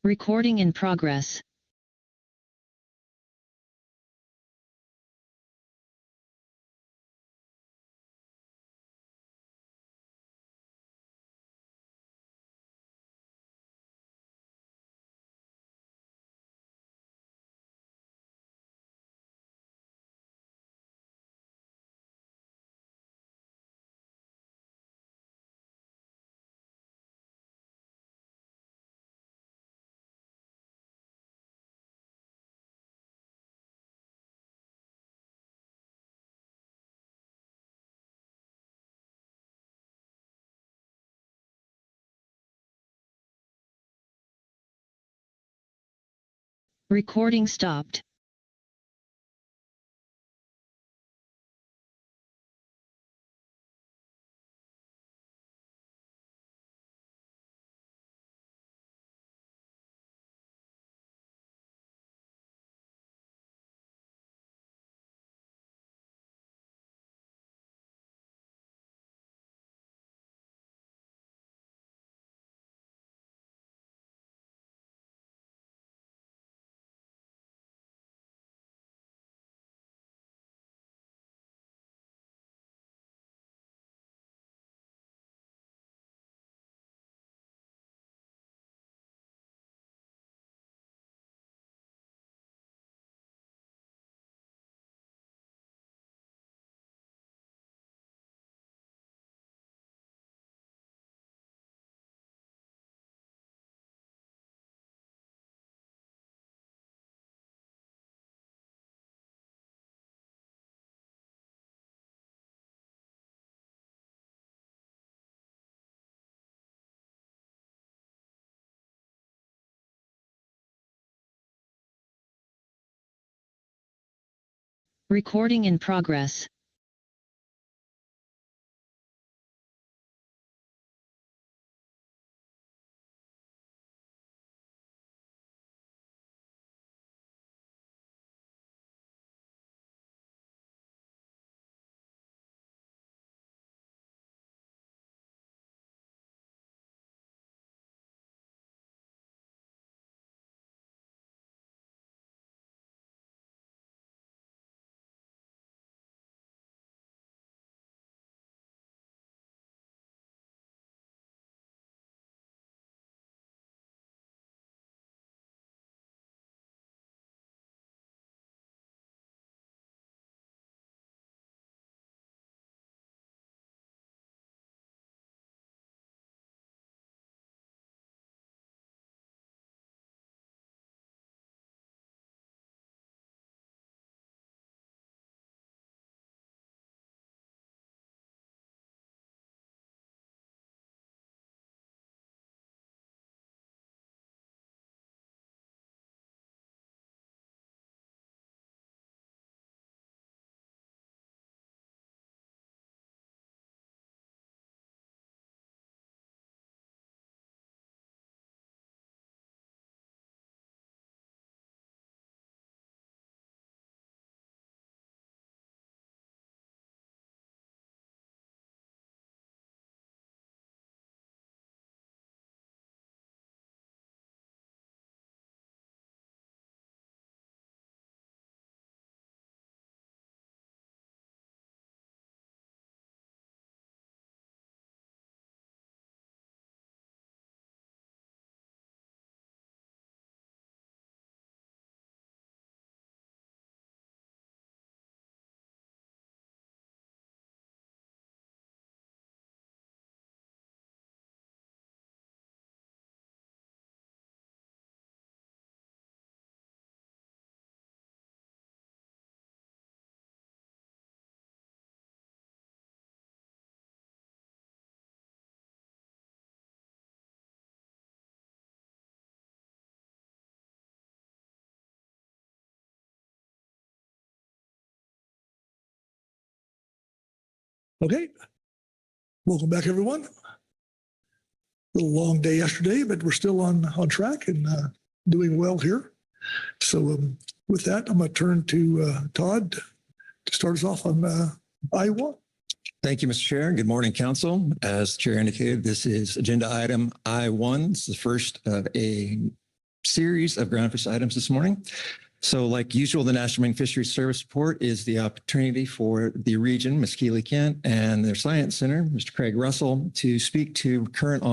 Recording in progress. Recording stopped. Recording in progress. Okay, welcome back, everyone. A little long day yesterday, but we're still on track and doing well here. So with that, I'm going to turn to Todd to start us off on I1. Thank you, Mr. Chair. Good morning, Council. As the Chair indicated, this is agenda item I1. This is the first of a series of groundfish items this morning. So like usual, the National Marine Fisheries Service Report is the opportunity for the region, Ms. Keely Kent, and their Science Center, Mr. Craig Russell, to speak to current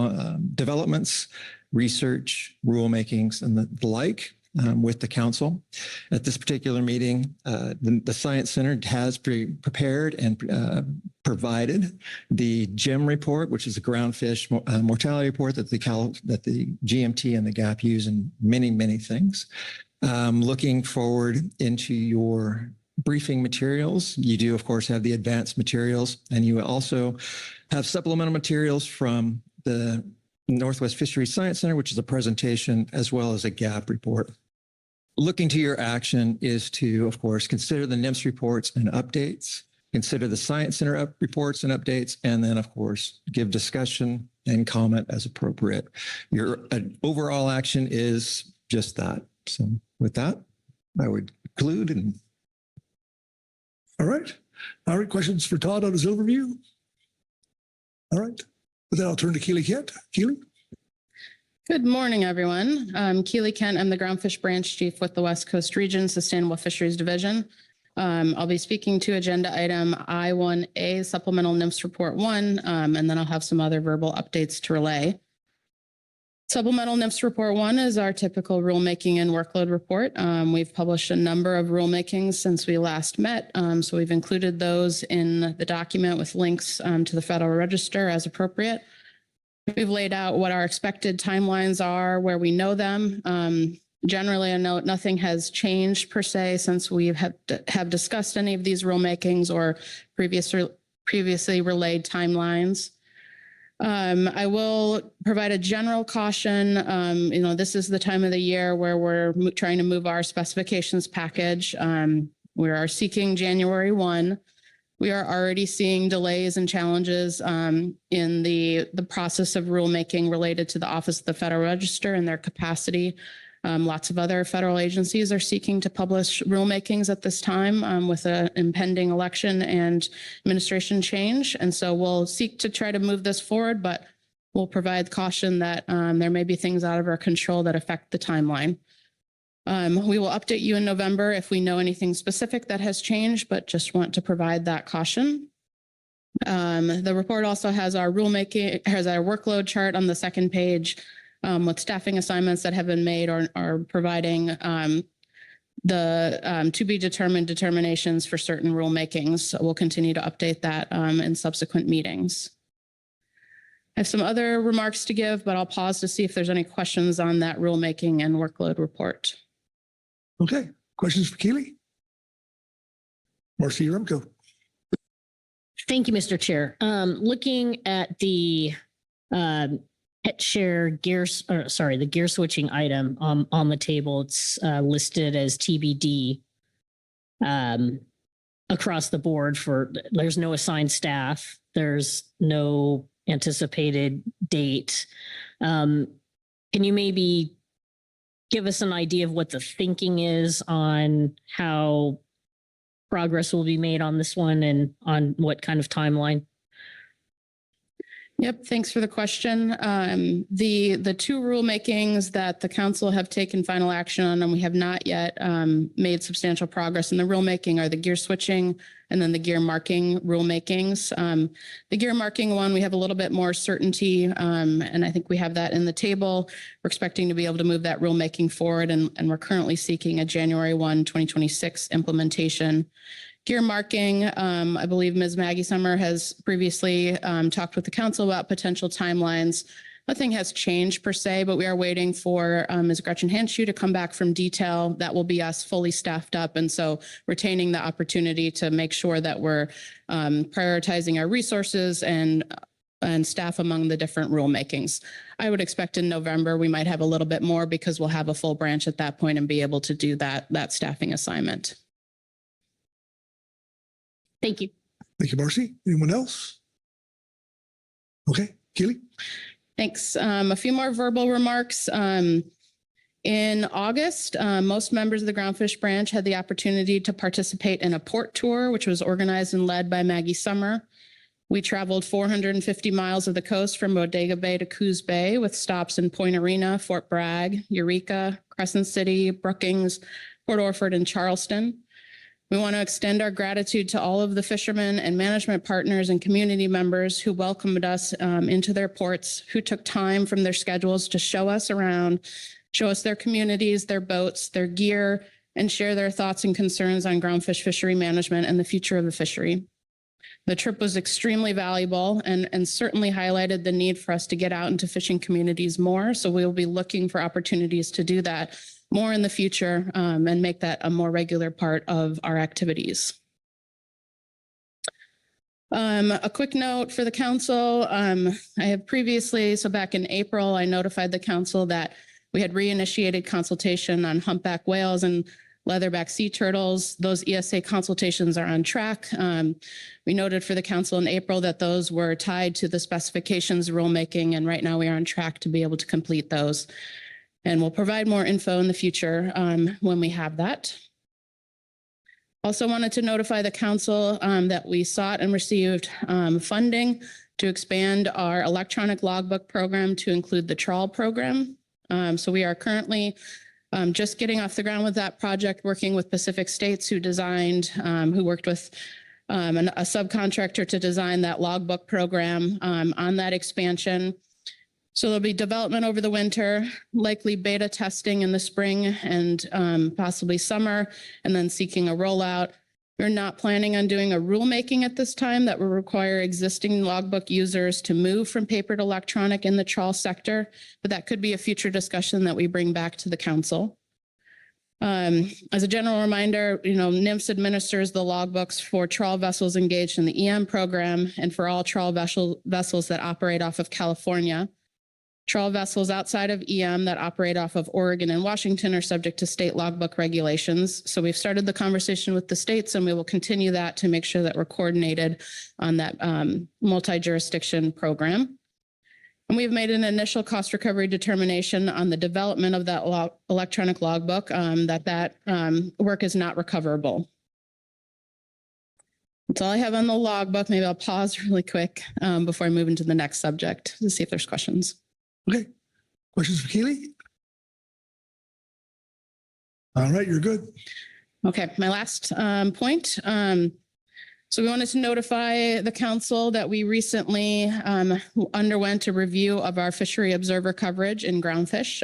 developments, research, rulemakings, and the like with the council. At this particular meeting, the Science Center has prepared and provided the GEM report, which is a groundfish mortality report that the GMT and the GAP use in many, many things. Looking forward into your briefing materials. You do, of course, have the advanced materials, and you also have supplemental materials from the Northwest Fisheries Science Center, which is a presentation, as well as a GAP report. Looking to your action is to, of course, consider the NIMS reports and updates, consider the Science Center reports and updates, and then, of course, give discussion and comment as appropriate. Your overall action is just that. So with that, I would conclude. All right. Questions for Todd on his overview? All right. With that, I'll turn to Keely Kent. Keely? Good morning, everyone. I'm Keely Kent. I'm the Groundfish Branch Chief with the West Coast Region Sustainable Fisheries Division. I'll be speaking to agenda item I-1A, Supplemental NIMS Report 1, and then I'll have some other verbal updates to relay. Supplemental NIMS Report 1 is our typical rulemaking and workload report. We've published a number of rulemakings since we last met, so we've included those in the document with links to the Federal Register as appropriate. We've laid out what our expected timelines are, where we know them. Generally, I note nothing has changed per se since we have discussed any of these rulemakings or previously relayed timelines. I will provide a general caution. This is the time of the year where we're trying to move our specifications package. We are seeking January 1. We are already seeing delays and challenges in the process of rulemaking related to the Office of the Federal Register and their capacity. Lots of other federal agencies are seeking to publish rulemakings at this time with an impending election and administration change. And so we'll seek to try to move this forward, but we'll provide caution that there may be things out of our control that affect the timeline. We will update you in November if we know anything specific that has changed, but just want to provide that caution. The report also has our rulemaking, has our workload chart on the second page with staffing assignments that have been made or are providing the to be determined determinations for certain rulemakings. So we'll continue to update that in subsequent meetings. I have some other remarks to give, but I'll pause to see if there's any questions on that rulemaking and workload report. Okay. Questions for Keely? Marcy Remco. Thank you, Mr. Chair. Looking at the pet share the gear switching item on the table, it's listed as TBD across the board there's no assigned staff. There's no anticipated date. Can you maybe give us an idea of what the thinking is on how progress will be made on this one and on what kind of timeline? Yep, thanks for the question. The two rulemakings that the council have taken final action on and we have not yet made substantial progress in the rulemaking are the gear switching and then the gear marking rulemakings. The gear marking one, we have a little bit more certainty, and I think we have that in the table. We're expecting to be able to move that rulemaking forward, and we're currently seeking a January 1, 2026 implementation. Gear marking, I believe Ms. Maggie Summer has previously talked with the council about potential timelines. Nothing has changed per se, but we are waiting for Ms. Gretchen Hanshew to come back from detail. That will be us fully staffed up. And so retaining the opportunity to make sure that we're prioritizing our resources and staff among the different rulemakings. I would expect in November, we might have a little bit more because we'll have a full branch at that point and be able to do that staffing assignment. Thank you. Thank you, Marcy. Anyone else? Okay, Keely. Thanks. A few more verbal remarks. In August, most members of the Groundfish branch had the opportunity to participate in a port tour, which was organized and led by Maggie Summer. We traveled 450 miles of the coast from Bodega Bay to Coos Bay with stops in Point Arena, Fort Bragg, Eureka, Crescent City, Brookings, Port Orford, and Charleston. We want to extend our gratitude to all of the fishermen and management partners and community members who welcomed us into their ports, who took time from their schedules to show us around, show us their communities, their boats, their gear, and share their thoughts and concerns on groundfish fishery management and the future of the fishery. The trip was extremely valuable and certainly highlighted the need for us to get out into fishing communities more. So we will be looking for opportunities to do that more in the future and make that a more regular part of our activities. A quick note for the council. I have previously, so back in April, I notified the council that we had reinitiated consultation on humpback whales and leatherback sea turtles. Those ESA consultations are on track. We noted for the council in April that those were tied to the specifications rulemaking, and right now we are on track to be able to complete those. And we'll provide more info in the future when we have that. Also wanted to notify the council that we sought and received funding to expand our electronic logbook program to include the Trawl program. So we are currently just getting off the ground with that project, working with Pacific States who worked with a subcontractor to design that logbook program on that expansion. So there'll be development over the winter, likely beta testing in the spring and possibly summer, and then seeking a rollout. We're not planning on doing a rulemaking at this time that will require existing logbook users to move from paper to electronic in the trawl sector, but that could be a future discussion that we bring back to the council. As a general reminder, NIMS administers the logbooks for trawl vessels engaged in the EM program and for all trawl vessels that operate off of California. Trawl vessels outside of EM that operate off of Oregon and Washington are subject to state logbook regulations. So we've started the conversation with the states, and we will continue that to make sure that we're coordinated on that multi-jurisdiction program. And we've made an initial cost recovery determination on the development of that electronic logbook, that work is not recoverable. That's all I have on the logbook. Maybe I'll pause really quick before I move into the next subject to see if there's questions. Okay. Questions for Keely? All right, you're good. Okay, my last point. So we wanted to notify the council that we recently underwent a review of our fishery observer coverage in groundfish.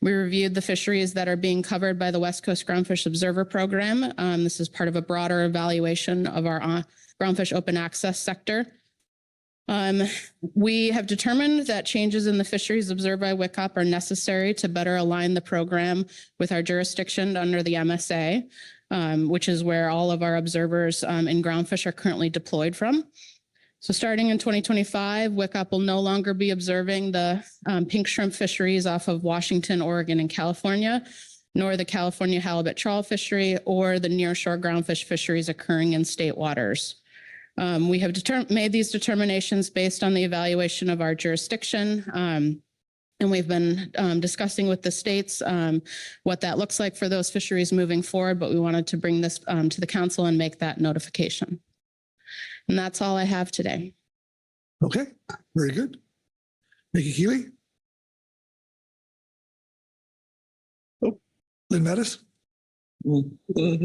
We reviewed the fisheries that are being covered by the West Coast Groundfish Observer Program. This is part of a broader evaluation of our groundfish open access sector. We have determined that changes in the fisheries observed by WCOP are necessary to better align the program with our jurisdiction under the MSA, which is where all of our observers in groundfish are currently deployed from. So starting in 2025, WCOP will no longer be observing the pink shrimp fisheries off of Washington, Oregon, and California, nor the California halibut trawl fishery or the nearshore groundfish fisheries occurring in state waters. We have made these determinations based on the evaluation of our jurisdiction, and we've been discussing with the states what that looks like for those fisheries moving forward, but we wanted to bring this to the council and make that notification. And that's all I have today. Okay, very good. Thank you, Keely. Oh, Lynn Mattis.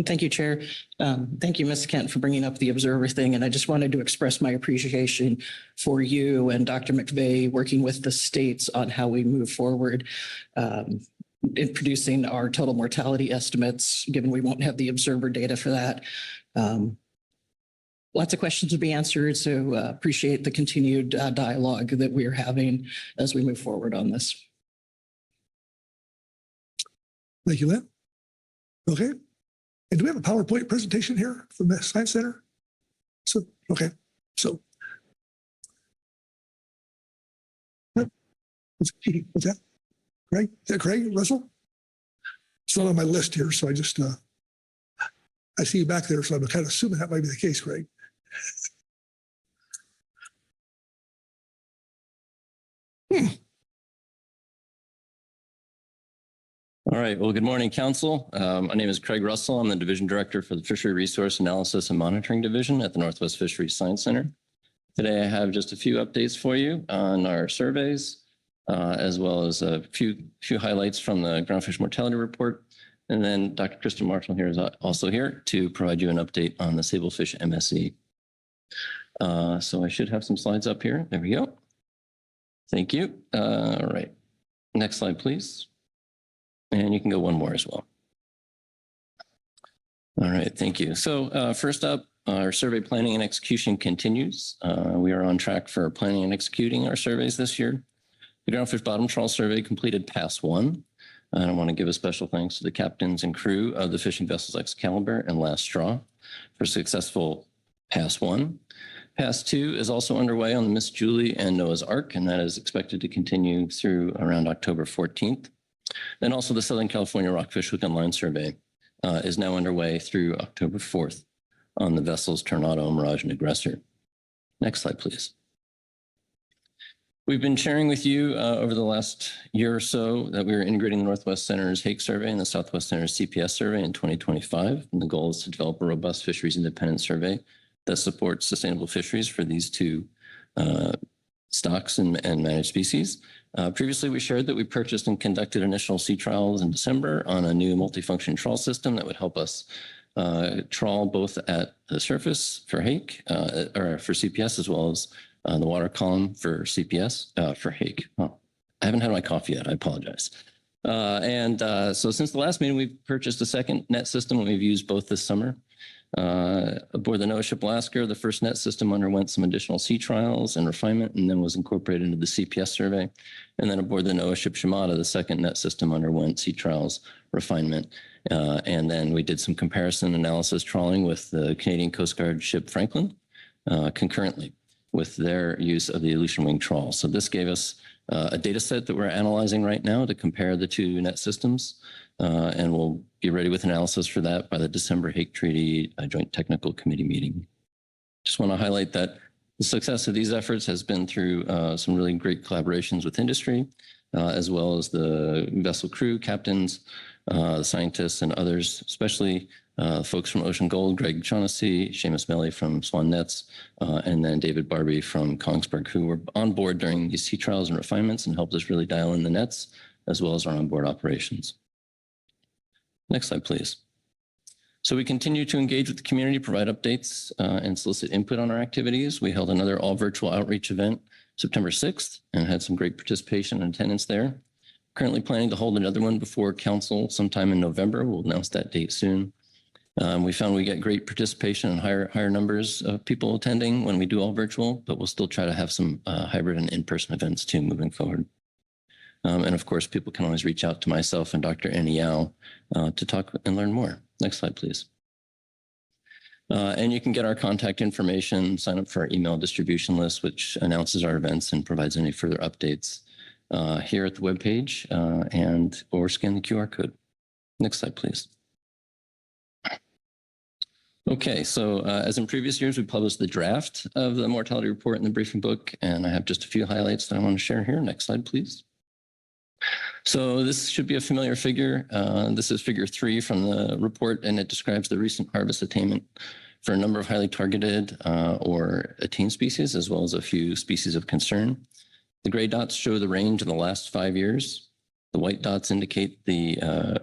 Thank you, Chair. Thank you, Ms. Kent, for bringing up the observer thing. And I just wanted to express my appreciation for you and Dr. McVeigh working with the states on how we move forward in producing our total mortality estimates, given we won't have the observer data for that. Lots of questions to be answered, so appreciate the continued dialogue that we're having as we move forward on this. Thank you, Lynn. Okay. And do we have a PowerPoint presentation here from the Science Center? So, okay. So, what's that? Craig? Is that Craig Russell? It's not on my list here, so I just, I see you back there, so I'm kind of assuming that might be the case, Craig. All right. Well, good morning, Council. My name is Craig Russell. I'm the Division Director for the Fishery Resource Analysis and Monitoring Division at the Northwest Fisheries Science Center. Today I have just a few updates for you on our surveys, as well as a few highlights from the Groundfish mortality report. And then Dr. Kristen Marshall here is also here to provide you an update on the Sablefish MSE. So I should have some slides up here. There we go. Thank you. All right. Next slide, please. And you can go one more as well. All right, thank you. So first up, our survey planning and execution continues. We are on track for planning and executing our surveys this year. The Groundfish Bottom Trawl survey completed Pass 1. And I want to give a special thanks to the captains and crew of the fishing vessels Excalibur and Last Straw for successful Pass 1. Pass 2 is also underway on the Miss Julie and Noah's Ark, and that is expected to continue through around October 14th. Then also the Southern California Rockfish Hook and Line survey is now underway through October 4th on the vessels Tornado, Mirage, and Aggressor. Next slide, please. We've been sharing with you over the last year or so that we are integrating the Northwest Center's Hake survey and the Southwest Center's CPS survey in 2025. And the goal is to develop a robust fisheries independent survey that supports sustainable fisheries for these two stocks and managed species. Previously, we shared that we purchased and conducted initial sea trials in December on a new multifunction trawl system that would help us trawl both at the surface for hake or for CPS, as well as the water column for CPS for hake. Oh, I haven't had my coffee yet. I apologize. So since the last meeting, we've purchased a second net system that we've used both this summer. Aboard the NOAA ship Alaska, the first net system underwent some additional sea trials and refinement and then was incorporated into the CPS survey. And then aboard the NOAA ship Shimada, the second net system underwent sea trials, refinement. And then we did some comparison analysis trawling with the Canadian Coast Guard ship Franklin concurrently with their use of the Aleutian Wing trawl. So this gave us a data set that we're analyzing right now to compare the two net systems. And we'll be ready with analysis for that by the December Hake Treaty Joint Technical Committee meeting. Just want to highlight that the success of these efforts has been through some really great collaborations with industry, as well as the vessel crew, captains, the scientists, and others, especially folks from Ocean Gold, Greg Shaughnessy, Seamus Melly from Swan Nets, and then David Barbie from Kongsberg, who were on board during these sea trials and refinements and helped us really dial in the nets, as well as our onboard operations. Next slide, please. So we continue to engage with the community, provide updates, and solicit input on our activities. We held another all virtual outreach event September 6th and had some great participation and attendance there. Currently planning to hold another one before council sometime in November. We'll announce that date soon. We found we get great participation and higher numbers of people attending when we do all virtual, but we'll still try to have some hybrid and in-person events too moving forward. And of course, people can always reach out to myself and Dr. Annie Yao to talk and learn more. Next slide, please. And you can get our contact information, sign up for our email distribution list, which announces our events and provides any further updates here at the webpage or scan the QR code. Next slide, please. Okay, so as in previous years, we published the draft of the mortality report in the briefing book, and I have just a few highlights that I want to share here. Next slide, please. So this should be a familiar figure. This is figure 3 from the report, and it describes the recent harvest attainment for a number of highly targeted or attained species, as well as a few species of concern. The gray dots show the range in the last 5 years. The white dots indicate the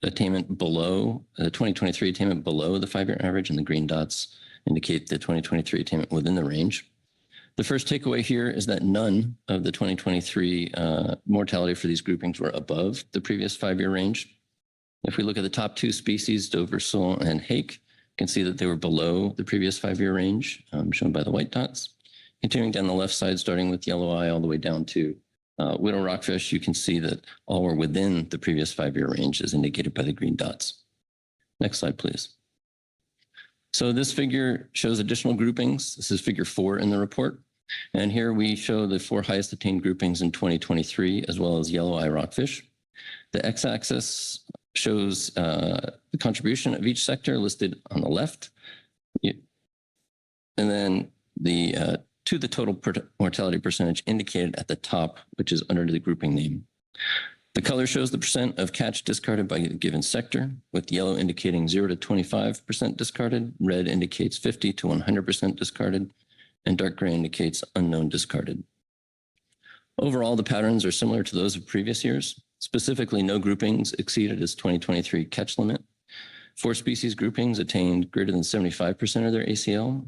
attainment below, the 2023 attainment below the 5-year average, and the green dots indicate the 2023 attainment within the range. The first takeaway here is that none of the 2023 mortality for these groupings were above the previous 5-year range. If we look at the top 2 species, Dover sole and hake, you can see that they were below the previous 5-year range, shown by the white dots. Continuing down the left side, starting with yellow eye all the way down to widow rockfish, you can see that all were within the previous 5-year range as indicated by the green dots. Next slide, please. So this figure shows additional groupings. This is figure 4 in the report. And here we show the 4 highest attained groupings in 2023, as well as yellow eye rockfish. The x-axis shows the contribution of each sector listed on the left. And then to the total mortality percentage indicated at the top, which is under the grouping name. The color shows the percent of catch discarded by a given sector, with yellow indicating 0 to 25% discarded, red indicates 50 to 100% discarded, and dark gray indicates unknown discarded. Overall, the patterns are similar to those of previous years. Specifically, no groupings exceeded its 2023 catch limit. 4 species groupings attained greater than 75% of their ACL.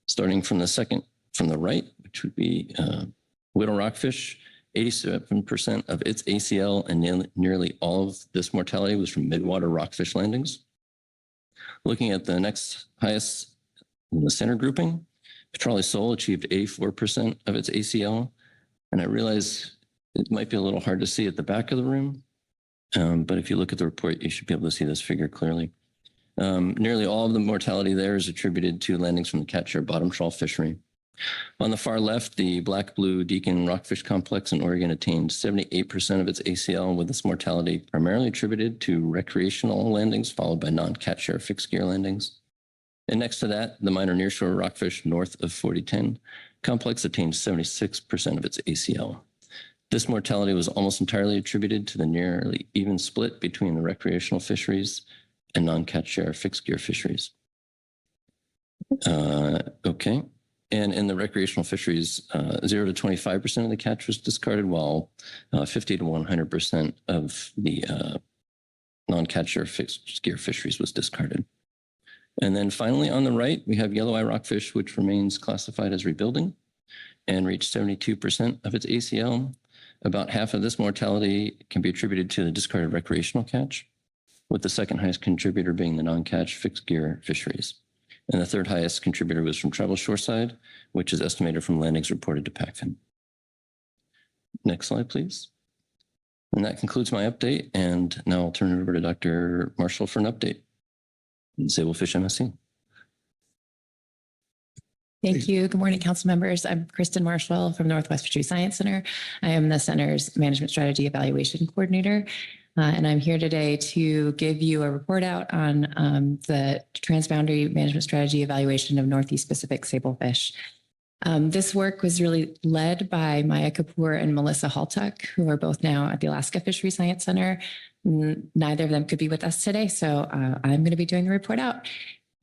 Starting from the right, which would be widow rockfish, 87% of its ACL and nearly all of this mortality was from midwater rockfish landings. Looking at the next highest in the center grouping, Petrale sole achieved 84% of its ACL. And I realize it might be a little hard to see at the back of the room, but if you look at the report, you should be able to see this figure clearly. Nearly all of the mortality there is attributed to landings from the catch-share bottom trawl fishery. On the far left, the black-blue Deacon rockfish complex in Oregon attained 78% of its ACL, with this mortality primarily attributed to recreational landings, followed by non-catch-share fixed gear landings. And next to that, the minor nearshore rockfish north of 4010 complex attained 76% of its ACL. This mortality was almost entirely attributed to the nearly even split between the recreational fisheries and non-catch-share fixed gear fisheries. Okay. And in the recreational fisheries, 0 to 25% of the catch was discarded, while 50 to 100% of the non-catch-share fixed gear fisheries was discarded. And then finally, on the right, we have yellow eye rockfish, which remains classified as rebuilding and reached 72% of its ACL. About half of this mortality can be attributed to the discarded recreational catch, with the second highest contributor being the non-catch fixed gear fisheries. And the third highest contributor was from tribal shoreside, which is estimated from landings reported to PACFIN. Next slide, please. And that concludes my update. And now I'll turn it over to Dr. Marshall for an update in Sablefish MSC. Thank you. Good morning, council members. I'm Kristen Marshall from Northwest Fisheries Science Center. I am the center's Management Strategy Evaluation Coordinator. And I'm here today to give you a report out on the Transboundary Management Strategy Evaluation of Northeast Pacific Sablefish. This work was really led by Maya Kapoor and Melissa Haltuck, who are both now at the Alaska Fisheries Science Center. Neither of them could be with us today, so I'm going to be doing the report out.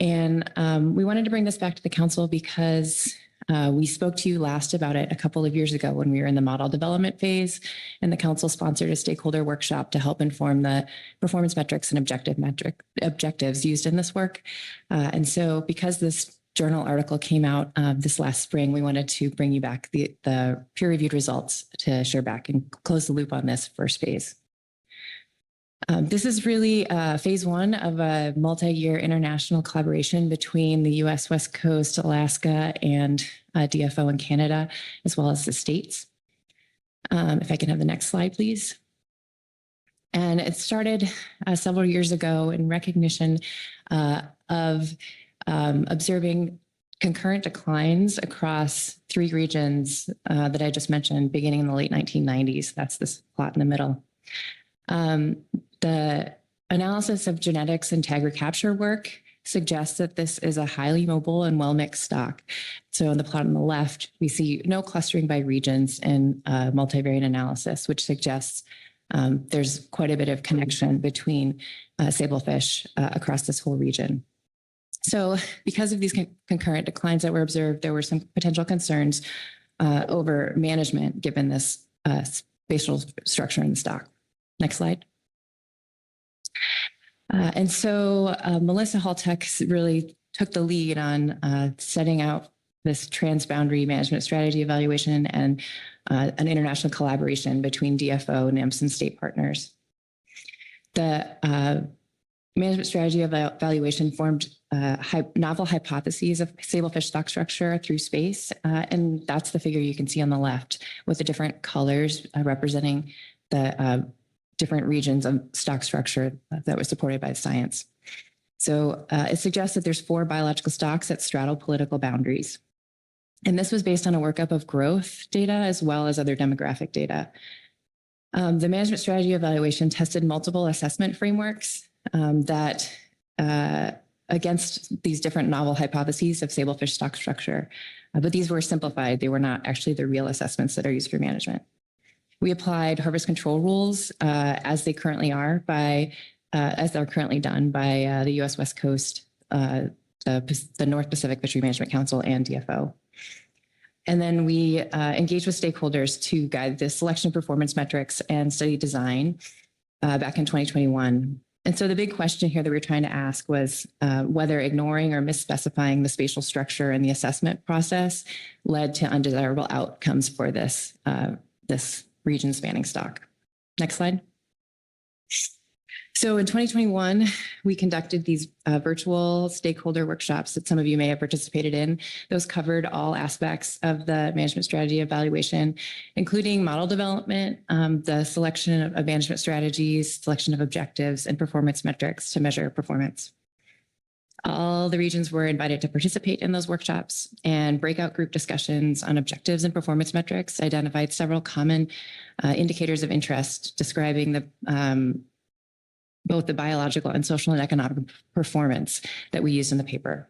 And we wanted to bring this back to the council because we spoke to you last about it a couple of years ago when we were in the model development phase, and the council sponsored a stakeholder workshop to help inform the performance metrics and objectives used in this work. And so because this journal article came out this last spring, we wanted to bring you back the peer-reviewed results to share back and close the loop on this first phase. This is really phase one of a multi-year international collaboration between the U.S. West Coast, Alaska, and DFO in Canada, as well as the states. If I can have the next slide, please. And it started several years ago in recognition of observing concurrent declines across 3 regions that I just mentioned, beginning in the late 1990s. That's this plot in the middle. The analysis of genetics and tag recapture work suggests that this is a highly mobile and well-mixed stock. So on the plot on the left, we see no clustering by regions in multivariate analysis, which suggests there's quite a bit of connection between sablefish across this whole region. So because of these concurrent declines that were observed, there were some potential concerns over management given this spatial structure in the stock. Next slide. And so Melissa Haltuck really took the lead on setting out this transboundary management strategy evaluation and an international collaboration between DFO, NIMS, and state partners. The management strategy evaluation formed novel hypotheses of sablefish stock structure through space, and that's the figure you can see on the left with the different colors representing the different regions of stock structure that was supported by science. So it suggests that there's 4 biological stocks that straddle political boundaries. And this was based on a workup of growth data as well as other demographic data. The management strategy evaluation tested multiple assessment frameworks that against these different novel hypotheses of sablefish stock structure. But these were simplified. They were not actually the real assessments that are used for management. We applied harvest control rules as they currently are as they're currently done by the U.S. West Coast, the North Pacific Fishery Management Council, and DFO. And then we engaged with stakeholders to guide the selection of performance metrics and study design back in 2021. And so the big question here that we were trying to ask was whether ignoring or misspecifying the spatial structure in the assessment process led to undesirable outcomes for this, this region spanning stock. Next slide. So in 2021, we conducted these virtual stakeholder workshops that some of you may have participated in. Those covered all aspects of the management strategy evaluation, including model development, the selection of management strategies, selection of objectives, and performance metrics to measure performance. All the regions were invited to participate in those workshops, and breakout group discussions on objectives and performance metrics identified several common indicators of interest describing the both the biological and social and economic performance that we used in the paper.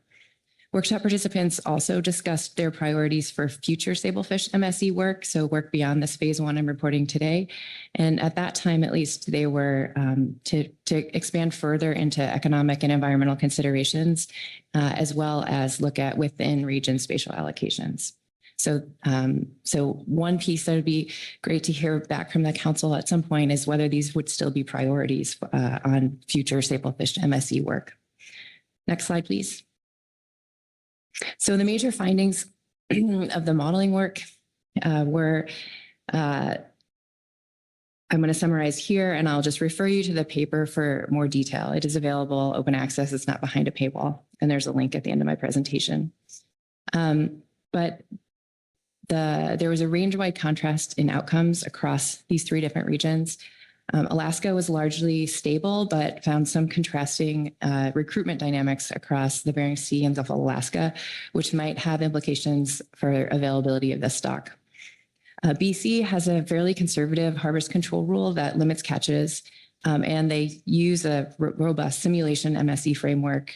Workshop participants also discussed their priorities for future Sablefish MSE work, so work beyond this phase 1 I'm reporting today. And at that time, at least, they were to expand further into economic and environmental considerations, as well as look at within region spatial allocations. So, one piece that would be great to hear back from the council at some point is whether these would still be priorities on future Sablefish MSE work. Next slide, please. So the major findings of the modeling work were, I'm going to summarize here, and I'll just refer you to the paper for more detail. It is available, open access, it's not behind a paywall, and there's a link at the end of my presentation. But there was a range-wide contrast in outcomes across these 3 different regions. Alaska was largely stable, but found some contrasting recruitment dynamics across the Bering Sea and Gulf of Alaska, which might have implications for availability of this stock. BC has a fairly conservative harvest control rule that limits catches, and they use a robust simulation MSE framework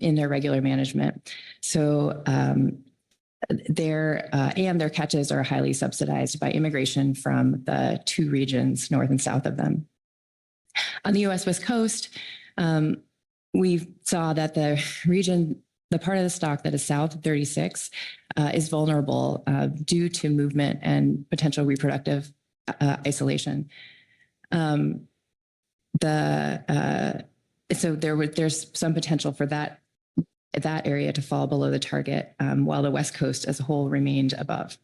in their regular management. So their catches are highly subsidized by immigration from the 2 regions north and south of them. On the U.S. West Coast, we saw that the part of the stock that is south of 36 is vulnerable due to movement and potential reproductive isolation. So there's some potential for that area to fall below the target, while the West Coast as a whole remained above.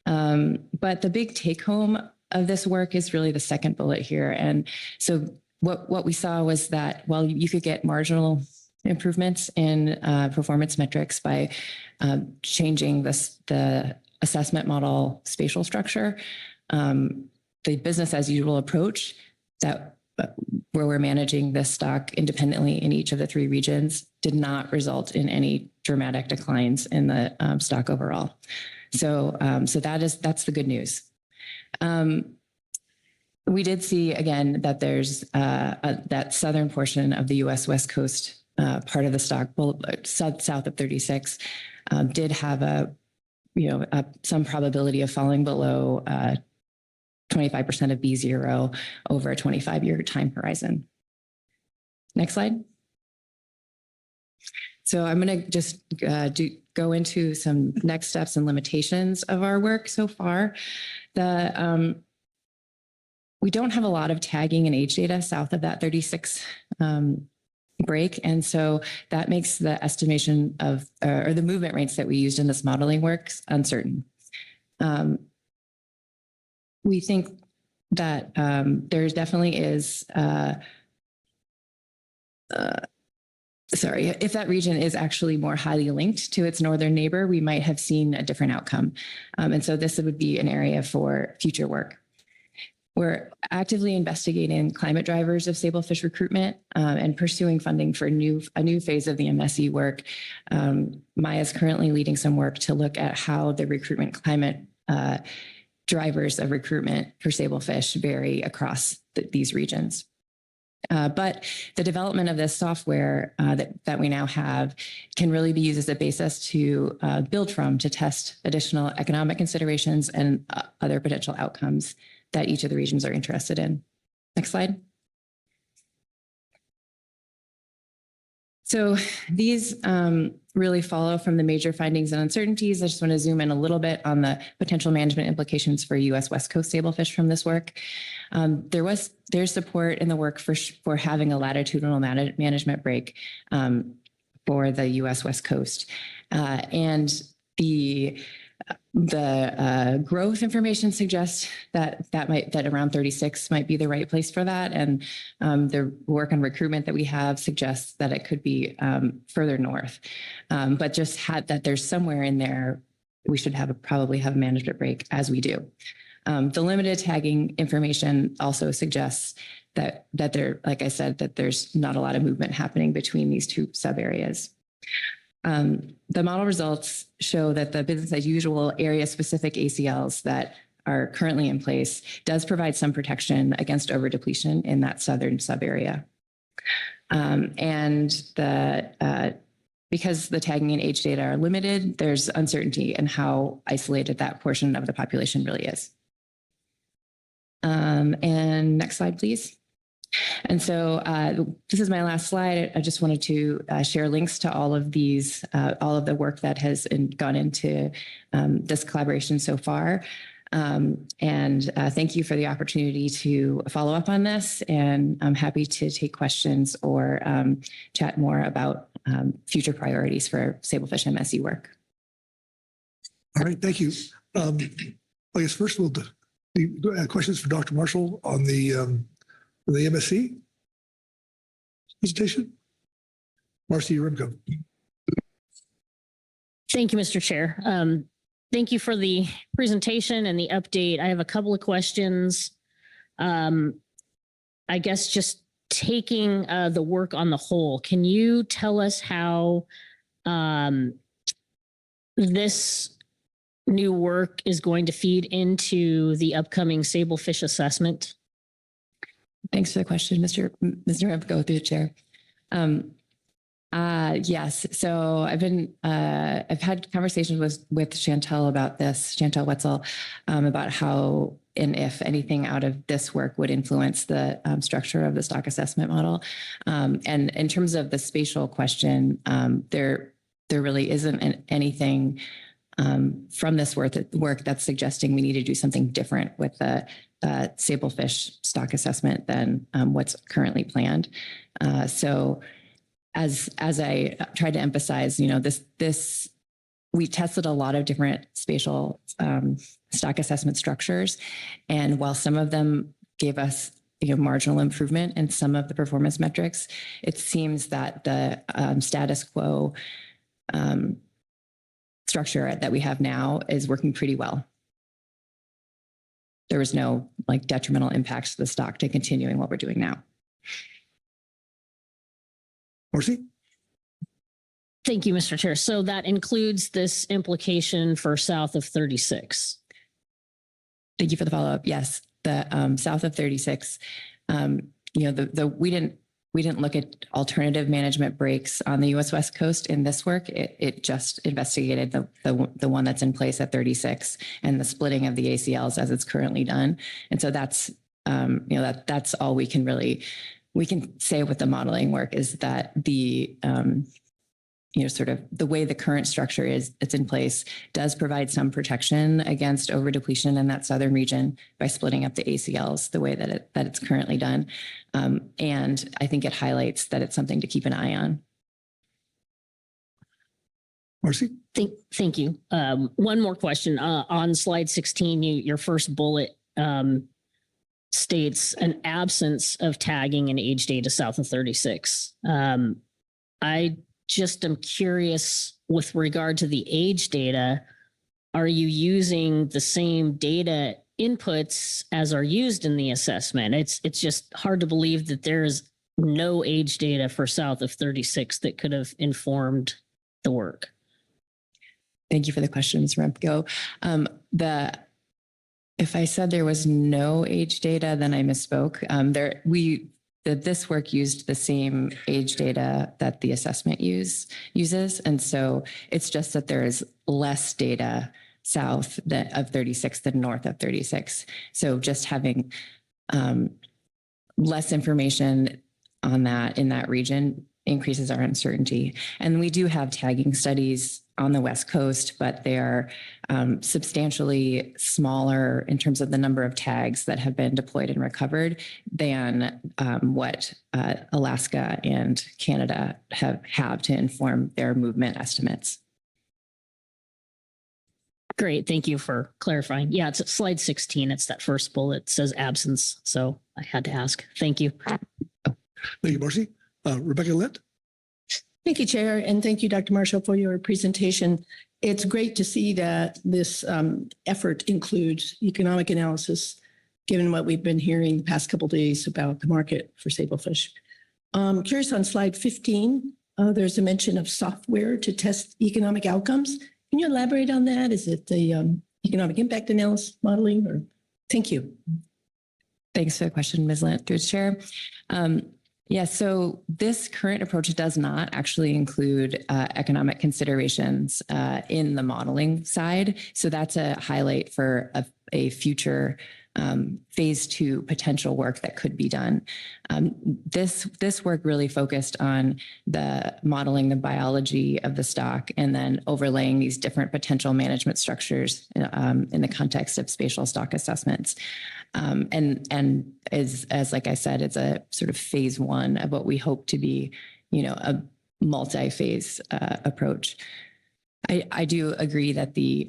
But the big take home of this work is really the second bullet here. And so what we saw was that while you could get marginal improvements in performance metrics by changing the assessment model spatial structure, the business as usual approach where we're managing this stock independently in each of the 3 regions did not result in any dramatic declines in the stock overall. So that's the good news. We did see again that there's that southern portion of the U.S. West Coast part of the stock, south of 36, did have some probability of falling below 25% of B0 over a 25-year time horizon. Next slide. So I'm going to just go into some next steps and limitations of our work so far. We don't have a lot of tagging and age data south of that 36 break. And so that makes the estimation of, or the movement rates that we used in this modeling work uncertain. We think that there definitely is, if that region is actually more highly linked to its northern neighbor, we might have seen a different outcome. And so this would be an area for future work. We're actively investigating climate drivers of Sablefish recruitment and pursuing funding for a new phase of the MSE work. Maya is currently leading some work to look at how the recruitment climate drivers of recruitment for Sablefish vary across these regions. But the development of this software that we now have can really be used as a basis to build from to test additional economic considerations and other potential outcomes that each of the regions are interested in. Next slide. So these really follow from the major findings and uncertainties. I just want to zoom in a little bit on the potential management implications for U.S. West Coast sablefish from this work. There's support in the work for having a latitudinal management break for the U.S. West Coast, and the growth information suggests that around 36 might be the right place for that, and the work on recruitment that we have suggests that it could be further north. But just that there's somewhere in there, we should probably have a management break as we do. The limited tagging information also suggests that there, like I said, that there's not a lot of movement happening between these two sub areas. The model results show that the business as usual area specific ACLs that are currently in place does provide some protection against over depletion in that southern sub area. Because the tagging and age data are limited, there's uncertainty in how isolated that portion of the population really is. And next slide, please. And so this is my last slide. I just wanted to share links to all of these, all of the work that has gone into this collaboration so far. Thank you for the opportunity to follow up on this. And I'm happy to take questions or chat more about future priorities for Sablefish MSC work. All right, thank you. I guess first we'll do questions for Dr. Marshall on the MSC presentation. Marcy Remco. Thank you, Mr. Chair. Thank you for the presentation and the update. I have a couple of questions. I guess just taking the work on the whole, can you tell us how this new work is going to feed into the upcoming Sablefish assessment? Thanks for the question, Mr. Remco, through the chair. Yes, so I've had conversations with Chantel about this, Chantel Wetzel, about how and if anything out of this work would influence the structure of the stock assessment model. And in terms of the spatial question, there really isn't anything from this work that's suggesting we need to do something different with the Sablefish stock assessment than what's currently planned. So as I tried to emphasize, we tested a lot of different spatial stock assessment structures, and while some of them gave us marginal improvement in some of the performance metrics, it seems that the status quo structure that we have now is working pretty well. There was no detrimental impacts to the stock to continuing what we're doing now. Marcy? Thank you, Mr. Chair. So that includes this implication for south of 36. Thank you for the follow-up. Yes, the south of 36, we didn't look at alternative management breaks on the U.S. West Coast in this work. It just investigated the one that's in place at 36 and the splitting of the ACLs as it's currently done. And so that's that's all we can say with the modeling work is that the sort of the way the current structure it's in place does provide some protection against over depletion in that southern region by splitting up the ACLs the way that it's currently done. And I think it highlights that it's something to keep an eye on. Marcy? Thank you. One more question. On slide 16, your first bullet states an absence of tagging and age data south of 36. I just am curious with regard to the age data, are you using the same data inputs as are used in the assessment? It's just hard to believe that there's no age data for south of 36 that could have informed the work. Thank you for the question, Ms. Remco. If I said there was no age data, then I misspoke. This work used the same age data that the assessment uses. And so it's just that there is less data south of 36 than north of 36. So just having less information on that in that region increases our uncertainty. And we do have tagging studies on the West Coast, but they are substantially smaller in terms of the number of tags that have been deployed and recovered than what Alaska and Canada have to inform their movement estimates. Great. Thank you for clarifying. Yeah, it's slide 16. It's that first bullet. It says absence. So I had to ask. Thank you. Thank you, Marcy. Rebecca Litt. Thank you, Chair, and thank you, Dr. Marshall, for your presentation. It's great to see that this effort includes economic analysis, given what we've been hearing the past couple of days about the market for sablefish. Curious on slide 15, there's a mention of software to test economic outcomes. Can you elaborate on that? Is it the economic impact analysis modeling? Or thank you. Thanks for the question, Ms. Lent, through the chair. Yeah, so this current approach does not actually include economic considerations in the modeling side. So that's a highlight for a future phase 2 potential work that could be done. This work really focused on the modeling the biology of the stock and then overlaying these different potential management structures in the context of spatial stock assessments. And as like I said, it's a sort of phase 1 of what we hope to be, a multi-phase approach. I do agree that the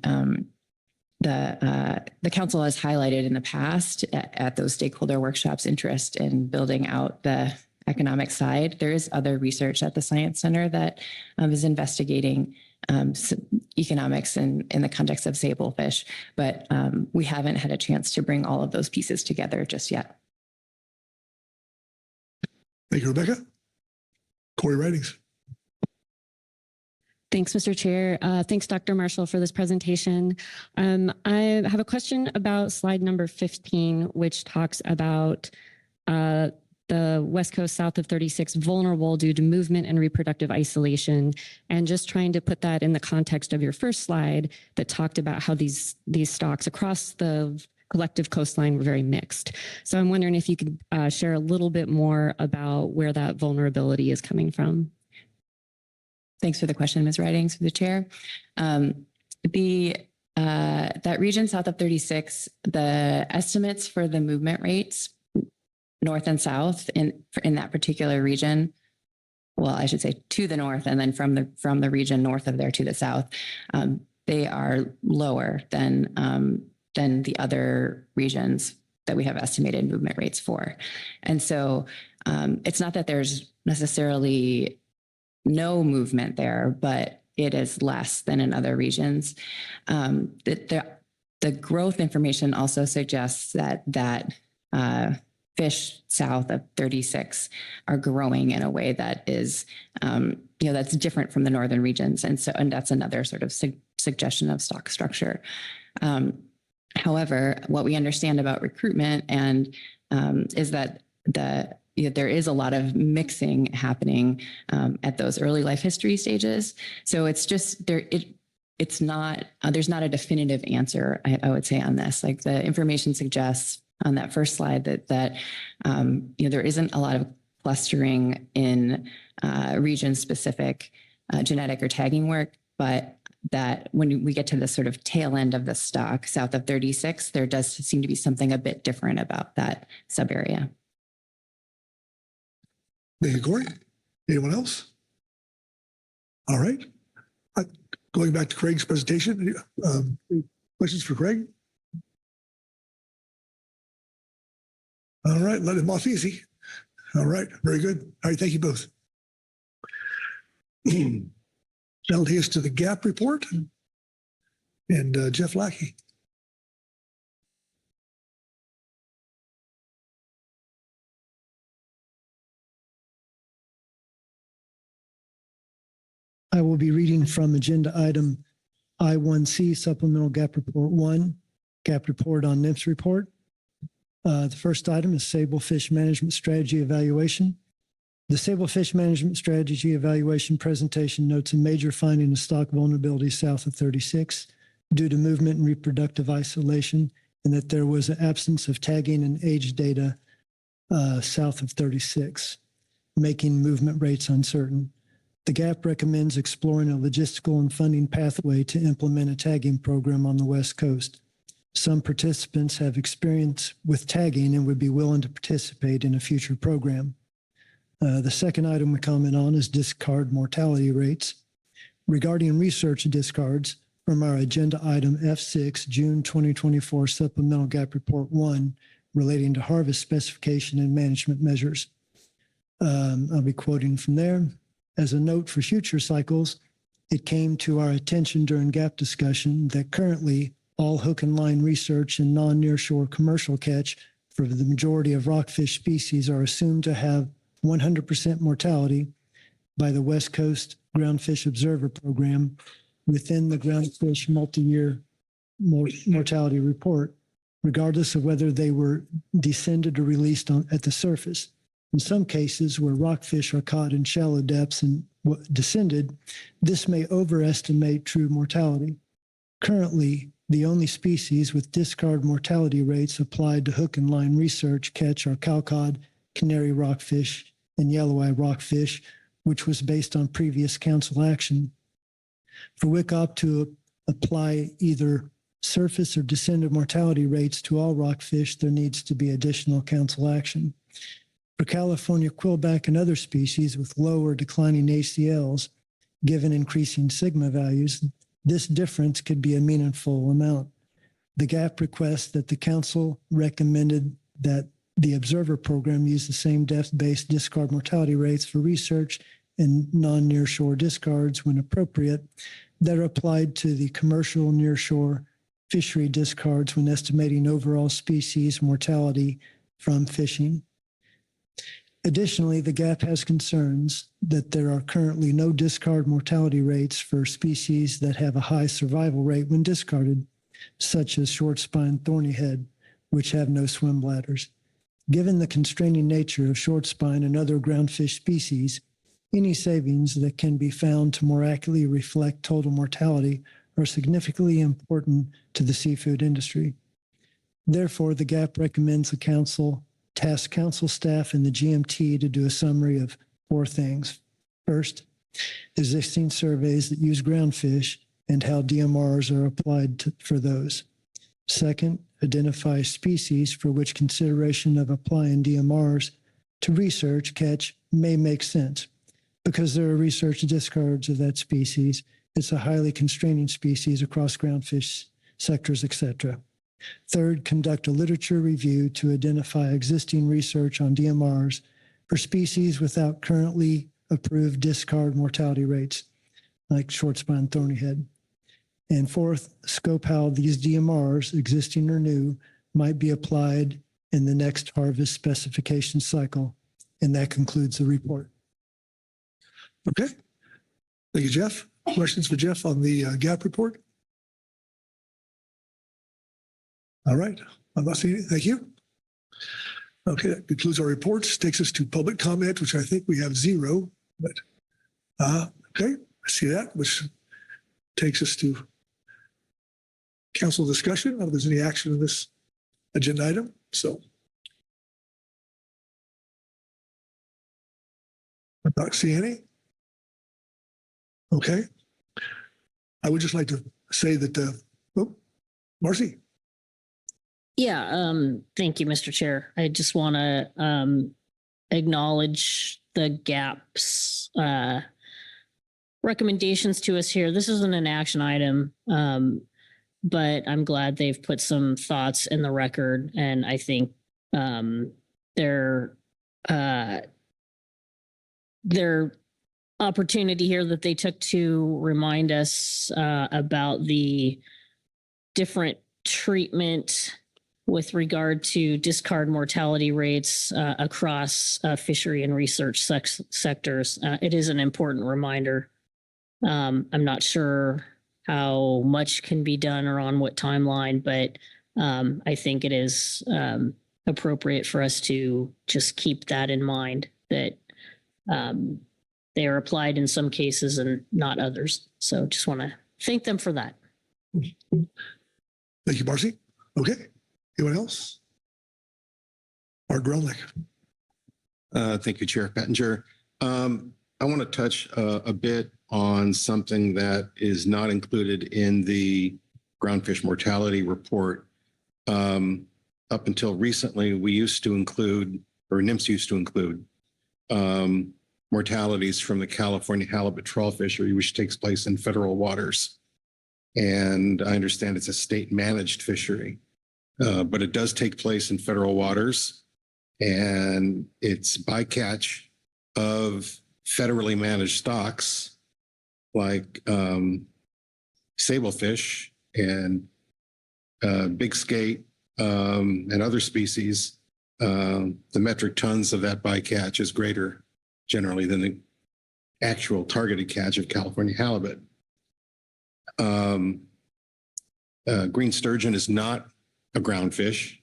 council has highlighted in the past at those stakeholder workshops interest in building out the economic side. There is other research at the Science Center that is investigating economics in the context of sablefish, but we haven't had a chance to bring all of those pieces together just yet. Thank you, Rebecca. Corey Ridings. Thanks, Mr. Chair. Thanks, Dr. Marshall, for this presentation. I have a question about slide number 15, which talks about the West Coast south of 36 vulnerable due to movement and reproductive isolation, and just trying to put that in the context of your first slide that talked about how these stocks across the collective coastline were very mixed. So I'm wondering if you could share a little bit more about where that vulnerability is coming from. Thanks for the question, Ms. Ridings, for the chair. That region south of 36, the estimates for the movement rates north and south in that particular region, well, I should say to the north, and then from the region north of there to the south, they are lower than the other regions that we have estimated movement rates for. And so it's not that there's necessarily no movement there, but it is less than in other regions. The growth information also suggests that fish south of 36 are growing in a way that is, that's different from the northern regions. And that's another sort of suggestion of stock structure. However, what we understand about recruitment is that there is a lot of mixing happening at those early life history stages. So it's just there's not a definitive answer, I would say, on this. Like the information suggests on that first slide that there isn't a lot of clustering in region-specific genetic or tagging work, but that when we get to the sort of tail end of the stock south of 36, there does seem to be something a bit different about that subarea. Thank you, Corey. Anyone else? All right. Going back to Craig's presentation, questions for Craig? All right, let him off easy. All right, very good. All right, thank you both. That'll take us to the GAP report and Jeff Lackey. I will be reading from agenda item I1C, Supplemental GAP Report 1, GAP Report on NIMS Report. The first item is Sablefish Management Strategy Evaluation. The Sablefish Management Strategy Evaluation presentation notes a major finding of stock vulnerability south of 36 due to movement and reproductive isolation, and that there was an absence of tagging and age data south of 36. making movement rates uncertain. The GAP recommends exploring a logistical and funding pathway to implement a tagging program on the West Coast. Some participants have experience with tagging and would be willing to participate in a future program. The second item we comment on is discard mortality rates. Regarding research discards from our agenda item F6, June 2024 Supplemental GAP Report 1 relating to harvest specification and management measures. I'll be quoting from there. As a note for future cycles, it came to our attention during GAP discussion that currently all hook and line research and non-nearshore commercial catch for the majority of rockfish species are assumed to have 100% mortality by the West Coast Groundfish Observer Program within the Groundfish multi-year mortality report, regardless of whether they were descended or released at the surface. In some cases where rockfish are caught in shallow depths and descended, this may overestimate true mortality. Currently, the only species with discard mortality rates applied to hook and line research catch are cowcod, canary rockfish, and yellow-eye rockfish, which was based on previous council action. For WICOP to apply either surface or descended mortality rates to all rockfish, there needs to be additional council action. For California quillback and other species with low or declining ACLs, given increasing sigma values, this difference could be a meaningful amount. The GAP requests that the council recommended that the observer program use the same depth-based discard mortality rates for research and non-nearshore discards when appropriate that are applied to the commercial nearshore fishery discards when estimating overall species mortality from fishing. Additionally, the GAP has concerns that there are currently no discard mortality rates for species that have a high survival rate when discarded, such as short-spined thornyhead, which have no swim bladders. Given the constraining nature of short-spine and other groundfish species, any savings that can be found to more accurately reflect total mortality are significantly important to the seafood industry. Therefore, the GAP recommends the council task council staff and the GMT to do a summary of 4 things. First, existing surveys that use groundfish and how DMRs are applied for those. Second, identify species for which consideration of applying DMRs to research catch may make sense. Because there are research discards of that species, it's a highly constraining species across groundfish sectors, etc. Third, conduct a literature review to identify existing research on DMRs for species without currently approved discard mortality rates, like short-spine thornyhead. And fourth, scope how these DMRs, existing or new, might be applied in the next harvest specification cycle. And that concludes the report. Okay. Thank you, Jeff. Questions for Jeff on the GAP report? All right. I'm not seeing it. Thank you. Okay, that concludes our reports. Takes us to public comment, which I think we have 0. But okay, I see that, which takes us to council discussion. I don't know if there's any action on this agenda item. So I'm not seeing any. Okay. I would just like to say that, Marcy. Yeah, thank you, Mr. Chair. I just want to acknowledge the GAP's recommendations to us here. This isn't an action item, but I'm glad they've put some thoughts in the record, and I think their opportunity here that they took to remind us about the different treatment with regard to discard mortality rates across fishery and research sectors. It is an important reminder. I'm not sure how much can be done or on what timeline, but I think it is appropriate for us to just keep that in mind, that they are applied in some cases and not others. So just want to thank them for that. Thank you, Marcy. Okay. Anyone else? Mark Gromlich. Thank you, Chair Pettinger. I want to touch a bit on something that is not included in the groundfish mortality report. Up until recently, we used to include, or NIMS used to include, mortalities from the California halibut trawl fishery, which takes place in federal waters. And I understand it's a state-managed fishery, but it does take place in federal waters, and it's bycatch of federally managed stocks like sablefish and big skate and other species. The metric tons of that bycatch is greater generally than the actual targeted catch of California halibut. Green sturgeon is not a groundfish,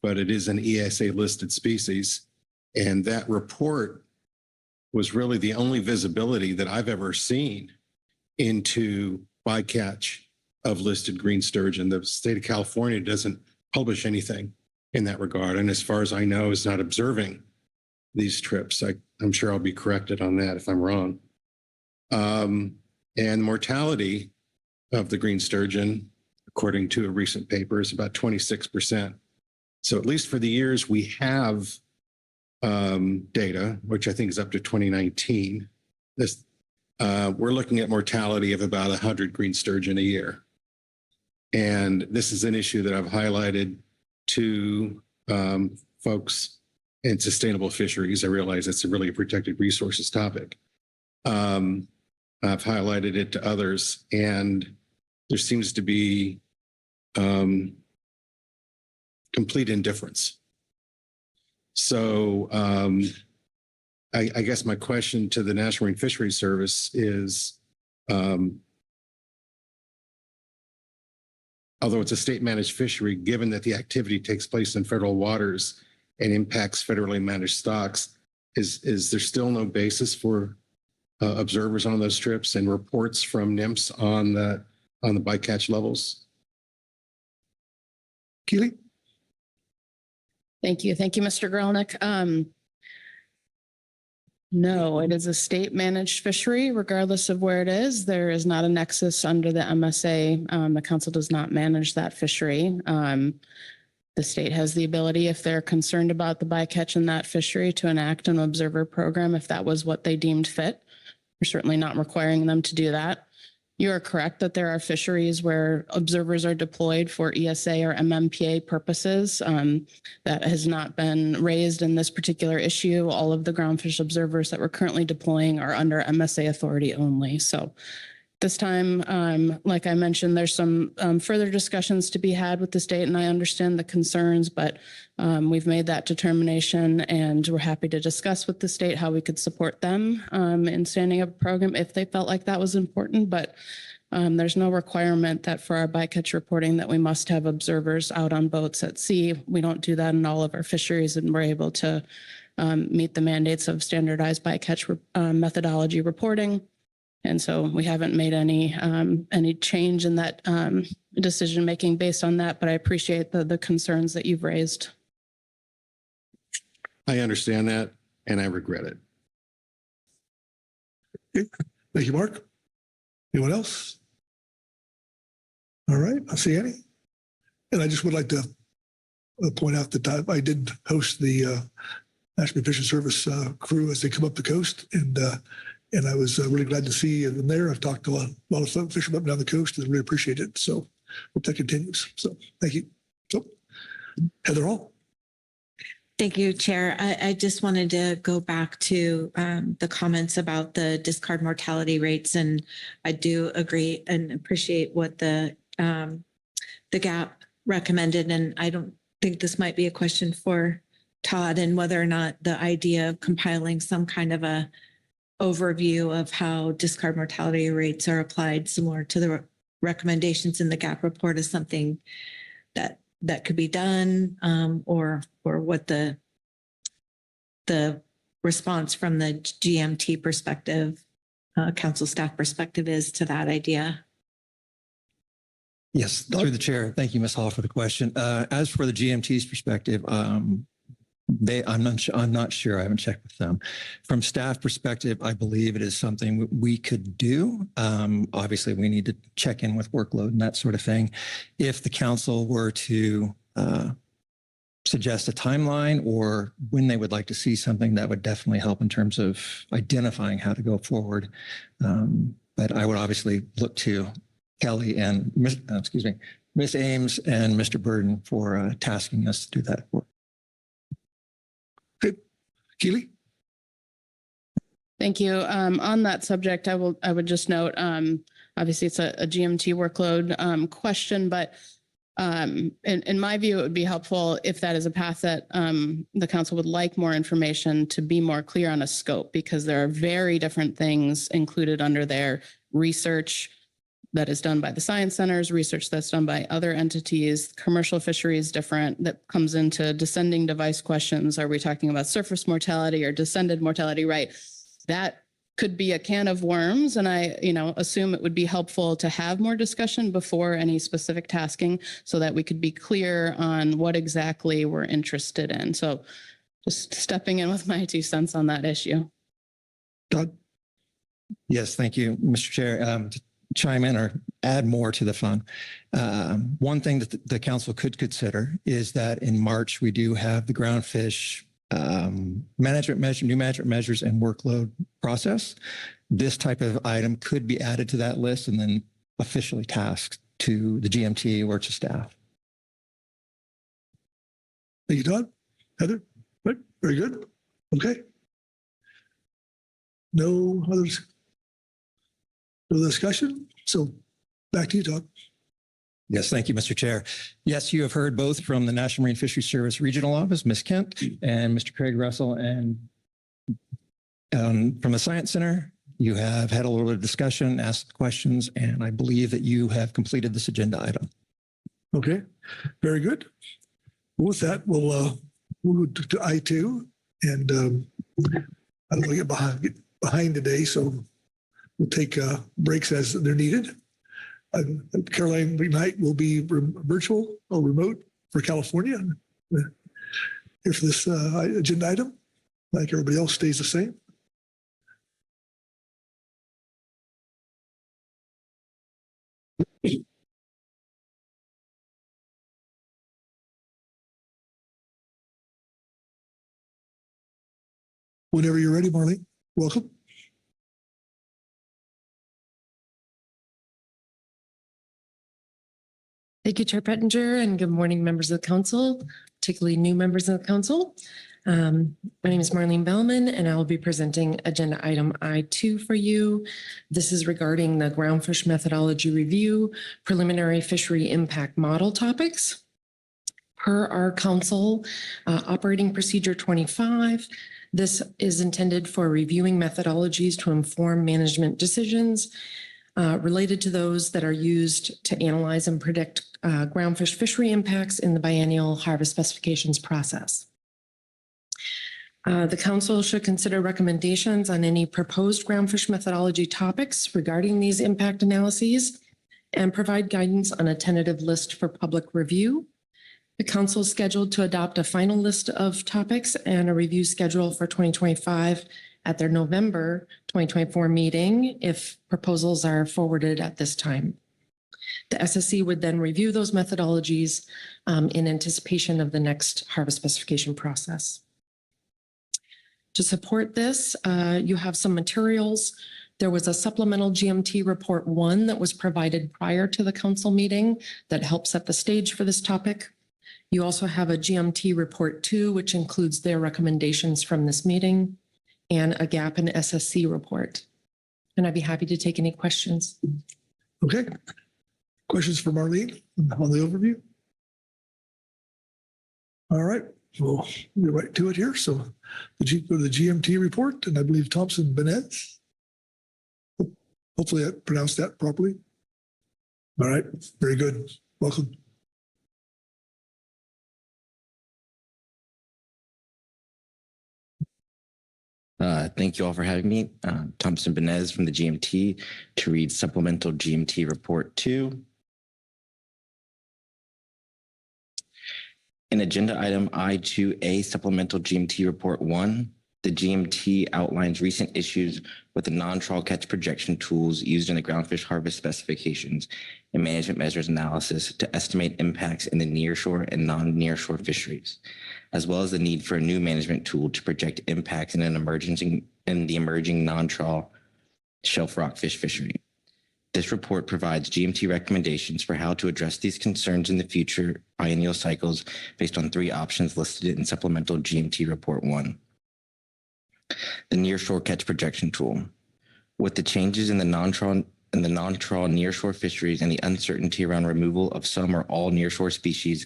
but it is an ESA listed species. And that report was really the only visibility that I've ever seen into bycatch of listed green sturgeon. The state of California doesn't publish anything in that regard. And as far as I know, is not observing these trips. I'm sure I'll be corrected on that if I'm wrong. And mortality of the green sturgeon, according to a recent paper, is about 26%. So at least for the years we have data, which I think is up to 2019, we're looking at mortality of about 100 green sturgeon a year. And this is an issue that I've highlighted to folks in sustainable fisheries. I realize it's really a protected resources topic. I've highlighted it to others, and there seems to be complete indifference. So I guess my question to the National Marine Fisheries Service is, although it's a state-managed fishery, given that the activity takes place in federal waters and impacts federally managed stocks, is there still no basis for observers on those trips and reports from NIMS on the bycatch levels? Keely? Thank you. Thank you, Mr. Grelnick. No, it is a state-managed fishery, regardless of where it is. There is not a nexus under the MSA. The council does not manage that fishery. The state has the ability, if they're concerned about the bycatch in that fishery, to enact an observer program if that was what they deemed fit. We're certainly not requiring them to do that. You are correct that there are fisheries where observers are deployed for ESA or MMPA purposes. That has not been raised in this particular issue. All of the groundfish observers that we're currently deploying are under MSA authority only. So this time, like I mentioned, there's some further discussions to be had with the state, and I understand the concerns, but we've made that determination, and we're happy to discuss with the state how we could support them in standing up a program if they felt like that was important. But there's no requirement that for our bycatch reporting that we must have observers out on boats at sea. We don't do that in all of our fisheries, and we're able to meet the mandates of standardized bycatch methodology reporting. And so we haven't made any change in that decision making based on that, but I appreciate the concerns that you've raised. I understand that, and I regret it. Okay. Thank you, Mark. Anyone else? All right, I see any. And I just would like to point out that I did host the National Fishing Service crew as they come up the coast, and I was really glad to see them there. I've talked to a lot of fishermen up and down the coast and really appreciate it. So hope that continues. So thank you. So Heather Hall. Thank you, Chair. I just wanted to go back to the comments about the discard mortality rates. And I do agree and appreciate what the GAP recommended. And I don't think this might be a question for Todd, and whether or not the idea of compiling some kind of a overview of how discard mortality rates are applied, similar to the recommendations in the GAP report, is something that could be done, or what the response from the GMT perspective, council staff perspective, is to that idea. Yes, through the chair. Thank you, Ms. Hall, for the question. As for the GMT's perspective, I'm not sure. I haven't checked with them. From staff perspective, I believe it is something we could do. Obviously, we need to check in with workload and that sort of thing. If the council were to suggest a timeline or when they would like to see something, that would definitely help in terms of identifying how to go forward. But I would obviously look to Kelly and Miss Ames and Mr. Burden for tasking us to do that work. Okay, Keely? Thank you. On that subject, I would just note, obviously it's a GMT workload question, but in my view, it would be helpful if that is a path that the council would like more information to be more clear on a scope, because there are very different things included under their research that is done by the science centers, research that's done by other entities. Commercial fisheries different, that comes into descending device questions. Are we talking about surface mortality or descended mortality, right? That could be a can of worms. And I, assume it would be helpful to have more discussion before any specific tasking so that we could be clear on what exactly we're interested in. So just stepping in with my 2 cents on that issue. Todd? Yes, thank you, Mr. Chair. To chime in or add more to the fund. One thing that the council could consider is that in March, we do have the Groundfish new management measures and workload process. This type of item could be added to that list and then officially tasked to the GMT or to staff. Thank you, Todd. Heather? Right. Very good. Okay. No others? No discussion? So back to you, Todd. Yes, thank you, Mr. Chair. Yes, you have heard both from the National Marine Fisheries Service Regional Office, Ms. Kent, and Mr. Craig Russell, and from the Science Center, you have had a little bit of discussion, asked questions, and I believe that you have completed this agenda item. Okay, very good. With that, we'll move to I2, and I don't want to get behind today, so we'll take breaks as they're needed. Caroline McKnight will be virtual or remote for California. If this agenda item, like everybody else, stays the same. Whenever you're ready, Marlene, welcome. Thank you, Chair Pettinger, and good morning, members of the council, particularly new members of the council. My name is Marlene Bellman, and I will be presenting agenda item I2 for you. This is regarding the Groundfish Methodology Review, Preliminary Fishery Impact Model topics. Per our council operating procedure 25, this is intended for reviewing methodologies to inform management decisions related to those that are used to analyze and predict groundfish fishery impacts in the biennial harvest specifications process. The council should consider recommendations on any proposed groundfish methodology topics regarding these impact analyses and provide guidance on a tentative list for public review. The council is scheduled to adopt a final list of topics and a review schedule for 2025 at their November 2024 meeting if proposals are forwarded at this time. The SSC would then review those methodologies in anticipation of the next harvest specification process. To support this, you have some materials. There was a supplemental GMT report 1 that was provided prior to the council meeting that helps set the stage for this topic. You also have a GMT report 2, which includes their recommendations from this meeting, and a gap in SSC report. And I'd be happy to take any questions. Okay. Questions for Marlene on the overview? All right, we'll get right to it here. So go to the GMT report, and I believe Thompson Benez. Hopefully I pronounced that properly. All right, very good. Welcome. Thank you all for having me. Thompson Benez from the GMT to read Supplemental GMT Report 2. In agenda item I2A Supplemental GMT Report 1, the GMT outlines recent issues with the non-trawl catch projection tools used in the groundfish harvest specifications and management measures analysis to estimate impacts in the nearshore and non-nearshore fisheries, as well as the need for a new management tool to project impacts in the emerging non-trawl shelf rockfish fishery. This report provides GMT recommendations for how to address these concerns in the future biennial cycles based on 3 options listed in Supplemental GMT Report 1. The nearshore catch projection tool. With the changes in the non-trawl nearshore fisheries and the uncertainty around removal of some or all nearshore species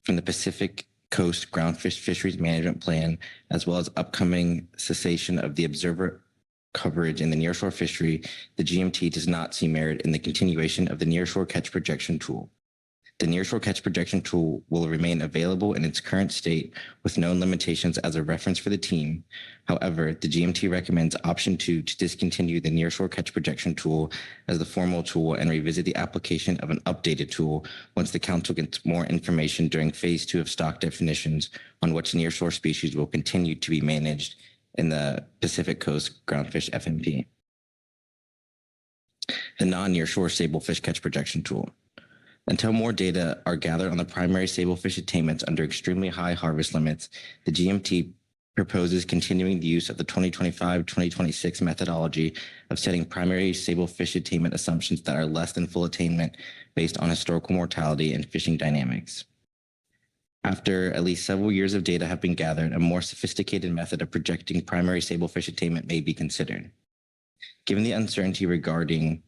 from the Pacific Coast Groundfish Fisheries Management Plan, as well as upcoming cessation of the observer coverage in the nearshore fishery, the GMT does not see merit in the continuation of the nearshore catch projection tool. The nearshore catch projection tool will remain available in its current state with known limitations as a reference for the team. However, the GMT recommends option 2 to discontinue the nearshore catch projection tool as the formal tool and revisit the application of an updated tool once the council gets more information during phase 2 of stock definitions on which nearshore species will continue to be managed in the Pacific Coast Groundfish FMP. The non-nearshore sablefish catch projection tool. Until more data are gathered on the primary sablefish attainments under extremely high harvest limits, the GMT proposes continuing the use of the 2025-2026 methodology of setting primary sablefish attainment assumptions that are less than full attainment based on historical mortality and fishing dynamics. After at least several years of data have been gathered, a more sophisticated method of projecting primary sablefish attainment may be considered. Given the uncertainty regarding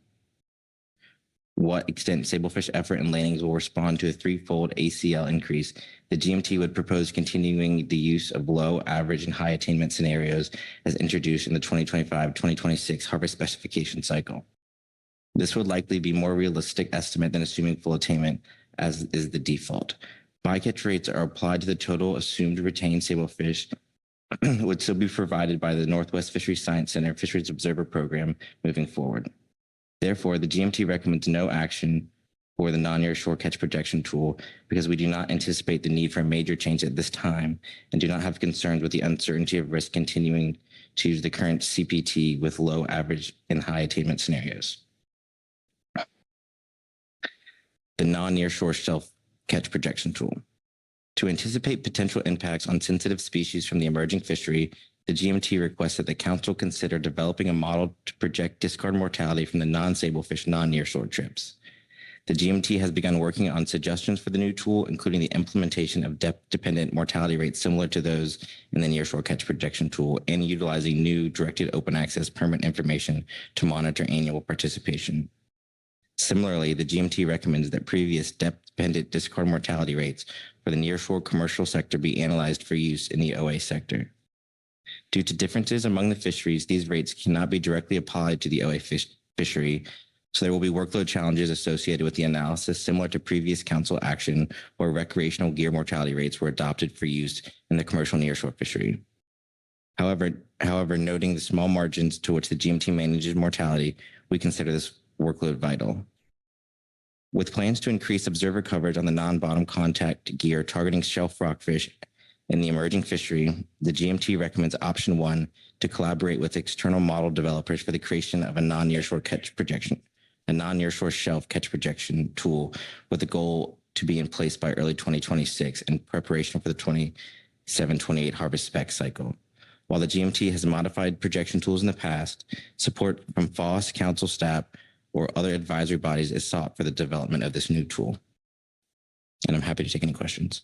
what extent sablefish effort and landings will respond to a 3-fold ACL increase, the GMT would propose continuing the use of low, average, and high attainment scenarios as introduced in the 2025-2026 harvest specification cycle. This would likely be a more realistic estimate than assuming full attainment, as is the default. Bycatch rates are applied to the total assumed retained sablefish would still be provided by the Northwest Fisheries Science Center Fisheries Observer Program moving forward. Therefore, the GMT recommends no action for the non-nearshore catch projection tool because we do not anticipate the need for a major change at this time and do not have concerns with the uncertainty of risk continuing to use the current CPT with low, average, and high attainment scenarios. The non-nearshore shelf catch projection tool. To anticipate potential impacts on sensitive species from the emerging fishery, the GMT requests that the council consider developing a model to project discard mortality from the non-sablefish non-nearshore trips. The GMT has begun working on suggestions for the new tool, including the implementation of depth-dependent mortality rates similar to those in the nearshore catch projection tool and utilizing new directed open access permit information to monitor annual participation. Similarly, the GMT recommends that previous depth-dependent discard mortality rates for the nearshore commercial sector be analyzed for use in the OA sector. Due to differences among the fisheries, these rates cannot be directly applied to the OA fishery, so there will be workload challenges associated with the analysis similar to previous council action where recreational gear mortality rates were adopted for use in the commercial nearshore fishery. However, noting the small margins to which the GMT manages mortality, we consider this workload vital. With plans to increase observer coverage on the non-bottom contact gear targeting shelf rockfish in the emerging fishery, the GMT recommends option 1 to collaborate with external model developers for the creation of a non-nearshore shelf catch projection tool with the goal to be in place by early 2026 in preparation for the 27-28 harvest spec cycle. While the GMT has modified projection tools in the past, support from FOSS, council staff, or other advisory bodies is sought for the development of this new tool. And I'm happy to take any questions.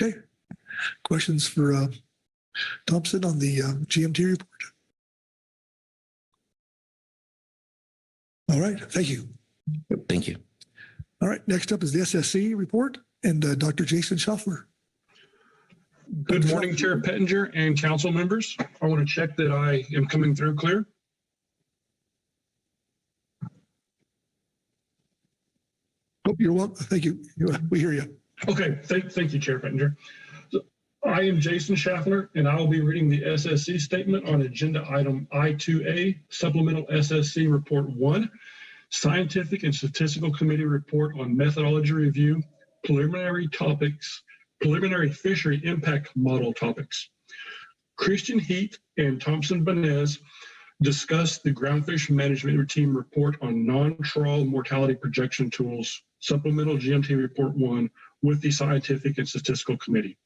Okay. Questions for Thompson on the GMT report? All right. Thank you. Thank you. All right. Next up is the SSC report and Dr. Jason Schaffler. Good morning, Chair Pettinger and council members. I want to check that I am coming through clear. Oh, you're welcome. Thank you. We hear you. Okay. Thank you, Chair Pettinger. So, I am Jason Schaffler, and I will be reading the SSC statement on agenda item I2A, Supplemental SSC Report 1, Scientific and Statistical Committee Report on Methodology Review, Preliminary Topics, preliminary fishery impact model topics. Christian Heath and Thompson Banez discussed the Groundfish Management Team report on non-trawl mortality projection tools, Supplemental GMT Report 1, with the Scientific and Statistical Committee.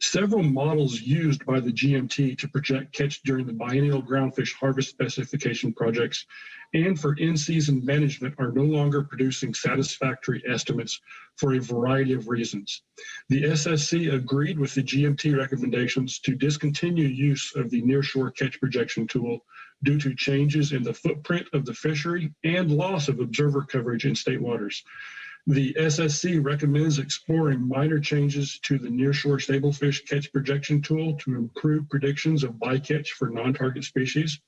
Several models used by the GMT to project catch during the biennial groundfish harvest specification projects and for in-season management are no longer producing satisfactory estimates for a variety of reasons. The SSC agreed with the GMT recommendations to discontinue use of the nearshore catch projection tool due to changes in the footprint of the fishery and loss of observer coverage in state waters. The SSC recommends exploring minor changes to the nearshore Sablefish catch projection tool to improve predictions of bycatch for non-target species.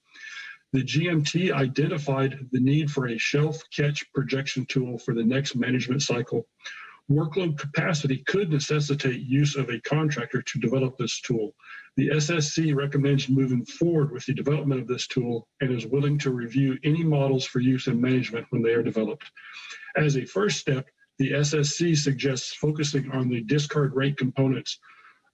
The GMT identified the need for a shelf catch projection tool for the next management cycle. Workload capacity could necessitate use of a contractor to develop this tool. The SSC recommends moving forward with the development of this tool and is willing to review any models for use in management when they are developed. As a first step, the SSC suggests focusing on the discard rate components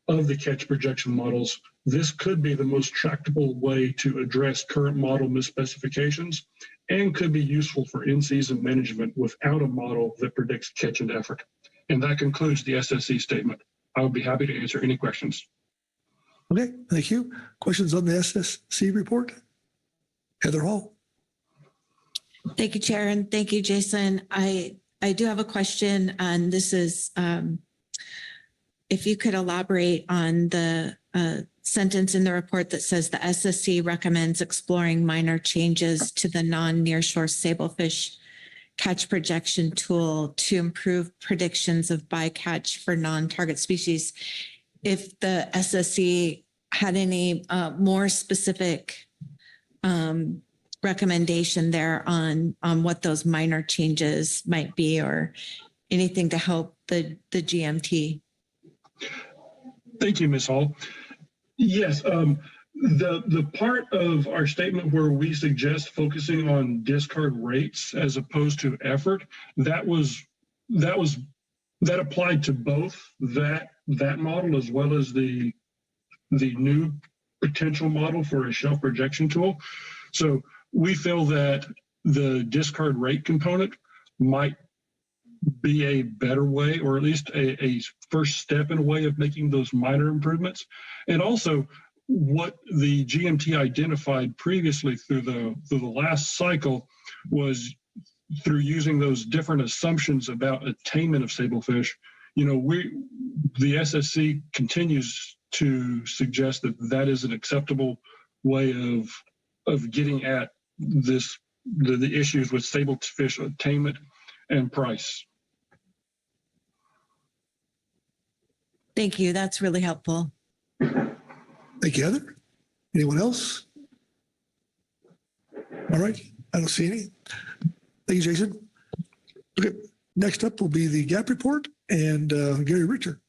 of the catch projection models. This could be the most tractable way to address current model misspecifications and could be useful for in-season management without a model that predicts catch and effort. And that concludes the SSC statement. I would be happy to answer any questions. Okay, thank you. Questions on the SSC report? Heather Hall. Thank you, Chair, and thank you, Jason. I do have a question, and this is if you could elaborate on the sentence in the report that says the SSC recommends exploring minor changes to the non-nearshore Sablefish catch projection tool to improve predictions of bycatch for non-target species. If the SSC had any more specific recommendation there on what those minor changes might be, or anything to help the GMT. Thank you, Ms. Hall. Yes, the part of our statement where we suggest focusing on discard rates as opposed to effort, that applied to both that model as well as the new potential model for a shelf projection tool. So we feel that the discard rate component might be a better way, or at least a first step in a way of making those minor improvements. And also what the GMT identified previously through the last cycle was through using those different assumptions about attainment of sablefish. You know, the SSC continues to suggest that that is an acceptable way of getting at the issues with sablefish attainment and price. Thank you. That's really helpful. Thank you, Heather. Anyone else? All right, I don't see any. Thank you, Jason. Okay, next up will be the GAP report and Gary Richter.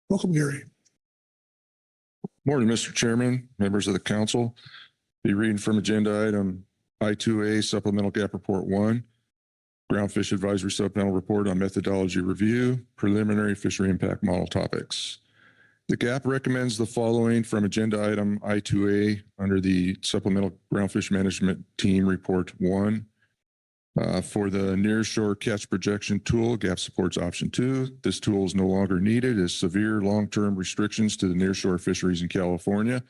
Welcome, Gary. Morning, Mr. Chairman, members of the council. Be reading from agenda item I2A Supplemental GAP Report 1, Groundfish Advisory Supplemental Report on Methodology Review, Preliminary Fishery Impact Model Topics. The GAP recommends the following from agenda item I2A under the Supplemental Groundfish Management Team Report 1. For the nearshore catch projection tool, GAP supports option 2. This tool is no longer needed as severe long-term restrictions to the nearshore fisheries in California,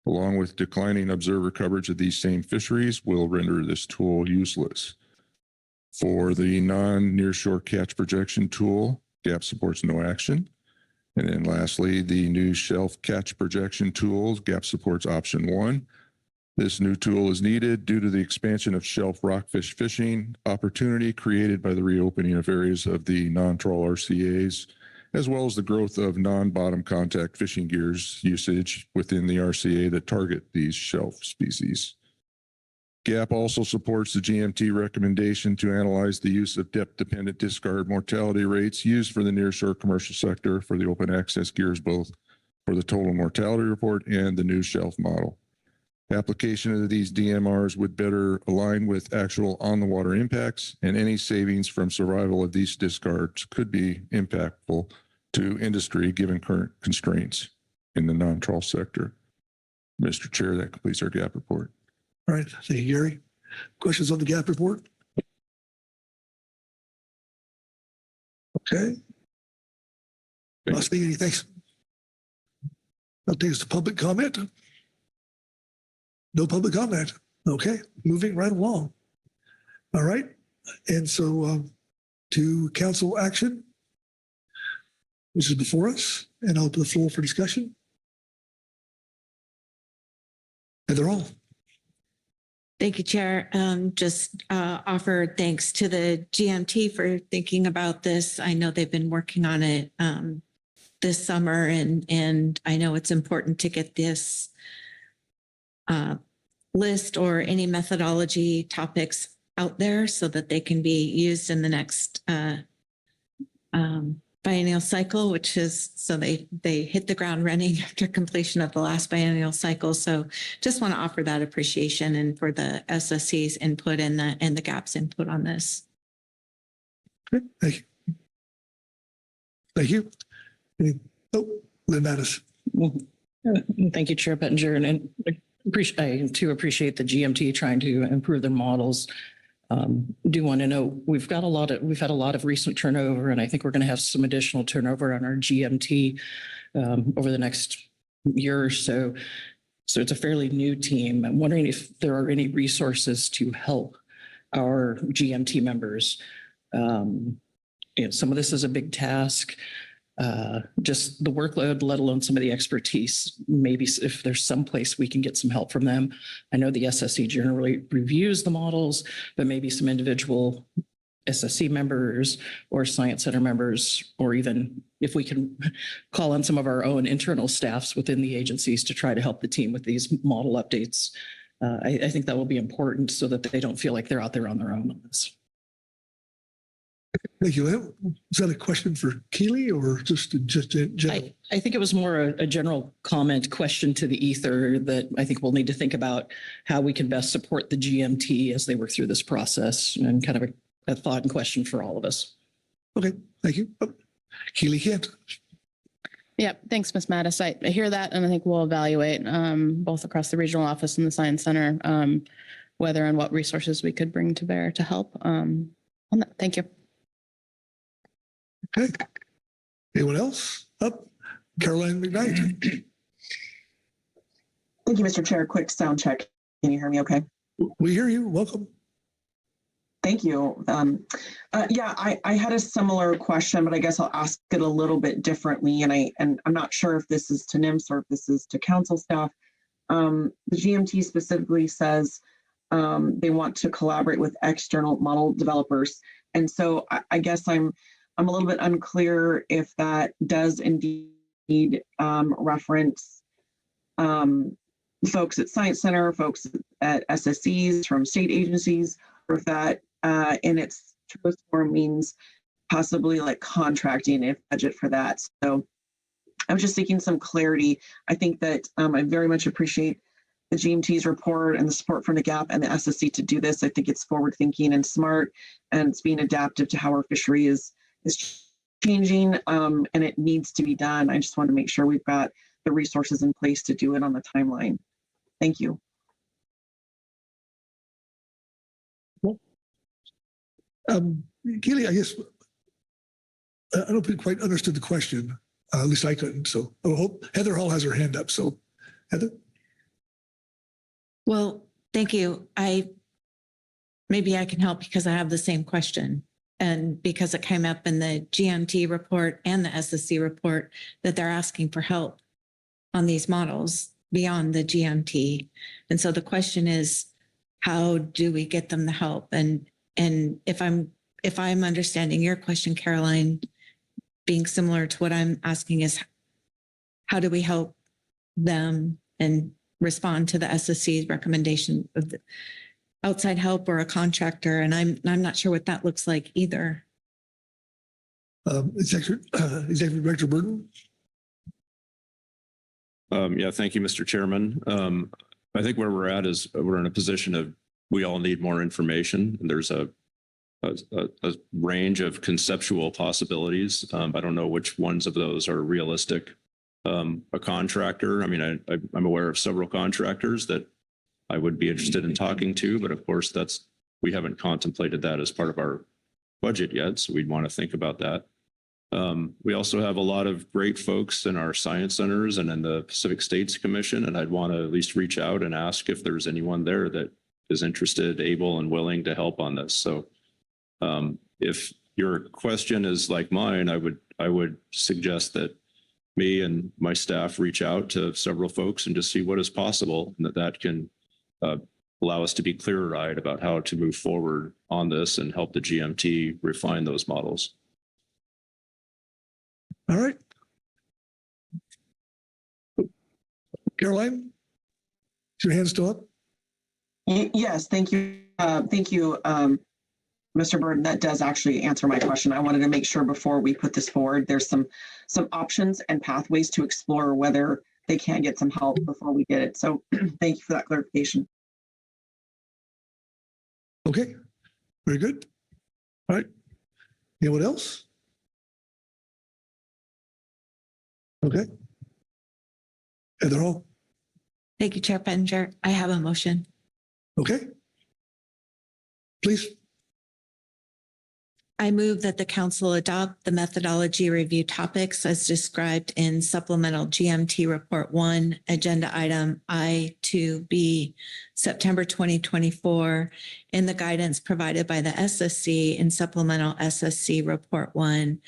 along with declining observer coverage of these same fisheries, will render this tool useless. For the non-nearshore catch projection tool, GAP supports no action. And then lastly, the new shelf catch projection tool, GAP supports option 1. This new tool is needed due to the expansion of shelf rockfish fishing opportunity created by the reopening of areas of the non-trawl RCAs, as well as the growth of non-bottom contact fishing gears usage within the RCA that target these shelf species. GAP also supports the GMT recommendation to analyze the use of depth-dependent discard mortality rates used for the nearshore commercial sector for the open access gears, both for the total mortality report and the new shelf model. Application of these DMRs would better align with actual on-the-water impacts, and any savings from survival of these discards could be impactful to industry given current constraints in the non-trawl sector. Mr. Chair, that completes our gap report. All right. Thank you, Gary. Questions on the gap report? Okay. Not seeing any. Thanks. That takes to public comment. No public comment. Okay. Moving right along. All right. And so to council action, which is before us, and I'll open the floor for discussion. And they're all. Thank you, Chair. Just offer thanks to the GMT for thinking about this. I know they've been working on it this summer, and I know it's important to get this list or any methodology topics out there so that they can be used in the next biennial cycle, which is so they hit the ground running after completion of the last biennial cycle. So just want to offer that appreciation and for the SSC's input and the GAP's input on this. Okay, thank you. Thank you. Lynn Mattis. Thank you, Chair Pettinger, and I appreciate the GMT trying to improve their models. Do want to know we've had a lot of recent turnover, and I think we're going to have some additional turnover on our GMT over the next year or so. So it's a fairly new team. I'm wondering if there are any resources to help our GMT members. Some of this is a big task. Just the workload, let alone some of the expertise. Maybe if there's some place we can get some help from them. I know the SSC generally reviews the models, but maybe some individual SSC members or Science Center members, or even if we can call on some of our own internal staffs within the agencies to try to help the team with these model updates. I think that will be important so that they don't feel like they're out there on their own on this. Thank you. Is that a question for Keely or just general? I think it was more a general comment question to the ether that I think we'll need to think about how we can best support the GMT as they work through this process, and kind of a thought and question for all of us. Okay, thank you. Keely Kent. Yeah, thanks, Ms. Mattis. I hear that, and I think we'll evaluate both across the regional office and the Science Center whether and what resources we could bring to bear to help on that. Thank you. Okay. Anyone else? Up. Caroline McKnight. Thank you, Mr. Chair. Quick sound check. Can you hear me okay? We hear you. Welcome. Thank you. Yeah, I had a similar question, but I guess I'll ask it a little bit differently. And I'm not sure if this is to NIMS or if this is to council staff. The GMT specifically says they want to collaborate with external model developers. And so I guess I'm a little bit unclear if that does indeed reference folks at Science Center, folks at SSCs from state agencies, or if that in its truest form means possibly like contracting if budget for that. So I was just seeking some clarity. I think that I very much appreciate the GMT's report and the support from the GAP and the SSC to do this. I think it's forward thinking and smart, and it's being adaptive to how our fishery is changing, and it needs to be done. I just want to make sure we've got the resources in place to do it on the timeline. Thank you. Keely, I guess I don't quite understood the question. At least I couldn't. So I hope Heather Hall has her hand up. So Heather. Well, thank you. Maybe I can help because I have the same question. And because it came up in the GMT report and the SSC report that they're asking for help on these models beyond the GMT. And so the question is, how do we get them the help? And if I'm understanding your question, Caroline, being similar to what I'm asking is, how do we help them and respond to the SSC's recommendation of the outside help or a contractor? And I'm not sure what that looks like either. Executive Director Burton. Yeah, thank you, Mr. Chairman. I think where we're at is we're in a position of we all need more information. And there's a a range of conceptual possibilities. I don't know which ones of those are realistic. A contractor, I mean, I'm aware of several contractors that I would be interested in talking to, but of course we haven't contemplated that as part of our budget yet. So we'd want to think about that. We also have a lot of great folks in our science centers and in the Pacific States Commission, and I'd want to at least reach out and ask if there's anyone there that is interested, able, and willing to help on this. So if your question is like mine, I would suggest that me and my staff reach out to several folks and just see what is possible, and that can allow us to be clear-eyed about how to move forward on this and help the GMT refine those models. All right. Caroline, is your hand still up? Yes, thank you. Thank you, Mr. Burden. That does actually answer my question. I wanted to make sure before we put this forward, there's some options and pathways to explore whether they can get some help before we get it. So thank you for that clarification. Okay, very good. All right. Anyone else? Okay. Heather Hall. Thank you, Chair Pettinger. I have a motion. Okay. Please. I move that the council adopt the methodology review topics as described in supplemental GMT report 1, agenda item I2B, September 2024, in the guidance provided by the SSC in supplemental SSC report 1,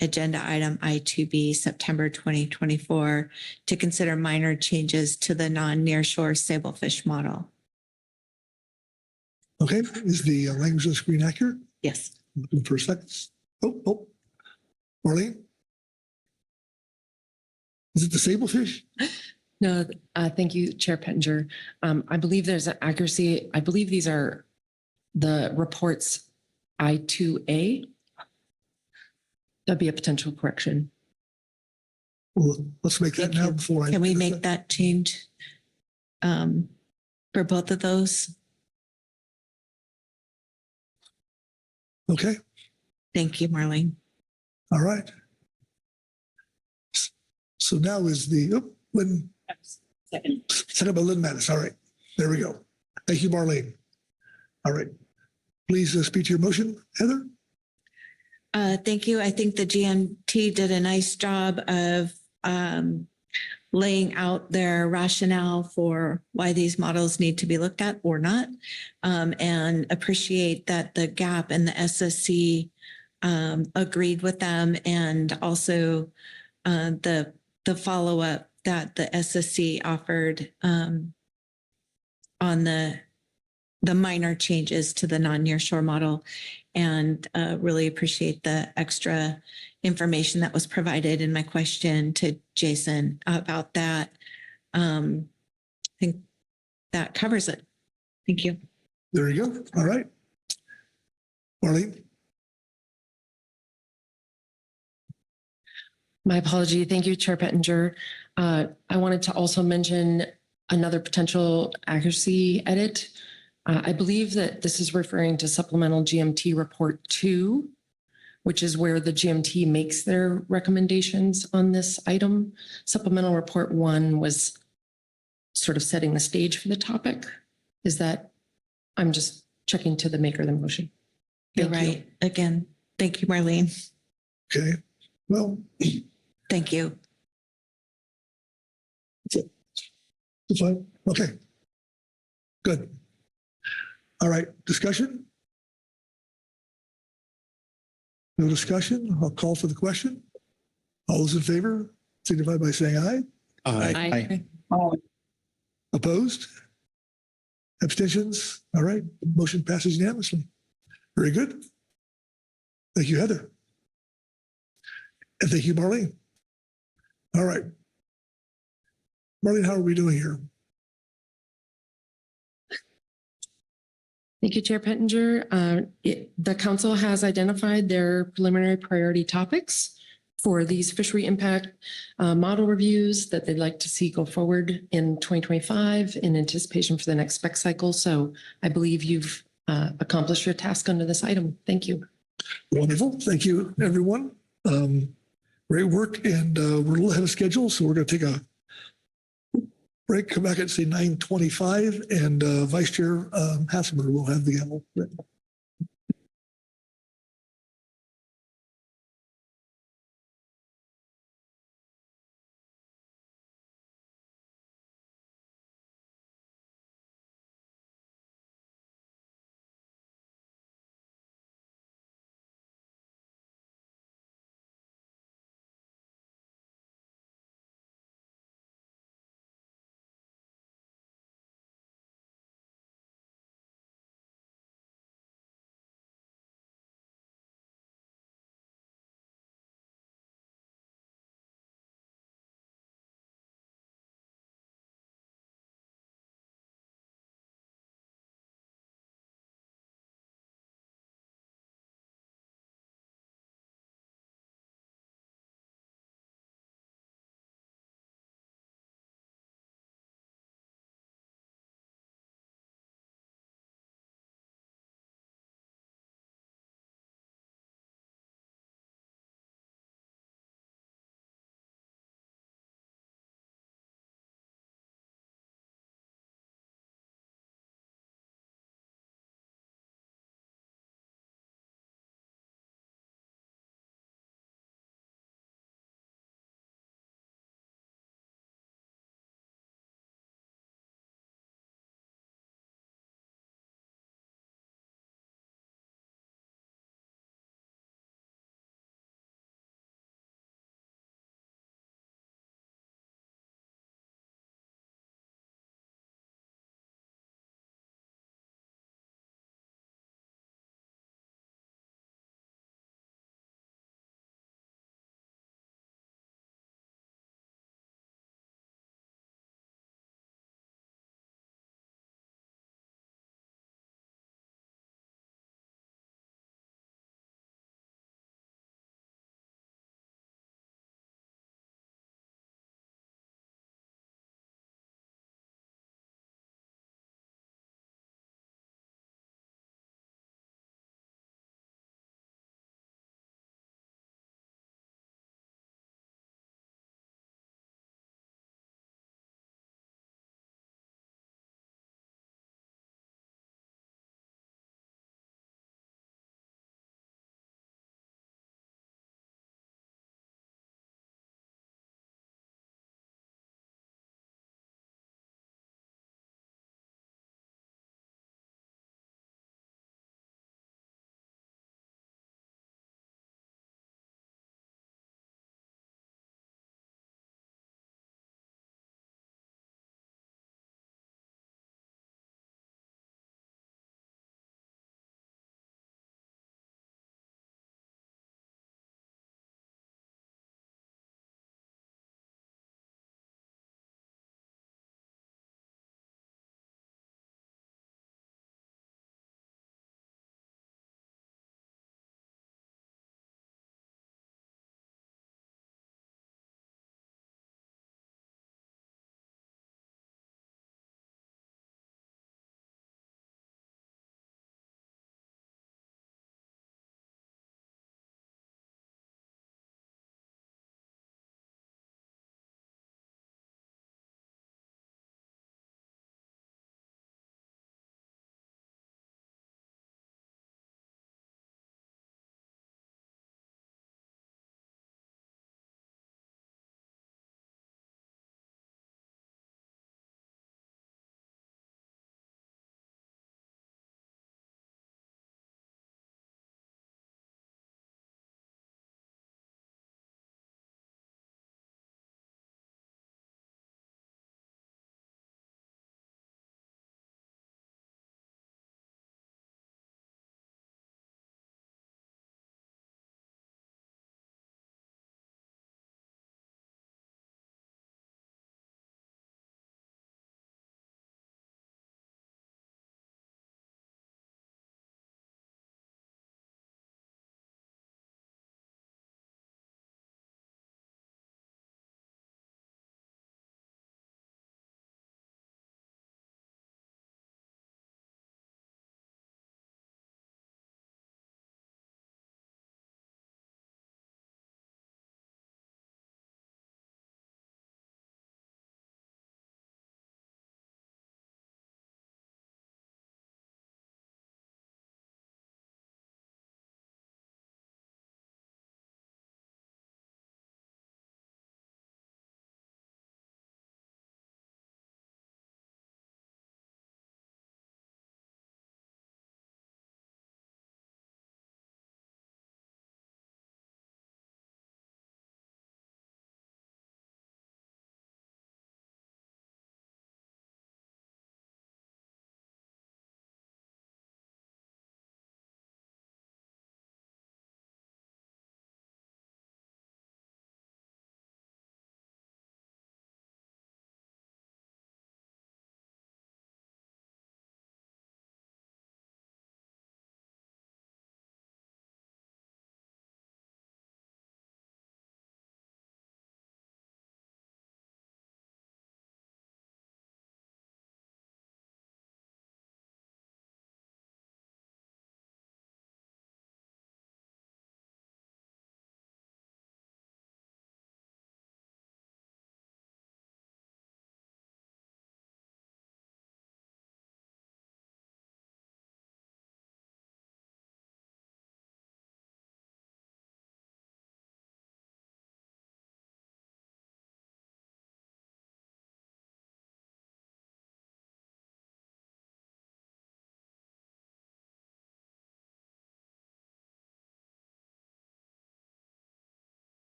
agenda item I2B, September 2024, to consider minor changes to the non-nearshore sablefish model. Okay, is the language on the screen accurate? Yes. Looking for a second. Oh, Marlene? Is it the sablefish? No, thank you, Chair Pettinger. I believe there's an accuracy. I believe these are the reports I2A. That'd be a potential correction. Well, let's make that now before I. Can we make that change for both of those? Okay. Thank you, Marlene. All right. So now is the, Lynn. Second by Lynn Mattis. All right. There we go. Thank you, Marlene. All right. Please speak to your motion, Heather. Thank you. I think the GMT did a nice job of laying out their rationale for why these models need to be looked at or not, and appreciate that the GAP and the SSC agreed with them, and also the follow-up that the SSC offered on the minor changes to the non-nearshore model, and really appreciate the extra information that was provided in my question to Jason about that. I think that covers it. Thank you. There you go. All right. Marlene. My apology. Thank you, Chair Pettinger. I wanted to also mention another potential accuracy edit. I believe that this is referring to supplemental GMT report 2, which is where the GMT makes their recommendations on this item. Supplemental report 1 was sort of setting the stage for the topic. Is that, I'm just checking to the maker of the motion. You're right. Again, thank you, Marlene. Okay. Well, thank you. That's it. That's fine. Okay. Good. All right. Discussion? No discussion? I'll call for the question. All those in favor signify by saying aye. Aye. Aye. Opposed? Abstentions? All right. Motion passes unanimously. Very good. Thank you, Heather. And thank you, Marlene. All right. Marlene, how are we doing here? Thank you, Chair Pettinger. The council has identified their preliminary priority topics for these fishery impact model reviews that they'd like to see go forward in 2025 in anticipation for the next spec cycle. So I believe you've accomplish your task under this item. Thank you. Wonderful. Thank you, everyone. Great work, and we're a little ahead of schedule, so we're going to take a break, come back at say 9:25, and Vice Chair Hassemer will have the gavel written.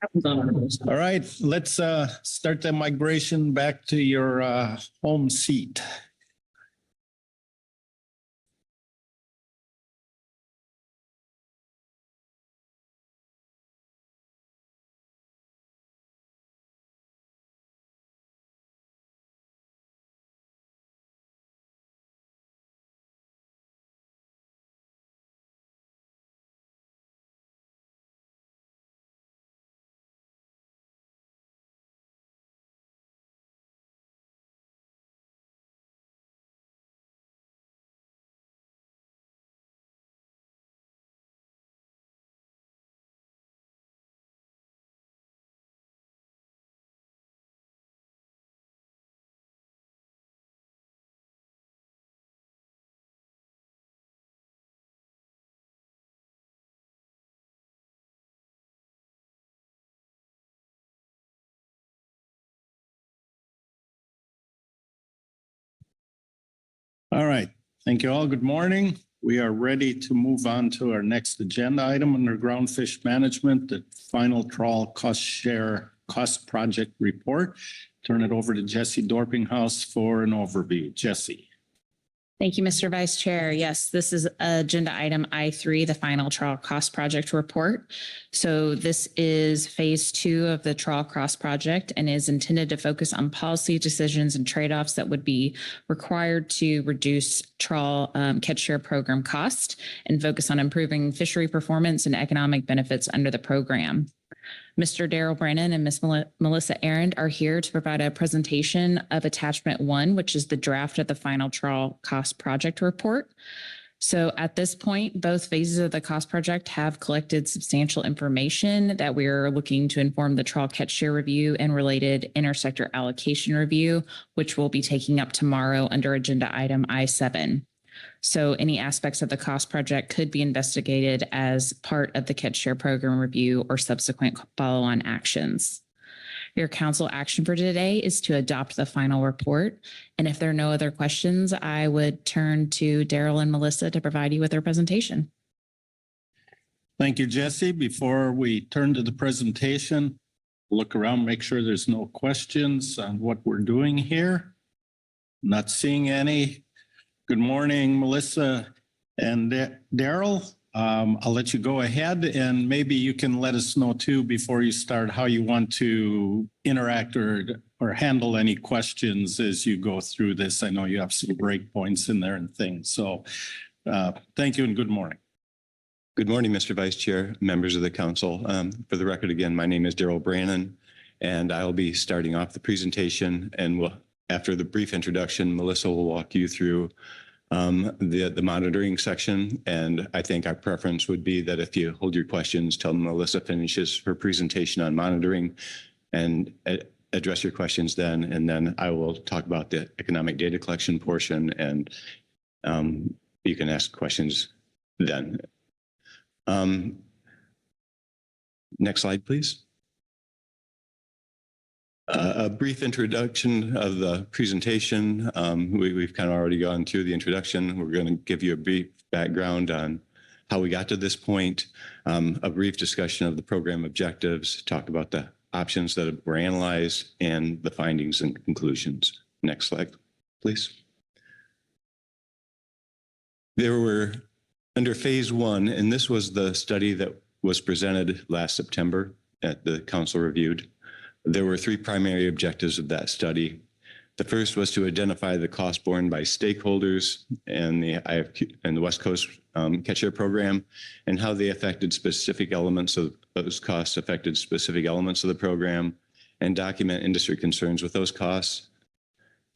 All right, let's start the migration back to your home seat. All right, thank you all. Good morning. We are ready to move on to our next agenda item under Groundfish Management, the final trawl cost project report. Turn it over to Jesse Dorpinghouse for an overview. Jesse. Thank you, Mr. Vice Chair. Yes, this is agenda item I3, the final trawl cost project report. So this is phase 2 of the trawl cost project and is intended to focus on policy decisions and trade-offs that would be required to reduce trawl catch share program cost and focus on improving fishery performance and economic benefits under the program. Mr. Daryl Brennan and Ms. Melissa Arend are here to provide a presentation of attachment 1, which is the draft of the final trawl cost project report. So at this point, both phases of the cost project have collected substantial information that we are looking to inform the trawl catch share review and related intersector allocation review, which we'll be taking up tomorrow under agenda item I7. So any aspects of the cost project could be investigated as part of the catch share program review or subsequent follow-on actions. Your council action for today is to adopt the final report. And if there are no other questions, I would turn to Daryl and Melissa to provide you with their presentation. Thank you, Jesse. Before we turn to the presentation, look around, make sure there's no questions on what we're doing here. Not seeing any. Good morning, Melissa and Daryl. I'll let you go ahead and maybe you can let us know too before you start how you want to interact or handle any questions as you go through this. I know you have some break points in there and things. So thank you and good morning. Good morning, Mr. Vice Chair, members of the council. For the record, again, my name is Daryl Brannon, and I'll be starting off the presentation, and after the brief introduction, Melissa will walk you through the monitoring section. And I think our preference would be that if you hold your questions till Melissa finishes her presentation on monitoring and address your questions then, and then I will talk about the economic data collection portion, and you can ask questions then. Next slide, please. A brief introduction of the presentation. We've kind of already gone through the introduction. We're going to give you a brief background on how we got to this point, a brief discussion of the program objectives, talk about the options that were analyzed, and the findings and conclusions. Next slide, please. There were, under phase 1, and this was the study that was presented last September at the council reviewed. There were 3 primary objectives of that study. The first was to identify the cost borne by stakeholders and the IFQ and the West Coast catch share program, and how they affected specific elements of those costs affected specific elements of the program, and document industry concerns with those costs.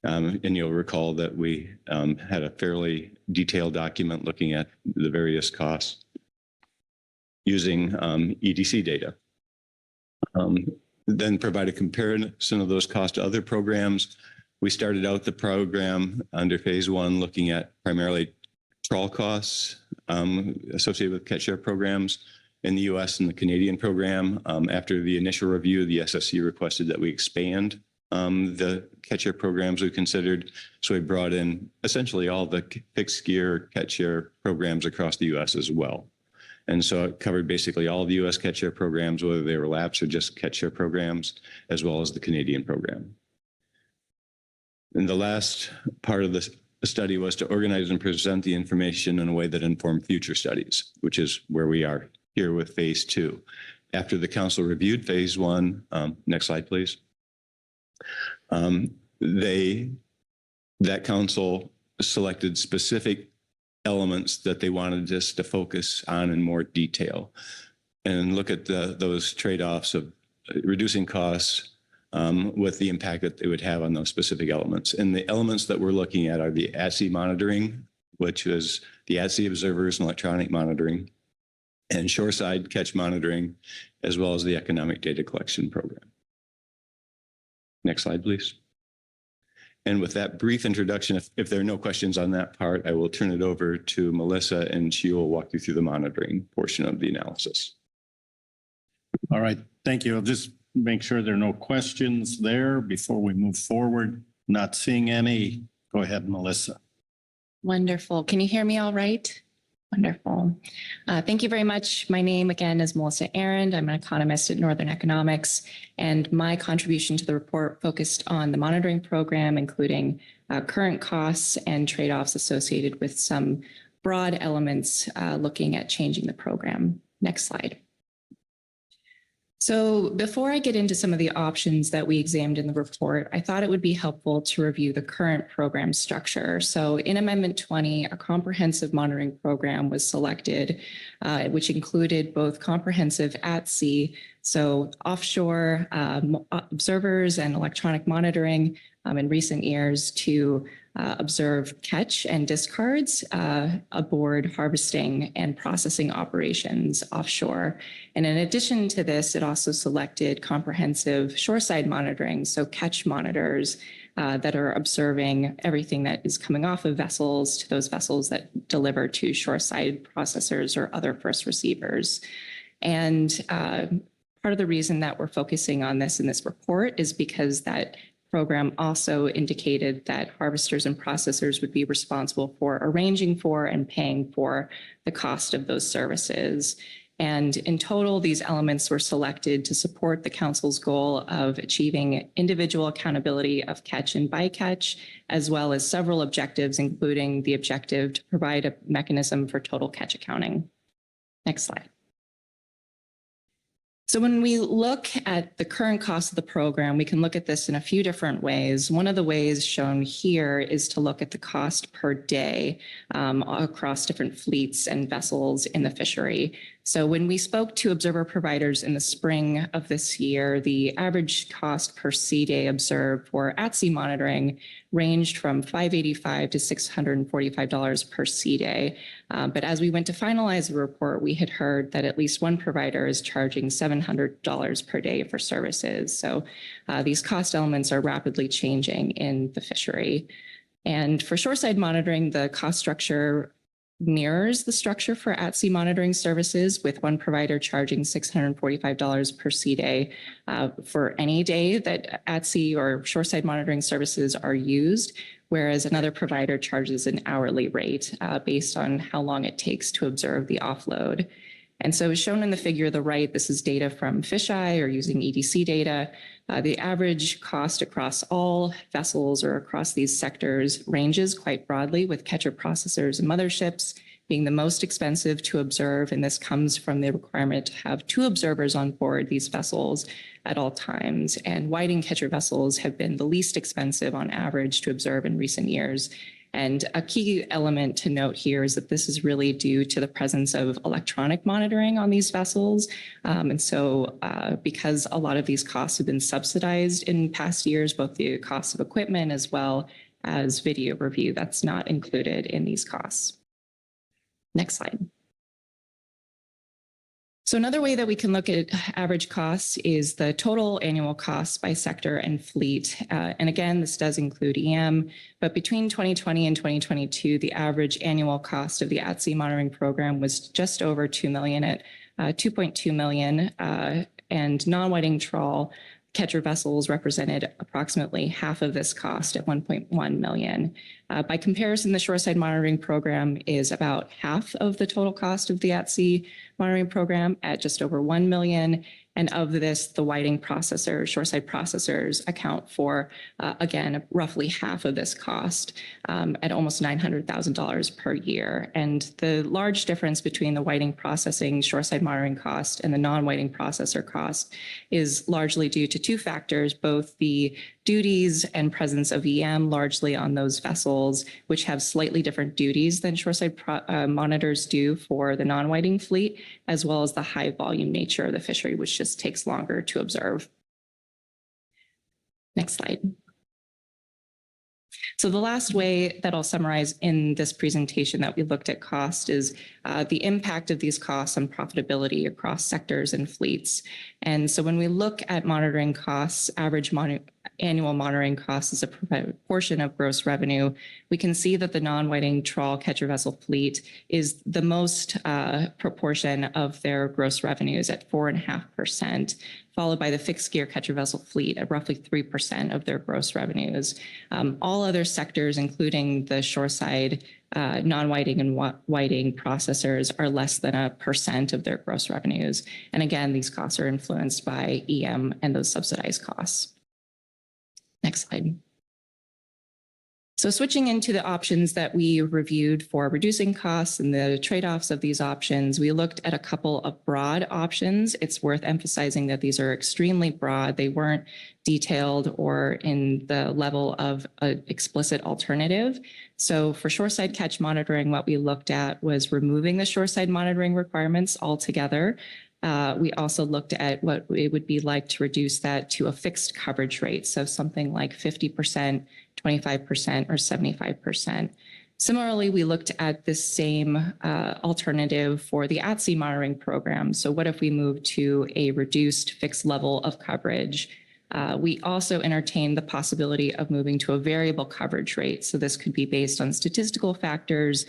And you'll recall that we had a fairly detailed document looking at the various costs using EDC data. Then provide a comparison of those costs to other programs. We started out the program under phase 1 looking at primarily trawl costs associated with catch share programs in the US and the Canadian program. After the initial review, the SSC requested that we expand the catch share programs we considered. So we brought in essentially all the fixed gear catch share programs across the US as well. And so it covered basically all the U.S. catch share programs, whether they were laps or just catch share programs, as well as the Canadian program. And the last part of the study was to organize and present the information in a way that informed future studies, which is where we are here with phase 2. After the council reviewed phase 1, next slide, please. That council selected specific elements that they wanted us to focus on in more detail and look at those trade-offs of reducing costs with the impact that they would have on those specific elements. And the elements that we're looking at are the at-sea monitoring, which is the at-sea observers and electronic monitoring, and shoreside catch monitoring, as well as the economic data collection program. Next slide, please. And with that brief introduction, if there are no questions on that part, I will turn it over to Melissa, and she will walk you through the monitoring portion of the analysis. All right, thank you. I'll just make sure there are no questions there before we move forward. Not seeing any. Go ahead, Melissa. Wonderful. Can you hear me all right? Wonderful. Thank you very much. My name again is Melissa Arend. I'm an economist at Northern Economics, and my contribution to the report focused on the monitoring program, including current costs and trade-offs associated with some broad elements looking at changing the program. Next slide. So before I get into some of the options that we examined in the report, I thought it would be helpful to review the current program structure. So in Amendment 20, a comprehensive monitoring program was selected, which included both comprehensive at-sea, so offshore observers and electronic monitoring in recent years to observe catch and discards aboard harvesting and processing operations offshore. And in addition to this, it also selected comprehensive shoreside monitoring, so catch monitors that are observing everything that is coming off of vessels to those vessels that deliver to shoreside processors or other first receivers. And part of the reason that we're focusing on this in this report is because that program also indicated that harvesters and processors would be responsible for arranging for and paying for the cost of those services. And in total, these elements were selected to support the council's goal of achieving individual accountability of catch and bycatch, as well as several objectives, including the objective to provide a mechanism for total catch accounting. Next slide. So when we look at the current cost of the program, we can look at this in a few different ways. One of the ways shown here is to look at the cost per day across different fleets and vessels in the fishery. So when we spoke to observer providers in the spring of this year, the average cost per sea day observed for at-sea monitoring ranged from $585 to $645 per sea day. But as we went to finalize the report, we had heard that at least one provider is charging $700 per day for services. So these cost elements are rapidly changing in the fishery. And for shoreside monitoring, the cost structure mirrors the structure for at-sea monitoring services, with one provider charging $645 per sea day for any day that at-sea or shoreside monitoring services are used, whereas another provider charges an hourly rate based on how long it takes to observe the offload. And so as shown in the figure to the right, this is data from Fishery or using EDC data. The average cost across all vessels or across these sectors ranges quite broadly, with catcher processors and motherships being the most expensive to observe. And this comes from the requirement to have 2 observers on board these vessels at all times. And whiting catcher vessels have been the least expensive on average to observe in recent years. And a key element to note here is that this is really due to the presence of electronic monitoring on these vessels. And so because a lot of these costs have been subsidized in past years, both the cost of equipment as well as video review, that's not included in these costs. Next slide. So another way that we can look at average costs is the total annual costs by sector and fleet. And again, this does include EM, but between 2020 and 2022, the average annual cost of the at-sea monitoring program was just over $2 million at $2.2 million. And non-whiting trawl, catcher vessels represented approximately half of this cost at 1.1 million. By comparison, the shoreside monitoring program is about half of the total cost of the at-sea monitoring program at just over 1 million. And of this, the whiting processors, shoreside processors account for, again, roughly half of this cost at almost $900,000 per year. And the large difference between the whiting processing shoreside monitoring cost and the non-whiting processor cost is largely due to two factors, both the duties and presence of EM largely on those vessels, which have slightly different duties than shoreside monitors do for the non-whiting fleet, as well as the high volume nature of the fishery, which just takes longer to observe. Next slide. So the last way that I'll summarize in this presentation that we looked at cost is the impact of these costs on profitability across sectors and fleets. And so when we look at monitoring costs, average annual monitoring costs as a proportion of gross revenue, we can see that the non-whiting trawl catcher vessel fleet is the most proportion of their gross revenues at 4.5%, followed by the fixed gear catcher vessel fleet at roughly 3% of their gross revenues. All other sectors, including the shoreside non-whiting and whiting processors, are less than 1% of their gross revenues. And again, these costs are influenced by EM and those subsidized costs. Next slide. So switching into the options that we reviewed for reducing costs and the trade-offs of these options, we looked at a couple of broad options. It's worth emphasizing that these are extremely broad. They weren't detailed or in the level of an explicit alternative. So for shoreside catch monitoring, what we looked at was removing the shoreside monitoring requirements altogether. We also looked at what it would be like to reduce that to a fixed coverage rate. So something like 50%, 25%, or 75%. Similarly, we looked at this same alternative for the at-sea monitoring program. So what if we move to a reduced fixed level of coverage? We also entertained the possibility of moving to a variable coverage rate. So this could be based on statistical factors,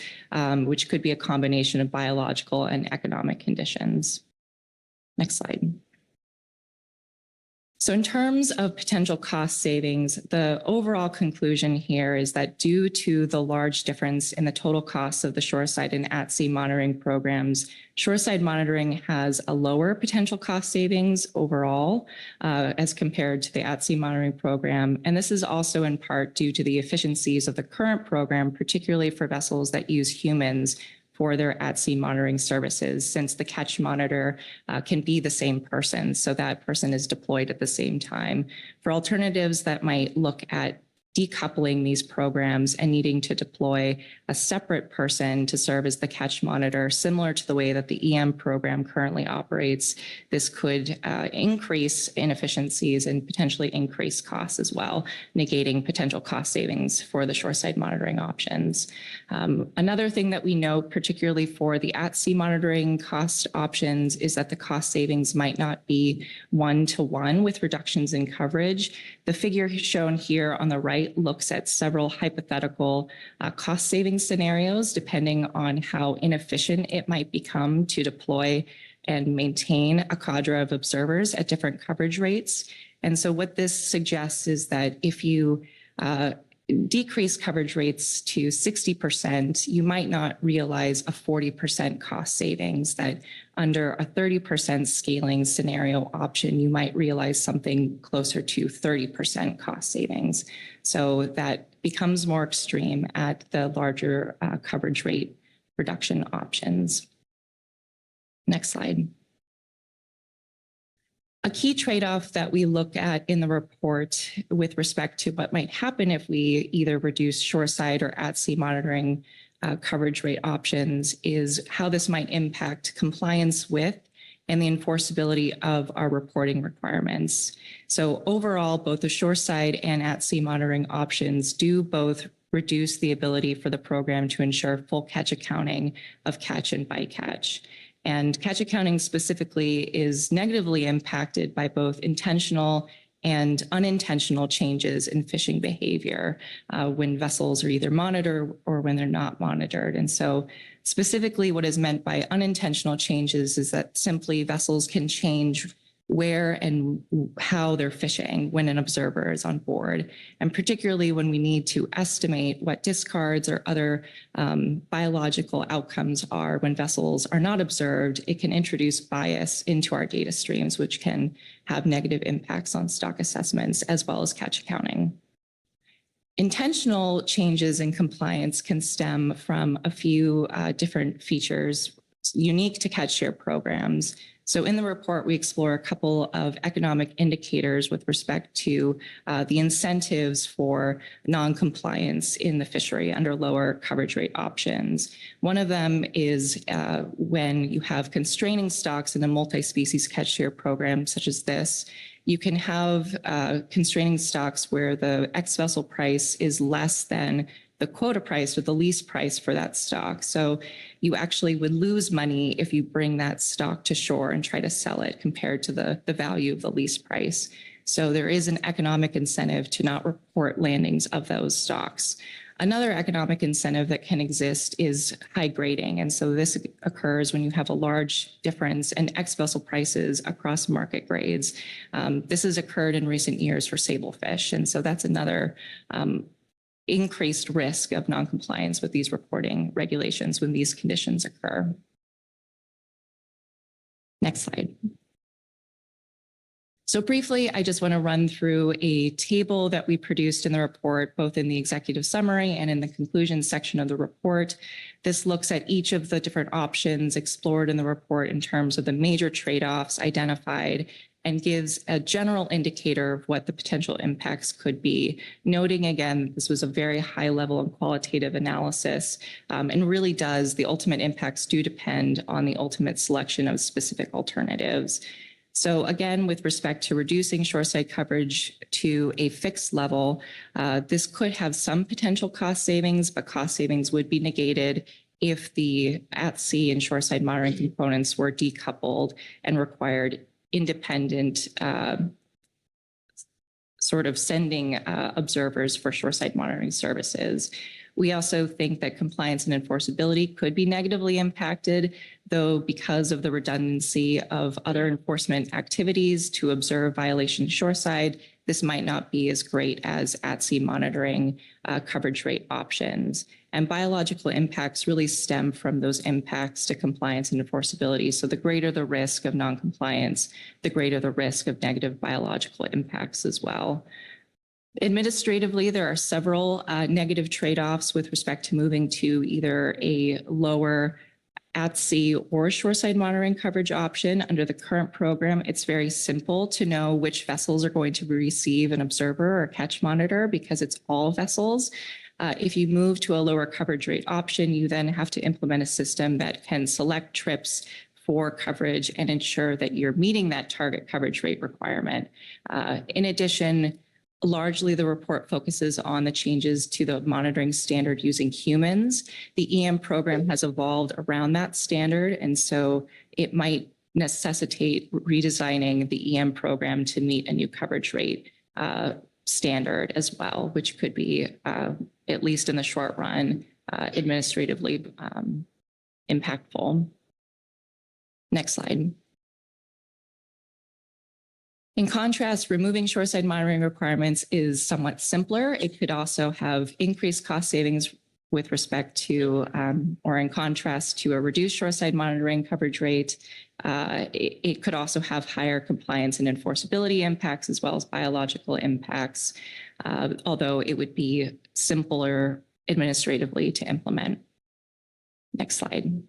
which could be a combination of biological and economic conditions. Next slide. So in terms of potential cost savings, the overall conclusion here is that due to the large difference in the total costs of the shoreside and at-sea monitoring programs, shoreside monitoring has a lower potential cost savings overall as compared to the at-sea monitoring program. And this is also in part due to the efficiencies of the current program, particularly for vessels that use humans for their at-sea monitoring services, since the catch monitor can be the same person. So that person is deployed at the same time. For alternatives that might look at decoupling these programs and needing to deploy a separate person to serve as the catch monitor, similar to the way that the EM program currently operates, this could increase inefficiencies and potentially increase costs as well, negating potential cost savings for the shoreside monitoring options. Another thing that we know, particularly for the at-sea monitoring cost options, is that the cost savings might not be one-to-one with reductions in coverage. The figure shown here on the right looks at several hypothetical cost savings scenarios, depending on how inefficient it might become to deploy and maintain a cadre of observers at different coverage rates. And so what this suggests is that if you decrease coverage rates to 60%, you might not realize a 40% cost savings, that under a 30% scaling scenario option, you might realize something closer to 30% cost savings. So that becomes more extreme at the larger coverage rate reduction options. Next slide. A key trade-off that we look at in the report with respect to what might happen if we either reduce shoreside or at-sea monitoring coverage rate options is how this might impact compliance with and the enforceability of our reporting requirements. So overall, both the shoreside and at-sea monitoring options do both reduce the ability for the program to ensure full catch accounting of catch and bycatch. And catch accounting specifically is negatively impacted by both intentional and unintentional changes in fishing behavior when vessels are either monitored or when they're not monitored. And so specifically what is meant by unintentional changes is that simply vessels can change where and how they're fishing when an observer is on board. And particularly when we need to estimate what discards or other biological outcomes are when vessels are not observed, it can introduce bias into our data streams, which can have negative impacts on stock assessments as well as catch accounting. Intentional changes in compliance can stem from a few different features unique to catch share programs. So in the report, we explore a couple of economic indicators with respect to the incentives for non-compliance in the fishery under lower coverage rate options. One of them is when you have constraining stocks in a multi-species catch share program such as this, you can have constraining stocks where the ex-vessel price is less than the quota price or the lease price for that stock. So you actually would lose money if you bring that stock to shore and try to sell it compared to the value of the lease price. So there is an economic incentive to not report landings of those stocks. Another economic incentive that can exist is high grading. And so this occurs when you have a large difference in ex-vessel prices across market grades. This has occurred in recent years for sablefish. And so that's another increased risk of noncompliance with these reporting regulations when these conditions occur. Next slide. So briefly, I just want to run through a table that we produced in the report, both in the executive summary and in the conclusion section of the report. This looks at each of the different options explored in the report in terms of the major trade-offs identified and gives a general indicator of what the potential impacts could be. Noting again, this was a very high level of qualitative analysis and really the ultimate impacts do depend on the ultimate selection of specific alternatives. So again, with respect to reducing shoreside coverage to a fixed level, this could have some potential cost savings, but cost savings would be negated if the at-sea and shoreside monitoring components were decoupled and required independent sort of sending observers for shoreside monitoring services. We also think that compliance and enforceability could be negatively impacted, though because of the redundancy of other enforcement activities to observe violation shoreside, this might not be as great as at-sea monitoring coverage rate options. And biological impacts really stem from those impacts to compliance and enforceability. So the greater the risk of noncompliance, the greater the risk of negative biological impacts as well. Administratively, there are several negative trade-offs with respect to moving to either a lower at-sea or shoreside monitoring coverage option. Under the current program, it's very simple to know which vessels are going to receive an observer or catch monitor because it's all vessels. If you move to a lower coverage rate option, you then have to implement a system that can select trips for coverage and ensure that you're meeting that target coverage rate requirement. In addition, largely the report focuses on the changes to the monitoring standard using humans. The EM program has evolved around that standard, and so it might necessitate redesigning the EM program to meet a new coverage rate standard as well, which could be, at least in the short run, administratively impactful. Next slide. In contrast, removing shoreside monitoring requirements is somewhat simpler. It could also have increased cost savings with respect to, or in contrast to a reduced shoreside monitoring coverage rate. It could also have higher compliance and enforceability impacts as well as biological impacts, although it would be simpler administratively to implement. Next slide.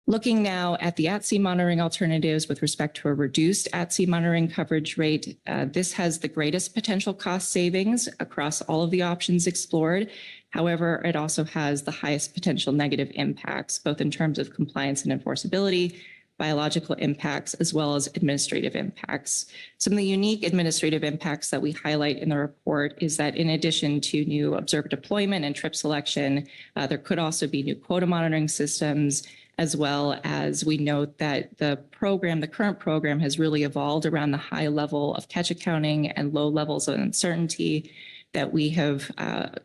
Looking now at the at-sea monitoring alternatives with respect to a reduced at-sea monitoring coverage rate, this has the greatest potential cost savings across all of the options explored. However, it also has the highest potential negative impacts, both in terms of compliance and enforceability, biological impacts, as well as administrative impacts. Some of the unique administrative impacts that we highlight in the report is that in addition to new observer deployment and trip selection, there could also be new quota monitoring systems, as well as we note that the current program has really evolved around the high level of catch accounting and low levels of uncertainty that we have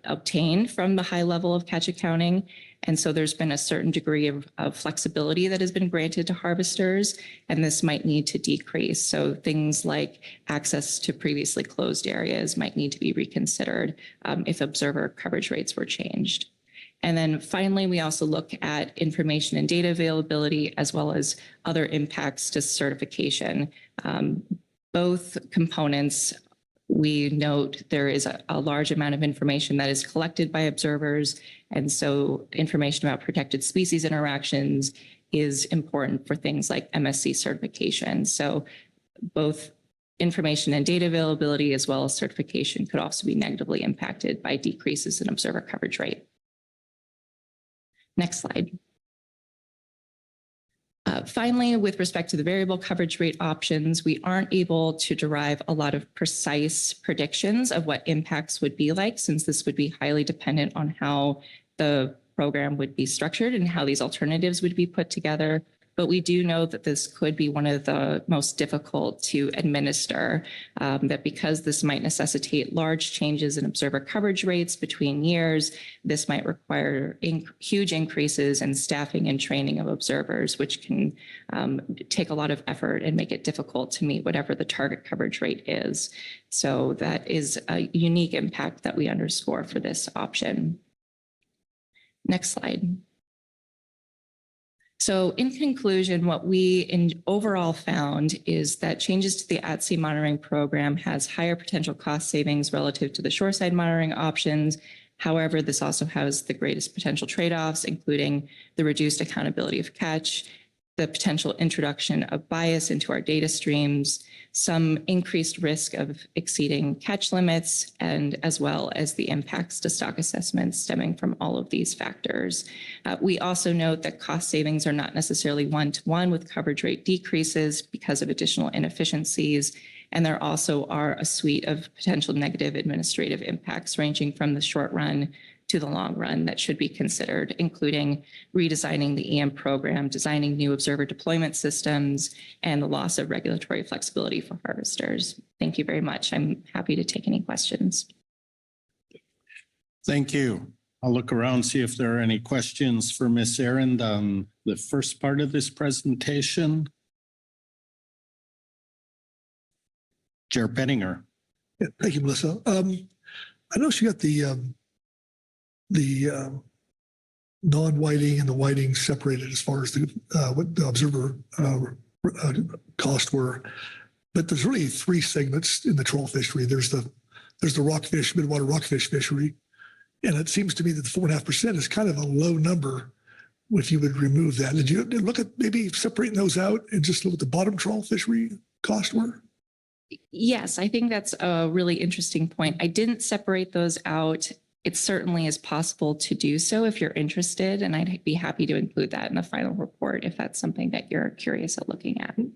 obtained from the high level of catch accounting. And so there's been a certain degree of flexibility that has been granted to harvesters, and this might need to decrease. So things like access to previously closed areas might need to be reconsidered if observer coverage rates were changed. And then finally, we also look at information and data availability as well as other impacts to certification. Both components, we note there is a large amount of information that is collected by observers. And so information about protected species interactions is important for things like MSC certification. So both information and data availability as well as certification could also be negatively impacted by decreases in observer coverage rate. Next slide. Finally, with respect to the variable coverage rate options, we aren't able to derive a lot of precise predictions of what impacts would be like, since this would be highly dependent on how the program would be structured and how these alternatives would be put together. But we do know that this could be one of the most difficult to administer, that because this might necessitate large changes in observer coverage rates between years, this might require huge increases in staffing and training of observers, which can take a lot of effort and make it difficult to meet whatever the target coverage rate is. So that is a unique impact that we underscore for this option. Next slide. So in conclusion, what we overall found is that changes to the at-sea monitoring program has higher potential cost savings relative to the shoreside monitoring options. However, this also has the greatest potential trade-offs, including the reduced accountability of catch, the potential introduction of bias into our data streams, some increased risk of exceeding catch limits, and as well as the impacts to stock assessments stemming from all of these factors. We also note that cost savings are not necessarily one-to-one with coverage rate decreases because of additional inefficiencies. And there also are a suite of potential negative administrative impacts ranging from the short run to the long run that should be considered, including redesigning the EM program, designing new observer deployment systems, and the loss of regulatory flexibility for harvesters. Thank you very much. I'm happy to take any questions. Thank you. I'll look around, see if there are any questions for Ms. Arend on the first part of this presentation. Chair Pettinger. Yeah, thank you, Melissa. I know she got the non-whiting and the whiting separated as far as what the observer costs were, but there's really three segments in the trawl fishery. There's the rockfish, midwater rockfish fishery, and it seems to me that the 4.5% is kind of a low number if you would remove that. Did you look at maybe separating those out and just look at the bottom trawl fishery cost were? Yes, I think that's a really interesting point. I didn't separate those out. It certainly is possible to do so if you're interested, and I'd be happy to include that in the final report if that's something that you're curious at looking at. And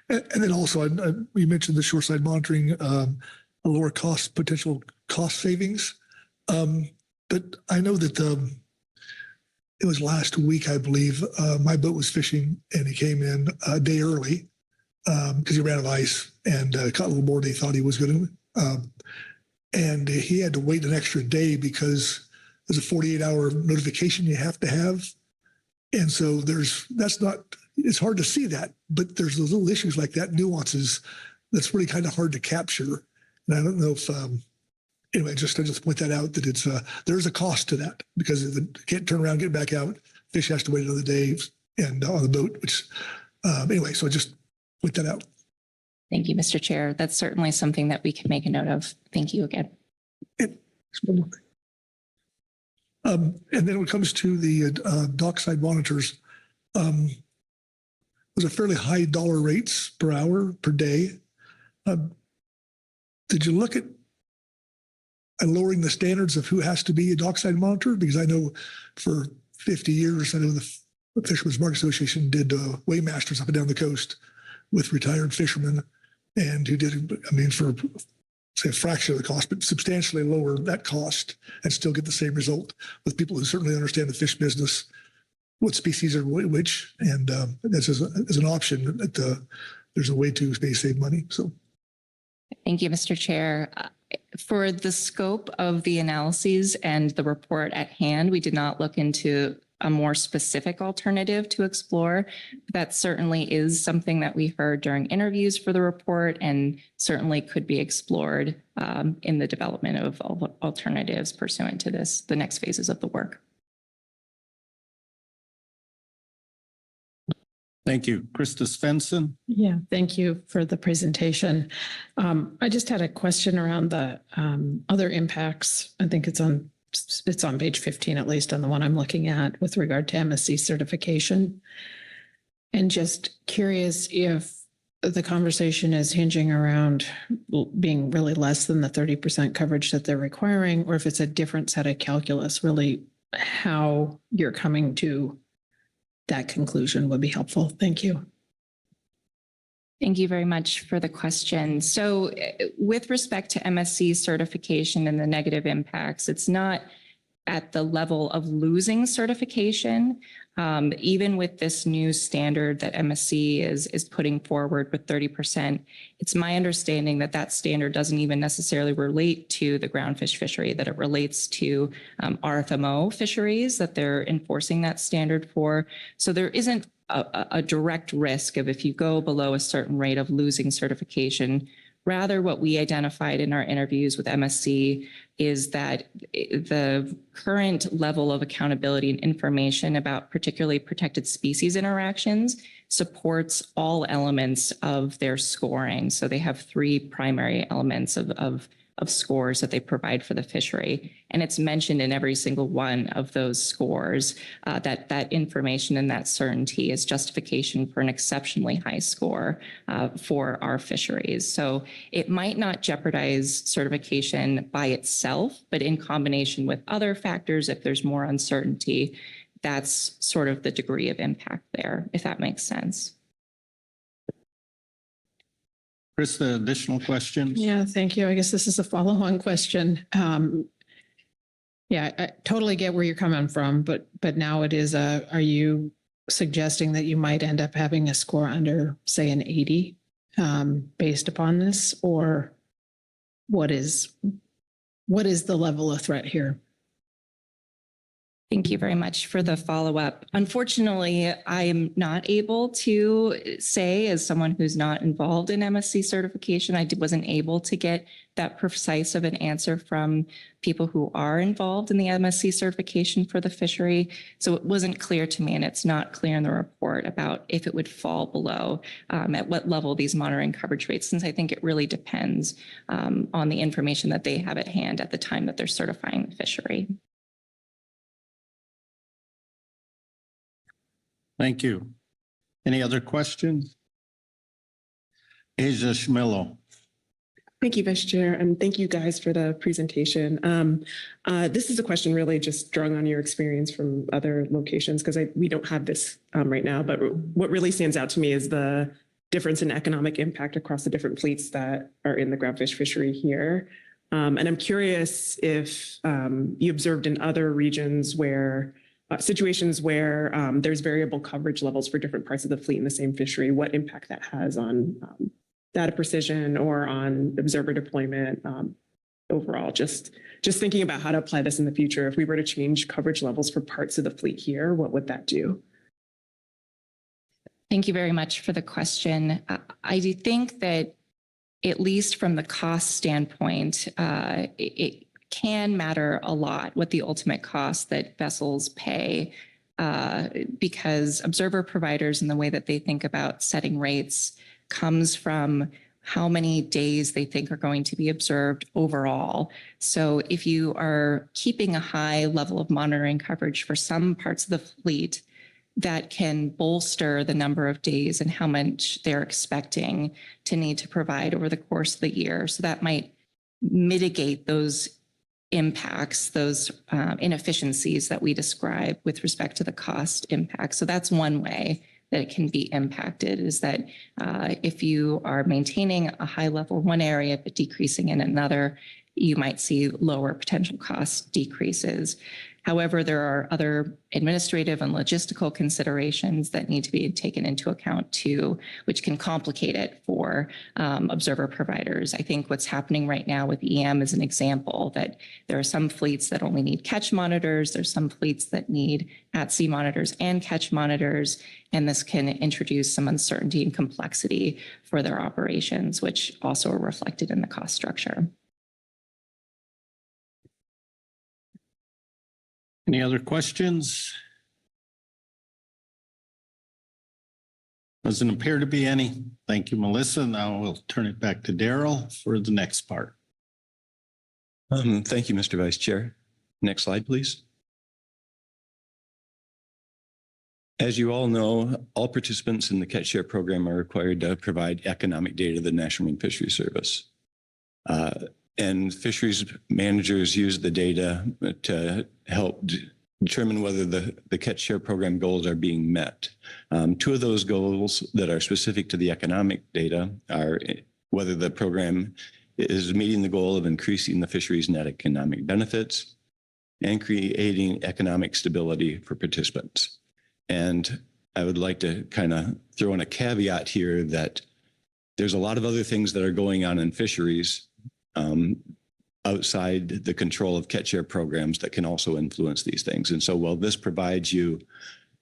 then also, you mentioned the shoreside monitoring, a lower cost, potential cost savings. But I know that it was last week, I believe, my boat was fishing and he came in a day early because he ran out of ice and caught a little more than he thought he was going to. And he had to wait an extra day because there's a 48-hour notification you have to have. And so it's hard to see that, but there's those little issues like that, nuances, that's really kind of hard to capture. And I don't know if, anyway, I just point that out, that there's a cost to that because you can't turn around, get back out. Fish has to wait another day and on the boat, which, anyway, so I just point that out. Thank you, Mr. Chair. That's certainly something that we can make a note of. Thank you again. And then when it comes to the dockside monitors, those are fairly high dollar rates per hour, per day. Did you look at lowering the standards of who has to be a dockside monitor? Because I know for 50 years, I know the Fishermen's Market Association did weighmasters up and down the coast with retired fishermen, and who did, I mean, for say a fraction of the cost, but substantially lower that cost and still get the same result with people who certainly understand the fish business, what species are which, and as an option, there's a way to maybe save money. So, thank you, Mr. Chair. For the scope of the analyses and the report at hand, we did not look into a more specific alternative to explore. That certainly is something that we heard during interviews for the report and certainly could be explored in the development of alternatives pursuant to the next phases of the work. Thank you. Krista Svensson. Yeah, thank you for the presentation. I just had a question around the other impacts. I think it's on page 15, at least on the one I'm looking at with regard to MSC certification. And just curious if the conversation is hinging around being really less than the 30% coverage that they're requiring, or if it's a different set of calculus, really how you're coming to that conclusion would be helpful. Thank you. Thank you very much for the question. So with respect to MSC certification and the negative impacts, it's not at the level of losing certification. Even with this new standard that MSC is putting forward with 30%, it's my understanding that that standard doesn't even necessarily relate to the groundfish fishery, that it relates to RFMO fisheries that they're enforcing that standard for. So there isn't a direct risk of if you go below a certain rate of losing certification. Rather, what we identified in our interviews with MSC is that the current level of accountability and information about particularly protected species interactions supports all elements of their scoring. So they have three primary elements of scores that they provide for the fishery. And it's mentioned in every single one of those scores that information and that certainty is justification for an exceptionally high score for our fisheries. So it might not jeopardize certification by itself, but in combination with other factors, if there's more uncertainty, that's sort of the degree of impact there, if that makes sense. Krista, additional questions? Yeah, thank you. I guess this is a follow-on question. Yeah, I totally get where you're coming from, but now it is are you suggesting that you might end up having a score under, say, an 80 based upon this, or what is the level of threat here? Thank you very much for the follow-up. Unfortunately, I am not able to say, as someone who's not involved in MSC certification, I wasn't able to get that precise of an answer from people who are involved in the MSC certification for the fishery. So it wasn't clear to me, and it's not clear in the report about if it would fall below, at what level these monitoring coverage rates, since I think it really depends on the information that they have at hand at the time that they're certifying the fishery. Thank you. Any other questions? Asia Schmillo. Thank you, Vice Chair, and thank you guys for the presentation. This is a question really just drawing on your experience from other locations, because we don't have this right now, but what really stands out to me is the difference in economic impact across the different fleets that are in the groundfish fishery here. And I'm curious if you observed in other regions where situations where there's variable coverage levels for different parts of the fleet in the same fishery, what impact that has on data precision or on observer deployment overall. Just thinking about how to apply this in the future. If we were to change coverage levels for parts of the fleet here, what would that do? Thank you very much for the question. I do think that, at least from the cost standpoint, it can matter a lot what the ultimate cost that vessels pay, because observer providers and the way that they think about setting rates comes from how many days they think are going to be observed overall. So if you are keeping a high level of monitoring coverage for some parts of the fleet, that can bolster the number of days and how much they're expecting to need to provide over the course of the year. So that might mitigate those impacts, those inefficiencies that we describe with respect to the cost impact. So that's one way that it can be impacted, is that if you are maintaining a high level in one area but decreasing in another, you might see lower potential cost decreases. However, there are other administrative and logistical considerations that need to be taken into account too, which can complicate it for observer providers. I think what's happening right now with EM is an example that there are some fleets that only need catch monitors. There's some fleets that need at-sea monitors and catch monitors, and this can introduce some uncertainty and complexity for their operations, which also are reflected in the cost structure. Any other questions? Doesn't appear to be any. Thank you, Melissa. Now we'll turn it back to Daryl for the next part. Thank you, Mr. Vice Chair. Next slide, please. As you all know, all participants in the Catch Share program are required to provide economic data to the National Marine Fisheries Service. And fisheries managers use the data to help determine whether the Catch Share program goals are being met. Two of those goals that are specific to the economic data are whether the program is meeting the goal of increasing the fisheries net economic benefits and creating economic stability for participants. And I would like to kind of throw in a caveat here that there's a lot of other things that are going on in fisheries outside the control of Catch Share programs that can also influence these things. And so while this provides you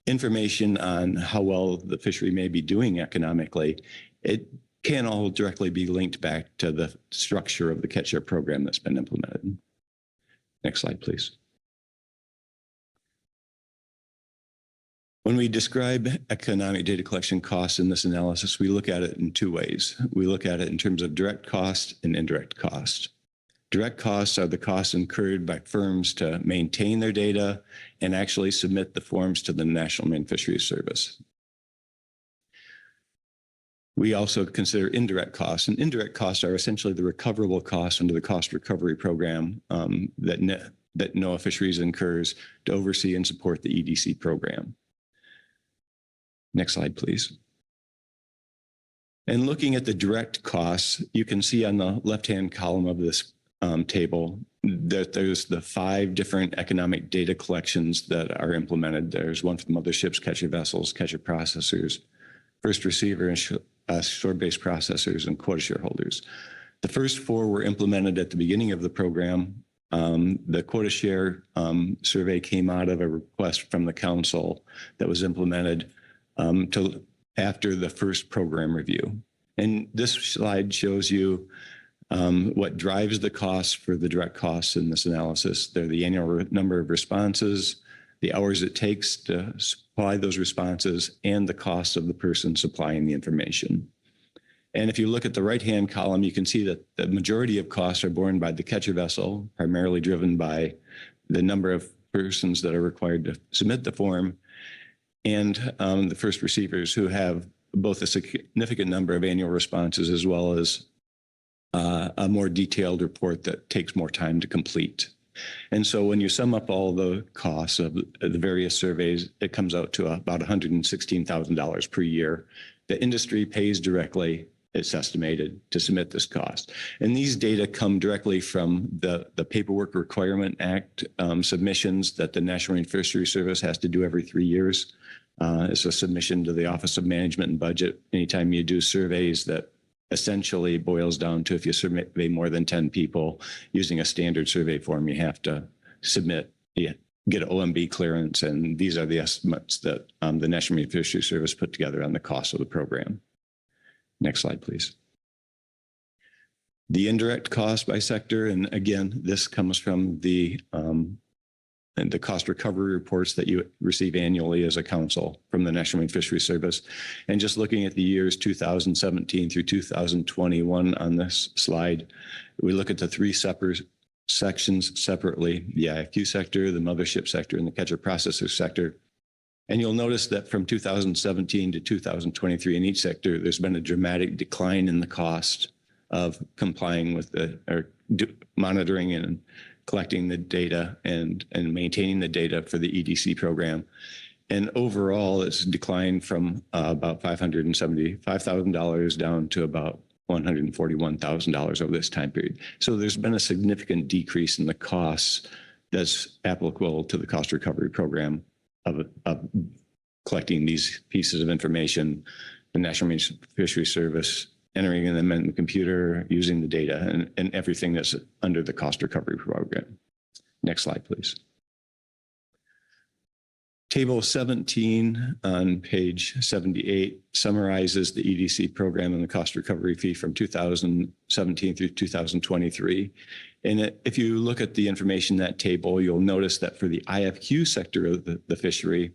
information on how well the fishery may be doing economically, it can all directly be linked back to the structure of the Catch Share program that's been implemented. Next slide, please. When we describe economic data collection costs in this analysis, we look at it in two ways. We look at it in terms of direct cost and indirect cost. Direct costs are the costs incurred by firms to maintain their data and actually submit the forms to the National Marine Fisheries Service. We also consider indirect costs, and indirect costs are essentially the recoverable costs under the cost recovery program that NOAA Fisheries incurs to oversee and support the EDC program. Next slide, please. And looking at the direct costs, you can see on the left-hand column of this table that there's the 5 different economic data collections that are implemented. There's one for the motherships, catcher vessels, catcher processors, first receiver, and shore-based processors, and quota shareholders. The first 4 were implemented at the beginning of the program. The quota share survey came out of a request from the council that was implemented after the first program review. And this slide shows you what drives the costs for the direct costs in this analysis. They're the annual number of responses, the hours it takes to supply those responses, and the cost of the person supplying the information. And if you look at the right-hand column, you can see that the majority of costs are borne by the catcher vessel, primarily driven by the number of persons that are required to submit the form, and the first receivers, who have both a significant number of annual responses as well as a more detailed report that takes more time to complete. And so when you sum up all the costs of the various surveys, it comes out to about $116,000 per year. The industry pays directly, it's estimated, to submit this cost. And these data come directly from the Paperwork Requirement Act submissions that the National Marine Fisheries Service has to do every 3 years. It's a submission to the Office of Management and Budget anytime you do surveys that essentially boils down to, if you survey more than 10 people using a standard survey form, you have to submit, get OMB clearance, and these are the estimates that the National Marine Fisheries Service put together on the cost of the program. Next slide, please. The indirect cost by sector, and again, this comes from the cost recovery reports that you receive annually as a council from the National Marine Fisheries Service. And just looking at the years 2017 through 2021 on this slide, we look at the 3 separate sections separately: the IFQ sector, the mothership sector, and the catcher processor sector. And you'll notice that from 2017 to 2023 in each sector, there's been a dramatic decline in the cost of complying with monitoring and collecting the data and maintaining the data for the EDC program. And overall, it's declined from about $575,000 down to about $141,000 over this time period. So there's been a significant decrease in the costs that's applicable to the cost recovery program of collecting these pieces of information, the National Marine Fisheries Service entering them in the computer, using the data, and everything that's under the cost recovery program. Next slide, please. Table 17 on page 78 summarizes the EDC program and the cost recovery fee from 2017 through 2023. And if you look at the information in that table, you'll notice that for the IFQ sector of the fishery,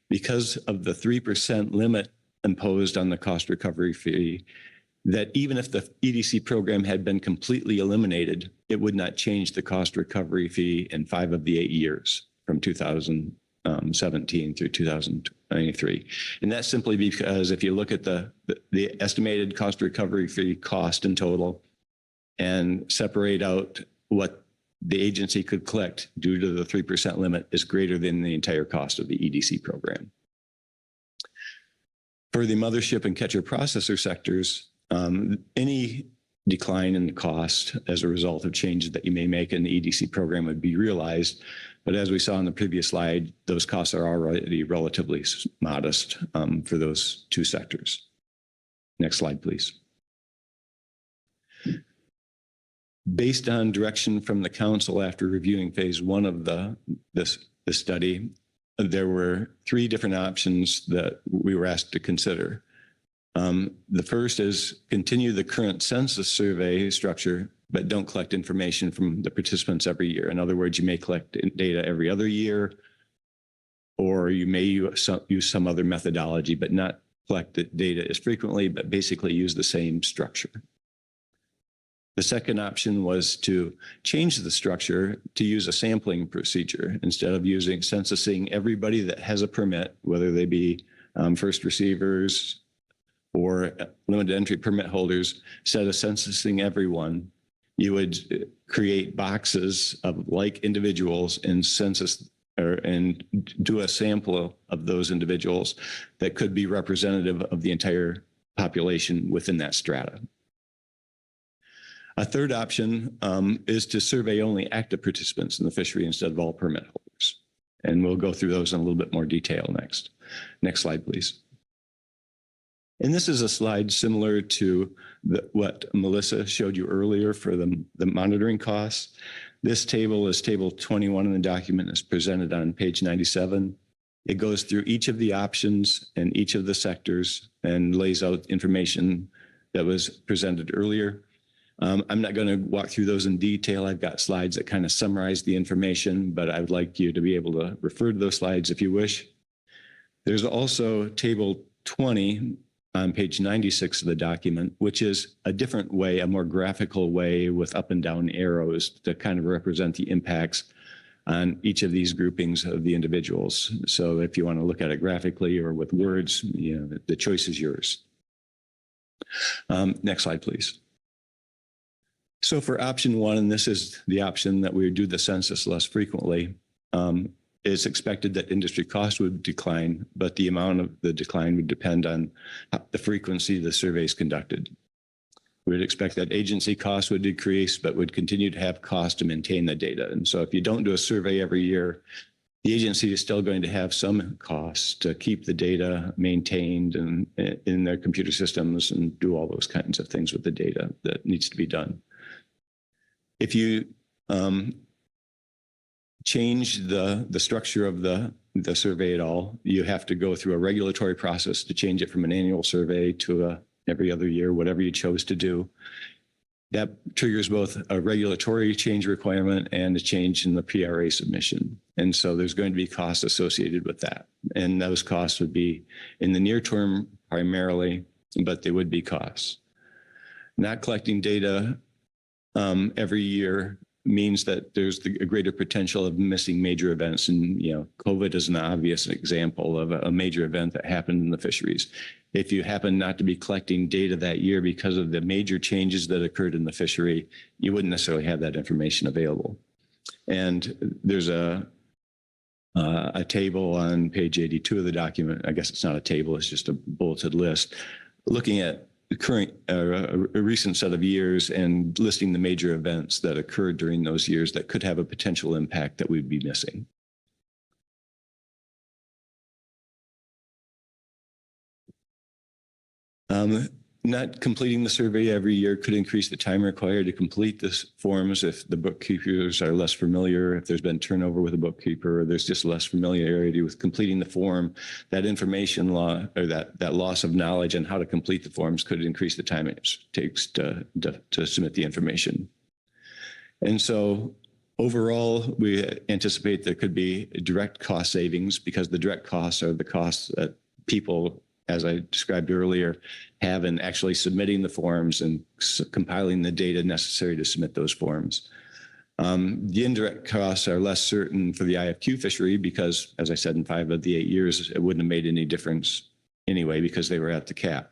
because of the 3% limit imposed on the cost recovery fee, that even if the EDC program had been completely eliminated, it would not change the cost recovery fee in 5 of the 8 years from 2017 through 2023. And that's simply because if you look at the estimated cost recovery fee cost in total and separate out what the agency could collect due to the 3% limit is greater than the entire cost of the EDC program. For the mothership and catcher processor sectors, any decline in the cost as a result of changes that you may make in the EDC program would be realized. But as we saw in the previous slide, those costs are already relatively modest for those 2 sectors. Next slide, please. Based on direction from the council after reviewing phase 1 of the study, there were 3 different options that we were asked to consider. The first is continue the current census survey structure, but don't collect information from the participants every year. In other words, you may collect data every other year, or you may use some other methodology, but not collect the data as frequently, but basically use the same structure. The second option was to change the structure to use a sampling procedure instead of using censusing everybody that has a permit, whether they be first receivers or limited entry permit holders. Instead of censusing everyone, you would create boxes of like individuals and census and do a sample of those individuals that could be representative of the entire population within that strata. A third option is to survey only active participants in the fishery instead of all permit holders. And we'll go through those in a little bit more detail next. Next slide, please. And this is a slide similar to what Melissa showed you earlier for the monitoring costs. This table is table 21 in the document, is presented on page 97. It goes through each of the options and each of the sectors and lays out information that was presented earlier. I'm not going to walk through those in detail. I've got slides that kind of summarize the information, but I would like you to be able to refer to those slides if you wish. There's also table 20 on page 96 of the document, which is a different way, a more graphical way with up and down arrows to kind of represent the impacts on each of these groupings of the individuals. So if you want to look at it graphically or with words, you know, the choice is yours. Next slide, please. So for option 1, and this is the option that we do the census less frequently, it's expected that industry costs would decline, but the amount of the decline would depend on the frequency the surveys conducted. We would expect that agency costs would decrease, but would continue to have costs to maintain the data. And so if you don't do a survey every year, the agency is still going to have some costs to keep the data maintained and in their computer systems and do all those kinds of things with the data that needs to be done. If you change the structure of the survey at all, you have to go through a regulatory process to change it from an annual survey to every other year, whatever you chose to do. That triggers both a regulatory change requirement and a change in the PRA submission. And so there's going to be costs associated with that. And those costs would be in the near term primarily, but they would be costs. Not collecting data every year means that there's a greater potential of missing major events. And, you know, COVID is an obvious example of a major event that happened in the fisheries. If you happen not to be collecting data that year because of the major changes that occurred in the fishery, you wouldn't necessarily have that information available. And there's a table on page 82 of the document. I guess it's not a table, it's just a bulleted list, looking at current, a recent set of years and listing the major events that occurred during those years that could have a potential impact that we'd be missing. Not completing the survey every year could increase the time required to complete this forms if the bookkeepers are less familiar, if there's been turnover with a bookkeeper, or there's just less familiarity with completing the form. That information law, or that loss of knowledge on how to complete the forms could increase the time it takes to submit the information. And so overall, we anticipate there could be direct cost savings because the direct costs are the costs that people, as I described earlier, have in actually submitting the forms and compiling the data necessary to submit those forms. The indirect costs are less certain for the IFQ fishery because, as I said, in 5 of the 8 years, it wouldn't have made any difference anyway because they were at the cap.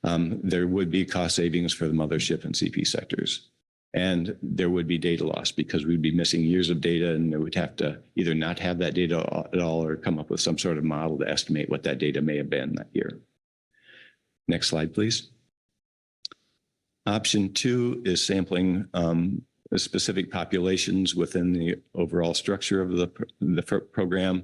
There would be cost savings for the mothership and CP sectors. And there would be data loss because we'd be missing years of data and we'd have to either not have that data at all or come up with some sort of model to estimate what that data may have been that year. Next slide, please. Option 2 is sampling specific populations within the overall structure of the program.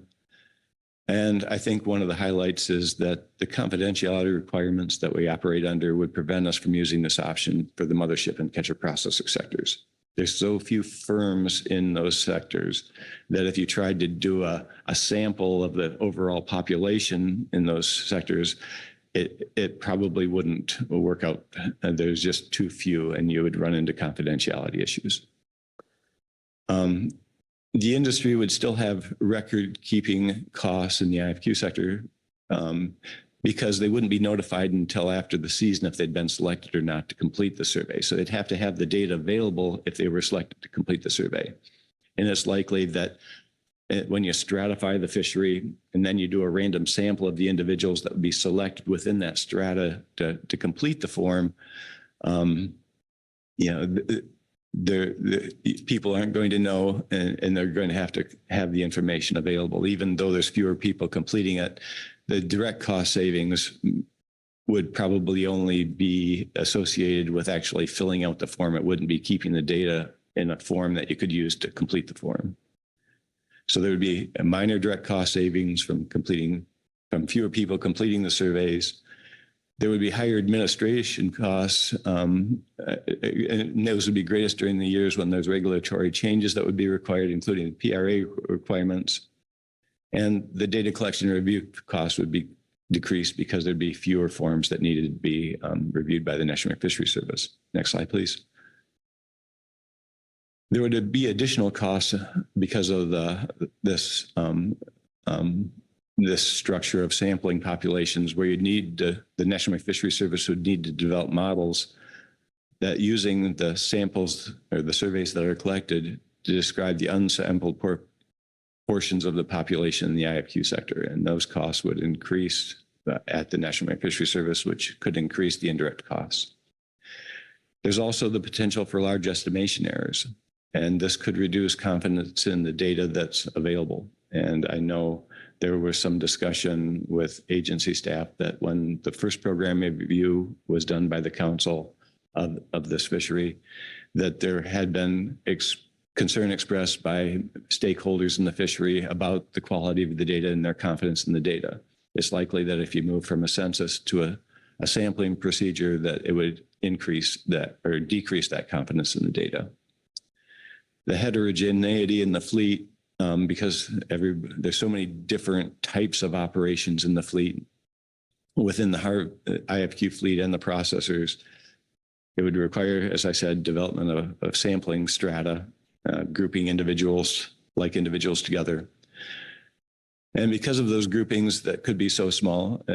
And I think one of the highlights is that the confidentiality requirements that we operate under would prevent us from using this option for the mothership and catcher processor sectors. There's so few firms in those sectors that if you tried to do a sample of the overall population in those sectors, it probably wouldn't work out. There's just too few and you would run into confidentiality issues. The industry would still have record-keeping costs in the IFQ sector because they wouldn't be notified until after the season if they'd been selected or not to complete the survey. So they'd have to have the data available if they were selected to complete the survey. And it's likely that when you stratify the fishery and then you do a random sample of the individuals that would be selected within that strata to complete the form, people aren't going to know and they're going to have the information available. Even though there's fewer people completing it, the direct cost savings would probably only be associated with actually filling out the form. It wouldn't be keeping the data in a form that you could use to complete the form. So there would be a minor direct cost savings from fewer people completing the surveys. There would be higher administration costs, and those would be greatest during the years when there's regulatory changes that would be required, including PRA requirements. And the data collection and review costs would be decreased because there'd be fewer forms that needed to be reviewed by the National Fisheries Service. Next slide, please. There would be additional costs because of this structure of sampling populations where you'd need the National Fisheries Service would need to develop models that using the samples or the surveys that are collected to describe the unsampled portions of the population in the IFQ sector. And those costs would increase at the National Fisheries Service, which could increase the indirect costs. There's also the potential for large estimation errors, and this could reduce confidence in the data that's available. And I know there was some discussion with agency staff that when the first program review was done by the council of this fishery, that there had been concern expressed by stakeholders in the fishery about the quality of the data and their confidence in the data. It's likely that if you move from a census to a sampling procedure, that it would increase that or decrease that confidence in the data. The heterogeneity in the fleet, because there's so many different types of operations in the fleet within the IFQ fleet and the processors, it would require, as I said, development of sampling strata, grouping individuals together. And because of those groupings that could be so small,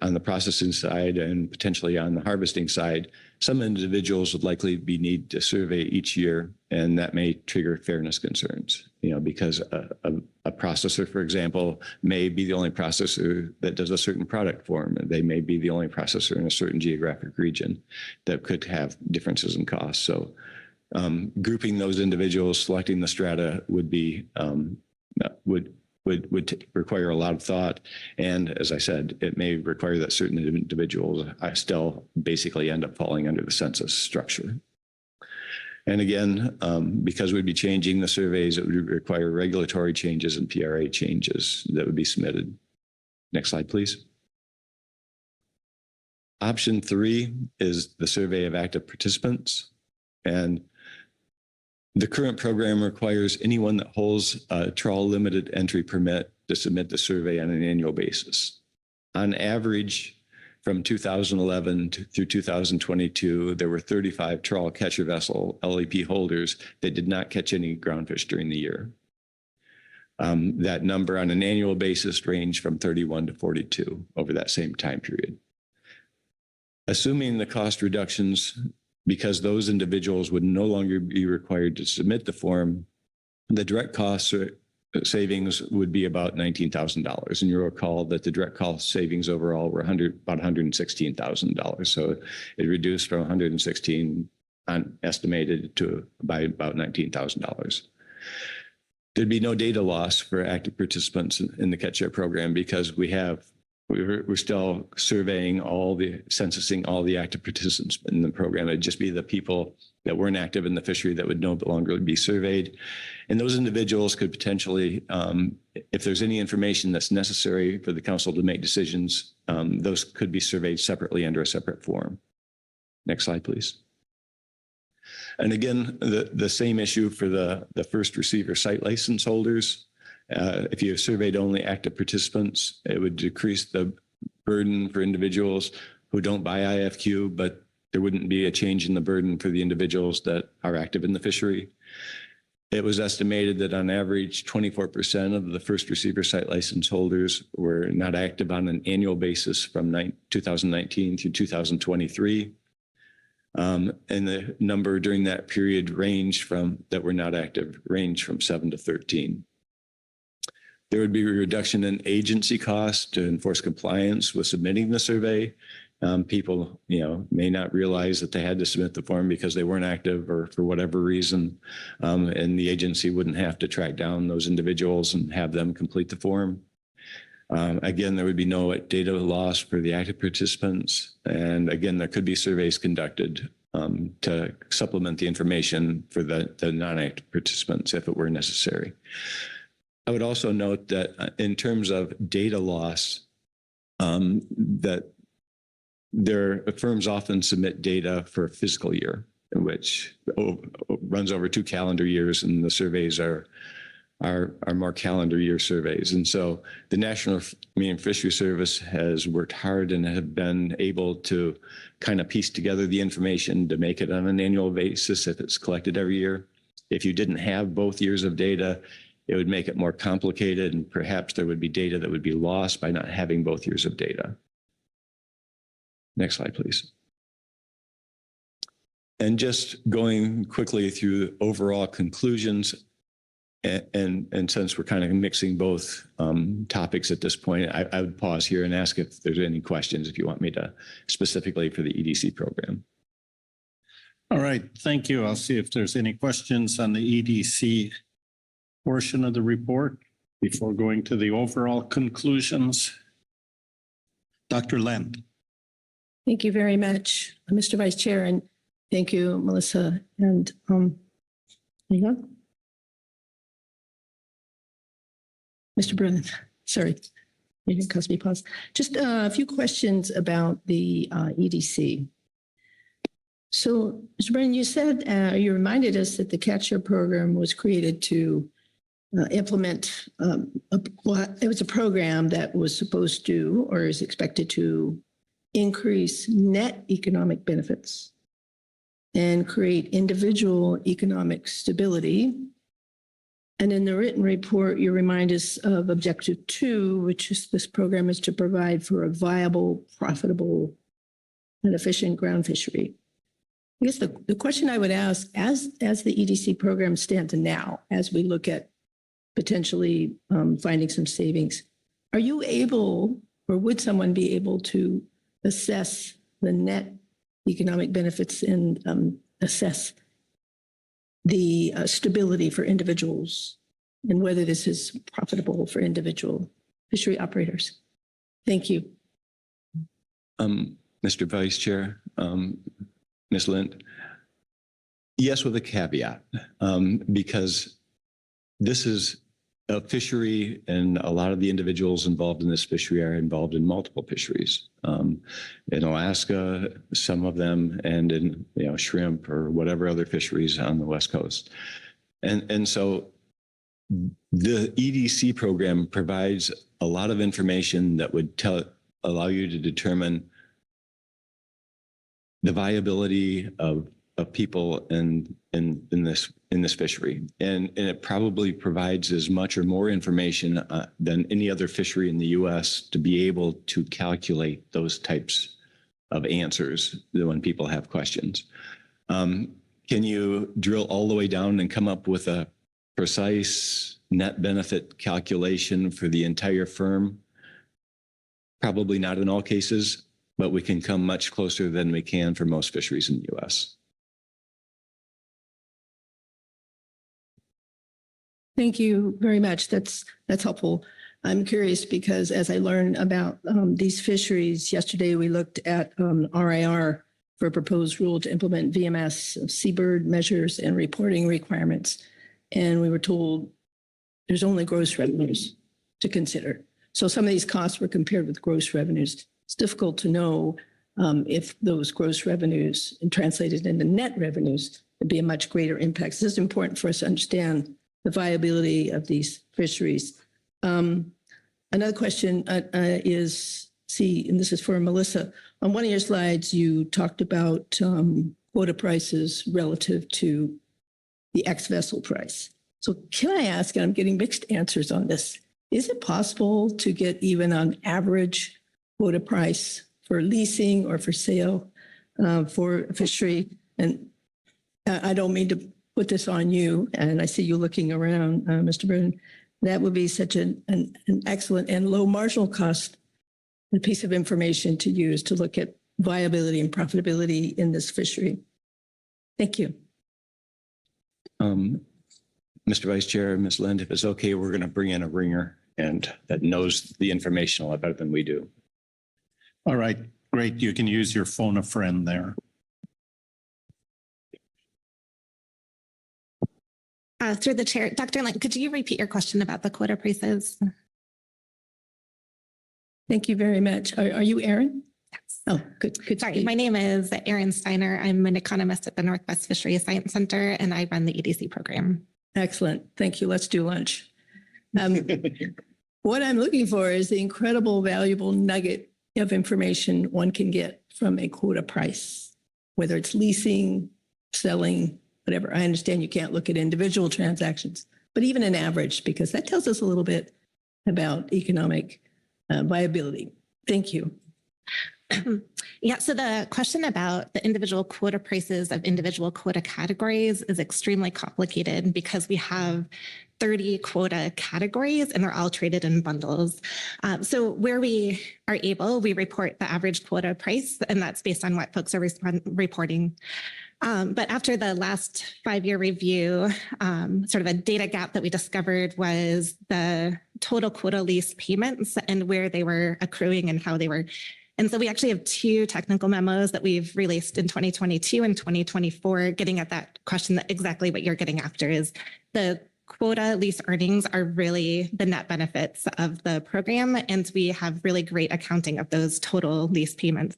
on the processing side and potentially on the harvesting side, some individuals would likely need to survey each year, and that may trigger fairness concerns, because a processor, for example, may be the only processor that does a certain product form. They may be the only processor in a certain geographic region that could have differences in costs. So grouping those individuals, selecting the strata would would require a lot of thought. And as I said, it may require that certain individuals still basically end up falling under the census structure. And again, because we'd be changing the surveys, it would require regulatory changes and PRA changes that would be submitted. Next slide, please. Option 3 is the survey of active participants. And the current program requires anyone that holds a Trawl limited entry permit to submit the survey on an annual basis. On average, from 2011 through 2022, there were 35 Trawl catcher vessel LEP holders that did not catch any groundfish during the year. That number on an annual basis ranged from 31 to 42 over that same time period. Assuming the cost reductions, because those individuals would no longer be required to submit the form, the direct cost savings would be about $19,000. And you'll recall that the direct cost savings overall were about $116,000. So it reduced from $116,000 estimated to by about $19,000. There'd be no data loss for active participants in the catch-up program because we're still surveying censusing all the active participants in the program. It'd just be the people that weren't active in the fishery that would no longer be surveyed. And those individuals could potentially, if there's any information that's necessary for the council to make decisions, those could be surveyed separately under a separate form. Next slide, please. And again, the same issue for the first receiver site license holders. If you surveyed only active participants, it would decrease the burden for individuals who don't buy IFQ, but there wouldn't be a change in the burden for the individuals that are active in the fishery. It was estimated that on average, 24% of the first receiver site license holders were not active on an annual basis from 2019 through 2023. And the number during that period that were not active ranged from 7 to 13. There would be a reduction in agency costs to enforce compliance with submitting the survey. People, may not realize that they had to submit the form because they weren't active or for whatever reason, and the agency wouldn't have to track down those individuals and have them complete the form. Again, there would be no data loss for the active participants, and again, there could be surveys conducted to supplement the information for the non-active participants if it were necessary. I would also note that in terms of data loss, that firms often submit data for a fiscal year, which runs over 2 calendar years, and the surveys are more calendar year surveys. And so the National Marine Fishery Service has worked hard and have been able to kind of piece together the information to make it on an annual basis if it's collected every year. If you didn't have both years of data, it would make it more complicated, and perhaps there would be data that would be lost by not having both years of data. Next slide, please. And just going quickly through overall conclusions, and since we're kind of mixing both topics at this point, I would pause here and ask if there's any questions if you want me to, specifically for the EDC program. All right, thank you. I'll see if there's any questions on the EDC portion of the report before going to the overall conclusions. Dr. Land. Thank you very much, Mr. Vice Chair, and thank you, Melissa. And hang on. Mr. Brennan, sorry, you didn't cause me pause. Just a few questions about the EDC. So, Mr. Brennan, you said, you reminded us that the catch-up program was created to implement, it was a program that was supposed to, or is expected to, increase net economic benefits and create individual economic stability. And in the written report, you remind us of Objective 2, which is this program is to provide for a viable, profitable, and efficient ground fishery. I guess the question I would ask, as the EDC program stands now, as we look at potentially finding some savings, are you able, or would someone be able to assess the net economic benefits and assess the stability for individuals and whether this is profitable for individual fishery operators. Thank you. Mr. Vice Chair, Ms. Lind, yes, with a caveat, because this is a fishery and a lot of the individuals involved in this fishery are involved in multiple fisheries. In Alaska, some of them, and in shrimp or whatever other fisheries on the West Coast. And so the EDC program provides a lot of information that would allow you to determine the viability of people in this fishery, and it probably provides as much or more information than any other fishery in the U.S. to be able to calculate those types of answers when people have questions. Can you drill all the way down and come up with a precise net benefit calculation for the entire firm? Probably not in all cases, but we can come much closer than we can for most fisheries in the U.S. Thank you very much. That's helpful. I'm curious because as I learned about these fisheries, yesterday we looked at RIR for a proposed rule to implement VMS, seabird measures and reporting requirements. And we were told there's only gross revenues to consider. So some of these costs were compared with gross revenues. It's difficult to know if those gross revenues and translated into net revenues would be a much greater impact. So this is important for us to understand the viability of these fisheries. Another question is, and this is for Melissa, on one of your slides, you talked about quota prices relative to the ex-vessel price. So can I ask, and I'm getting mixed answers on this, is it possible to get even on average quota price for leasing or for sale for fishery? And I don't mean to put this on you, and I see you looking around, Mr. Brennan. That would be such an excellent and low marginal cost piece of information to use to look at viability and profitability in this fishery. Thank you. Mr. Vice Chair, Ms. Lind, if it's okay, we're going to bring in a ringer and that knows the information a lot better than we do. All right, great. You can use your phone a friend there. Through the chair, Dr. Lind, could you repeat your question about the quota prices? Thank you very much. Are you Erin? Yes. Oh, good. Sorry, my name is Erin Steiner. I'm an economist at the Northwest Fisheries Science Center, and I run the EDC program. Excellent. Thank you. Let's do lunch. What I'm looking for is the incredible valuable nugget of information one can get from a quota price, whether it's leasing, selling, whatever. I understand you can't look at individual transactions, but even an average, because that tells us a little bit about economic viability. Thank you. Yeah, so the question about the individual quota prices of individual quota categories is extremely complicated because we have 30 quota categories and they're all traded in bundles. So where we are able, we report the average quota price, and that's based on what folks are reporting. But after the last 5-year review, sort of a data gap that we discovered was the total quota lease payments and where they were accruing and how they were. And so we actually have 2 technical memos that we've released in 2022 and 2024, getting at that question, that exactly what you're getting after is the quota lease earnings are really the net benefits of the program. And we have really great accounting of those total lease payments.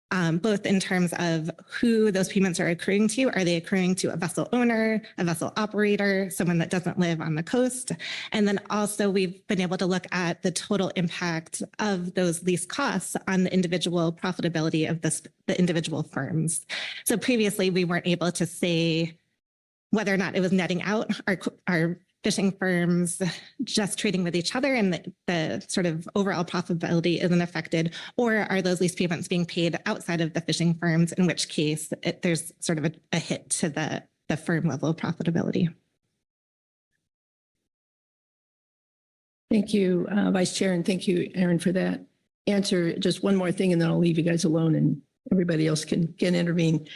Both in terms of who those payments are accruing to. Are they accruing to a vessel owner, a vessel operator, someone that doesn't live on the coast? And then also we've been able to look at the total impact of those lease costs on the individual profitability of the individual firms. So previously we weren't able to say whether or not it was netting out our fishing firms just trading with each other and the sort of overall profitability isn't affected, or are those lease payments being paid outside of the fishing firms, in which case there's sort of a hit to the firm level of profitability. Thank you, Vice Chair, and thank you, Erin, for that answer. Just one more thing, and then I'll leave you guys alone and everybody else can intervene.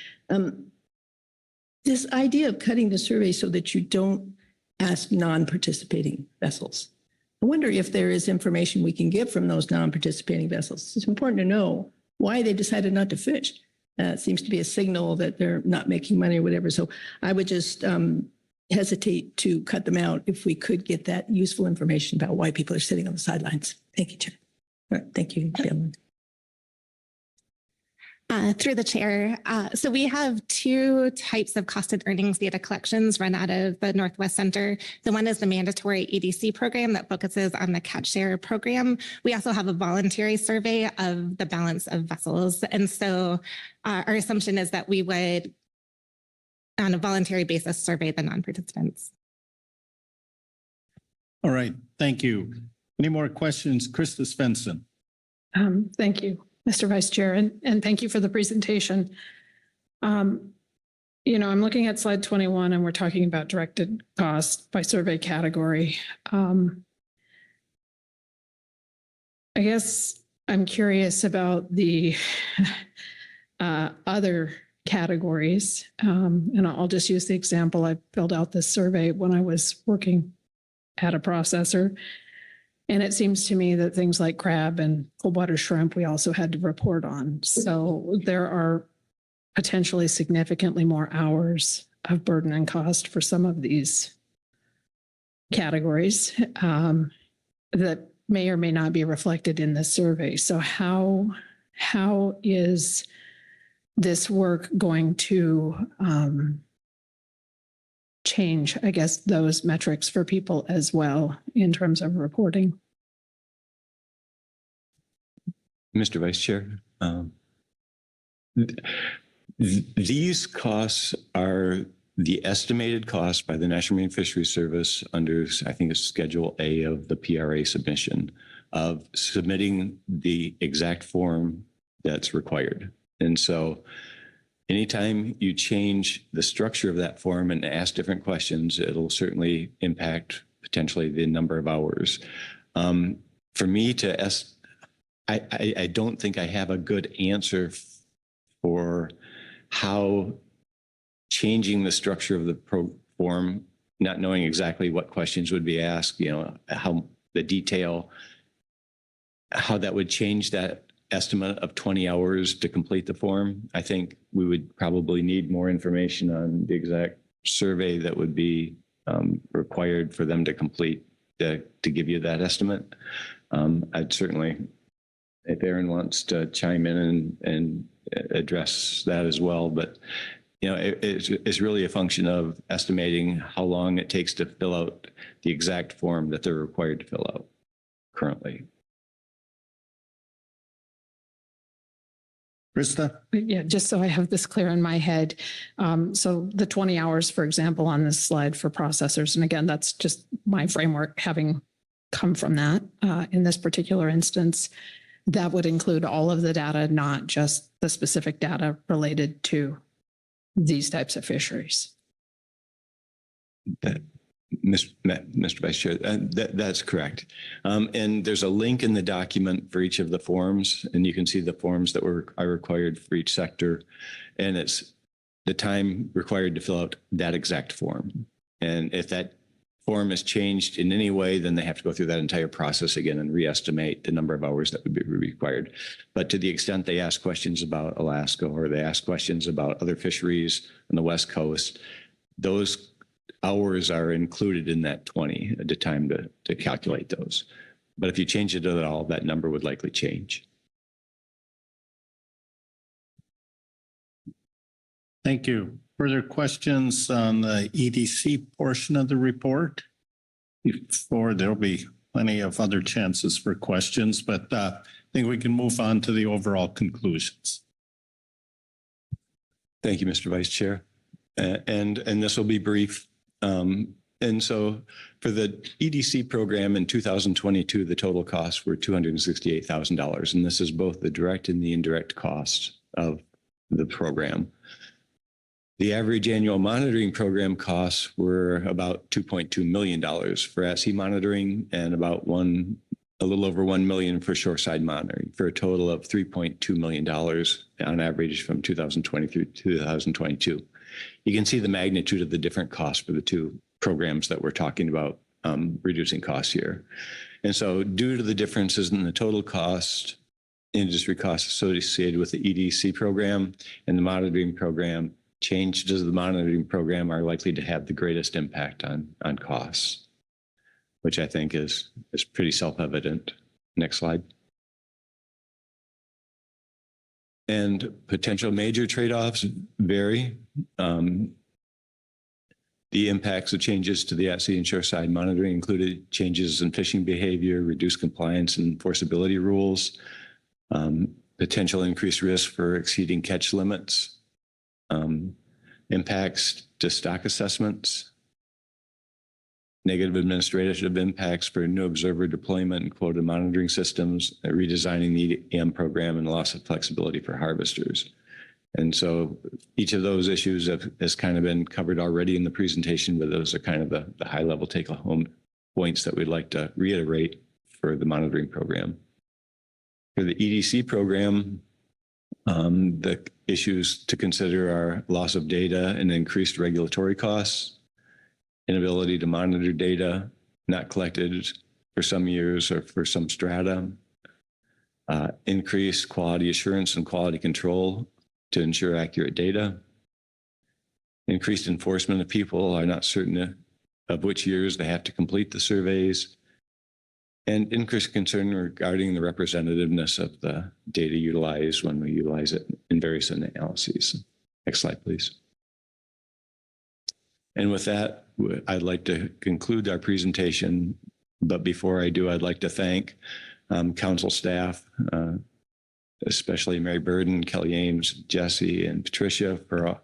This idea of cutting the survey so that you don't asked non-participating vessels. I wonder if there is information we can get from those non-participating vessels. It's important to know why they decided not to fish. It seems to be a signal that they're not making money or whatever. So I would just hesitate to cut them out if we could get that useful information about why people are sitting on the sidelines. Thank you, Chair. All right, thank you, Bill. Through the chair. So we have two types of costed earnings data collections run out of the Northwest Center. The one is the mandatory EDC program that focuses on the catch share program. We also have a voluntary survey of the balance of vessels. And so our assumption is that we would, on a voluntary basis, survey the non-participants. All right, thank you. Any more questions? Krista Svensson. Thank you, Mr. Vice Chair, and thank you for the presentation. I'm looking at slide 21 and we're talking about directed costs by survey category. I guess I'm curious about the other categories. And I'll just use the example. I filled out this survey when I was working at a processor. And it seems to me that things like crab and cold water shrimp, we also had to report on. So there are potentially significantly more hours of burden and cost for some of these categories that may or may not be reflected in this survey. So how is this work going to change, I guess, those metrics for people as well in terms of reporting? Mr. Vice Chair, these costs are the estimated cost by the National Marine Fisheries Service under, I think it's Schedule A of the PRA submission, of submitting the exact form that's required. And so anytime you change the structure of that form and ask different questions, it'll certainly impact potentially the number of hours. For me to I don't think I have a good answer for how changing the structure of the form, not knowing exactly what questions would be asked, how the detail, how that would change that estimate of 20 hours to complete the form. I think we would probably need more information on the exact survey that would be required for them to complete to give you that estimate. I'd certainly, if Aaron wants to chime in and address that as well, but it's really a function of estimating how long it takes to fill out the exact form that they're required to fill out currently. Krista? Yeah, just so I have this clear in my head. So the 20 hours, for example, on this slide for processors, and again, that's just my framework having come from that in this particular instance, that would include all of the data, not just the specific data related to these types of fisheries. Mr. Vice Chair, that's correct. And there's a link in the document for each of the forms, and you can see the forms that are required for each sector. And it's the time required to fill out that exact form. And if that form is changed in any way, then they have to go through that entire process again and re-estimate the number of hours that would be required. But to the extent they ask questions about Alaska or they ask questions about other fisheries on the West Coast, those hours are included in that 20 at the time to calculate those. But if you change it at all, that number would likely change. Thank you. Further questions on the EDC portion of the report? Before there'll be plenty of other chances for questions, but I think we can move on to the overall conclusions. Thank you, Mr. Vice Chair. And this will be brief. And so for the EDC program in 2022, the total costs were $268,000. And this is both the direct and the indirect costs of the program. The average annual monitoring program costs were about $2.2 million for at-sea monitoring and about a little over $1 million for shoreside monitoring, for a total of $3.2 million on average from 2020 through 2022. You can see the magnitude of the different costs for the two programs that we're talking about reducing costs here. And so due to the differences in the total cost, industry costs associated with the EDC program and the monitoring program, changes to the monitoring program are likely to have the greatest impact on costs, which I think is pretty self-evident. Next slide. And potential major trade-offs vary. The impacts of changes to the at-sea and shoreside monitoring included changes in fishing behavior, reduced compliance and enforceability rules, potential increased risk for exceeding catch limits, impacts to stock assessments, negative administrative impacts for new observer deployment and quota monitoring systems, redesigning the EM program, and loss of flexibility for harvesters. And so each of those issues has kind of been covered already in the presentation, but those are kind of the high level take home points that we'd like to reiterate for the monitoring program. For the EDC program, the issues to consider are loss of data and increased regulatory costs, inability to monitor data not collected for some years or for some strata, increased quality assurance and quality control to ensure accurate data, increased enforcement of people are not certain of which years they have to complete the surveys, and increased concern regarding the representativeness of the data utilized when we utilize it in various analyses. Next slide, please. And with that, I'd like to conclude our presentation. But before I do, I'd like to thank council staff, especially Mary Burden, Kelly Ames, Jesse, and Patricia for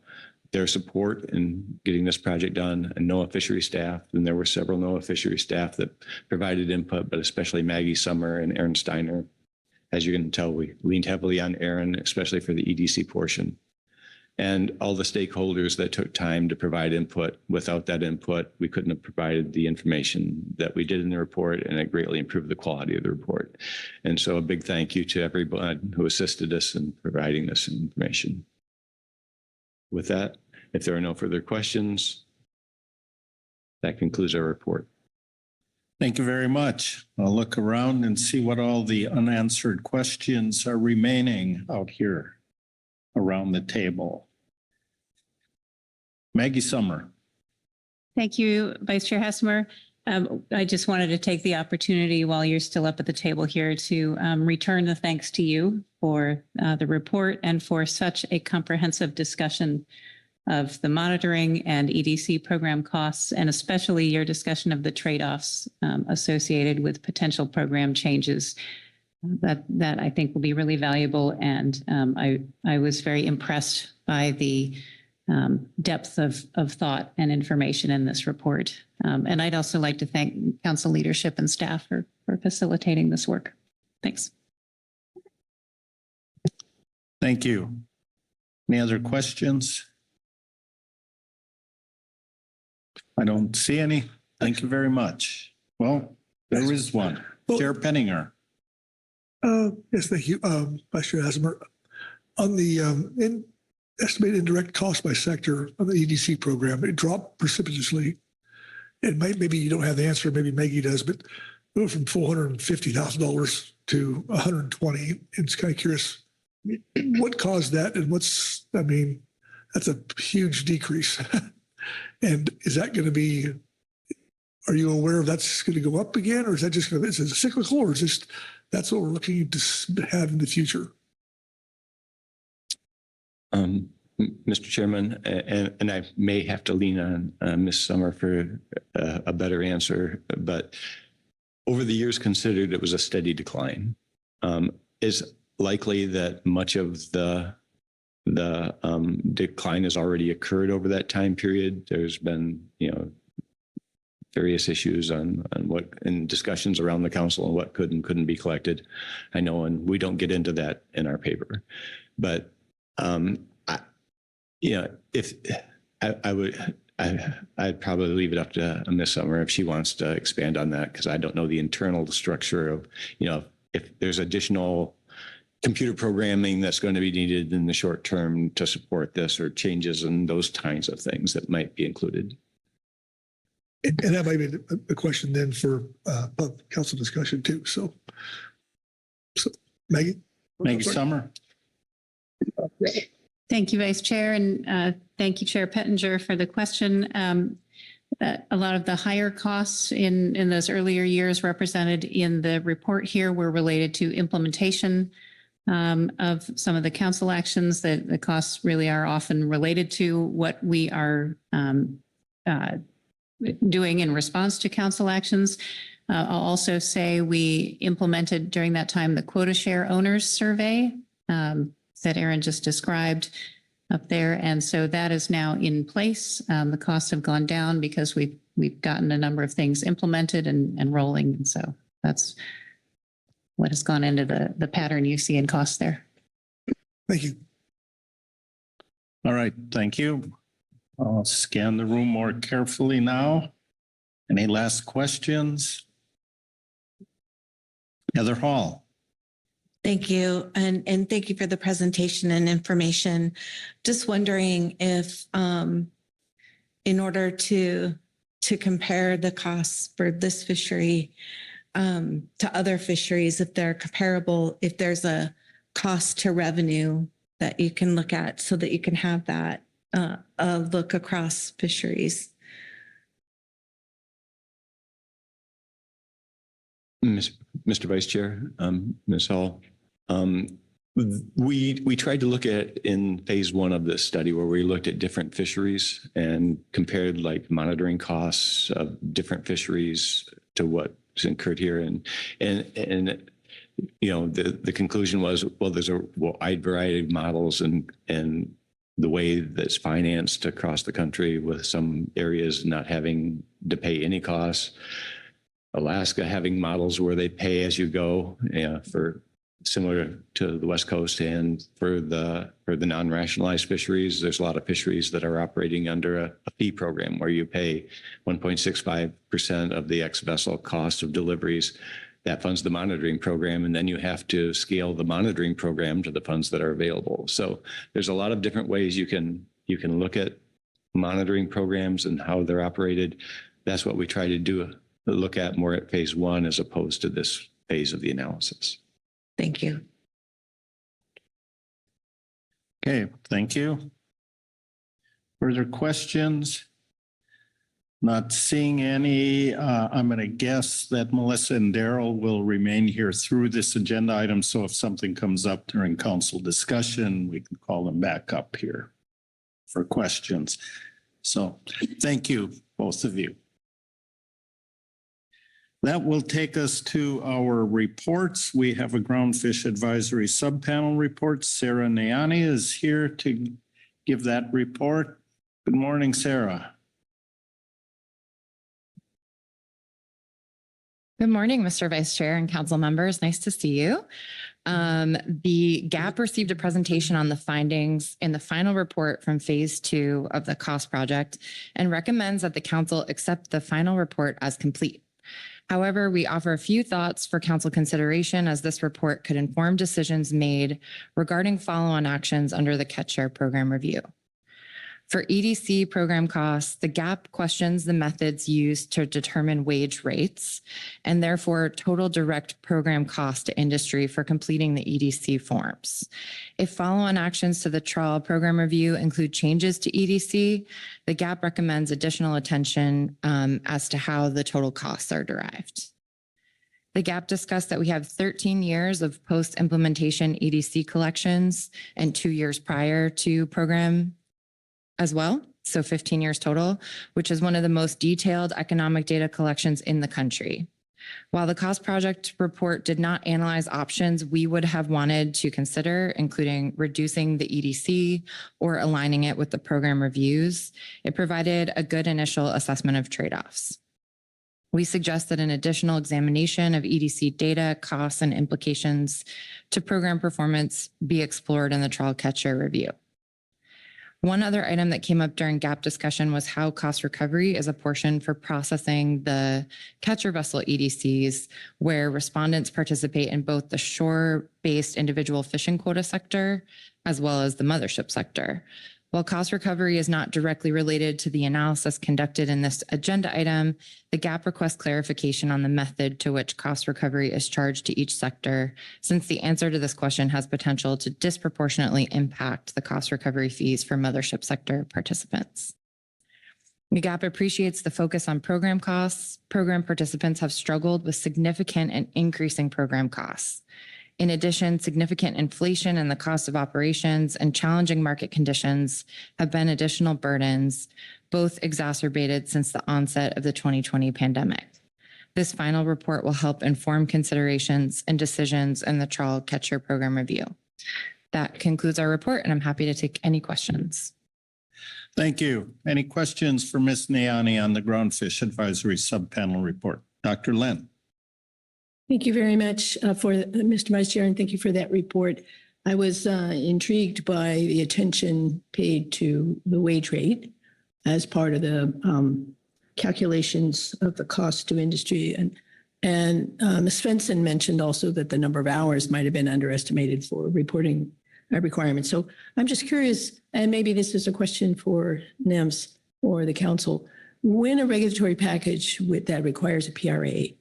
their support in getting this project done, and NOAA Fishery staff. And there were several NOAA Fishery staff that provided input, but especially Maggie Summer and Aaron Steiner. As you can tell, we leaned heavily on Aaron, especially for the EDC portion. And all the stakeholders that took time to provide input. Without that input, we couldn't have provided the information that we did in the report, and it greatly improved the quality of the report. And so a big thank you to everyone who assisted us in providing this information. With that, if there are no further questions, that concludes our report. Thank you very much. I'll look around and see what all the unanswered questions are remaining out here around the table. Maggie Summer. Thank you, Vice Chair Hessemer. I just wanted to take the opportunity while you're still up at the table here to return the thanks to you for the report and for such a comprehensive discussion of the monitoring and EDC program costs, and especially your discussion of the trade-offs associated with potential program changes. That I think will be really valuable. And I was very impressed by the depth of thought and information in this report. And I'd also like to thank council leadership and staff for facilitating this work. Thanks. Thank you. Any other questions? I don't see any. Thank you very much. Well, there is one. Chair Penninger. Yes, thank you, Vice Chair Hessemer. On the estimated indirect cost by sector on the EDC program, it dropped precipitously. And maybe you don't have the answer, maybe Maggie does, but it went from $450,000 to $120,000. It's kind of curious what caused that, and that's a huge decrease. And is that going to be? Are you aware of that's going to go up again, or is that just going to? Is it cyclical, or is this? That's what we're looking to have in the future. Mr. Chairman, and I may have to lean on Ms. Summer for a better answer, but over the years considered, it was a steady decline. It's likely that much of the decline has already occurred over that time period. There's been, various issues on what, and discussions around the council on what could and couldn't be collected. I know, and we don't get into that in our paper, but I'd probably leave it up to Ms. Summer if she wants to expand on that, because I don't know the internal structure of, if there's additional computer programming that's going to be needed in the short term to support this, or changes in those kinds of things that might be included. And that might be a question then for council discussion too. So Maggie? Maggie Summer. Thank you, Vice Chair, and thank you, Chair Pettinger, for the question. A lot of the higher costs in those earlier years represented in the report here were related to implementation of some of the council actions. That the costs really are often related to what we are doing in response to council actions. I'll also say we implemented during that time the quota share owners survey that Aaron just described up there. And so that is now in place. The costs have gone down because we've gotten a number of things implemented and rolling. And so that's what has gone into the pattern you see in costs there. Thank you. All right, thank you. I'll scan the room more carefully now. Any last questions? Heather Hall. Thank you. And thank you for the presentation and information. Just wondering if in order to compare the costs for this fishery to other fisheries, if they're comparable, if there's a cost to revenue that you can look at so that you can have that look across fisheries. Mr. Vice Chair, Ms. Hall, we tried to look at in phase one of this study where we looked at different fisheries and compared like monitoring costs of different fisheries to what's incurred here. And you know, the conclusion was, well, there's a wide variety of models and the way that's financed across the country, with some areas not having to pay any costs. Alaska having models where they pay as you go, for similar to the West Coast, and for the non-rationalized fisheries, there's a lot of fisheries that are operating under a fee program where you pay 1.65% of the ex-vessel cost of deliveries. That funds the monitoring program, and then you have to scale the monitoring program to the funds that are available. So there's a lot of different ways you can look at monitoring programs and how they're operated. That's what we try to do. Look at more at phase one as opposed to this phase of the analysis. Thank you. Okay, thank you. Further questions? Not seeing any. I'm going to guess that Melissa and Daryl will remain here through this agenda item. So if something comes up during council discussion, we can call them back up here for questions. So thank you, both of you. That will take us to our reports. We have a Groundfish Advisory Subpanel report. Sarah Nayani is here to give that report. Good morning, Sarah. Good morning, Mr. Vice Chair and council members. Nice to see you. The GAP received a presentation on the findings in the final report from phase 2 of the cost project and recommends that the council accept the final report as complete. However, we offer a few thoughts for council consideration, as this report could inform decisions made regarding follow-on actions under the Catch Share program review. For EDC program costs, the GAP questions the methods used to determine wage rates and therefore total direct program cost to industry for completing the EDC forms. If follow-on actions to the Trawl program review include changes to EDC, the GAP recommends additional attention as to how the total costs are derived. The GAP discussed that we have 13 years of post-implementation EDC collections and 2 years prior to program as well, so 15 years total, which is one of the most detailed economic data collections in the country. While the cost project report did not analyze options we would have wanted to consider, including reducing the EDC or aligning it with the program reviews, it provided a good initial assessment of trade-offs. We suggest that an additional examination of EDC data, costs, and implications to program performance be explored in the Trawl Catch Share review. One other item that came up during GAP discussion was how cost recovery is apportioned for processing the catcher vessel EDCs, where respondents participate in both the shore-based individual fishing quota sector as well as the mothership sector. While cost recovery is not directly related to the analysis conducted in this agenda item, the GAP requests clarification on the method to which cost recovery is charged to each sector, since the answer to this question has potential to disproportionately impact the cost recovery fees for mothership sector participants. The GAP appreciates the focus on program costs. Program participants have struggled with significant and increasing program costs. In addition, significant inflation in the cost of operations and challenging market conditions have been additional burdens, both exacerbated since the onset of the 2020 pandemic. This final report will help inform considerations and decisions in the Trawl Catcher Program review. That concludes our report, and I'm happy to take any questions. Thank you. Any questions for Ms. Niani on the Groundfish Advisory Subpanel report? Dr. Lynn. Thank you very much for Mr. Vice Chair, and thank you for that report. I was intrigued by the attention paid to the wage rate as part of the calculations of the cost to industry. And Ms. Svensson mentioned also that the number of hours might have been underestimated for reporting requirements. So I'm just curious, and maybe this is a question for NIMS or the council, when a regulatory package that requires a PRA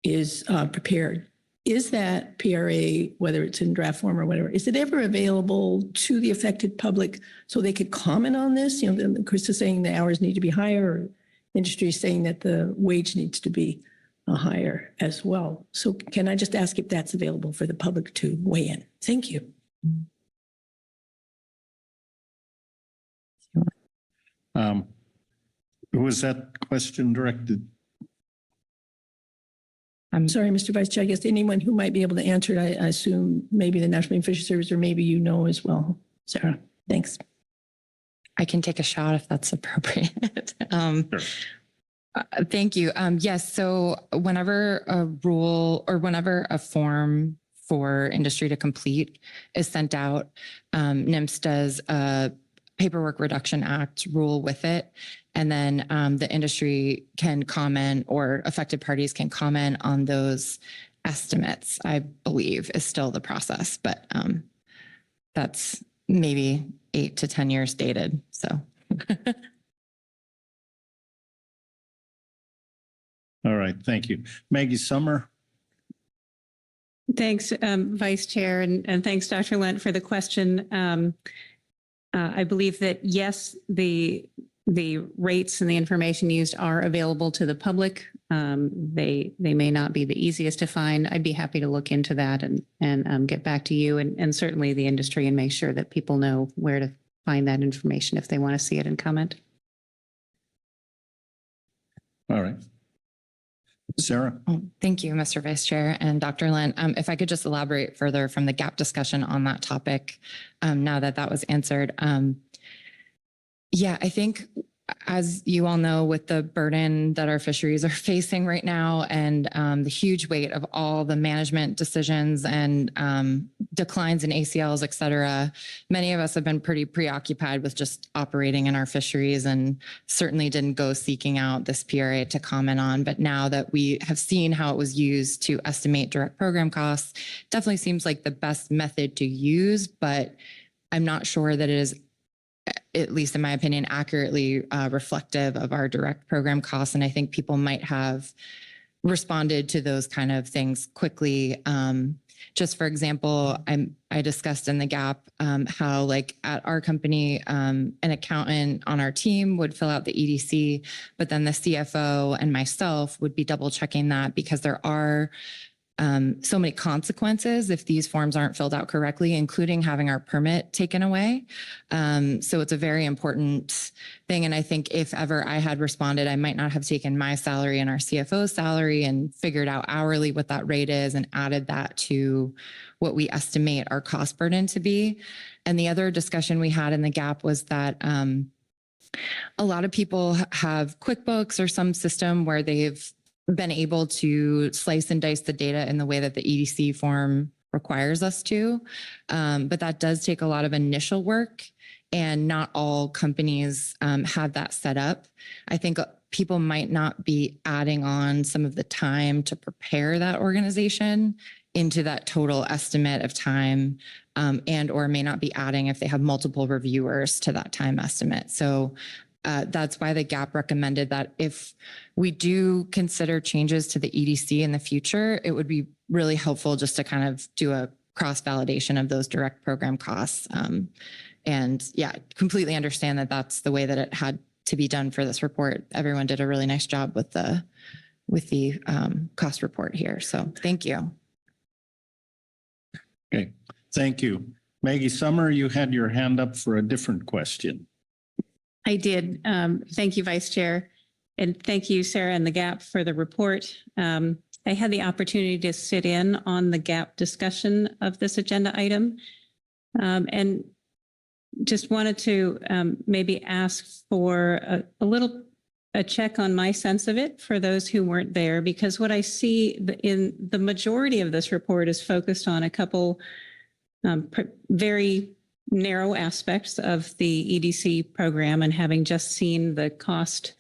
is prepared, is that PRA, whether it's in draft form or whatever, is it ever available to the affected public so they could comment on this? You know, Chris is saying the hours need to be higher, or industry is saying that the wage needs to be higher as well. So can I just ask if that's available for the public to weigh in? Thank you. Who was that question directed? I'm sorry, Mr. Vice Chair. I guess anyone who might be able to answer it, I assume maybe the National Marine Fisheries Service, or maybe you know as well. Sarah, thanks. I can take a shot if that's appropriate. Thank you. Yes, so whenever a rule or whenever a form for industry to complete is sent out, NIMS does a Paperwork Reduction Act rule with it. And then the industry can comment, or affected parties can comment on those estimates, I believe is still the process, but that's maybe 8 to 10 years dated, so. All right, thank you. Maggie Summer. Thanks, Vice Chair, and thanks, Dr. Lent, for the question. I believe that, yes, the rates and the information used are available to the public. They may not be the easiest to find. I'd be happy to look into that and get back to you and certainly the industry, and make sure that people know where to find that information if they want to see it and comment. All right. Sarah. Thank you, Mr. Vice Chair and Dr. Lent. If I could just elaborate further from the GAP discussion on that topic, now that that was answered. Yeah, I think, as you all know, with the burden that our fisheries are facing right now, and the huge weight of all the management decisions and declines in ACLs, et cetera, many of us have been pretty preoccupied with just operating in our fisheries, and certainly didn't go seeking out this PRA to comment on. But now that we have seen how it was used to estimate direct program costs, definitely seems like the best method to use, but I'm not sure that it is, at least in my opinion, accurately reflective of our direct program costs. And I think people might have responded to those kind of things quickly. Just for example, I discussed in the GAP how, like, at our company, an accountant on our team would fill out the EDC, but then the CFO and myself would be double checking that, because there are so many consequences if these forms aren't filled out correctly, including having our permit taken away. So it's a very important thing. And I think if ever I had responded, I might not have taken my salary and our CFO's salary and figured out hourly what that rate is and added that to what we estimate our cost burden to be. And the other discussion we had in the GAP was that a lot of people have QuickBooks or some system where they've been able to slice and dice the data in the way that the EDC form requires us to. But that does take a lot of initial work, and not all companies have that set up. I think people might not be adding on some of the time to prepare that organization into that total estimate of time, and or may not be adding if they have multiple reviewers to that time estimate. So that's why the GAP recommended that if we do consider changes to the EDC in the future, it would be really helpful just to kind of do a cross-validation of those direct program costs. And yeah, completely understand that that's the way that it had to be done for this report. Everyone did a really nice job with the cost report here. So thank you. Okay, thank you. Maggie Summer, you had your hand up for a different question. I did. Thank you, Vice Chair. And thank you, Sarah and the GAP for the report. I had the opportunity to sit in on the GAP discussion of this agenda item. And just wanted to maybe ask for a check on my sense of it for those who weren't there, because what I see in the majority of this report is focused on a couple very narrow aspects of the EDC program. And having just seen the cost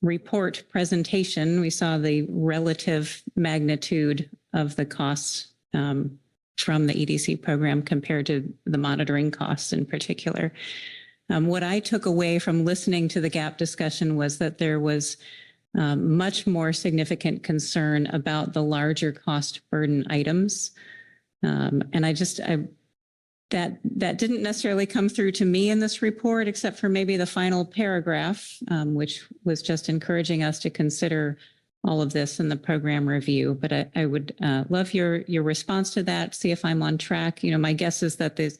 report presentation, we saw the relative magnitude of the costs from the EDC program compared to the monitoring costs in particular. What I took away from listening to the GAP discussion was that there was much more significant concern about the larger cost burden items. And that didn't necessarily come through to me in this report, except for maybe the final paragraph, which was just encouraging us to consider all of this in the program review. But I would love your response to that, see if I'm on track. You know, my guess is that the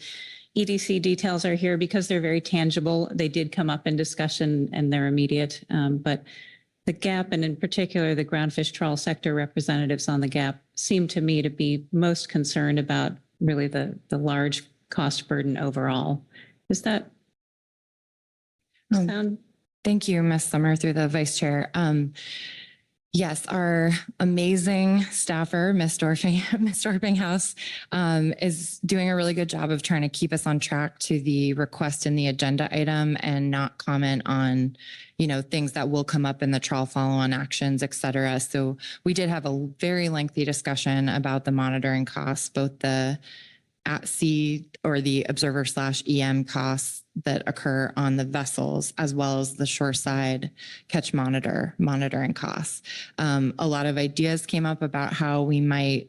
EDC details are here because they're very tangible. They did come up in discussion and they're immediate. But the GAP, and in particular, the groundfish trawl sector representatives on the GAP, seem to me to be most concerned about really the large cost burden overall. Is that sound? Thank you, Ms. Summer, through the Vice Chair. Yes, our amazing staffer, Ms. Dorpinghouse, is doing a really good job of trying to keep us on track to the request in the agenda item and not comment on, you know, things that will come up in the trawl follow-on actions, et cetera. So we did have a very lengthy discussion about the monitoring costs, both the at sea or the observer/EM costs that occur on the vessels, as well as the shoreside catch monitoring costs. A lot of ideas came up about how we might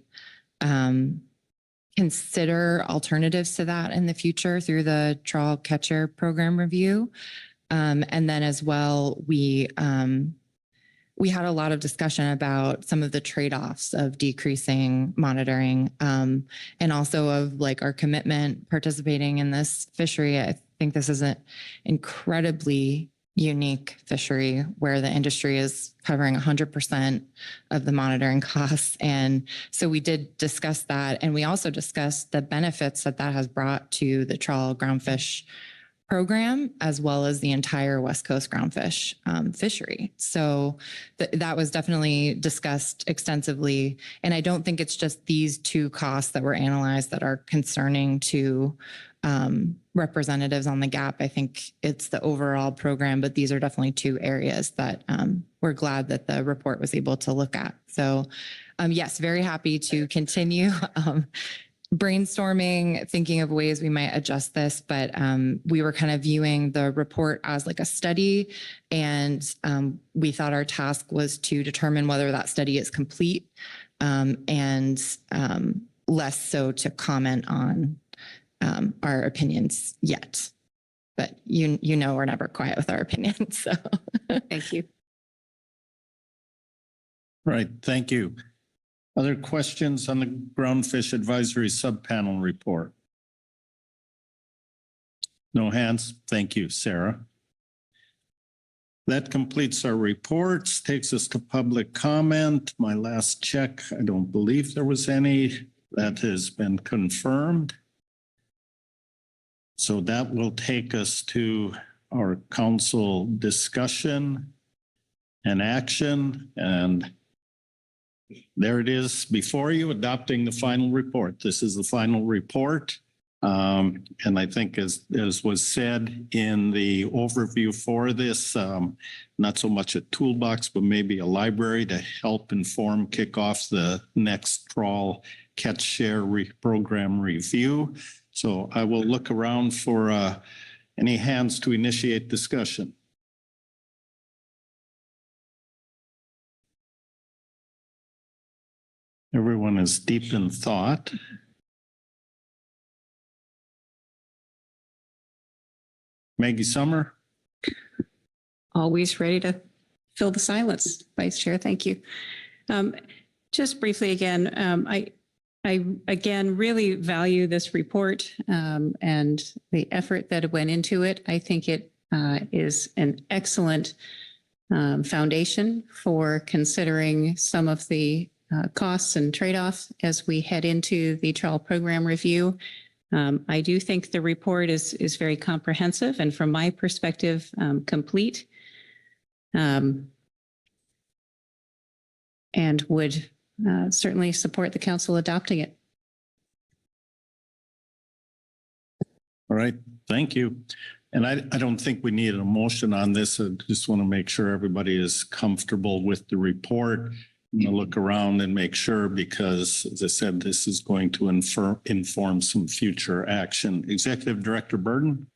consider alternatives to that in the future through the trawl catcher program review. And then as well, we had a lot of discussion about some of the trade-offs of decreasing monitoring, and also of like our commitment participating in this fishery. I think this is an incredibly unique fishery where the industry is covering 100% of the monitoring costs. And so we did discuss that. And we also discussed the benefits that has brought to the trawl groundfish program, as well as the entire West Coast groundfish fishery. So that was definitely discussed extensively. And I don't think it's just these two costs that were analyzed that are concerning to representatives on the GAP. I think it's the overall program, but these are definitely two areas that we're glad that the report was able to look at. So yes, very happy to continue brainstorming, thinking of ways we might adjust this, but we were kind of viewing the report as like a study, and we thought our task was to determine whether that study is complete, and less so to comment on our opinions yet. But you know we're never quiet with our opinions, so thank you. Right, thank you. Other questions on the Groundfish Advisory Subpanel report? No hands. Thank you, Sarah. That completes our reports, takes us to public comment. My last check, I don't believe there was any. That has been confirmed. So that will take us to our council discussion and action, and there it is before you, adopting the final report. This is the final report. And I think as was said in the overview for this, not so much a toolbox, but maybe a library to help inform, kick off the next trawl catch share program review. So I will look around for any hands to initiate discussion. Everyone is deep in thought. Maggie Summer. Always ready to fill the silence, Vice Chair. Thank you. Just briefly again, I again really value this report and the effort that went into it. I think it is an excellent foundation for considering some of the costs and trade-offs as we head into the Trawl program review. I do think the report is very comprehensive and from my perspective, complete. And would certainly support the council adopting it. All right, thank you. And I don't think we need a motion on this. I just want to make sure everybody is comfortable with the report. I'm going to look around and make sure because, as I said, this is going to inform some future action. Executive Director Burden.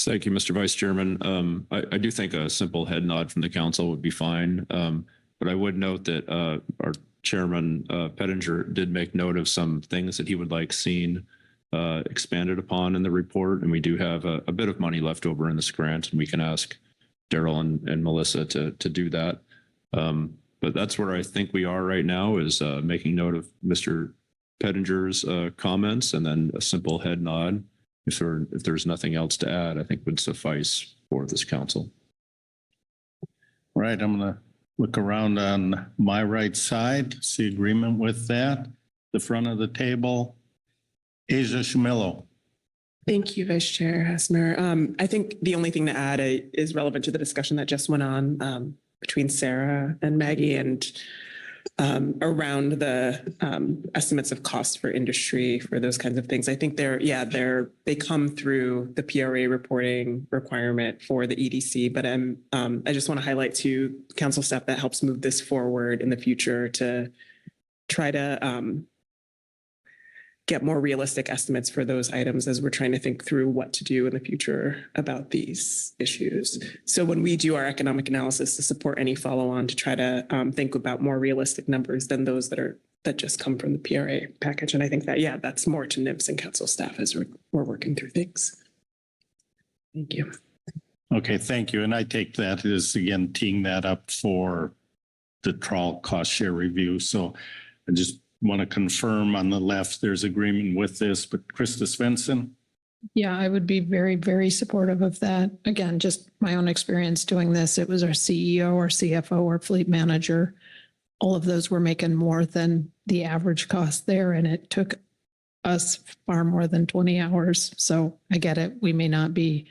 Thank you, Mr. Vice Chairman. I do think a simple head nod from the council would be fine. But I would note that our Chairman Pettinger did make note of some things that he would like seen expanded upon in the report. And we do have a bit of money left over in this grant, and we can ask Daryl and Melissa to do that. But that's where I think we are right now is making note of Mr. Pettinger's comments and then a simple head nod. If there's nothing else to add, I think would suffice for this council. All right, I'm going to look around on my right side, see agreement with that. The front of the table, Asia Shamillo. Thank you, Vice Chair Hessmer. I think the only thing to add is relevant to the discussion that just went on between Sarah and Maggie and around the estimates of costs for industry for those kinds of things. I think they come through the PRA reporting requirement for the EDC, but I just want to highlight to council staff that helps move this forward in the future to try to get more realistic estimates for those items as we're trying to think through what to do in the future about these issues. So when we do our economic analysis to support any follow-on to try to think about more realistic numbers than those that just come from the PRA package. And I think that, that's more to NIMS and council staff as we're working through things. Thank you. Okay, thank you. And I take that as, again, teeing that up for the Trawl cost share review. So I just want to confirm on the left, there's agreement with this, but Krista Svensson. Yeah, I would be very, very supportive of that. Again, just my own experience doing this. It was our CEO or CFO or fleet manager. All of those were making more than the average cost there. And it took us far more than 20 hours. So I get it. We may not be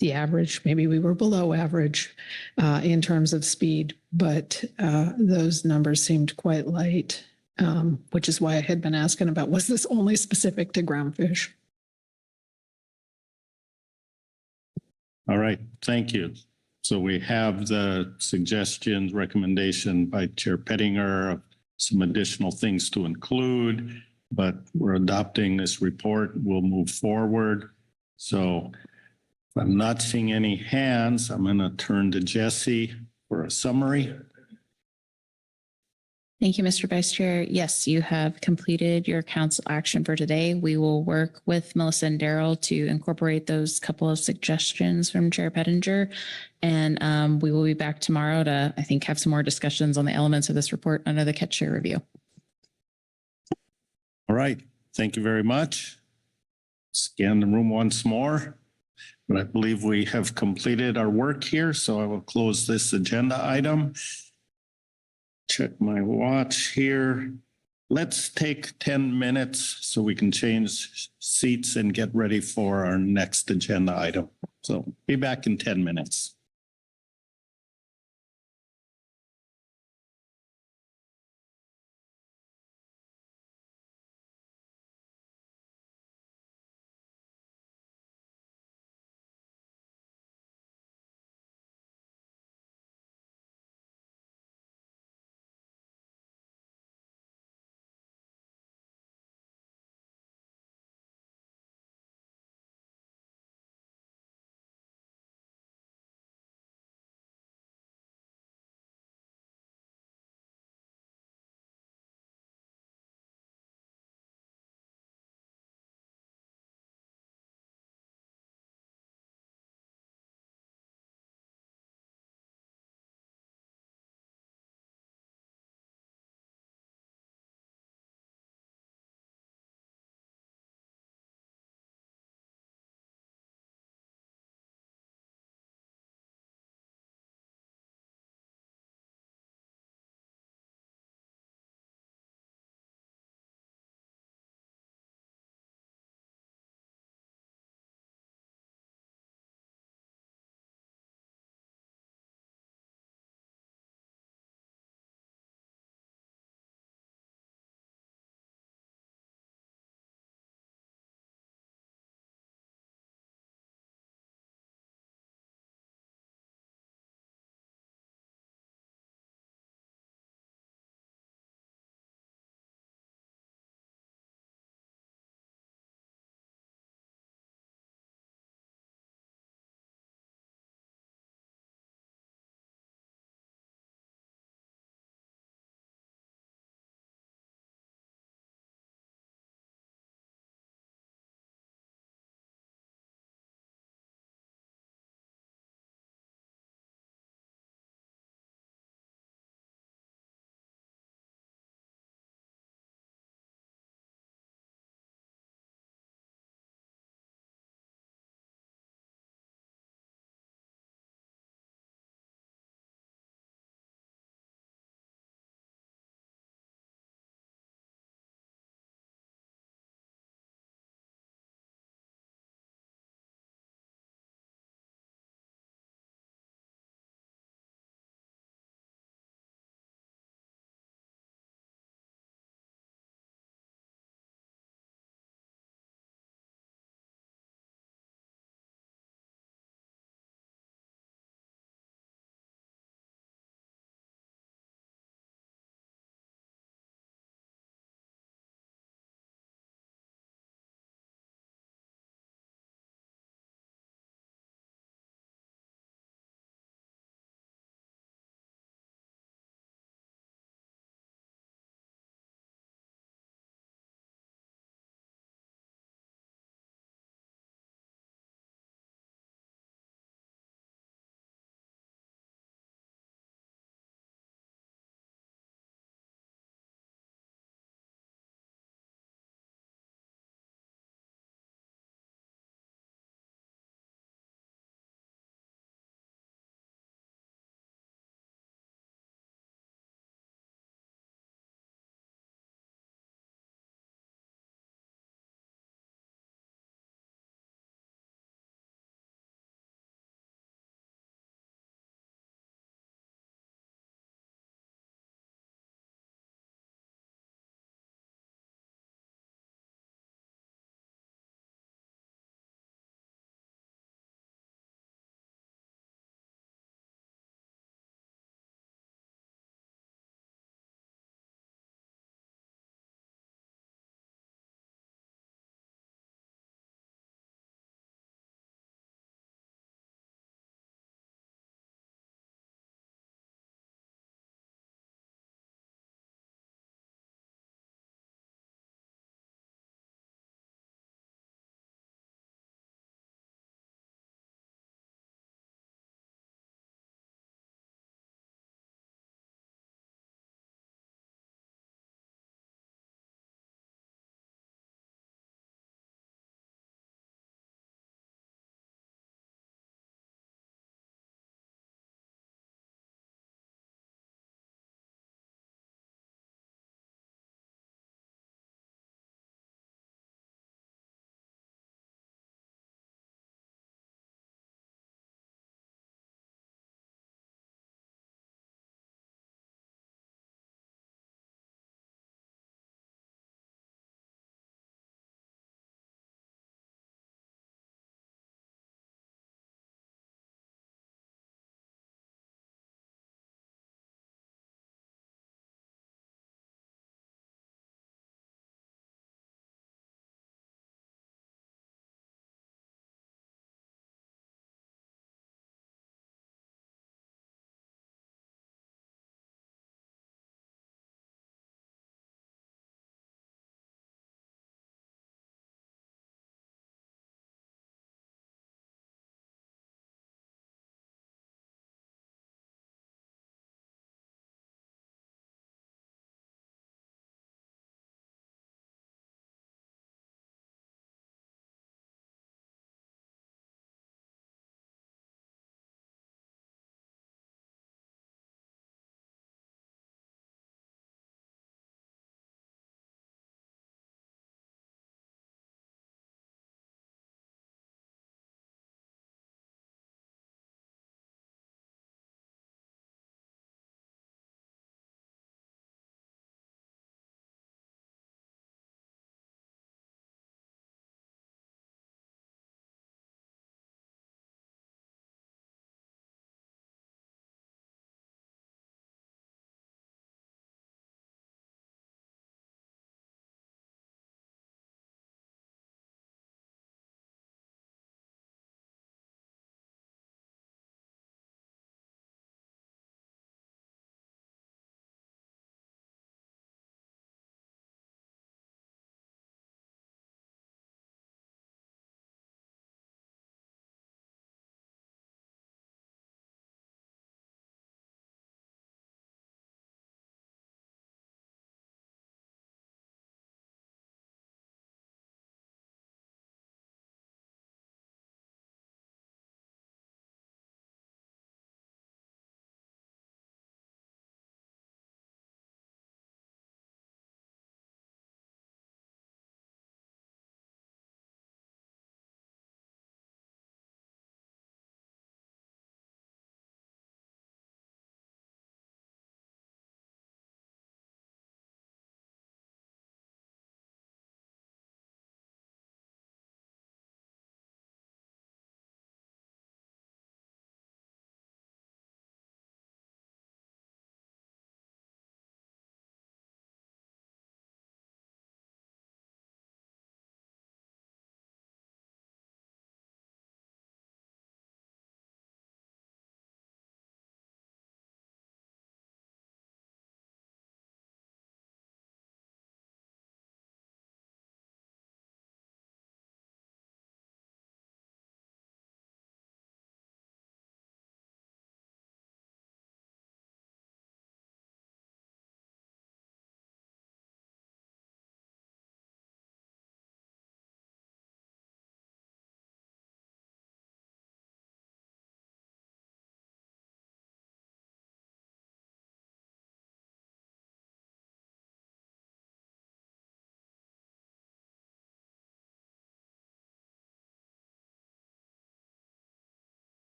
the average. Maybe we were below average in terms of speed, but those numbers seemed quite light. Which is why I had been asking about, was this only specific to groundfish? All right, thank you. So we have the suggestions, recommendation by Chair Pettinger of some additional things to include, but we're adopting this report. We'll move forward. So if I'm not seeing any hands, I'm going to turn to Jesse for a summary. Thank you, Mr. Vice Chair. Yes, you have completed your council action for today. We will work with Melissa and Daryl to incorporate those couple of suggestions from Chair Pettinger. And we will be back tomorrow to, I think, have some more discussions on the elements of this report under the catch share review. All right. Thank you very much. Scan the room once more. But I believe we have completed our work here. So I will close this agenda item. Check my watch here. Let's take 10 minutes so we can change seats and get ready for our next agenda item. So be back in 10 minutes.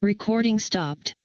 Recording stopped.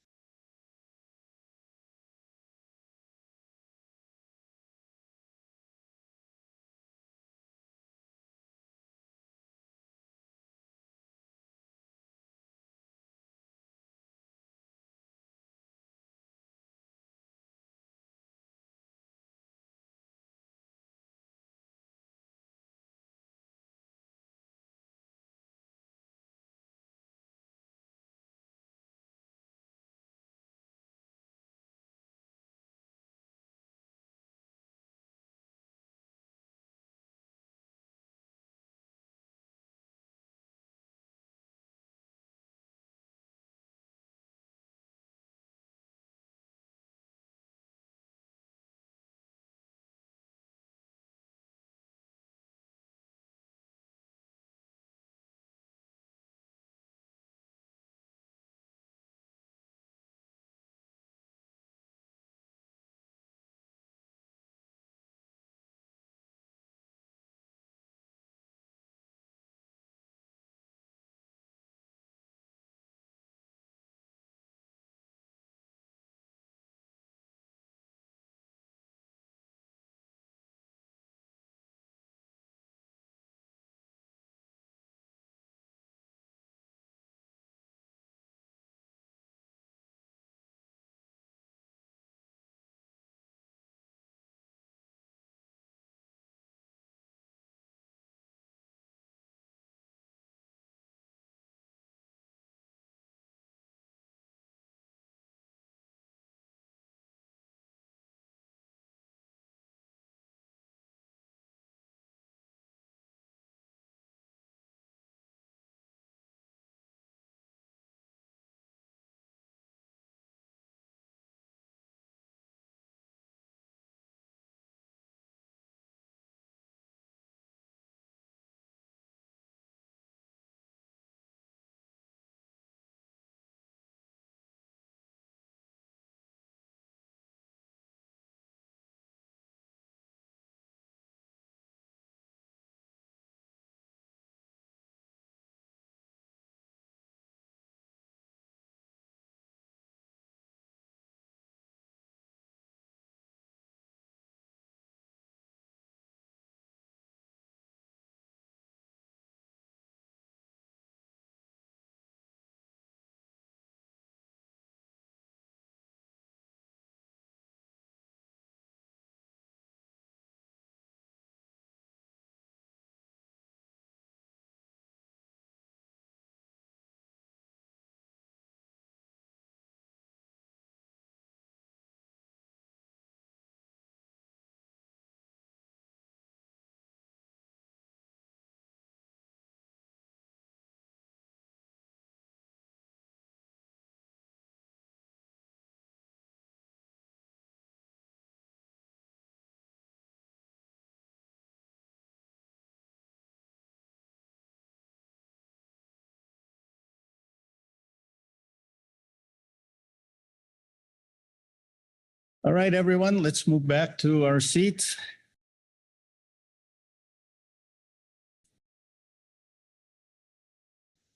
All right, everyone, let's move back to our seats.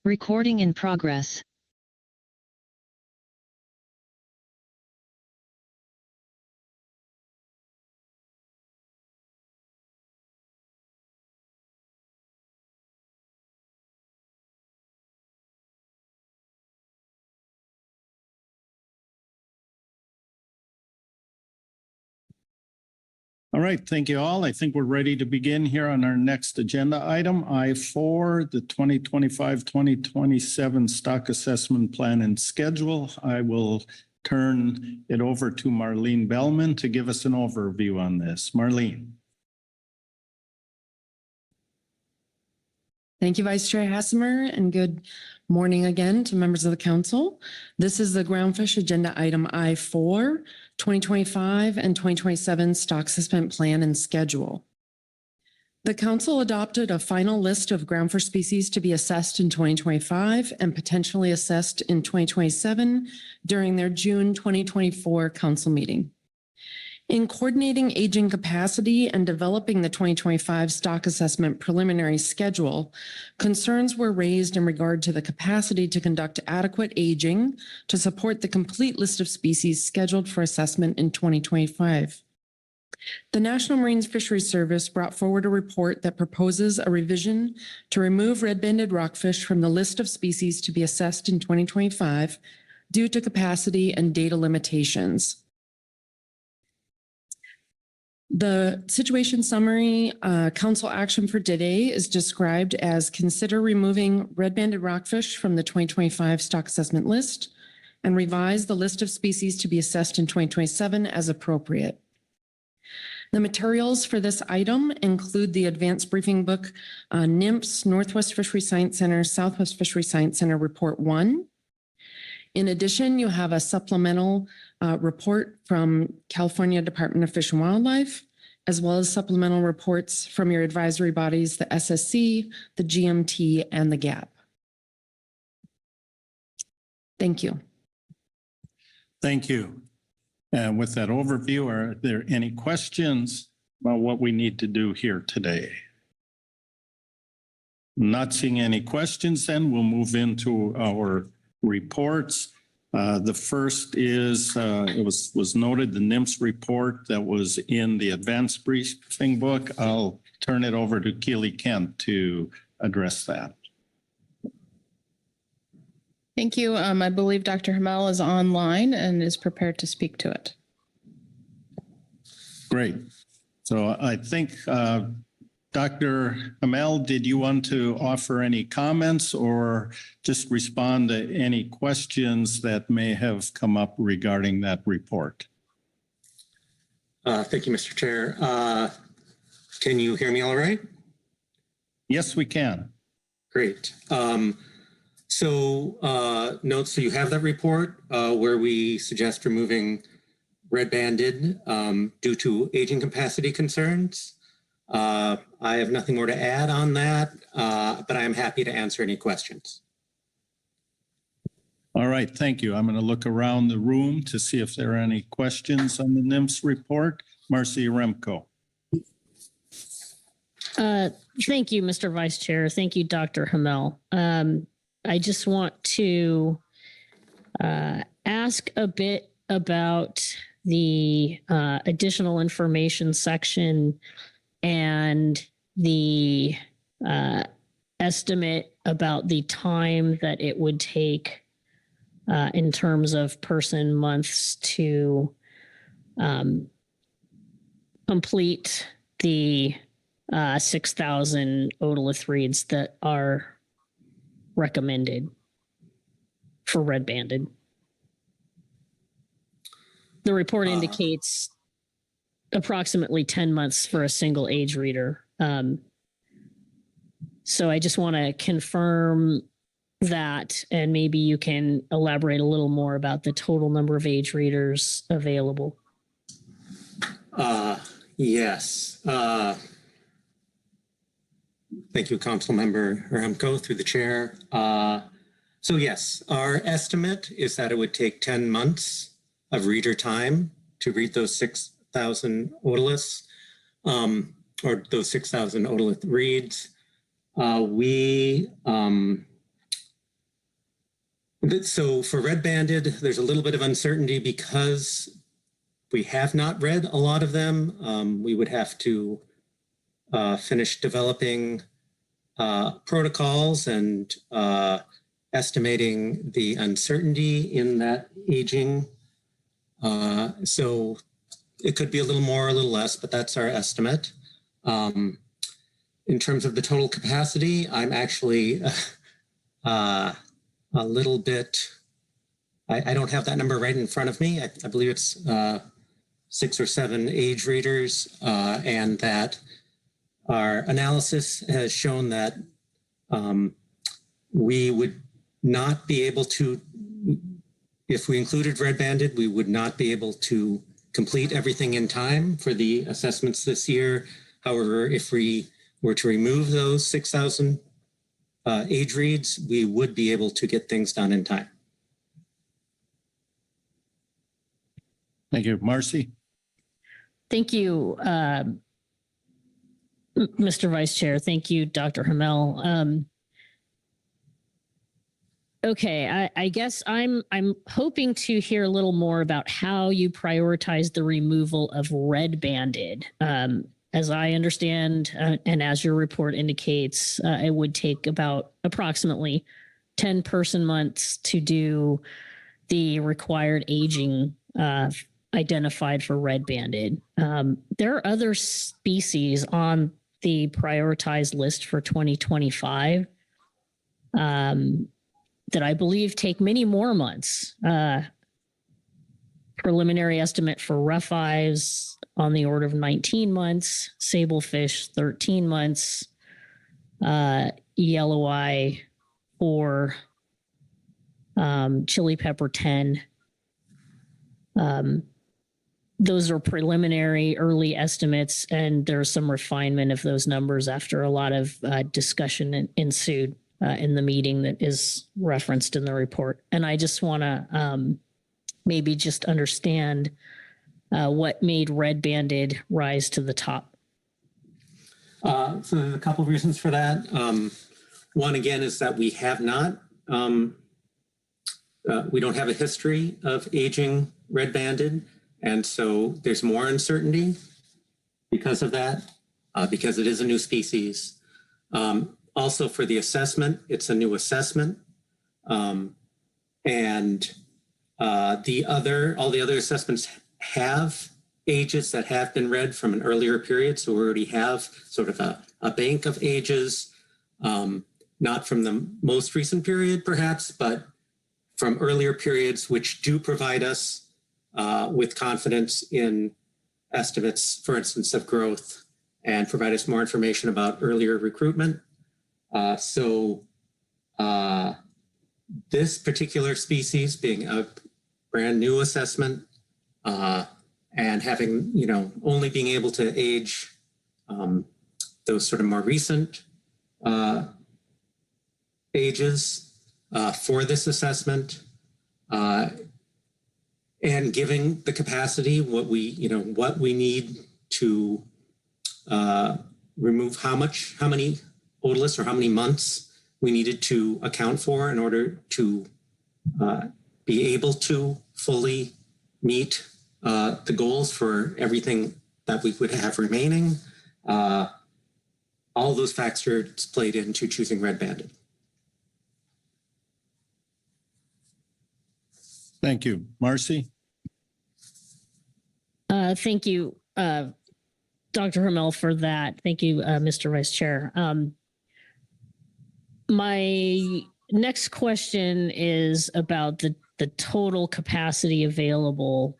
Recording in progress. All right, thank you all. I think we're ready to begin here on our next agenda item, I-4, the 2025-2027 Stock Assessment Plan and Schedule. I will turn it over to Marlene Bellman to give us an overview on this. Marlene. Thank you, Vice Chair Hassemer, and good morning again to members of the council. This is the Groundfish Agenda Item I-4, 2025 and 2027 Stock Assessment Plan and Schedule. The council adopted a final list of groundfish species to be assessed in 2025 and potentially assessed in 2027 during their June 2024 council meeting. In coordinating aging capacity and developing the 2025 stock assessment preliminary schedule, concerns were raised in regard to the capacity to conduct adequate aging to support the complete list of species scheduled for assessment in 2025. The National Marine Fisheries Service brought forward a report that proposes a revision to remove red-banded rockfish from the list of species to be assessed in 2025 due to capacity and data limitations. The situation summary, council action for today is described as consider removing red-banded rockfish from the 2025 stock assessment list and revise the list of species to be assessed in 2027 as appropriate. The materials for this item include the advanced briefing book, NIMS, Northwest Fishery Science Center, Southwest Fishery Science Center Report 1. In addition, you have a supplemental report from California Department of Fish and Wildlife, as well as supplemental reports from your advisory bodies, the SSC, the GMT, and the GAP. Thank you. Thank you. And with that overview, are there any questions about what we need to do here today? Not seeing any questions, then we'll move into our reports. The first is, it was noted, the NIMS report that was in the advanced briefing book. I'll turn it over to Keely Kent to address that. Thank you. I believe Dr. Hamel is online and is prepared to speak to it. Great. So I think, Dr. Hamel, did you want to offer any comments or just respond to any questions that may have come up regarding that report? Thank you, Mr. Chair. Can you hear me all right? Yes, we can. Great. So you have that report where we suggest removing red-banded due to aging capacity concerns. I have nothing more to add on that, but I am happy to answer any questions. All right, thank you. I'm going to look around the room to see if there are any questions on the NIMS report. Marcy Remco. Thank you, Mr. Vice Chair. Thank you, Dr. Hamel. I just want to ask a bit about the additional information section and the estimate about the time that it would take in terms of person months to complete the 6,000 otolith reeds that are recommended for red-banded. The report indicates approximately 10 months for a single age reader. So I just want to confirm that, and maybe you can elaborate a little more about the total number of age readers available. Yes. Thank you, Council Member Remco, through the chair. So yes, our estimate is that it would take 10 months of reader time to read those 6,000 otoliths, or those 6,000 otolith reads. So for red-banded, there's a little bit of uncertainty because we have not read a lot of them. We would have to finish developing protocols and estimating the uncertainty in that aging. So it could be a little more, a little less, but that's our estimate. In terms of the total capacity, I'm actually a little bit, I don't have that number right in front of me. I believe it's 6 or 7 age readers, and that our analysis has shown that we would not be able to, if we included red-banded, we would not be able to complete everything in time for the assessments this year. However, if we were to remove those 6,000 age reads, we would be able to get things done in time. Thank you. Marcy? Thank you, Mr. Vice Chair. Thank you, Dr. Hamel. Okay, I guess I'm hoping to hear a little more about how you prioritize the removal of red-banded. As I understand, and as your report indicates, it would take about approximately 10 person months to do the required aging identified for red-banded. There are other species on the prioritized list for 2025 that I believe take many more months. Preliminary estimate for rough eyes on the order of 19 months, sablefish 13 months, yellow eye 4, chili pepper 10. Those are preliminary early estimates, and there's some refinement of those numbers after a lot of discussion ensued in the meeting that is referenced in the report. And I just want to maybe just understand what made red-banded rise to the top. So there's a couple of reasons for that. One, again, is that we have not, we don't have a history of aging red-banded. And so there's more uncertainty because of that, because it is a new species. Also for the assessment, it's a new assessment. All the other assessments have ages that have been read from an earlier period. So we already have sort of a bank of ages, not from the most recent period perhaps, but from earlier periods, which do provide us with confidence in estimates, for instance, of growth, and provide us more information about earlier recruitment. This particular species being a brand new assessment and having, only being able to age those sort of more recent ages for this assessment, and giving the capacity what we need to remove how many otoliths or how many months we needed to account for in order to be able to fully meet the goals for everything that we would have remaining. All those factors played into choosing red-banded. Thank you. Marcy? Thank you, Dr. Hamel, for that. Thank you, Mr. Vice Chair. My next question is about the total capacity available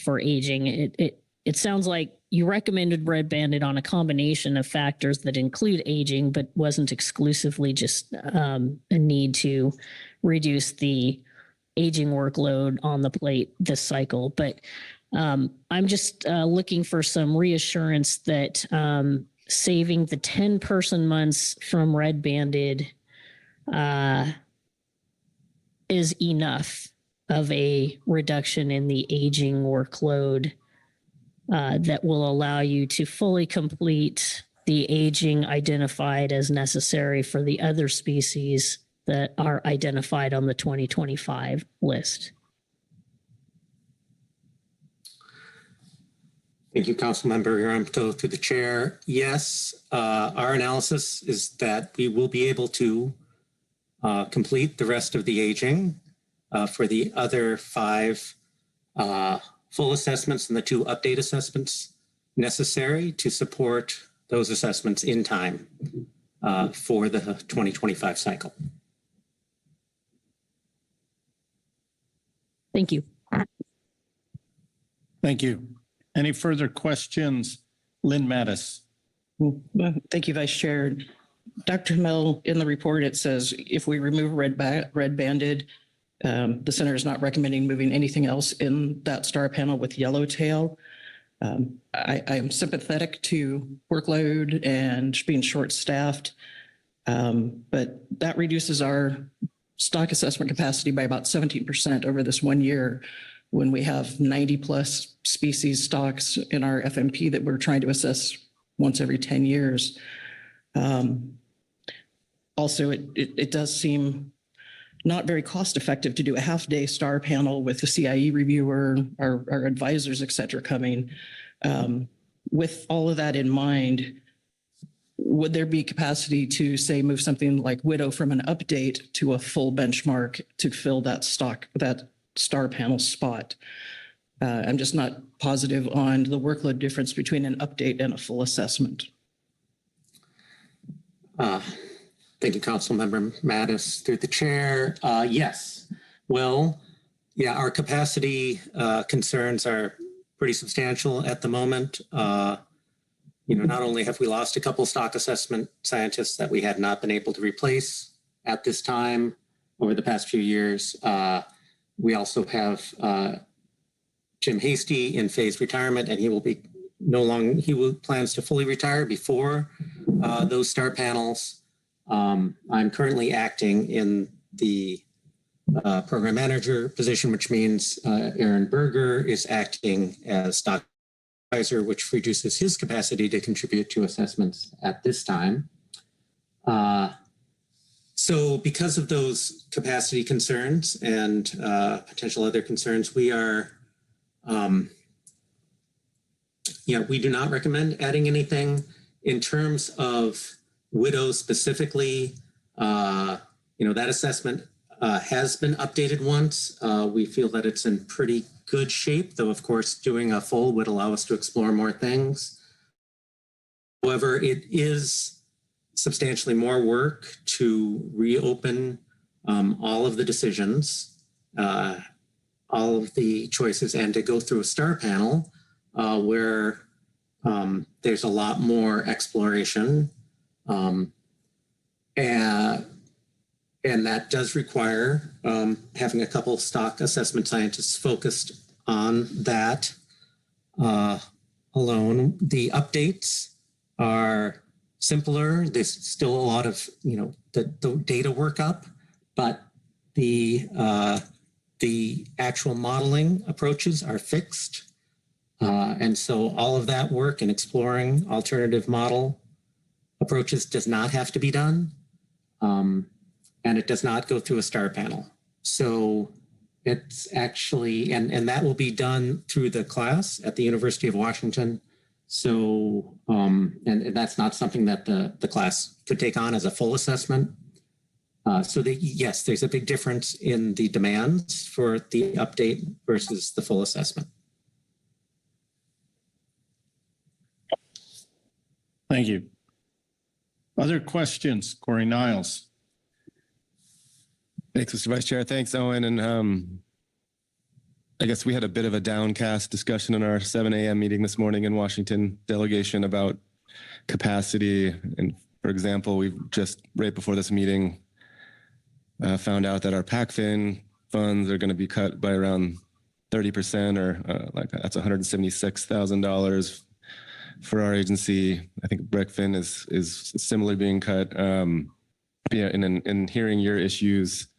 for aging. It sounds like you recommended red-banded on a combination of factors that include aging, but wasn't exclusively just a need to reduce the aging workload on the plate this cycle. But I'm just looking for some reassurance that saving the 10 person months from red-banded is enough of a reduction in the aging workload that will allow you to fully complete the aging identified as necessary for the other species that are identified on the 2025 list. Thank you, Councilmember Yaramto, through the chair. Yes, our analysis is that we will be able to complete the rest of the aging for the other 5 full assessments and the 2 update assessments necessary to support those assessments in time for the 2025 cycle. Thank you. Thank you. Any further questions? Lynn Mattis. Thank you, Vice Chair. Dr. Hamel, in the report, it says if we remove red-banded, the center is not recommending moving anything else in that star panel with yellowtail. I am sympathetic to workload and being short-staffed, but that reduces our stock assessment capacity by about 17% over this 1 year. when we have 90 plus species stocks in our FMP that we're trying to assess once every 10 years. Also, it does seem not very cost effective to do a half-day star panel with the CIE reviewer, our advisors, et cetera, coming. With all of that in mind, would there be capacity to, say, move something like Widow from an update to a full benchmark to fill that star panel spot? I'm just not positive on the workload difference between an update and a full assessment. Thank you, Councilmember Mattis, through the chair. Yes. Well, yeah, our capacity concerns are pretty substantial at the moment. Not only have we lost a couple stock assessment scientists that we had not been able to replace at this time over the past few years, we also have Jim Hasty in phased retirement, and he plans to fully retire before those star panels. I'm currently acting in the program manager position, which means Aaron Berger is acting as stock advisor, which reduces his capacity to contribute to assessments at this time. So because of those capacity concerns and potential other concerns, we are, we do not recommend adding anything. In terms of Widow specifically, that assessment has been updated once. We feel that it's in pretty good shape, though of course doing a full would allow us to explore more things. However, it is substantially more work to reopen all of the decisions, all of the choices, and to go through a star panel where there's a lot more exploration. And that does require having a couple of stock assessment scientists focused on that alone. The updates are simpler. There's still a lot of, the data workup, but the actual modeling approaches are fixed. And so all of that work in exploring alternative model approaches does not have to be done. And it does not go through a star panel. So it's actually, and that will be done through the class at the University of Washington. So, and that's not something that the class could take on as a full assessment. Yes, there's a big difference in the demands for the update versus the full assessment. Thank you. Other questions? Corey Niles. Thanks, Mr. Vice Chair. Thanks, Owen. And I guess we had a bit of a downcast discussion in our 7 a.m. meeting this morning in Washington delegation about capacity. And for example, we've just right before this meeting found out that our PACFIN funds are going to be cut by around 30%, or that's $176,000 for our agency. I think BRECFIN is similarly being cut. In hearing your issues,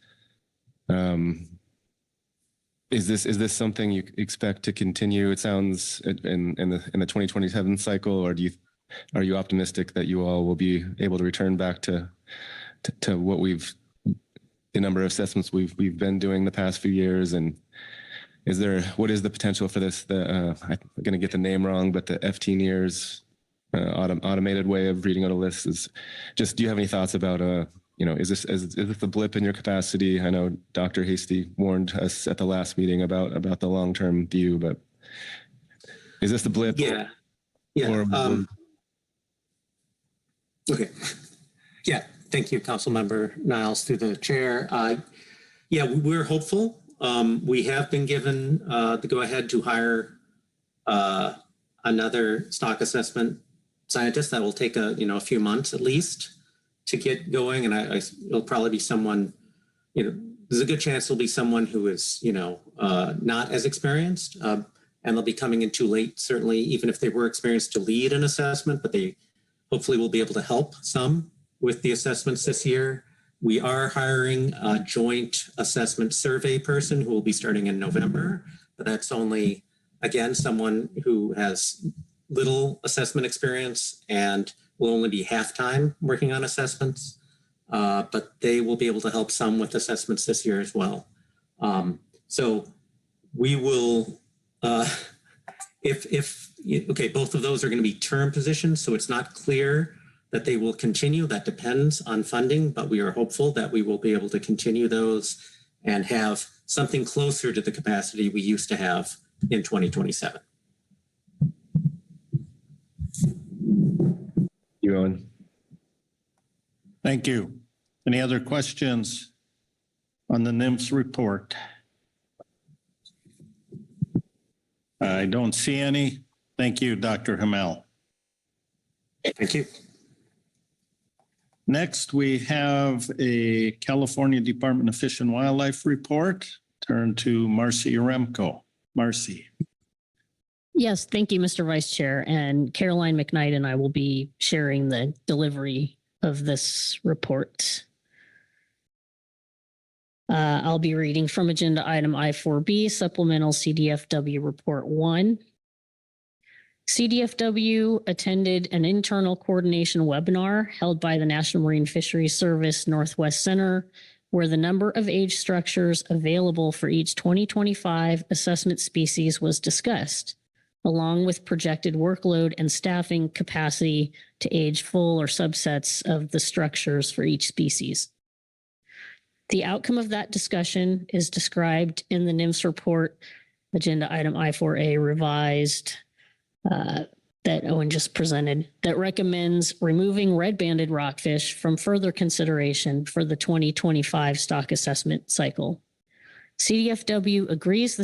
is this something you expect to continue? It sounds in the 2027 cycle, or are you optimistic that you all will be able to return back to what the number of assessments we've been doing the past few years? And what is the potential for this? I'm going to get the name wrong, but the FTNears automated way of reading out a list is just. Do you have any thoughts about is this a blip in your capacity? I know Dr. Hasty warned us at the last meeting about the long-term view, but is this the blip? Yeah. Okay. Yeah. Thank you, Councilmember Niles, through the chair. We're hopeful. We have been given the go-ahead to hire another stock assessment scientist. That will take a few months at least to get going, and it'll probably be someone. There's a good chance it'll be someone who is not as experienced, and they'll be coming in too late. Certainly, even if they were experienced to lead an assessment, but they hopefully will be able to help some with the assessments this year. We are hiring a joint assessment survey person who will be starting in November but that's only, again, someone who has little assessment experience and will only be half-time working on assessments, but they will be able to help some with assessments this year as well. So we will, okay, both of those are going to be term positions, so it's not clear that they will continue. That depends on funding, but we are hopeful that we will be able to continue those and have something closer to the capacity we used to have in 2027. You, Owen. Thank you. Any other questions on the NIMS report? I don't see any. Thank you, Dr. Hamel. Thank you. Next, we have a California Department of Fish and Wildlife report. Turn to Marcy Yaremko. Marcy. Yes, thank you, Mr. Vice Chair. And Caroline McKnight and I will be sharing the delivery of this report. I'll be reading from agenda item I4B, Supplemental CDFW Report 1. CDFW attended an internal coordination webinar held by the National Marine Fisheries Service Northwest Center, where the number of age structures available for each 2025 assessment species was discussed, along with projected workload and staffing capacity to age full or subsets of the structures for each species. The outcome of that discussion is described in the NIMS report, agenda item I4A revised, that Owen just presented, that recommends removing red-banded rockfish from further consideration for the 2025 stock assessment cycle. CDFW agrees with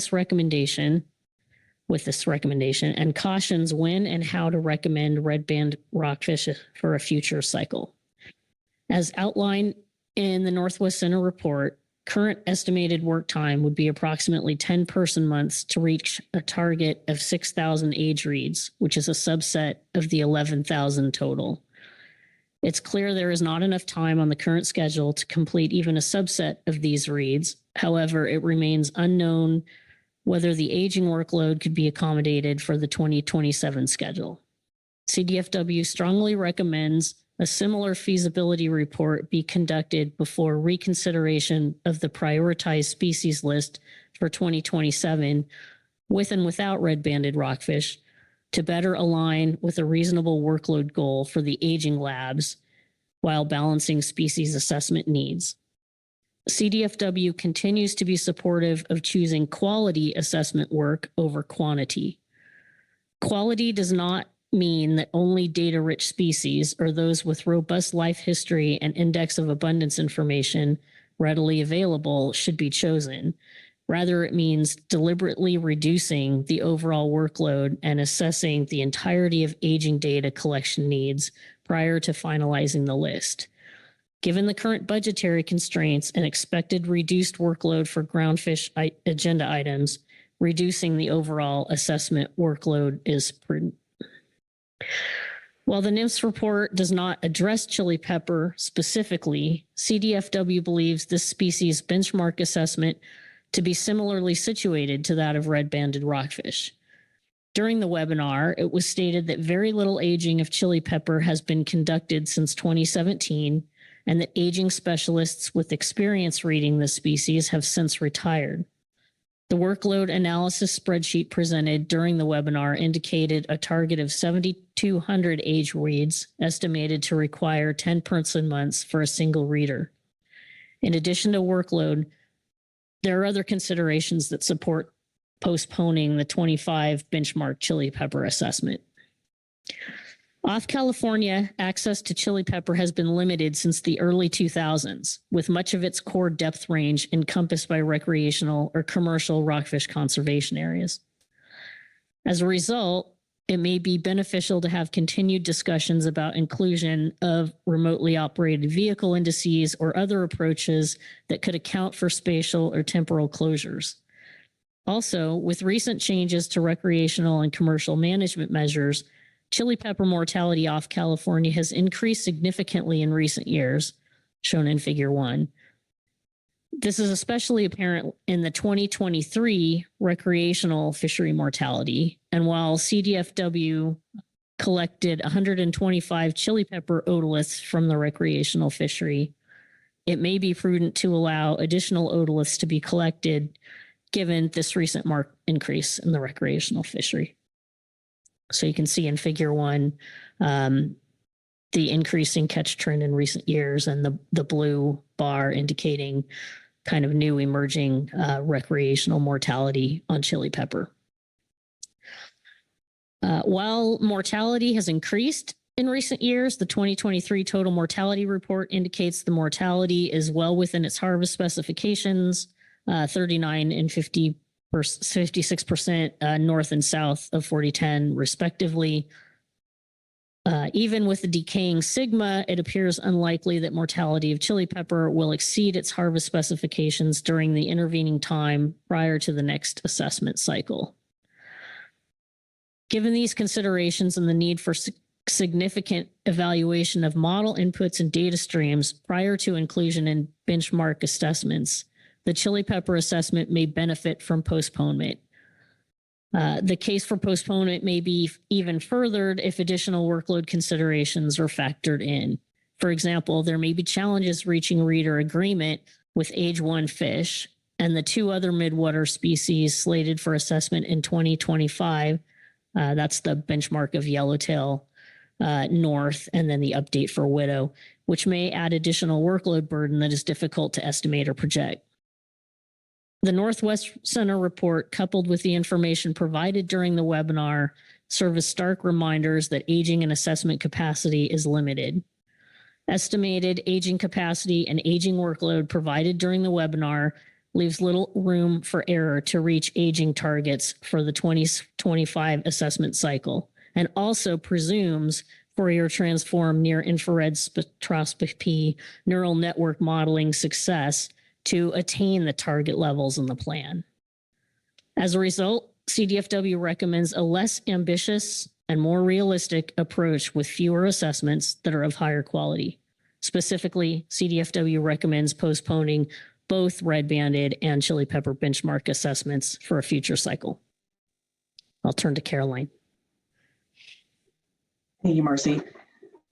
this recommendation and cautions when and how to recommend red-banded rockfish for a future cycle. As outlined in the Northwest Center report, current estimated work time would be approximately 10 person months to reach a target of 6,000 age reads, which is a subset of the 11,000 total. It's clear there is not enough time on the current schedule to complete even a subset of these reads. However, it remains unknown whether the aging workload could be accommodated for the 2027 schedule. CDFW strongly recommends a similar feasibility report be conducted before reconsideration of the prioritized species list for 2027 with and without red-banded rockfish to better align with a reasonable workload goal for the aging labs while balancing species assessment needs. CDFW continues to be supportive of choosing quality assessment work over quantity. Quality does not mean that only data-rich species or those with robust life history and index of abundance information readily available should be chosen. Rather, it means deliberately reducing the overall workload and assessing the entirety of aging data collection needs prior to finalizing the list. Given the current budgetary constraints and expected reduced workload for groundfish agenda items, reducing the overall assessment workload is prudent. While the NIMS report does not address chili pepper specifically, CDFW believes this species benchmark assessment to be similarly situated to that of red-banded rockfish. During the webinar, it was stated that very little aging of chili pepper has been conducted since 2017, and that aging specialists with experience reading the species have since retired. The workload analysis spreadsheet presented during the webinar indicated a target of 7,200 age reads estimated to require 10 person months for a single reader. In addition to workload, there are other considerations that support postponing the 25 benchmark chili pepper assessment. Off California, access to chili pepper has been limited since the early 2000s, with much of its core depth range encompassed by recreational or commercial rockfish conservation areas. As a result, it may be beneficial to have continued discussions about inclusion of remotely operated vehicle indices or other approaches that could account for spatial or temporal closures. Also, with recent changes to recreational and commercial management measures, chili pepper mortality off California has increased significantly in recent years, shown in Figure 1. This is especially apparent in the 2023 recreational fishery mortality. And while CDFW collected 125 chili pepper otoliths from the recreational fishery, it may be prudent to allow additional otoliths to be collected given this recent marked increase in the recreational fishery. So you can see in figure 1, the increasing catch trend in recent years, and the blue bar indicating kind of new emerging recreational mortality on chili pepper. While mortality has increased in recent years, the 2023 total mortality report indicates the mortality is well within its harvest specifications, 39 and 56% north and south of 4010 respectively. Even with the decaying sigma, it appears unlikely that mortality of chili pepper will exceed its harvest specifications during the intervening time prior to the next assessment cycle. Given these considerations and the need for significant evaluation of model inputs and data streams prior to inclusion in benchmark assessments, the chili pepper assessment may benefit from postponement. The case for postponement may be even furthered if additional workload considerations are factored in. For example, there may be challenges reaching reader agreement with age 1 fish and the 2 other midwater species slated for assessment in 2025. That's the benchmark of yellowtail north, and then the update for widow, which may add additional workload burden that is difficult to estimate or project. The Northwest Center report, coupled with the information provided during the webinar, serve as stark reminders that aging and assessment capacity is limited. Estimated aging capacity and aging workload provided during the webinar leaves little room for error to reach aging targets for the 2025 assessment cycle, and also presumes Fourier transform near-infrared spectroscopy neural network modeling success to attain the target levels in the plan. As a result, CDFW recommends a less ambitious and more realistic approach with fewer assessments that are of higher quality. Specifically, CDFW recommends postponing both red-banded and chili pepper benchmark assessments for a future cycle. I'll turn to Caroline. Thank you, Marcy.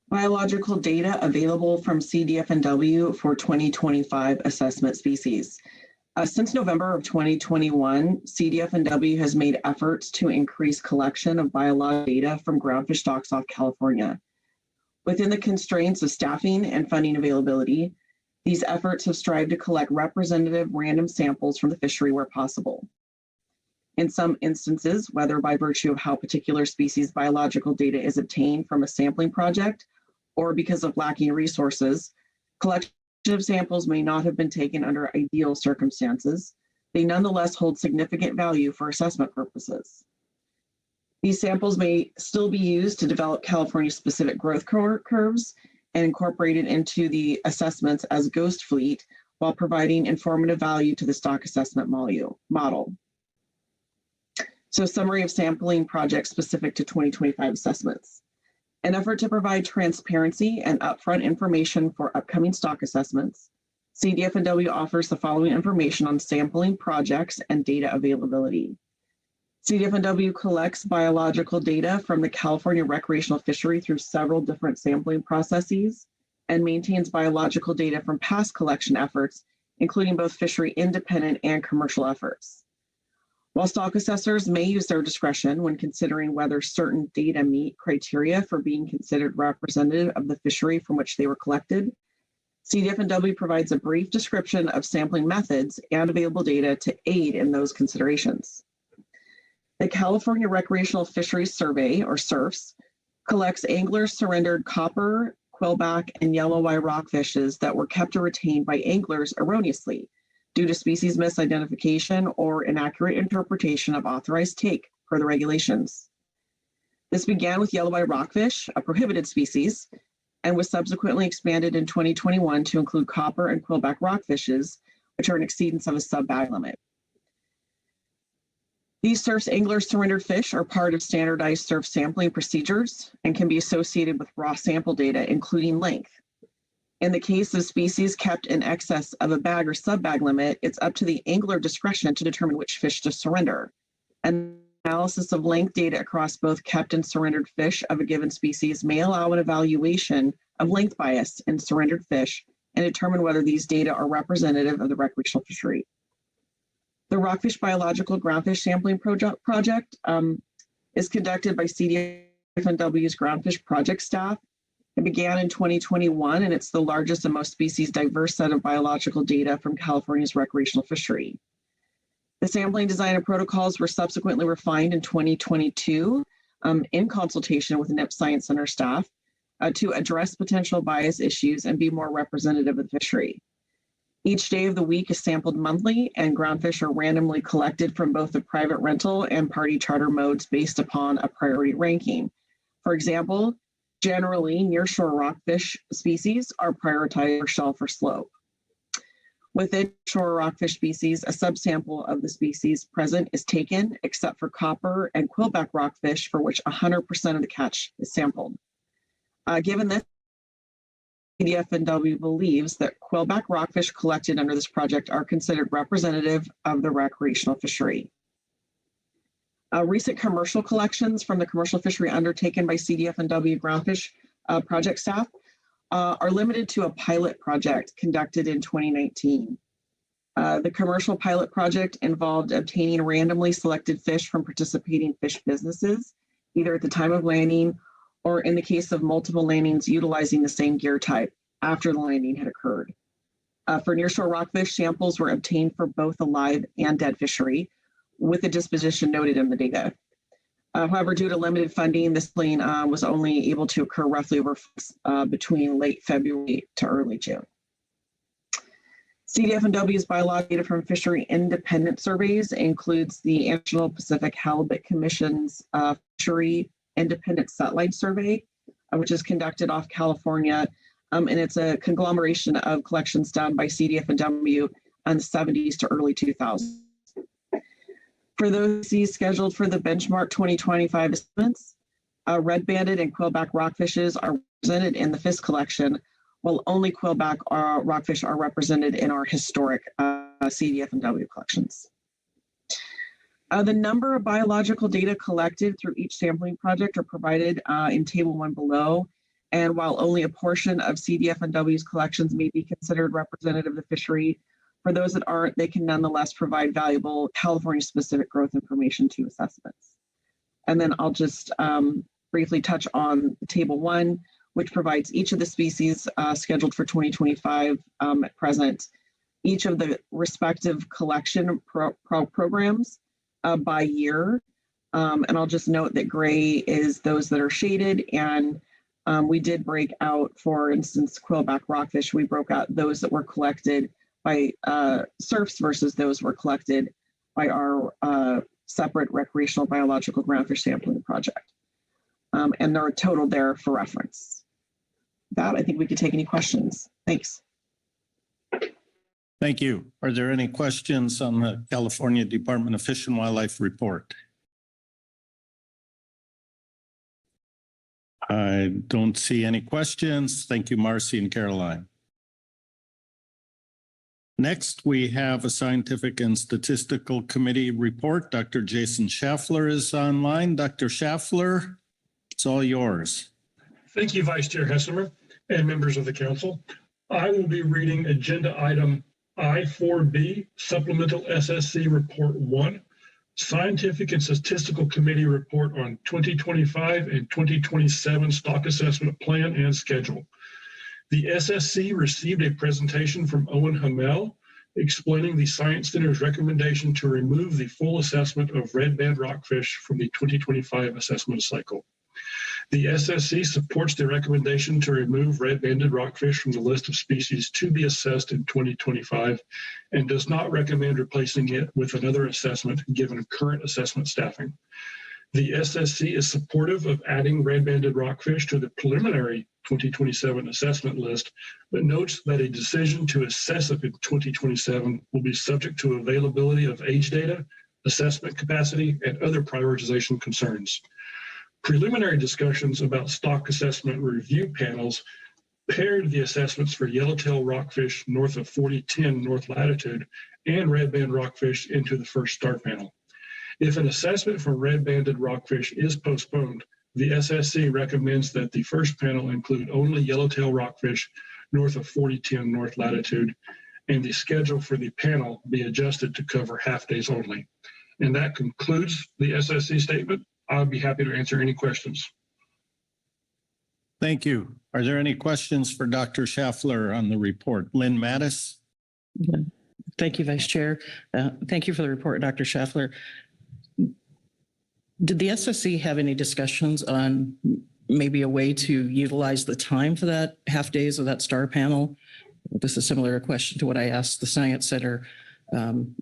Biological data available from CDFW for 2025 assessment species. Since November of 2021, CDFW has made efforts to increase collection of biological data from groundfish stocks off California. Within the constraints of staffing and funding availability, these efforts have strived to collect representative random samples from the fishery where possible. In some instances, whether by virtue of how particular species biological data is obtained from a sampling project or because of lacking resources, collection of samples may not have been taken under ideal circumstances. They nonetheless hold significant value for assessment purposes. These samples may still be used to develop California-specific growth curves and incorporated into the assessments as ghost fleet while providing informative value to the stock assessment model. So, summary of sampling projects specific to 2025 assessments. An effort to provide transparency and upfront information for upcoming stock assessments, CDFW offers the following information on sampling projects and data availability. CDFW collects biological data from the California recreational fishery through several different sampling processes and maintains biological data from past collection efforts, including both fishery independent and commercial efforts. While stock assessors may use their discretion when considering whether certain data meet criteria for being considered representative of the fishery from which they were collected, CDFW provides a brief description of sampling methods and available data to aid in those considerations. The California Recreational Fisheries Survey, or CERFS, collects anglers surrendered copper, quillback, and yellow eye rockfishes that were kept or retained by anglers erroneously due to species misidentification or inaccurate interpretation of authorized take per the regulations. This began with yellow eye rockfish, a prohibited species, and was subsequently expanded in 2021 to include copper and quillback rockfishes, which are an exceedance of a sub-bag limit. These CERFS angler surrendered fish are part of standardized CERFS sampling procedures and can be associated with raw sample data, including length. In the case of species kept in excess of a bag or sub-bag limit, it's up to the angler discretion to determine which fish to surrender. An analysis of length data across both kept and surrendered fish of a given species may allow an evaluation of length bias in surrendered fish and determine whether these data are representative of the recreational fishery. The Rockfish Biological Groundfish Sampling Project is conducted by CDFNW's Groundfish Project staff. It began in 2021, and it's the largest and most species diverse set of biological data from California's recreational fishery. The sampling design and protocols were subsequently refined in 2022 in consultation with NIPS Science Center staff to address potential bias issues and be more representative of the fishery. Each day of the week is sampled monthly, and groundfish are randomly collected from both the private rental and party charter modes based upon a priority ranking. For example, generally, nearshore rockfish species are prioritized for shelf or slope. Within shore rockfish species, a subsample of the species present is taken, except for copper and quillback rockfish, for which 100% of the catch is sampled. Given this, CDFNW believes that quillback rockfish collected under this project are considered representative of the recreational fishery. Recent commercial collections from the commercial fishery undertaken by CDFNW Groundfish project staff are limited to a pilot project conducted in 2019. The commercial pilot project involved obtaining randomly selected fish from participating fish businesses, either at the time of landing or in the case of multiple landings utilizing the same gear type after the landing had occurred. For nearshore rockfish, samples were obtained for both the live and dead fishery, with the disposition noted in the data. However, due to limited funding, this sampling was only able to occur roughly over between late February to early June. CDFNW's biological data from fishery independent surveys includes the National Pacific Halibut Commission's Fishery Independent Satellite Survey, which is conducted off California, and it's a conglomeration of collections done by CDFNW in the 70s to early 2000s. For those scheduled for the benchmark 2025 assessments, red-banded and quillback rockfishes are represented in the FIS collection, while only quillback rockfish are represented in our historic CDFNW collections. The number of biological data collected through each sampling project are provided in Table 1 below, and while only a portion of CDFNW's collections may be considered representative of the fishery, for those that aren't, they can nonetheless provide valuable California-specific growth information to assessments. And then I'll just briefly touch on Table 1, which provides each of the species scheduled for 2025 at present, each of the respective collection programs by year. And I'll just note that gray is those that are shaded, and we did break out, for instance, quillback rockfish, we broke out those that were collected by surfs versus those were collected by our separate recreational biological groundfish sampling project. And they're totaled there for reference. That, I think we could take any questions. Thanks. Thank you. Are there any questions on the California Department of Fish and Wildlife report? I don't see any questions. Thank you, Marcy and Caroline. Next, we have a Scientific and Statistical Committee report. Dr. Jason Schaffler is online. Dr. Schaffler, it's all yours. Thank you, Vice Chair Hessemer and members of the council. I will be reading agenda item I4B, Supplemental SSC Report 1, Scientific and Statistical Committee Report on 2025 and 2027 Stock Assessment Plan and Schedule. The SSC received a presentation from Owen Hamel explaining the Science Center's recommendation to remove the full assessment of red band rockfish from the 2025 assessment cycle. The SSC supports the recommendation to remove red-banded rockfish from the list of species to be assessed in 2025 and does not recommend replacing it with another assessment given current assessment staffing. The SSC is supportive of adding red-banded rockfish to the preliminary 2027 assessment list, but notes that a decision to assess it in 2027 will be subject to availability of age data, assessment capacity, and other prioritization concerns. Preliminary discussions about stock assessment review panels paired the assessments for yellowtail rockfish north of 4010 north latitude and red-banded rockfish into the first star panel. If an assessment for red-banded rockfish is postponed, the SSC recommends that the first panel include only yellowtail rockfish north of 4010 north latitude, and the schedule for the panel be adjusted to cover half days only. And that concludes the SSC statement. I'll be happy to answer any questions. Thank you. Are there any questions for Dr. Schaffler on the report? Lynn Mattis? Thank you, Vice Chair. Thank you for the report, Dr. Schaffler. Did the SSC have any discussions on maybe a way to utilize the time for that half days of that star panel? This is a similar question to what I asked the Science Center.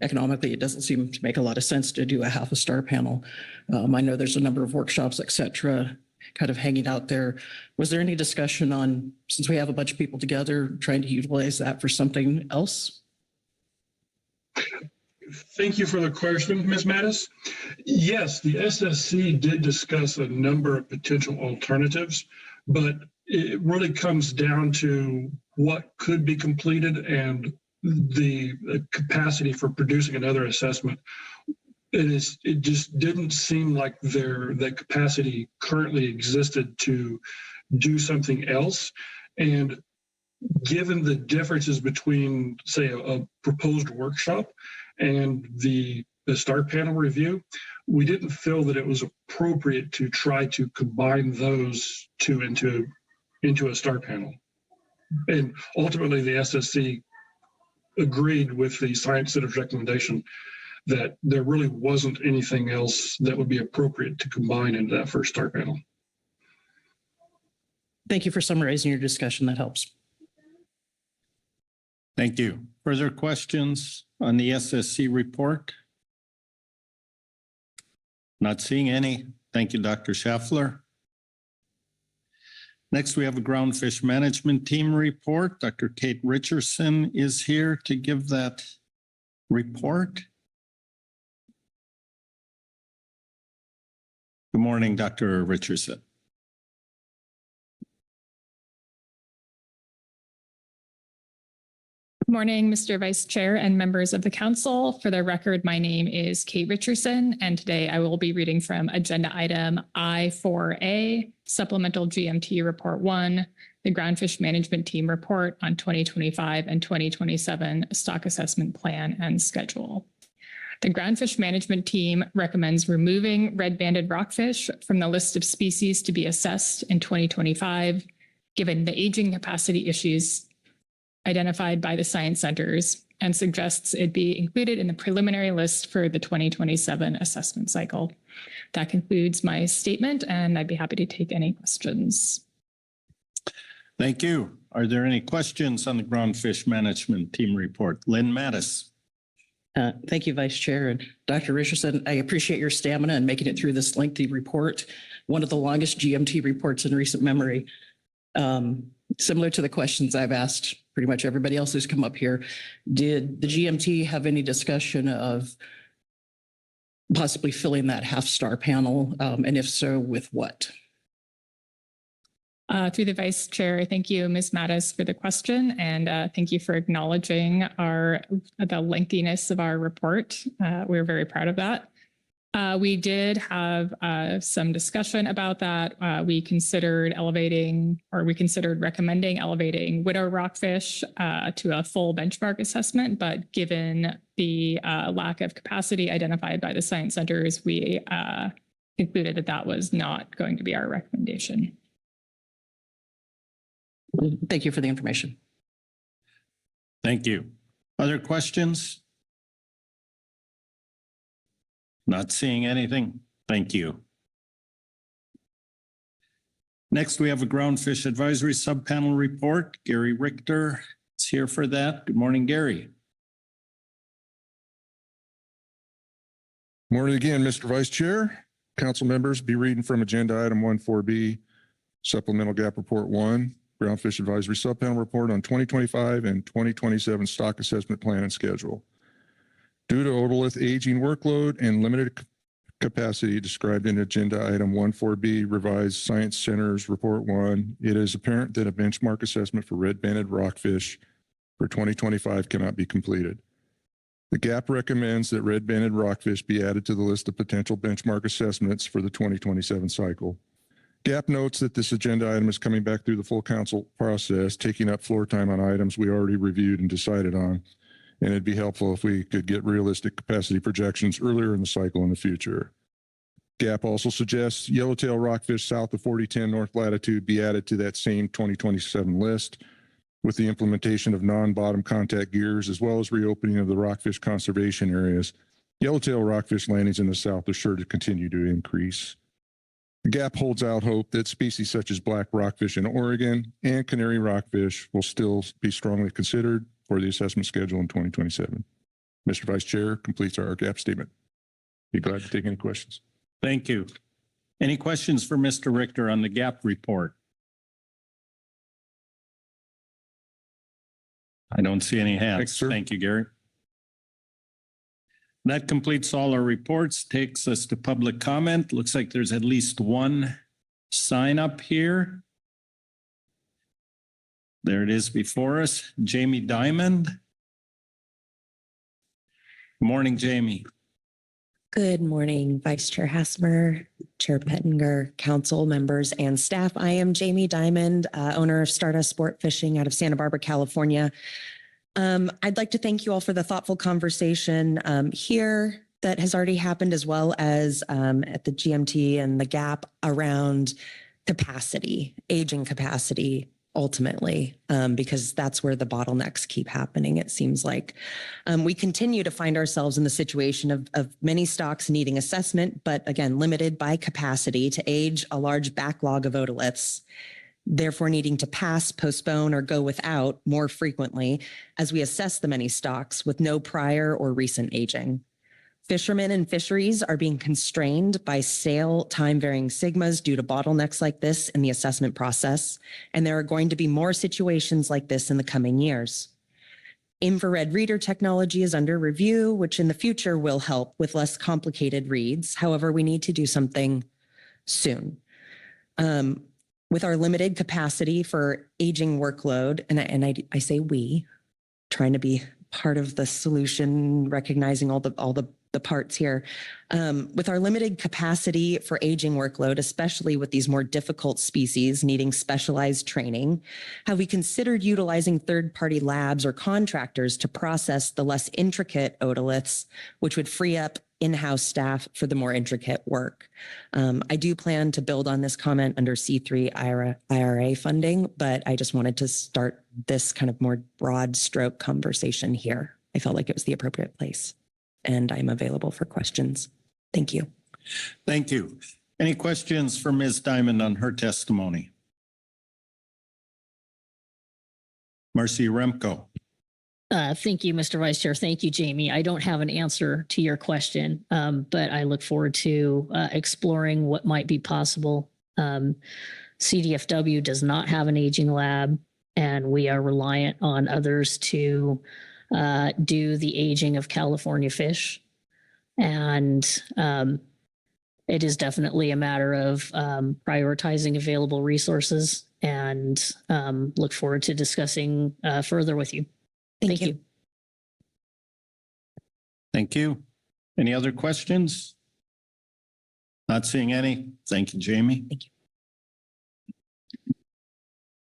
Economically, it doesn't seem to make a lot of sense to do a half a star panel. I know there's a number of workshops, et cetera, kind of hanging out there. Was there any discussion on, since we have a bunch of people together, trying to utilize that for something else? Thank you for the question, Ms. Mattis. Yes, the SSC did discuss a number of potential alternatives, but it really comes down to what could be completed and the capacity for producing another assessment. It just didn't seem like that capacity currently existed to do something else. And given the differences between, say, a proposed workshop and the star panel review, we didn't feel that it was appropriate to try to combine those two into a star panel. And ultimately, the SSC agreed with the Science Center's recommendation that there really wasn't anything else that would be appropriate to combine into that first star panel. Thank you for summarizing your discussion. That helps. Thank you. Further questions on the SSC report? Not seeing any. Thank you, Dr. Schaffler. Next, we have a Groundfish Management Team report. Dr. Kate Richardson is here to give that report. Good morning, Dr. Richardson. Good morning, Mr. Vice Chair and members of the council. For the record, my name is Kate Richardson, and today I will be reading from agenda item I4A, Supplemental GMT Report 1, the Groundfish Management Team Report on 2025 and 2027 Stock Assessment Plan and Schedule. The Groundfish Management Team recommends removing red-banded rockfish from the list of species to be assessed in 2025, given the aging capacity issues identified by the Science Centers, and suggests it be included in the preliminary list for the 2027 assessment cycle. That concludes my statement, and I'd be happy to take any questions. Thank you. Are there any questions on the Groundfish Management Team report? Lynn Mattis. Thank you, Vice Chair. And Dr. Richardson, I appreciate your stamina in making it through this lengthy report, one of the longest GMT reports in recent memory. Similar to the questions I've asked pretty much everybody else who's come up here, did the GMT have any discussion of possibly filling that half-star panel? And if so, with what? Through the Vice Chair, thank you, Ms. Mattis, for the question, and thank you for acknowledging the lengthiness of our report. We're very proud of that. We did have some discussion about that. We considered recommending elevating widow rockfish to a full benchmark assessment, but given the lack of capacity identified by the Science Centers, we concluded that that was not going to be our recommendation. Thank you for the information. Thank you. Other questions? Not seeing anything. Thank you. Next, we have a Groundfish Advisory Subpanel report. Gary Richter is here for that. Good morning, Gary. Morning again, Mr. Vice Chair. Council members, be reading from agenda item 14B, Supplemental Gap Report 1, Groundfish Advisory Subpanel Report on 2025 and 2027 Stock Assessment Plan and Schedule. Due to otolith aging workload and limited capacity described in Agenda Item 14B, Revised Science Centers Report 1, it is apparent that a benchmark assessment for red-banded rockfish for 2025 cannot be completed. The GAP recommends that red-banded rockfish be added to the list of potential benchmark assessments for the 2027 cycle. GAP notes that this agenda item is coming back through the full council process, taking up floor time on items we already reviewed and decided on. And it'd be helpful if we could get realistic capacity projections earlier in the cycle in the future. GAP also suggests yellowtail rockfish south of 4010 north latitude be added to that same 2027 list with the implementation of non-bottom contact gears, as well as reopening of the rockfish conservation areas. Yellowtail rockfish landings in the south are sure to continue to increase. The GAP holds out hope that species such as black rockfish in Oregon and canary rockfish will still be strongly considered for the assessment schedule in 2027. Mr. Vice Chair completes our GAP statement. Be glad to take any questions. Thank you. Any questions for Mr. Richter on the GAP report? I don't see any hands. Thanks, sir. Thank you, Gary. That completes all our reports, takes us to public comment. Looks like there's at least one sign up here. There it is before us, Jamie Diamond. Good morning, Jamie. Good morning, Vice Chair Hassemer, Chair Pettinger, council members and staff. I am Jamie Diamond, owner of Stardust Sport Fishing out of Santa Barbara, California. I'd like to thank you all for the thoughtful conversation here that has already happened, as well as at the GMT and the GAP around capacity, aging capacity, ultimately, because that's where the bottlenecks keep happening. It seems like we continue to find ourselves in the situation of many stocks needing assessment, but again, limited by capacity to age a large backlog of otoliths, therefore needing to pass, postpone, or go without more frequently as we assess the many stocks with no prior or recent aging. Fishermen and fisheries are being constrained by sale time varying sigmas due to bottlenecks like this in the assessment process, and there are going to be more situations like this in the coming years. Infrared reader technology is under review, which in the future will help with less complicated reads. However, we need to do something soon. With our limited capacity for aging workload, and I say we, trying to be part of the solution, recognizing all the parts here. With our limited capacity for aging workload, especially with these more difficult species needing specialized training, have we considered utilizing third-party labs or contractors to process the less intricate otoliths, which would free up in-house staff for the more intricate work? I do plan to build on this comment under C3 IRA funding, but I just wanted to start this kind of more broad stroke conversation here. I felt like it was the appropriate place, and I'm available for questions. Thank you. Thank you. Any questions for Ms. Diamond on her testimony? Marcy Remco. Thank you, Mr. Vice Chair. Thank you, Jamie. I don't have an answer to your question, but I look forward to exploring what might be possible. CDFW does not have an aging lab, and we are reliant on others to do the aging of California fish. And it is definitely a matter of prioritizing available resources, and look forward to discussing further with you. Thank you. Thank you. Any other questions? Not seeing any. Thank you, Jamie. Thank you.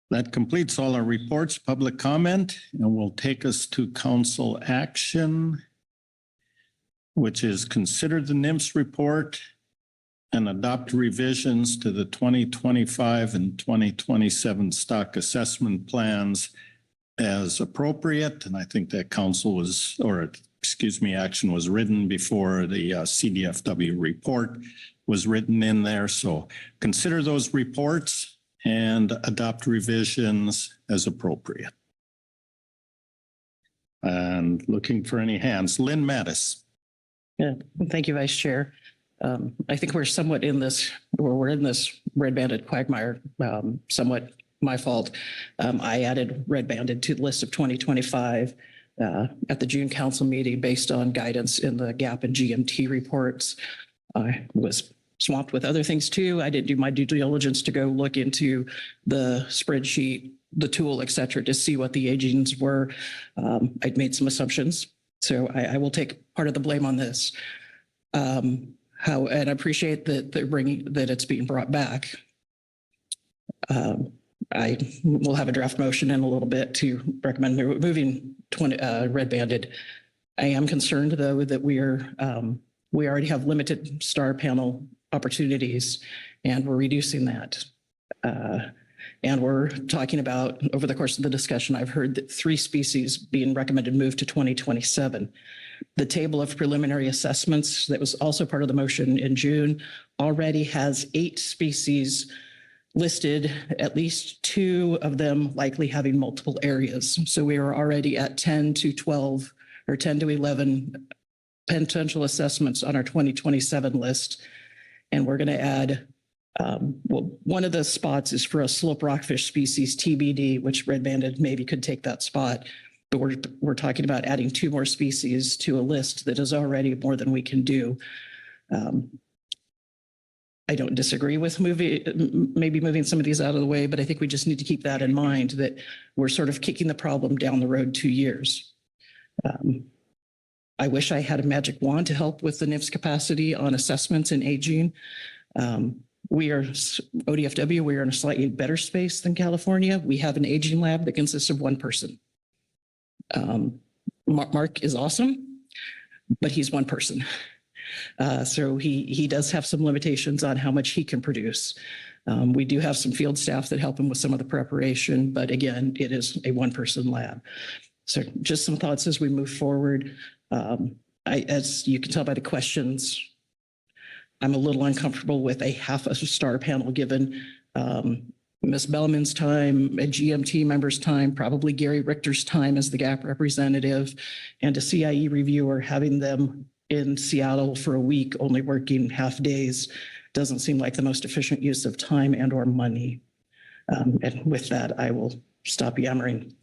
That completes all our reports, public comment, and will take us to council action, which is consider the NIMS report and adopt revisions to the 2025 and 2027 stock assessment plans as appropriate. And I think that action was written before the CDFW report was written in there. So consider those reports and adopt revisions as appropriate. And looking for any hands. Lynn Mattis. Yeah, thank you, Vice Chair. I think we're somewhat in this, or we're in this red-banded quagmire, somewhat my fault. I added red-banded to the list of 2025 at the June council meeting based on guidance in the GAP and GMT reports. I was swamped with other things too. I didn't do my due diligence to go look into the spreadsheet, the tool, et cetera, to see what the agings were. I'd made some assumptions. So I will take part of the blame on this. And I appreciate that that it's being brought back. I will have a draft motion in a little bit to recommend moving red banded. I am concerned though that we already have limited star panel opportunities and we're reducing that. And we're talking about, over the course of the discussion, I've heard that 3 species being recommended move to 2027. The table of preliminary assessments that was also part of the motion in June already has 8 species listed, at least 2 of them likely having multiple areas. So we are already at 10 to 12 or 10 to 11 potential assessments on our 2027 list. And we're going to add, well, one of the spots is for a slope rockfish species, TBD, which red banded maybe could take that spot. But we're talking about adding 2 more species to a list that is already more than we can do. I don't disagree with maybe moving some of these out of the way, but I think we just need to keep that in mind, that we're sort of kicking the problem down the road 2 years. I wish I had a magic wand to help with the NIFS capacity on assessments and aging. We are ODFW, we are in a slightly better space than California. We have an aging lab that consists of 1 person. Mark is awesome, but he's 1 person. So he does have some limitations on how much he can produce. We do have some field staff that help him with some of the preparation, but again, it is a 1-person lab. So just some thoughts as we move forward. As you can tell by the questions, I'm a little uncomfortable with a half a star panel given Ms. Bellman's time, a GMT member's time, probably Gary Richter's time as the GAP representative, and a CIE reviewer, having them in Seattle for a week, only working half days, doesn't seem like the most efficient use of time and or money. And with that, I will stop yammering.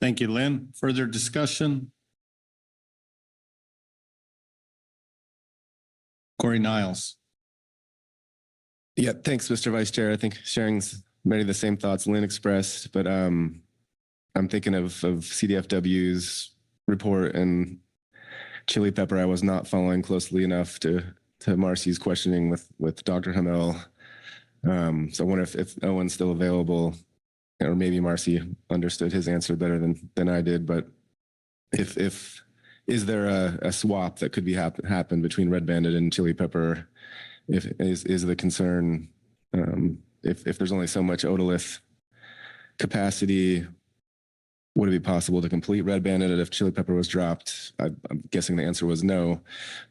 Thank you, Lynn. Further discussion? Corey Niles. Yeah, thanks, Mr. Vice Chair. I think sharing many of the same thoughts Lynn expressed, but I'm thinking of CDFW's report and chili pepper. I was not following closely enough to Marcy's questioning with Dr. Hamel. So I wonder if Owen's still available, or maybe Marcy understood his answer better than I did. But is there a swap that could be happen between red banded and chili pepper? Is the concern if there's only so much otolith capacity, would it be possible to complete red banded if chili pepper was dropped? I'm guessing the answer was no,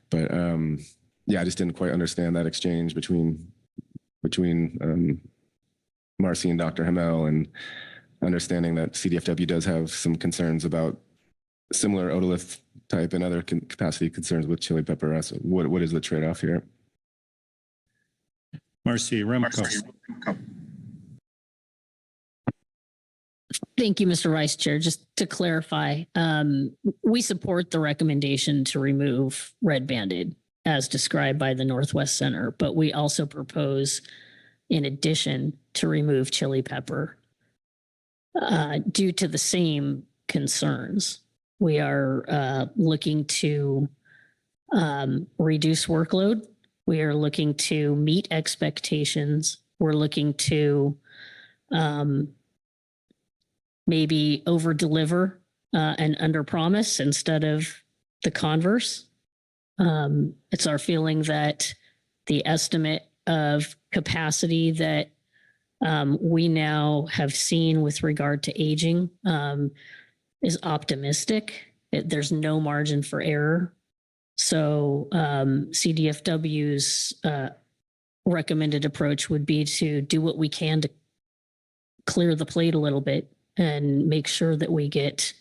but yeah, I just didn't quite understand that exchange between Marcy and Dr. Hamel, and understanding that CDFW does have some concerns about similar otolith type and other capacity concerns with chili pepper. So what is the trade-off here? Marcy Remco. Thank you, Mr. Vice Chair. Just to clarify, we support the recommendation to remove red banded as described by the Northwest Center, but we also propose, in addition, to remove chili pepper due to the same concerns. We are looking to reduce workload. We are looking to meet expectations. We're looking to maybe over-deliver and under-promise instead of the converse. It's our feeling that the estimate of capacity that we now have seen with regard to aging is optimistic. There's no margin for error. So CDFW's recommended approach would be to do what we can to clear the plate a little bit and make sure that we get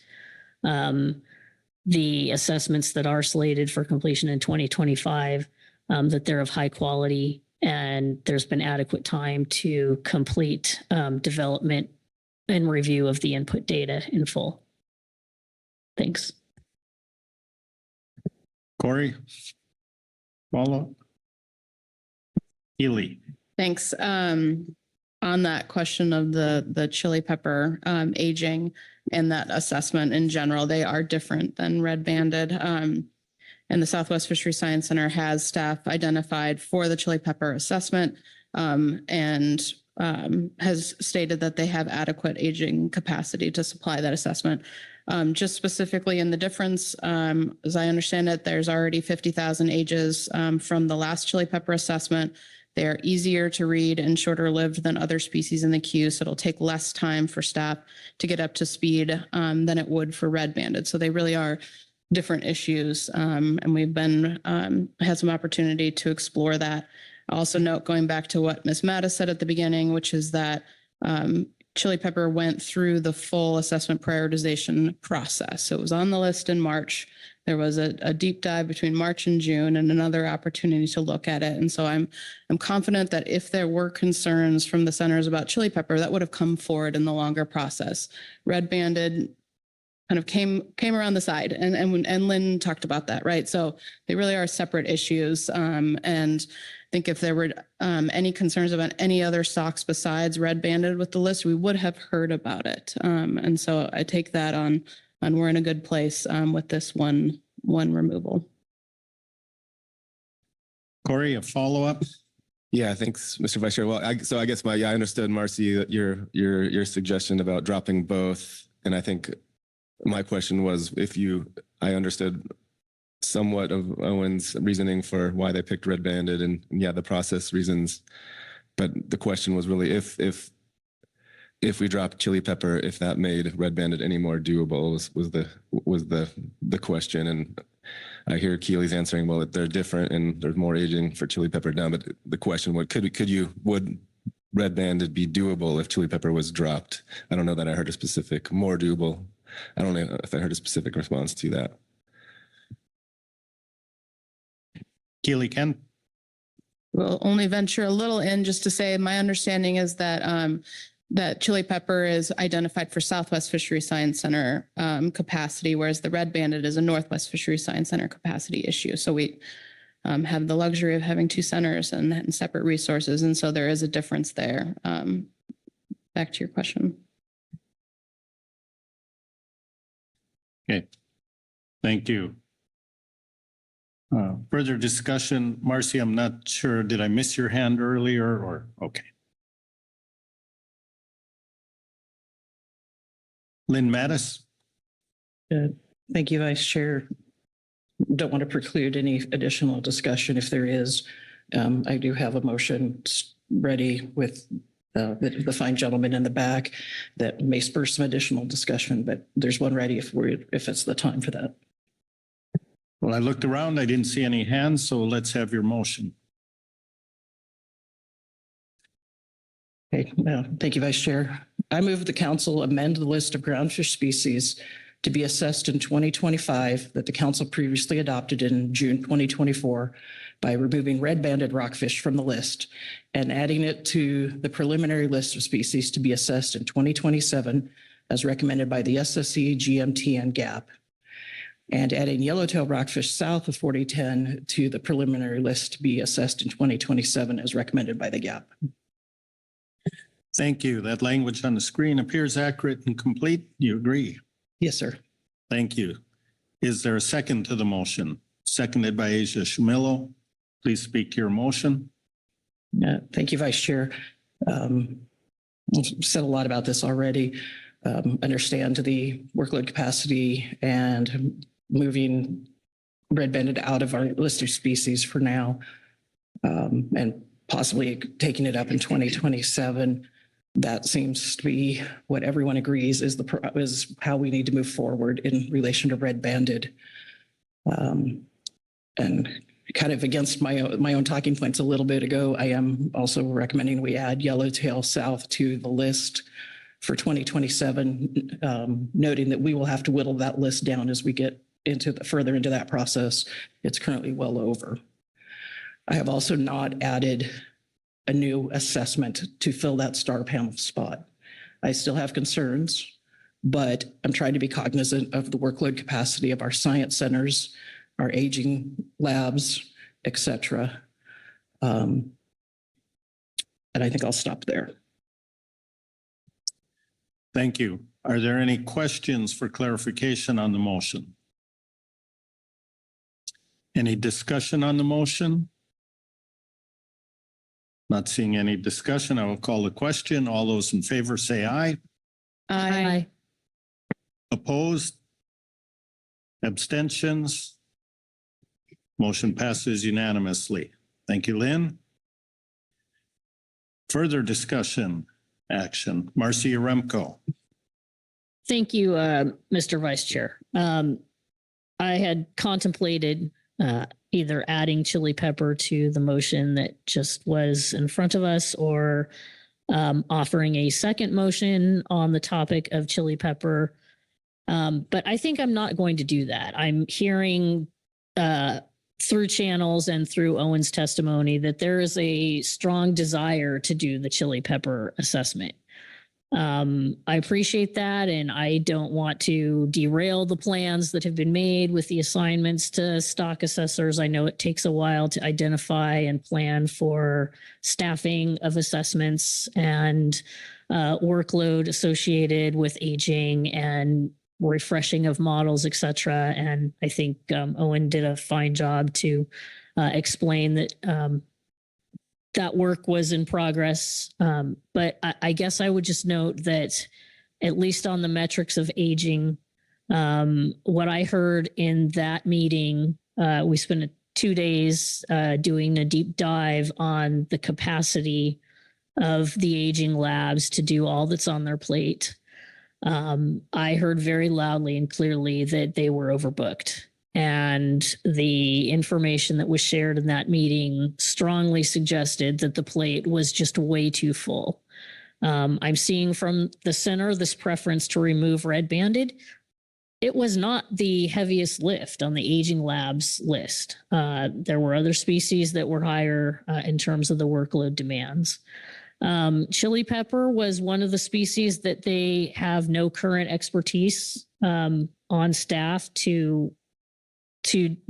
the assessments that are slated for completion in 2025, that they're of high quality and there's been adequate time to complete development and review of the input data in full. Thanks. Corey? Follow. Keely. Thanks. On that question of the chili pepper aging and that assessment in general, they are different than red banded. And the Southwest Fishery Science Center has staff identified for the chili pepper assessment and has stated that they have adequate aging capacity to supply that assessment. Just specifically in the difference, as I understand it, there's already 50,000 ages from the last chili pepper assessment. They're easier to read and shorter lived than other species in the queue, so it'll take less time for staff to get up to speed than it would for red banded. So they really are different issues, and we've been had some opportunity to explore that. I also note, going back to what Ms. Mattis said at the beginning, which is that chili pepper went through the full assessment prioritization process. So it was on the list in March. There was a deep dive between March and June and another opportunity to look at it. And so I'm confident that if there were concerns from the centers about chili pepper, that would have come forward in the longer process. Red banded kind of came around the side, and Lynn talked about that, right? So they really are separate issues. And I think if there were any concerns about any other stocks besides red banded with the list, we would have heard about it. And so I take that on we're in a good place with this one removal. Corey, a follow-up? Yeah, thanks, Mr. Vice Chair. Well, so I guess I understood, Marcy, your suggestion about dropping both, and I think my question was I understood somewhat of Owen's reasoning for why they picked red banded, and yeah, the process reasons, but the question was really if we dropped chili pepper, if that made red banded any more doable was the question. And I hear Keely's answering, well, they're different and there's more aging for chili pepper now, but the question would red banded be doable if chili pepper was dropped? I don't know that I heard a specific more doable. I don't know if I heard a specific response to that. Keely, Ken? We'll only venture a little in just to say my understanding is that that chili pepper is identified for Southwest Fishery Science Center capacity, whereas the red banded is a Northwest Fishery Science Center capacity issue. So we have the luxury of having two centers and separate resources. And so there is a difference there. Back to your question. Okay, thank you. Further discussion, Marcy, I'm not sure, did I miss your hand earlier or, okay. Lynn Mattis. Thank you, Vice Chair. Don't want to preclude any additional discussion if there is. I do have a motion ready with the fine gentleman in the back that may spur some additional discussion, but there's one ready if it's the time for that. Well, I looked around, I didn't see any hands, so let's have your motion. Okay, thank you, Vice Chair. I move the council amend the list of groundfish species to be assessed in 2025 that the council previously adopted in June 2024 by removing red-banded rockfish from the list and adding it to the preliminary list of species to be assessed in 2027 as recommended by the SSC, GMT, and GAP, and adding yellowtail rockfish south of 4010 to the preliminary list to be assessed in 2027 as recommended by the GAP. Thank you. That language on the screen appears accurate and complete. You agree? Yes, sir. Thank you. Is there a second to the motion? Seconded by Asia Shumilo. Please speak to your motion. Thank you, Vice Chair. I've said a lot about this already. Understand the workload capacity and moving red-banded out of our list of species for now, and possibly taking it up in 2027. That seems to be what everyone agrees is how we need to move forward in relation to red-banded. And kind of against my own talking points a little bit ago, I am also recommending we add yellowtail south to the list for 2027, noting that we will have to whittle that list down as we get further into that process. It's currently well over. I have also not added a new assessment to fill that star panel spot. I still have concerns, but I'm trying to be cognizant of the workload capacity of our science centers, our aging labs, et cetera. And I think I'll stop there. Thank you. Are there any questions for clarification on the motion? Any discussion on the motion? Not seeing any discussion, I will call the question. All those in favor say aye. Aye. Opposed? Abstentions? Motion passes unanimously. Thank you, Lynn. Further discussion, action. Marcy Yaremko. Thank you, Mr. Vice Chair. I had contemplated either adding chili pepper to the motion that just was in front of us, or offering a second motion on the topic of chili pepper. But I think I'm not going to do that. I'm hearing through channels and through Owen's testimony that there is a strong desire to do the chili pepper assessment. I appreciate that, and I don't want to derail the plans that have been made with the assignments to stock assessors. I know it takes a while to identify and plan for staffing of assessments and workload associated with aging and refreshing of models, et cetera. And I think Owen did a fine job to explain that that work was in progress. But I guess I would just note that at least on the metrics of aging, what I heard in that meeting, we spent 2 days doing a deep dive on the capacity of the aging labs to do all that's on their plate. I heard very loudly and clearly that they were overbooked. And the information that was shared in that meeting strongly suggested that the plate was just way too full. I'm seeing from the center this preference to remove red-banded. It was not the heaviest lift on the aging labs list. There were other species that were higher in terms of the workload demands. Chili pepper was one of the species that they have no current expertise on staff to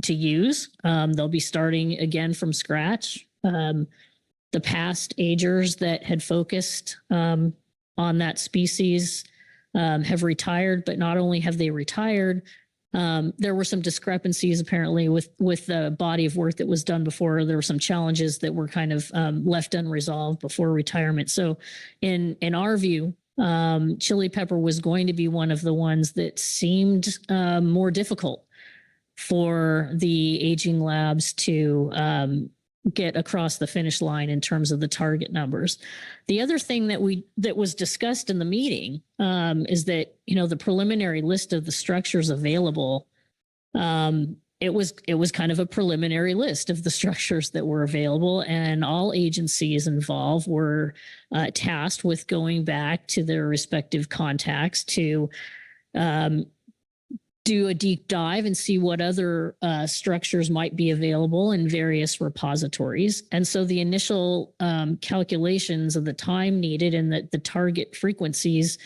use. They'll be starting again from scratch. The past agers that had focused on that species have retired, but not only have they retired, there were some discrepancies apparently with the body of work that was done before. There were some challenges that were kind of left unresolved before retirement. So in our view, chili pepper was going to be one of the ones that seemed more difficult for the aging labs to get across the finish line in terms of the target numbers. The other thing that was discussed in the meeting is that, you know, the preliminary list of the structures available, it was kind of a preliminary list of the structures that were available, and all agencies involved were tasked with going back to their respective contacts to do a deep dive and see what other structures might be available in various repositories. And so the initial calculations of the time needed and the target frequencies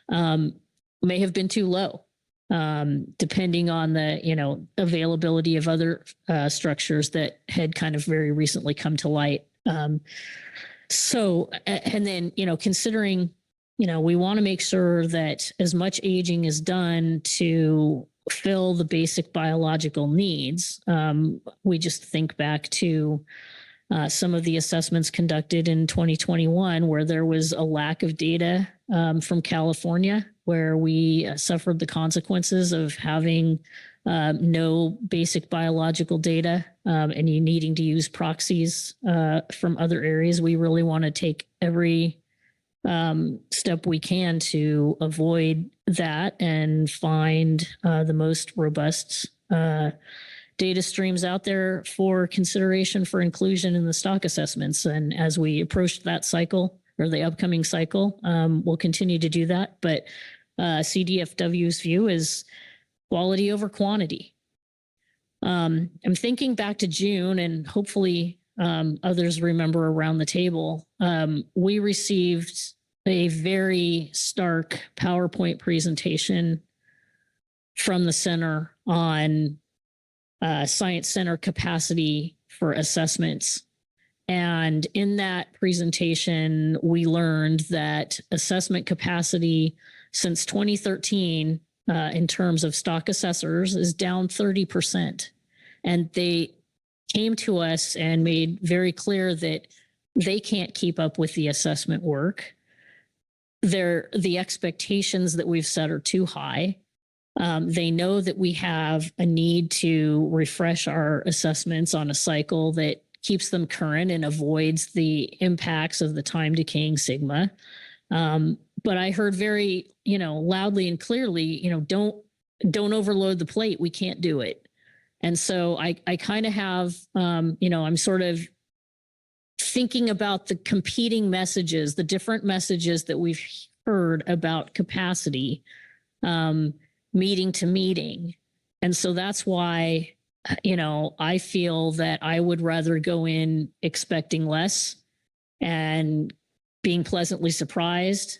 may have been too low, depending on the, you know, availability of other structures that had kind of very recently come to light. So, and then, you know, considering, you know, we want to make sure that as much aging is done to fill the basic biological needs. We just think back to some of the assessments conducted in 2021, where there was a lack of data from California, where we suffered the consequences of having no basic biological data and you needing to use proxies from other areas. We really want to take every step we can to avoid that and find the most robust data streams out there for consideration for inclusion in the stock assessments. And as we approach that cycle or the upcoming cycle, we'll continue to do that. But CDFW's view is quality over quantity. I'm thinking back to June, and hopefully others remember around the table, we received a very stark PowerPoint presentation from the center on Science Center capacity for assessments. And in that presentation, we learned that assessment capacity since 2013 in terms of stock assessors is down 30%. And they came to us and made very clear that they can't keep up with the assessment work. The expectations that we've set are too high. They know that we have a need to refresh our assessments on a cycle that keeps them current and avoids the impacts of the time decaying sigma. But I heard very, loudly and clearly, don't overload the plate. We can't do it. And so I kind of have, I'm sort of thinking about the competing messages, the different messages that we've heard about capacity, meeting to meeting. And so that's why, I feel that I would rather go in expecting less and being pleasantly surprised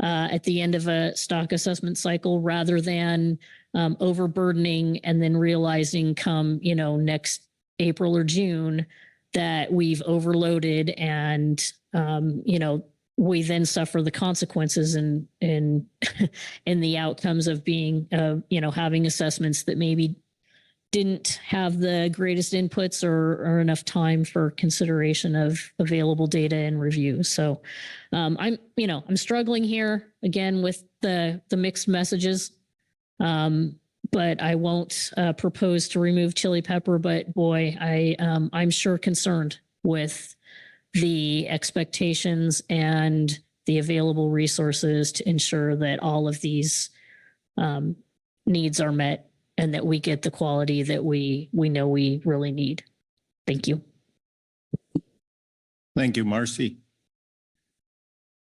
at the end of a stock assessment cycle rather than overburdening and then realizing come, next April or June that we've overloaded and, we then suffer the consequences in the outcomes of being, having assessments that maybe didn't have the greatest inputs or enough time for consideration of available data and review. So I'm struggling here again with the mixed messages. But I won't propose to remove chili pepper, but boy, I'm sure concerned with the expectations and the available resources to ensure that all of these needs are met and that we get the quality that we know we really need. Thank you. Thank you, Marcy.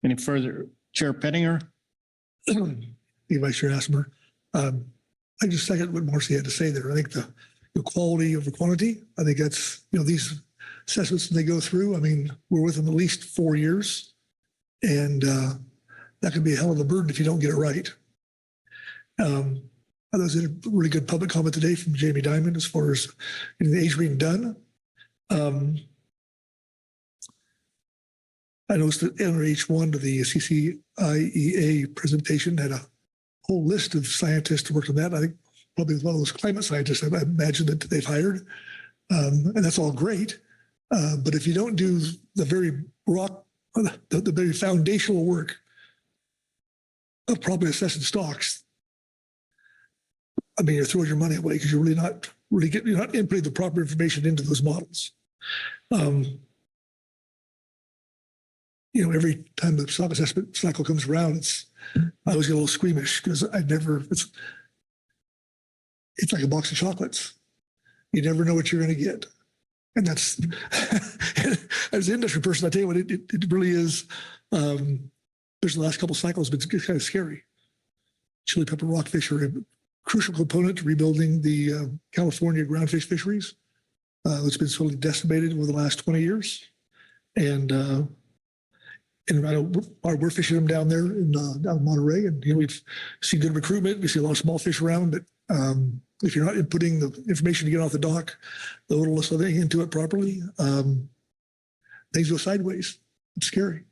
Any further? Chair Pettinger? Thank you, Vice Chair Hassemer. I just second what Marcy had to say there. I think the quality over quantity, I think that's, these assessments they go through, we're with them at least 4 years. And that can be a hell of a burden if you don't get it right. I was in a really good public comment today from Jamie Dimon as far as the age being done. I noticed that NRH1 to the CCIEA presentation had a whole list of scientists who worked on that. I think probably one of those climate scientists I imagine that they've hired. And that's all great. But if you don't do the very the very foundational work of probably assessing stocks, you're throwing your money away because you're not inputting the proper information into those models. Every time the stock assessment cycle comes around, I always get a little squeamish because it's like a box of chocolates. You never know what you're going to get. And that's, as an industry person, I tell you what, it really is, there's the last couple of cycles, but it's kind of scary. Chili pepper rockfish are a crucial component to rebuilding the California groundfish fisheries. It's been totally decimated over the last 20 years. And I know we're fishing them down there down in Monterey, and we've seen good recruitment. We see a lot of small fish around, but if you're not inputting the information to get off the dock, the odorless living into it properly, things go sideways. It's scary.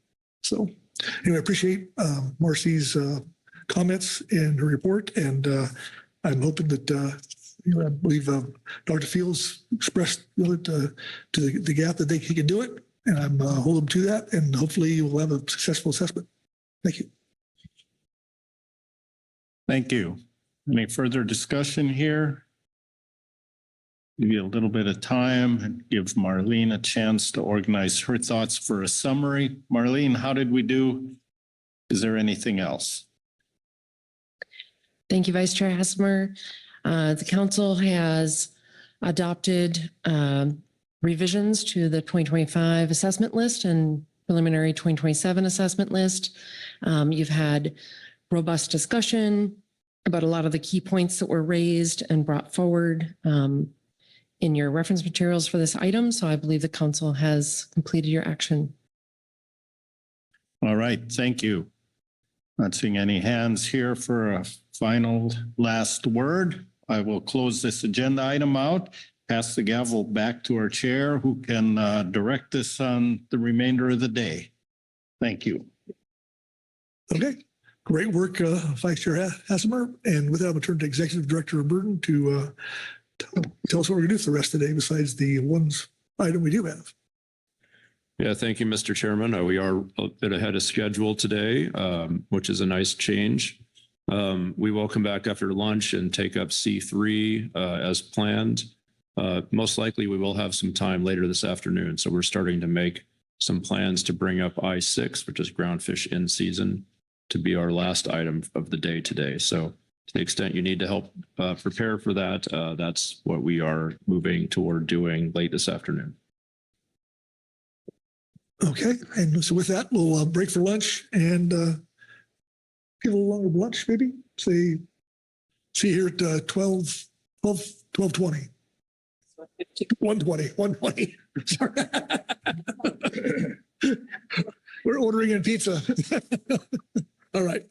So anyway, I appreciate Marcy's comments and her report, and I'm hoping that I believe Dr. Fields expressed to the gap that he can do it. And I'm holding to that, and hopefully we'll have a successful assessment. Thank you. Thank you. Any further discussion here? Give you a little bit of time and give Marlene a chance to organize her thoughts for a summary. Marlene, how did we do? Is there anything else? Thank you, Vice Chair Hassemer. The council has adopted revisions to the 2025 assessment list and preliminary 2027 assessment list. You've had robust discussion about a lot of the key points that were raised and brought forward in your reference materials for this item. So I believe the council has completed your action. All right, thank you. Not seeing any hands here for a final last word. I will close this agenda item out pass the gavel back to our chair who can direct us on the remainder of the day. Thank you. Okay, great work, Vice Chair Hassemer. And with that, I'm going to turn to Executive Director Burton to tell us what we're going to do for the rest of the day besides the ones item we do have. Yeah, thank you, Mr. Chairman. We are a bit ahead of schedule today, which is a nice change. We will come back after lunch and take up C3 as planned. Most likely, we will have some time later this afternoon. So we're starting to make some plans to bring up I6, which is groundfish in season, to be our last item of the day today. So to the extent you need to help prepare for that, that's what we are moving toward doing late this afternoon. Okay, and so with that, we'll break for lunch and give a little longer lunch, maybe. See you here at 12:20. 1:20. Sorry. We're ordering in pizza. All right.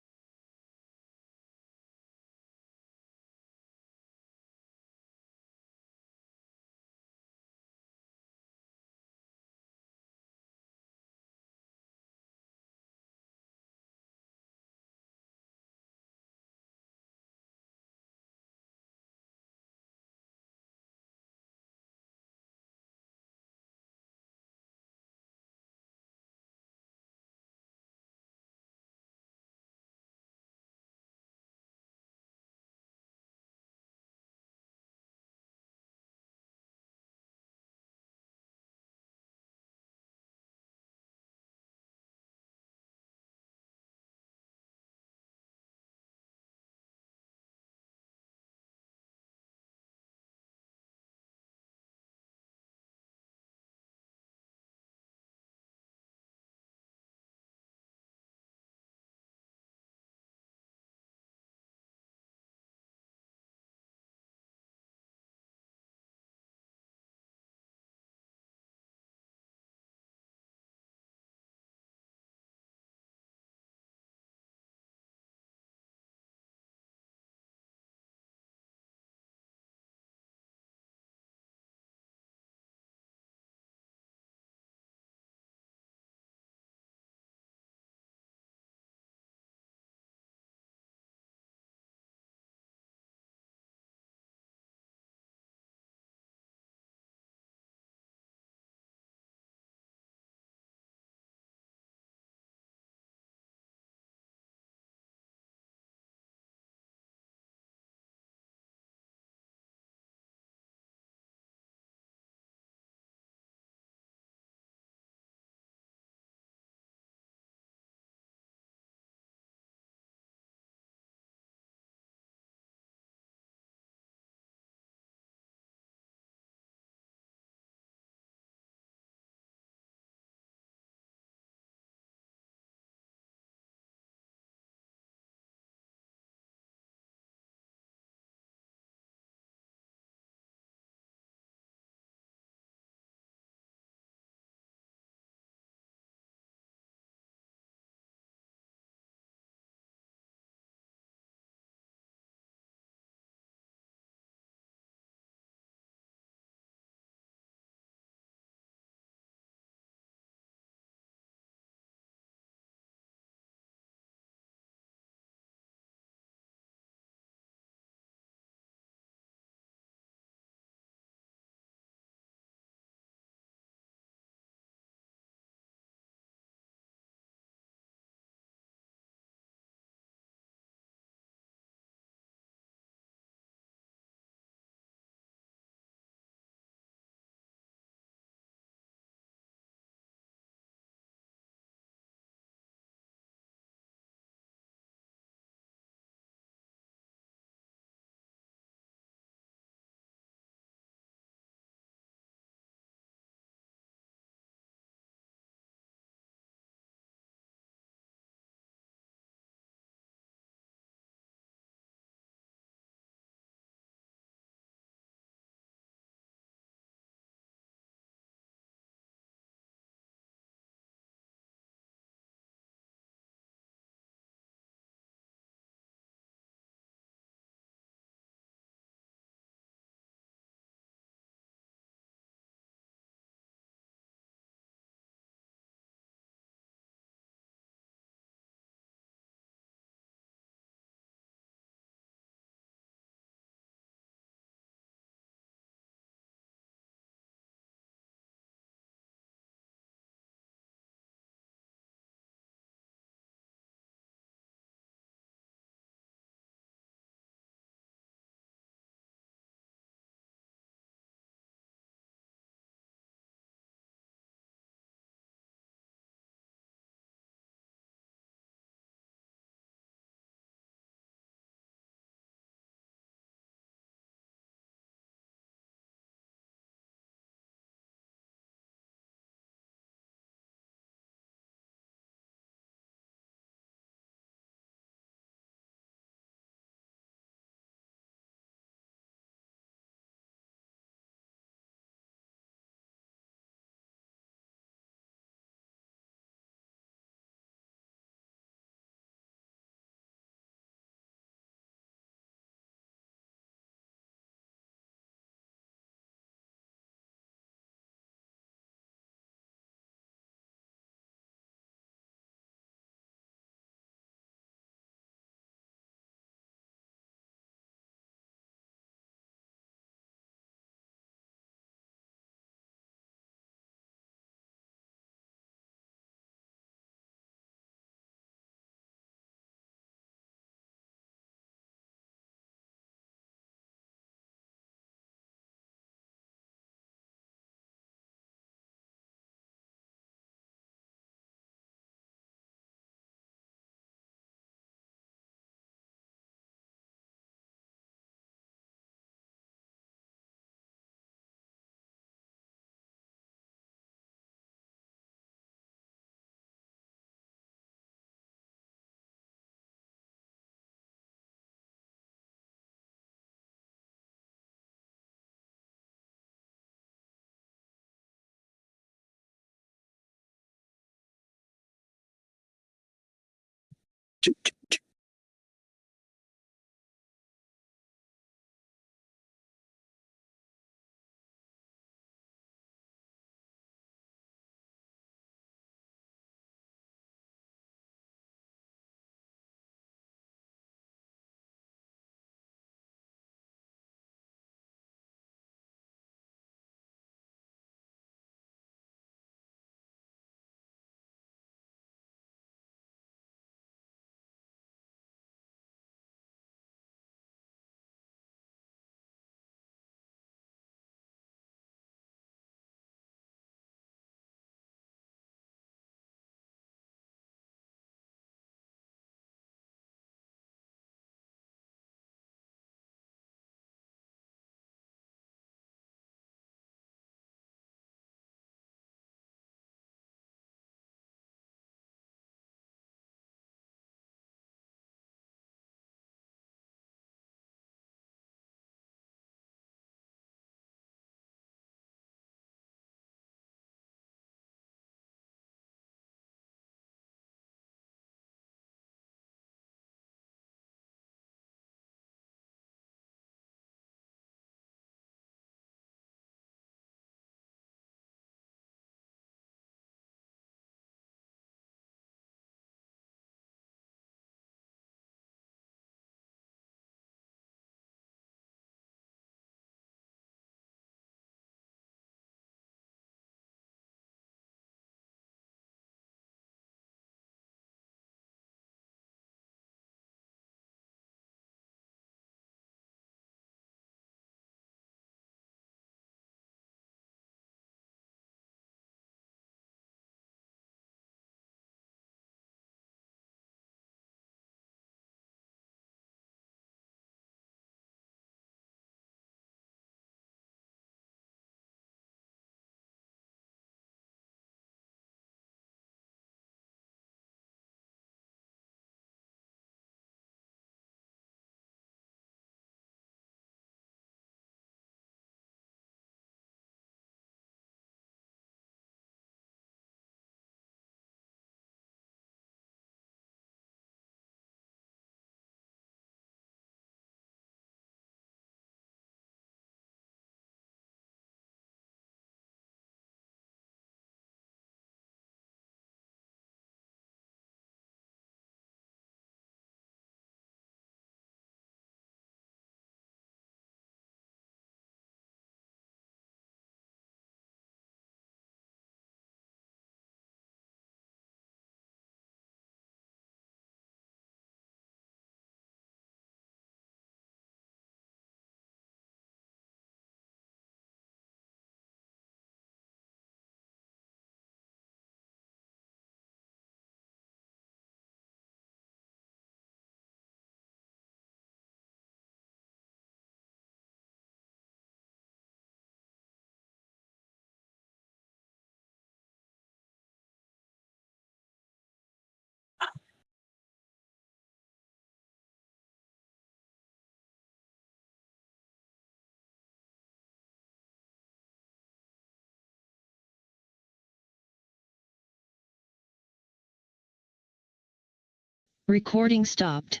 Recording stopped.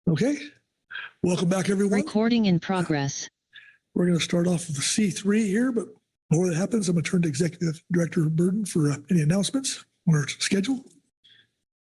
Okay. Welcome back, everyone. Recording in progress. We're going to start off with the C3 here, but before that happens, I'm going to turn to Executive Director Burden for any announcements on our schedule.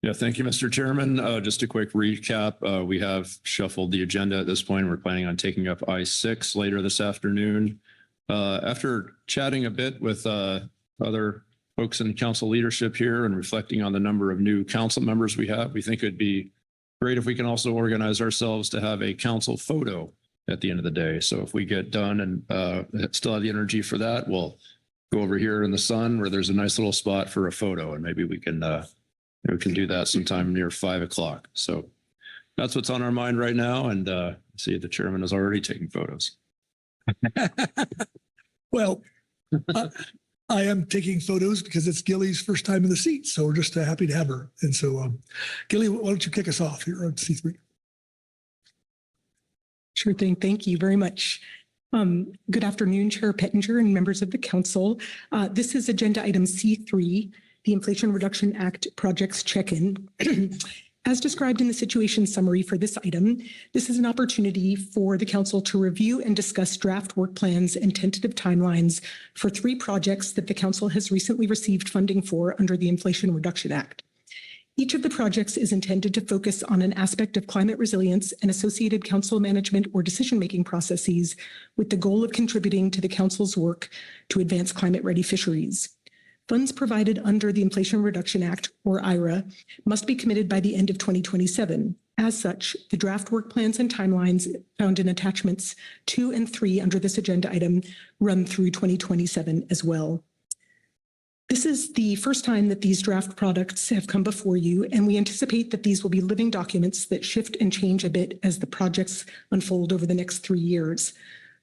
Yeah, thank you, Mr. Chairman. Just a quick recap. We have shuffled the agenda at this point. We're planning on taking up I-6 later this afternoon. After chatting a bit with other folks in council leadership here and reflecting on the number of new council members we have, we think it'd be great if we can also organize ourselves to have a council photo at the end of the day. So if we get done and still have the energy for that, we'll go over here in the sun where there's a nice little spot for a photo, and maybe we can do that sometime near 5 o'clock. So that's what's on our mind right now. And see, the chairman is already taking photos. Well, I am taking photos because it's Gilly's first time in the seat. So we're just happy to have her. And so, Gilly, why don't you kick us off here on C3? Sure thing. Thank you very much. Good afternoon, Chair Pettinger and members of the council. This is agenda item C3, the Inflation Reduction Act projects check-in. As described in the situation summary for this item, this is an opportunity for the council to review and discuss draft work plans and tentative timelines for 3 projects that the council has recently received funding for under the Inflation Reduction Act. Each of the projects is intended to focus on an aspect of climate resilience and associated council management or decision-making processes with the goal of contributing to the council's work to advance climate-ready fisheries. Funds provided under the Inflation Reduction Act, or IRA, must be committed by the end of 2027. As such, the draft work plans and timelines found in attachments 2 and 3 under this agenda item run through 2027 as well. This is the first time that these draft products have come before you, and we anticipate that these will be living documents that shift and change a bit as the projects unfold over the next 3 years.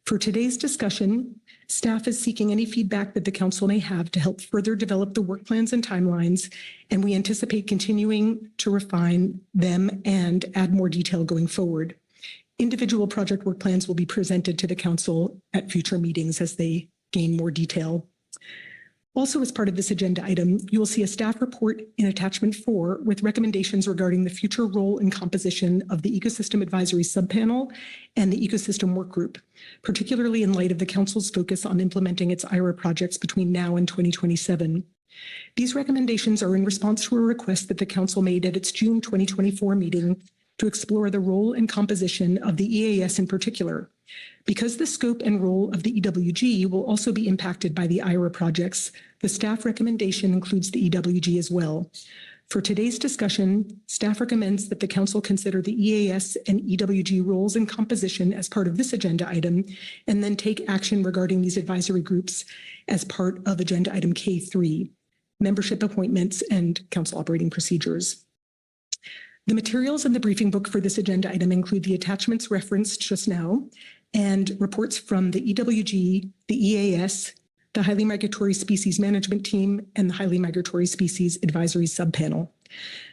For today's discussion, staff is seeking any feedback that the council may have to help further develop the work plans and timelines, and we anticipate continuing to refine them and add more detail going forward. Individual project work plans will be presented to the council at future meetings as they gain more detail. Also, as part of this agenda item, you will see a staff report in attachment 4 with recommendations regarding the future role and composition of the Ecosystem Advisory Subpanel and the Ecosystem Work Group, particularly in light of the council's focus on implementing its IRA projects between now and 2027. These recommendations are in response to a request that the council made at its June 2024 meeting to explore the role and composition of the EAS in particular. Because the scope and role of the EWG will also be impacted by the IRA projects, the staff recommendation includes the EWG as well. For today's discussion, staff recommends that the council consider the EAS and EWG roles and composition as part of this agenda item, and then take action regarding these advisory groups as part of agenda item K3, membership appointments and council operating procedures. The materials in the briefing book for this agenda item include the attachments referenced just now and reports from the EWG, the EAS, the Highly Migratory Species Management Team, and the Highly Migratory Species Advisory Subpanel.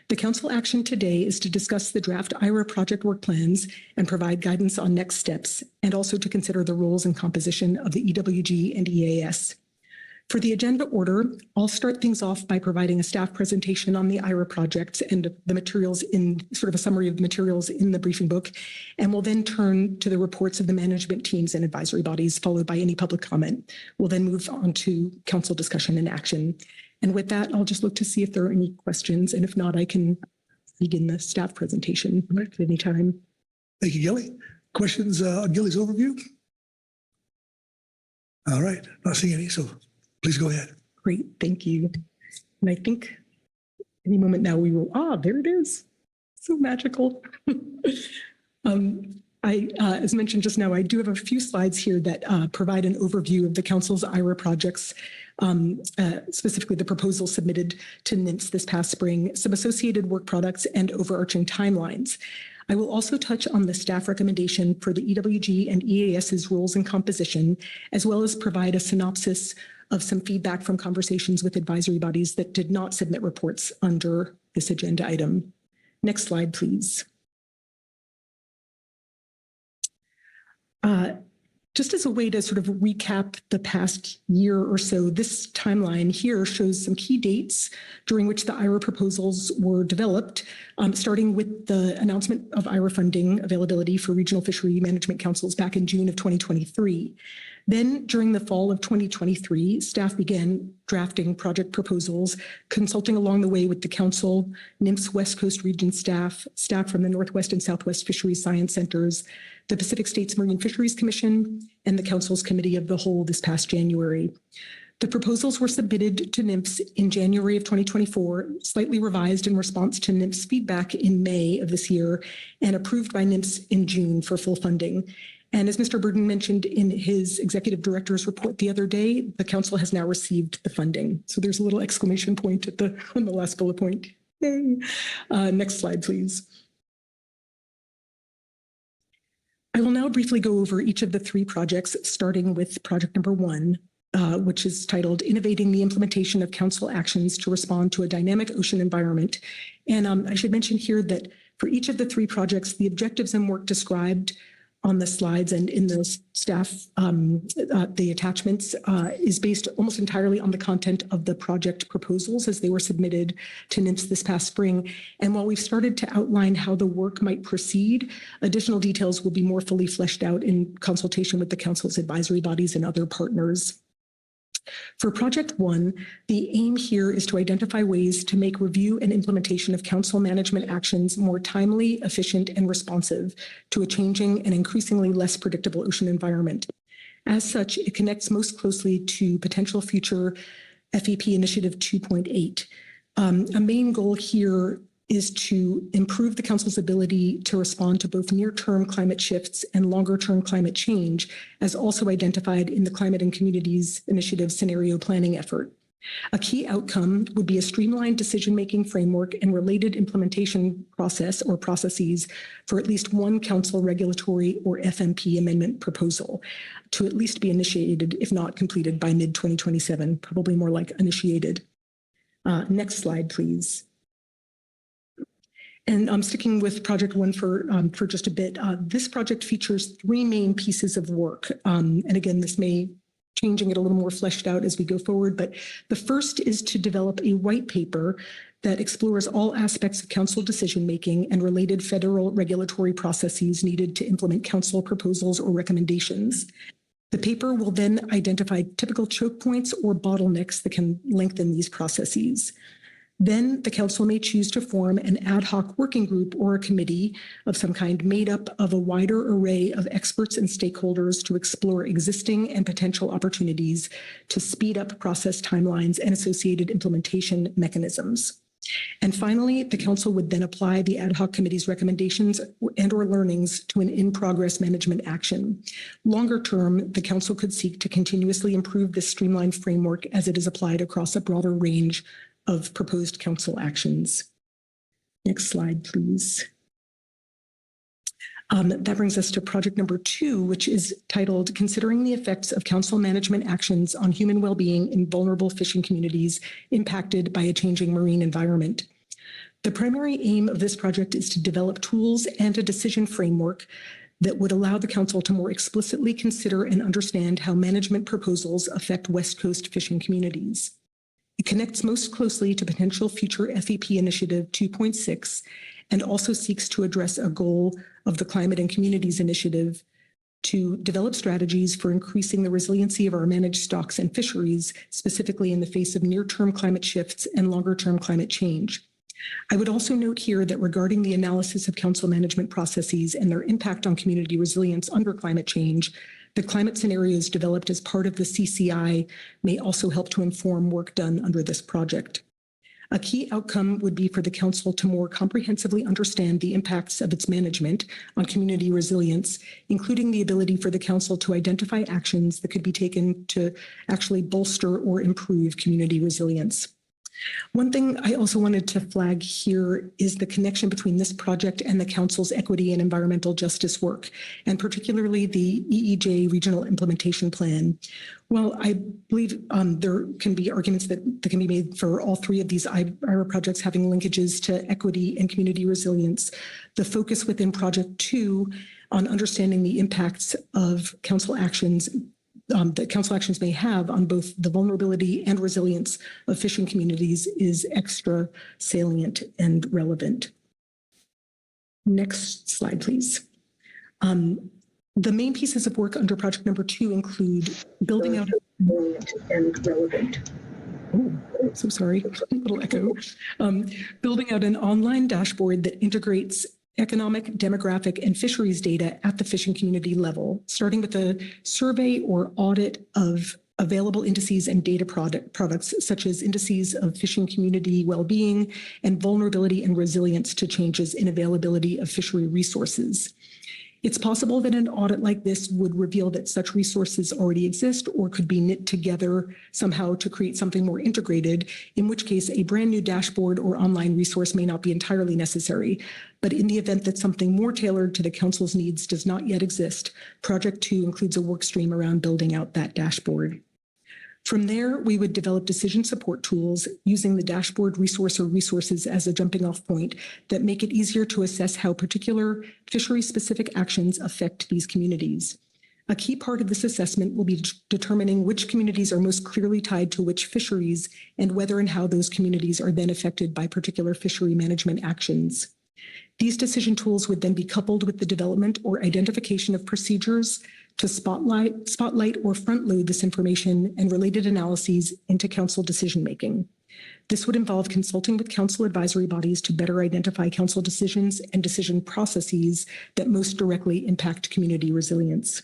The council action today is to discuss the draft IRA project work plans and provide guidance on next steps, and also to consider the roles and composition of the EWG and EAS. For the agenda order, I'll start things off by providing a staff presentation on the IRA projects and the materials in sort of a summary of the materials in the briefing book, and we'll then turn to the reports of the management teams and advisory bodies, followed by any public comment. We'll then move on to council discussion and action. And with that, I'll just look to see if there are any questions, and if not, I can begin the staff presentation at any time. Thank you, Gilly. Questions on Gilly's overview? All right, not seeing any, so please go ahead. Great, thank you. And I think any moment now we will, there it is. So magical. As mentioned just now, I do have a few slides here that provide an overview of the council's IRA projects, specifically the proposal submitted to NINTS this past spring, some associated work products, and overarching timelines. I will also touch on the staff recommendation for the EWG and EAS's roles and composition, as well as provide a synopsis of some feedback from conversations with advisory bodies that did not submit reports under this agenda item. Next slide, please. Just as a way to sort of recap the past year or so, this timeline here shows some key dates during which the IRA proposals were developed, starting with the announcement of IRA funding availability for regional fishery management councils back in June of 2023. Then during the fall of 2023, staff began drafting project proposals, consulting along the way with the council, NMFS West Coast Region staff from the Northwest and Southwest Fisheries Science Centers, the Pacific States Marine Fisheries Commission, and the Council's Committee of the Whole this past January. The proposals were submitted to NMFS in January of 2024, slightly revised in response to NMFS feedback in May of this year, and approved by NMFS in June for full funding. And as Mr. Burden mentioned in his executive director's report the other day, the council has now received the funding. So there's a little exclamation point on the last bullet point. Yay. Next slide, please. I will now briefly go over each of the three projects, starting with project number 1, which is titled Innovating the Implementation of Council Actions to Respond to a Dynamic Ocean Environment. And I should mention here that for each of the three projects, the objectives and work described on the slides and in the staff, the attachments is based almost entirely on the content of the project proposals as they were submitted to NMFS this past spring. And while we've started to outline how the work might proceed, additional details will be more fully fleshed out in consultation with the council's advisory bodies and other partners. For project 1, the aim here is to identify ways to make review and implementation of council management actions more timely, efficient, and responsive to a changing and increasingly less predictable ocean environment. As such, it connects most closely to potential future FEP Initiative 2.8. A main goal here is to improve the council's ability to respond to both near-term climate shifts and longer-term climate change, as also identified in the Climate and Communities Initiative scenario planning effort. A key outcome would be a streamlined decision-making framework and related implementation process or processes for at least one council regulatory or FMP amendment proposal to at least be initiated, if not completed, by mid-2027, probably more like initiated. Next slide, please. And I'm sticking with project 1 for just a bit. This project features 3 main pieces of work. And again, this may changing it a little more fleshed out as we go forward, but the first is to develop a white paper that explores all aspects of council decision-making and related federal regulatory processes needed to implement council proposals or recommendations. The paper will then identify typical choke points or bottlenecks that can lengthen these processes. Then the council may choose to form an ad hoc working group or a committee of some kind made up of a wider array of experts and stakeholders to explore existing and potential opportunities to speed up process timelines and associated implementation mechanisms. And finally, the council would then apply the ad hoc committee's recommendations and/or learnings to an in-progress management action. Longer term, the council could seek to continuously improve this streamlined framework as it is applied across a broader range of proposed council actions. Next slide, please. That brings us to project number 2, which is titled Considering the Effects of Council Management Actions on Human Wellbeing in Vulnerable Fishing Communities Impacted by a Changing Marine Environment. The primary aim of this project is to develop tools and a decision framework that would allow the council to more explicitly consider and understand how management proposals affect West Coast fishing communities. It connects most closely to potential future FEP Initiative 2.6 and also seeks to address a goal of the Climate and Communities Initiative to develop strategies for increasing the resiliency of our managed stocks and fisheries, specifically in the face of near-term climate shifts and longer-term climate change. I would also note here that regarding the analysis of council management processes and their impact on community resilience under climate change, the climate scenarios developed as part of the CCI may also help to inform work done under this project. A key outcome would be for the council to more comprehensively understand the impacts of its management on community resilience, including the ability for the council to identify actions that could be taken to actually bolster or improve community resilience. One thing I also wanted to flag here is the connection between this project and the Council's equity and environmental justice work, and particularly the EEJ Regional Implementation Plan. Well, I believe there can be arguments that can be made for all three of these IRA projects having linkages to equity and community resilience. The focus within Project 2 on understanding the impacts of Council actions that Council actions may have on both the vulnerability and resilience of fishing communities is extra salient and relevant. Next slide, please. The main pieces of work under project number 2 include building out and relevant. Oh, so sorry, a little echo. Building out an online dashboard that integrates economic, demographic, and fisheries data at the fishing community level, starting with a survey or audit of available indices and data products, such as indices of fishing community well-being and vulnerability and resilience to changes in availability of fishery resources. It's possible that an audit like this would reveal that such resources already exist or could be knit together somehow to create something more integrated, in which case a brand new dashboard or online resource may not be entirely necessary. But in the event that something more tailored to the Council's needs does not yet exist, Project 2 includes a work stream around building out that dashboard. From there, we would develop decision support tools using the dashboard resource or resources as a jumping off point that make it easier to assess how particular fishery-specific actions affect these communities. A key part of this assessment will be determining which communities are most clearly tied to which fisheries and whether and how those communities are then affected by particular fishery management actions. These decision tools would then be coupled with the development or identification of procedures to spotlight or front load this information and related analyses into Council decision-making. This would involve consulting with Council advisory bodies to better identify Council decisions and decision processes that most directly impact community resilience.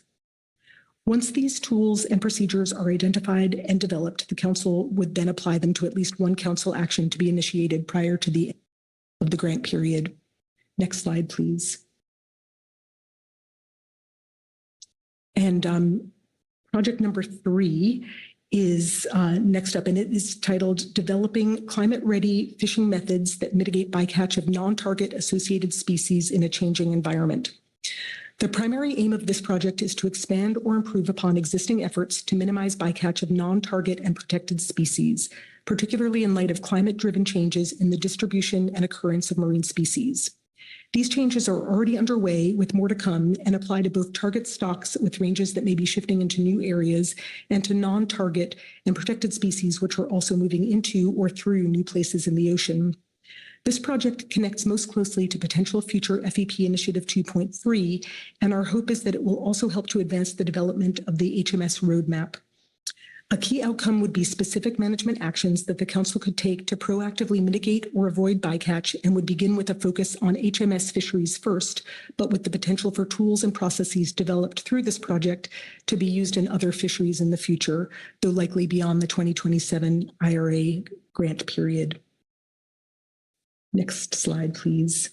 Once these tools and procedures are identified and developed, the Council would then apply them to at least one Council action to be initiated prior to the end of the grant period. Next slide, please. And project number 3 is next up, and it is titled Developing Climate-Ready Fishing Methods That Mitigate Bycatch of Non-Target Associated Species in a Changing Environment. The primary aim of this project is to expand or improve upon existing efforts to minimize bycatch of non-target and protected species, particularly in light of climate-driven changes in the distribution and occurrence of marine species. These changes are already underway with more to come and apply to both target stocks with ranges that may be shifting into new areas and to non-target and protected species which are also moving into or through new places in the ocean. This project connects most closely to potential future FEP Initiative 2.3, and our hope is that it will also help to advance the development of the HMS roadmap. A key outcome would be specific management actions that the Council could take to proactively mitigate or avoid bycatch and would begin with a focus on HMS fisheries first, but with the potential for tools and processes developed through this project to be used in other fisheries in the future, though likely beyond the 2027 IRA grant period. Next slide, please.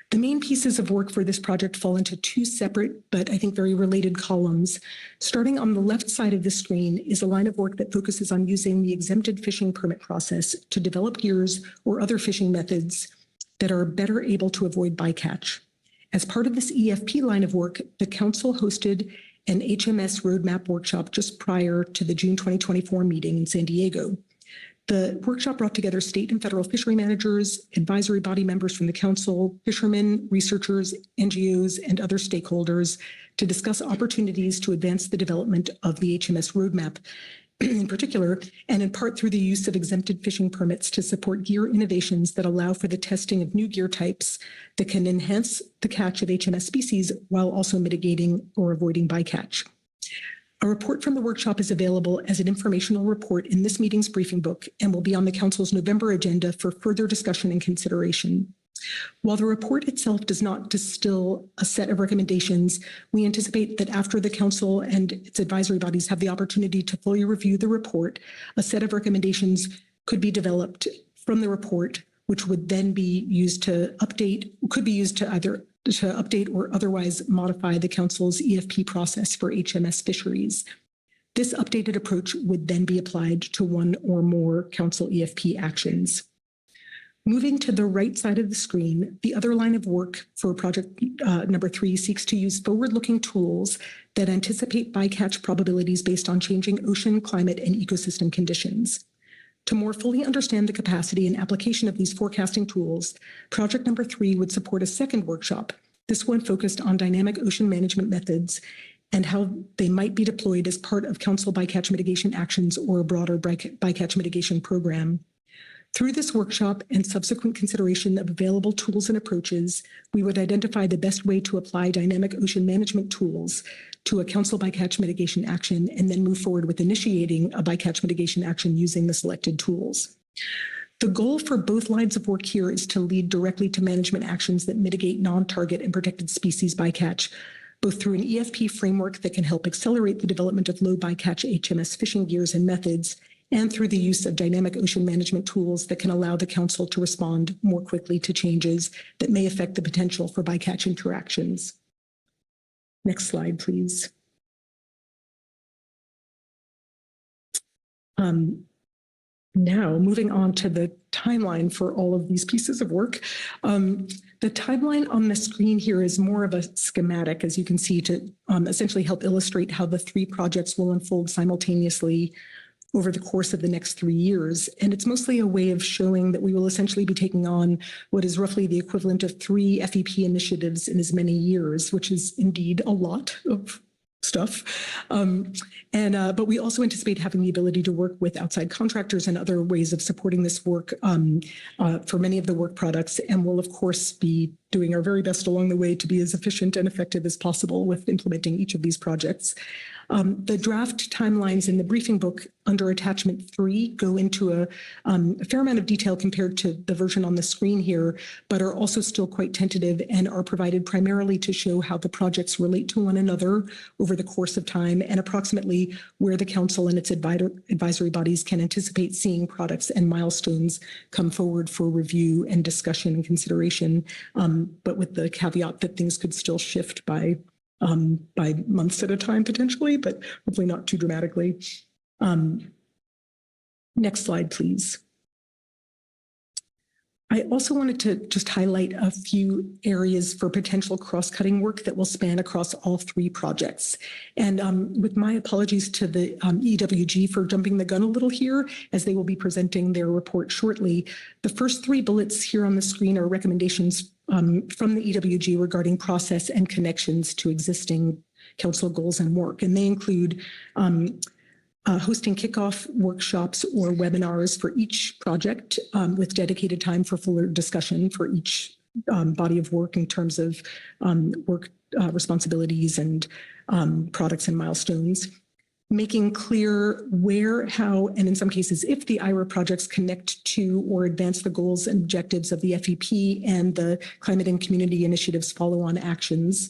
The main pieces of work for this project fall into 2 separate, but I think very related columns. Starting on the left side of the screen is a line of work that focuses on using the exempted fishing permit process to develop gears or other fishing methods that are better able to avoid bycatch. As part of this EFP line of work, the Council hosted an HMS roadmap workshop just prior to the June 2024 meeting in San Diego. The workshop brought together state and federal fishery managers, advisory body members from the Council, fishermen, researchers, NGOs, and other stakeholders to discuss opportunities to advance the development of the HMS roadmap in particular, and in part through the use of exempted fishing permits to support gear innovations that allow for the testing of new gear types that can enhance the catch of HMS species while also mitigating or avoiding bycatch. A report from the workshop is available as an informational report in this meeting's briefing book and will be on the Council's November agenda for further discussion and consideration. While the report itself does not distill a set of recommendations, we anticipate that after the Council and its advisory bodies have the opportunity to fully review the report, a set of recommendations could be developed from the report, which would then be used to update, could be used to either to update or otherwise modify the Council's EFP process for HMS fisheries. This updated approach would then be applied to one or more council EFP actions. Moving to the right side of the screen, the other line of work for project number 3 seeks to use forward-looking tools that anticipate bycatch probabilities based on changing ocean, climate, and ecosystem conditions. To more fully understand the capacity and application of these forecasting tools, project number 3 would support a second workshop, this one focused on dynamic ocean management methods and how they might be deployed as part of council bycatch mitigation actions or a broader bycatch mitigation program. Through this workshop and subsequent consideration of available tools and approaches, we would identify the best way to apply dynamic ocean management tools to a council bycatch mitigation action and then move forward with initiating a bycatch mitigation action using the selected tools. The goal for both lines of work here is to lead directly to management actions that mitigate non-target and protected species bycatch, both through an EFP framework that can help accelerate the development of low bycatch HMS fishing gears and methods, and through the use of dynamic ocean management tools that can allow the council to respond more quickly to changes that may affect the potential for bycatch interactions. Next slide, please. Now, moving on to the timeline for all of these pieces of work. The timeline on the screen here is more of a schematic, as you can see, to essentially help illustrate how the 3 projects will unfold simultaneously over the course of the next 3 years. And it's mostly a way of showing that we will essentially be taking on what is roughly the equivalent of 3 FEP initiatives in as many years, which is indeed a lot of stuff. But we also anticipate having the ability to work with outside contractors and other ways of supporting this work for many of the work products. And we'll, of course, be doing our very best along the way to be as efficient and effective as possible with implementing each of these projects. The draft timelines in the briefing book under attachment 3 go into a fair amount of detail compared to the version on the screen here, but are also still quite tentative and are provided primarily to show how the projects relate to one another over the course of time and approximately where the council and its advisory bodies can anticipate seeing products and milestones come forward for review and discussion and consideration, but with the caveat that things could still shift by months at a time potentially, but hopefully not too dramatically. Next slide, please. I also wanted to just highlight a few areas for potential cross-cutting work that will span across all 3 projects. And with my apologies to the EWG for jumping the gun a little here, as they will be presenting their report shortly, the first 3 bullets here on the screen are recommendations from the EWG regarding process and connections to existing council goals and work. And they include hosting kickoff workshops or webinars for each project with dedicated time for fuller discussion for each body of work in terms of work responsibilities and products and milestones. Making clear where, how, and in some cases, if the IRA projects connect to or advance the goals and objectives of the FEP and the climate and community initiatives follow-on actions,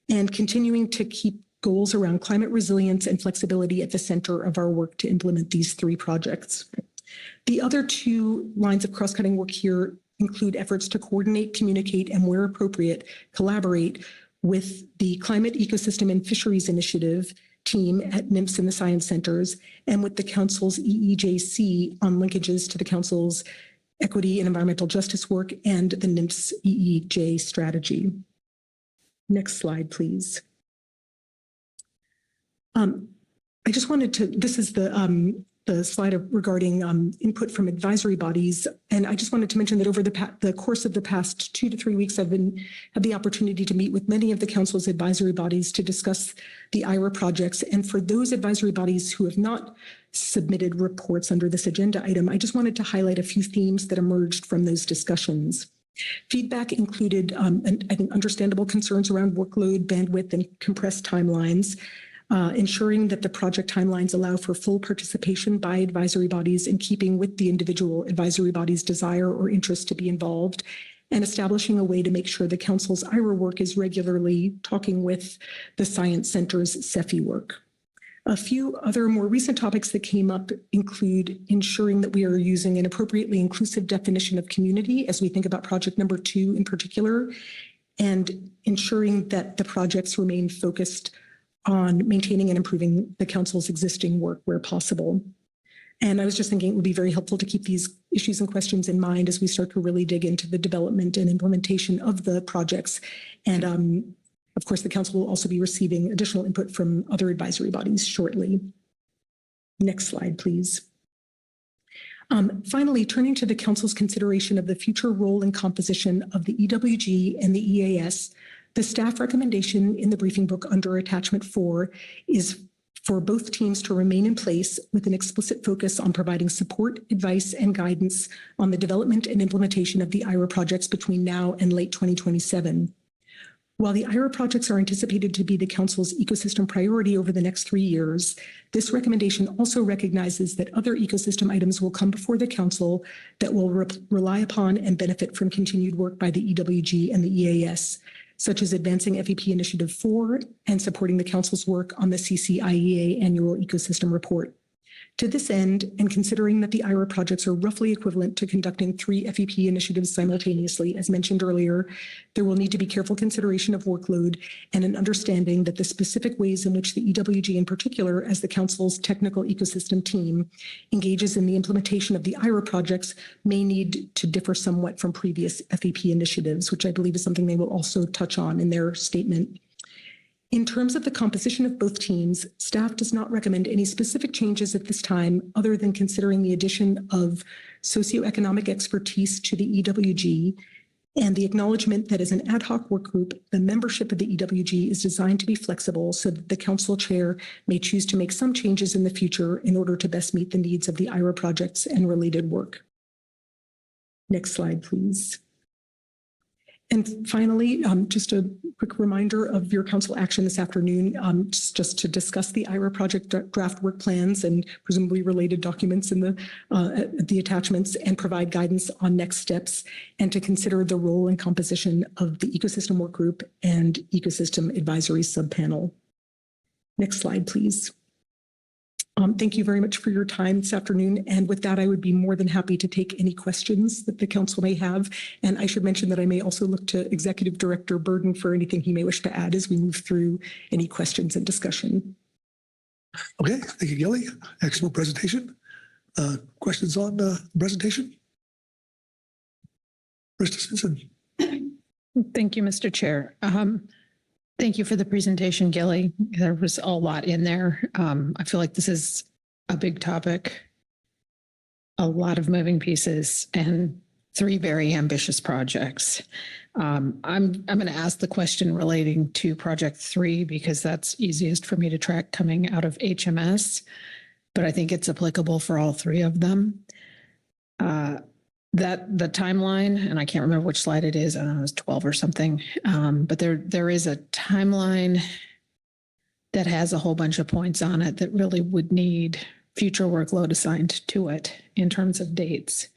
and continuing to keep goals around climate resilience and flexibility at the center of our work to implement these 3 projects. The other 2 lines of cross-cutting work here include efforts to coordinate, communicate, and where appropriate, collaborate with the Climate, Ecosystem, and Fisheries Initiative team at NIMS and the Science Centers, and with the Council's EEJC on linkages to the Council's equity and environmental justice work and the NIMS EEJ strategy. Next slide, please. I just wanted to, this is the slide regarding input from advisory bodies. And I just wanted to mention that over the course of the past 2 to 3 weeks, I've had the opportunity to meet with many of the council's advisory bodies to discuss the IRA projects. And for those advisory bodies who have not submitted reports under this agenda item, I just wanted to highlight a few themes that emerged from those discussions. Feedback included, I think, understandable concerns around workload, bandwidth, and compressed timelines. Ensuring that the project timelines allow for full participation by advisory bodies in keeping with the individual advisory body's desire or interest to be involved, and establishing a way to make sure the council's IRA work is regularly talking with the Science Center's CEFI work. A few other more recent topics that came up include ensuring that we are using an appropriately inclusive definition of community as we think about project number 2 in particular, and ensuring that the projects remain focused on maintaining and improving the council's existing work where possible. And I was just thinking it would be very helpful to keep these issues and questions in mind as we start to really dig into the development and implementation of the projects. And of course, the council will also be receiving additional input from other advisory bodies shortly. Next slide, please. Finally, turning to the council's consideration of the future role and composition of the EWG and the EAS, the staff recommendation in the briefing book under attachment 4 is for both teams to remain in place with an explicit focus on providing support, advice, and guidance on the development and implementation of the IRA projects between now and late 2027. While the IRA projects are anticipated to be the Council's ecosystem priority over the next 3 years, this recommendation also recognizes that other ecosystem items will come before the Council that will rely upon and benefit from continued work by the EWG and the EAS, such as advancing FEP Initiative 4 and supporting the Council's work on the CCIEA Annual Ecosystem Report. To this end, and considering that the IRA projects are roughly equivalent to conducting 3 FEP initiatives simultaneously, as mentioned earlier, there will need to be careful consideration of workload and an understanding that the specific ways in which the EWG in particular, as the Council's technical ecosystem team, engages in the implementation of the IRA projects may need to differ somewhat from previous FEP initiatives, which I believe is something they will also touch on in their statement. In terms of the composition of both teams, staff does not recommend any specific changes at this time other than considering the addition of socioeconomic expertise to the EWG and the acknowledgement that as an ad hoc work group, the membership of the EWG is designed to be flexible so that the council chair may choose to make some changes in the future in order to best meet the needs of the IRA projects and related work. Next slide, please. And finally, just a quick reminder of your council action this afternoon, just to discuss the IRA project draft work plans and presumably related documents in the attachments and provide guidance on next steps and to consider the role and composition of the ecosystem work group and ecosystem advisory subpanel. Next slide, please. Thank you very much for your time this afternoon. And with that, I would be more than happy to take any questions that the council may have. And I should mention that I may also look to Executive Director Burden for anything he may wish to add as we move through any questions and discussion. Okay, thank you, Gilly. Excellent presentation. Questions on the presentation? Mr. Simpson. Thank you, Mr. Chair. Thank you for the presentation, Gilly. There was a lot in there. I feel like this is a big topic, a lot of moving pieces, and 3 very ambitious projects. I'm going to ask the question relating to Project 3 because that's easiest for me to track coming out of HMS, but I think it's applicable for all 3 of them. That the timeline, and I can't remember which slide it is, I don't know, it's 12 or something, but there is a timeline that has a whole bunch of points on it that really would need future workload assigned to it in terms of dates.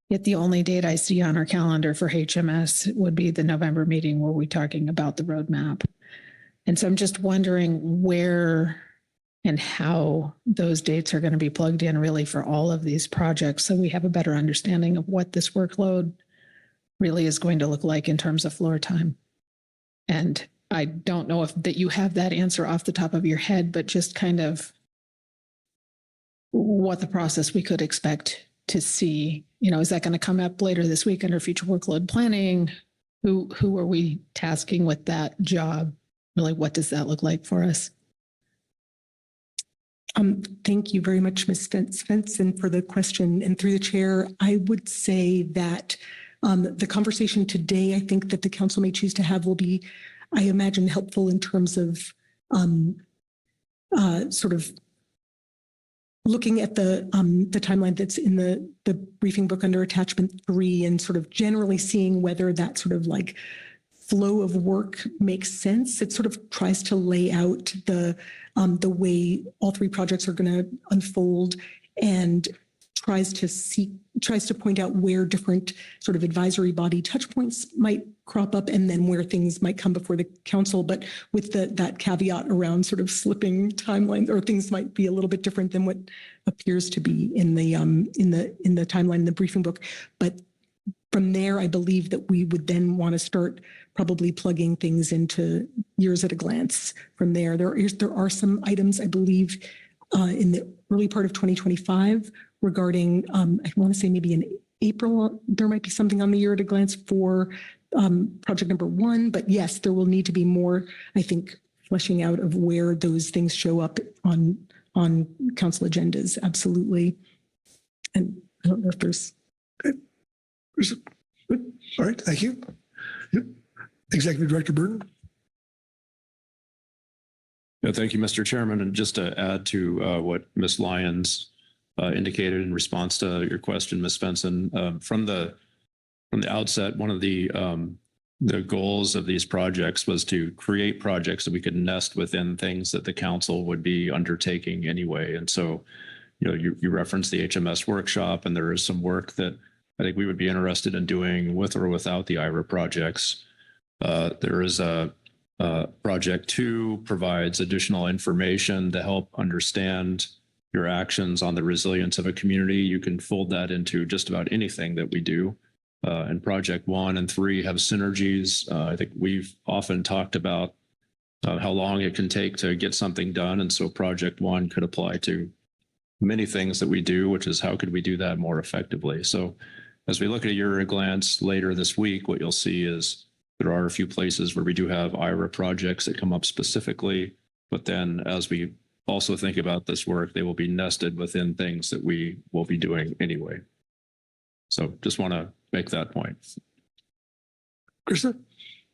Yet the only date I see on our calendar for HMS would be the November meeting where we're talking about the roadmap. And so I'm just wondering where and how those dates are going to be plugged in really for all of these projects so we have a better understanding of what this workload really is going to look like in terms of floor time. And I don't know if that you have that answer off the top of your head, but just kind of what the process we could expect to see. You know, is that going to come up later this week under future workload planning? Who are we tasking with that job? Really, what does that look like for us? Thank you very much, Ms. Svensson, for the question. And through the chair, I would say that the conversation today, I think that the council may choose to have will be, I imagine, helpful in terms of sort of looking at the timeline that's in the briefing book under attachment 3 and sort of generally seeing whether that sort of like flow of work makes sense. It sort of tries to lay out the way all 3 projects are going to unfold and tries to point out where different sort of advisory body touch points might crop up and then where things might come before the council, but with that caveat around sort of slipping timelines or things might be a little bit different than what appears to be in the timeline in the briefing book. But from there, I believe that we would then want to start probably plugging things into years at a glance from there. There are some items, I believe, in the early part of 2025 regarding, I want to say maybe in April, there might be something on the year at a glance for project number 1. But yes, there will need to be more, I think, fleshing out of where those things show up on council agendas. Absolutely. And I don't know if there's. Okay. All right. Thank you. Yep. Executive Director Burton. Yeah, thank you, Mr. Chairman. And just to add to what Ms. Lyons indicated in response to your question, Ms. Svensson, from the outset, one of the goals of these projects was to create projects that we could nest within things that the council would be undertaking anyway. And so, you know, you referenced the HMS workshop, and there is some work that I think we would be interested in doing with or without the IRA projects. There is a Project 2 provides additional information to help understand your actions on the resilience of a community. You can fold that into just about anything that we do. And Project 1 and 3 have synergies. I think we've often talked about how long it can take to get something done. And so Project 1 could apply to many things that we do, which is how could we do that more effectively? So as we look at a year at a glance later this week, what you'll see is there are a few places where we do have IRA projects that come up specifically, but then as we also think about this work, they will be nested within things that we will be doing anyway. So just want to make that point. Krista?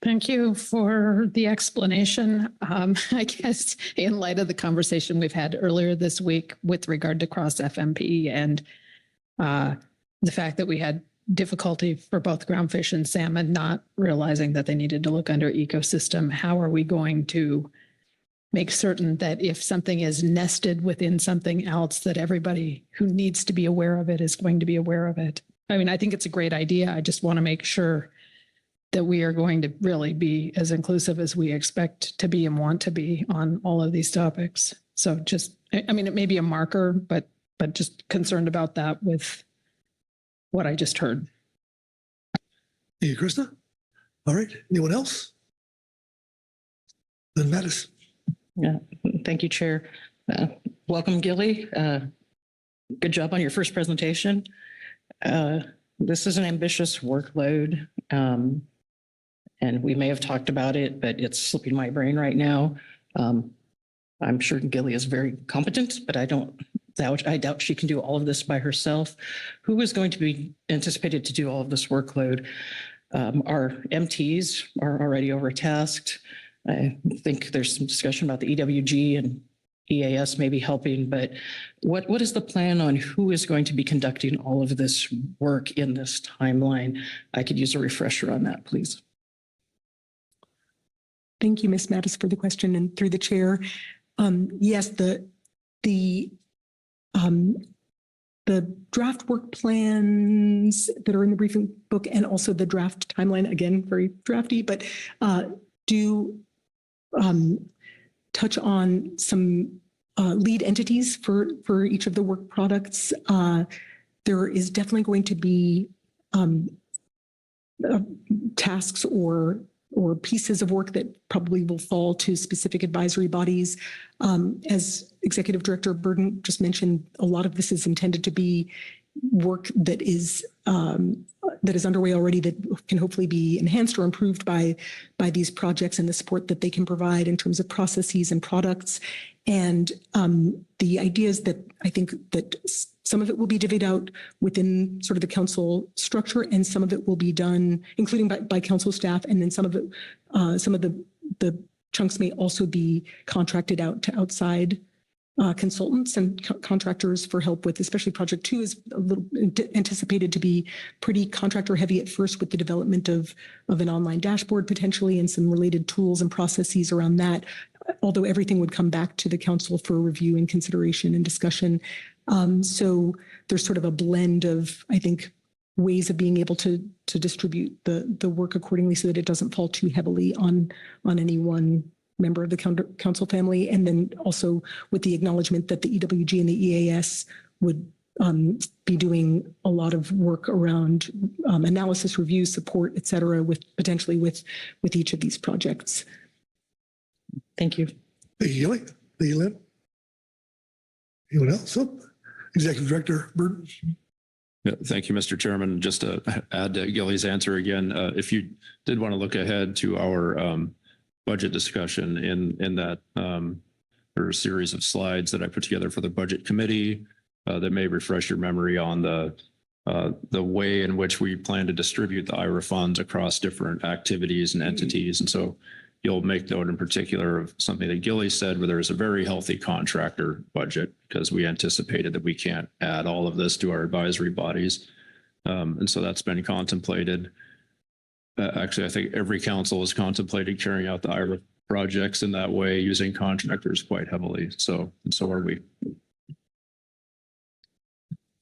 Thank you for the explanation. I guess in light of the conversation we've had earlier this week with regard to cross FMP and the fact that we had difficulty for both groundfish and salmon not realizing that they needed to look under ecosystem, how are we going to make certain that if something is nested within something else, that everybody who needs to be aware of it is going to be aware of it? I mean, I think it's a great idea. I just want to make sure that we are going to really be as inclusive as we expect to be and want to be on all of these topics. So just, I mean, it may be a marker, but just concerned about that with what I just heard. Thank you, Krista. All right. Anyone else? Then Mattis. Yeah. Thank you, Chair. Welcome, Gilly. Good job on your first presentation. This is an ambitious workload, and we may have talked about it, but it's slipping my brain right now. I'm sure Gilly is very competent, but I doubt she can do all of this by herself. Who is going to be anticipated to do all of this workload? Our MTs are already overtasked. I think there's some discussion about the EWG and EAS maybe helping, but what is the plan on who is going to be conducting all of this work in this timeline? I could use a refresher on that, please. Thank you, Ms. Mattis, for the question, and through the chair. Yes, the draft work plans that are in the briefing book and also the draft timeline, again, very drafty, but do touch on some lead entities for each of the work products. There is definitely going to be tasks or pieces of work that probably will fall to specific advisory bodies. As Executive Director Burden just mentioned, a lot of this is intended to be work that is underway already that can hopefully be enhanced or improved by these projects and the support that they can provide in terms of processes and products. And the idea is that I think that some of it will be divvied out within sort of the council structure, and some of it will be done, including by council staff, and then some of the chunks may also be contracted out to outside consultants and contractors for help with, especially Project 2 is a little anticipated to be pretty contractor heavy at first with the development of an online dashboard potentially and some related tools and processes around that, although everything would come back to the council for review and consideration and discussion. So there's sort of a blend of, I think, ways of being able to distribute the work accordingly so that it doesn't fall too heavily on any one member of the council family, and then also with the acknowledgement that the EWG and the EAS would be doing a lot of work around analysis, review, support, et cetera, potentially with each of these projects. Thank you. Thank you, Gilly. Thank you, Lynn. Anyone else? Oh, Executive Director Burton. Yeah, thank you, Mr. Chairman. Just to add to Gilly's answer again, if you did want to look ahead to our budget discussion in that there are a series of slides that I put together for the budget committee that may refresh your memory on the way in which we plan to distribute the IRA funds across different activities and entities. And so you'll make note in particular of something that Gilly said, where there's a very healthy contractor budget because we anticipated that we can't add all of this to our advisory bodies. And so that's been contemplated. Actually, I think every council is contemplating carrying out the IRA projects in that way, using contractors quite heavily. So, and so are we.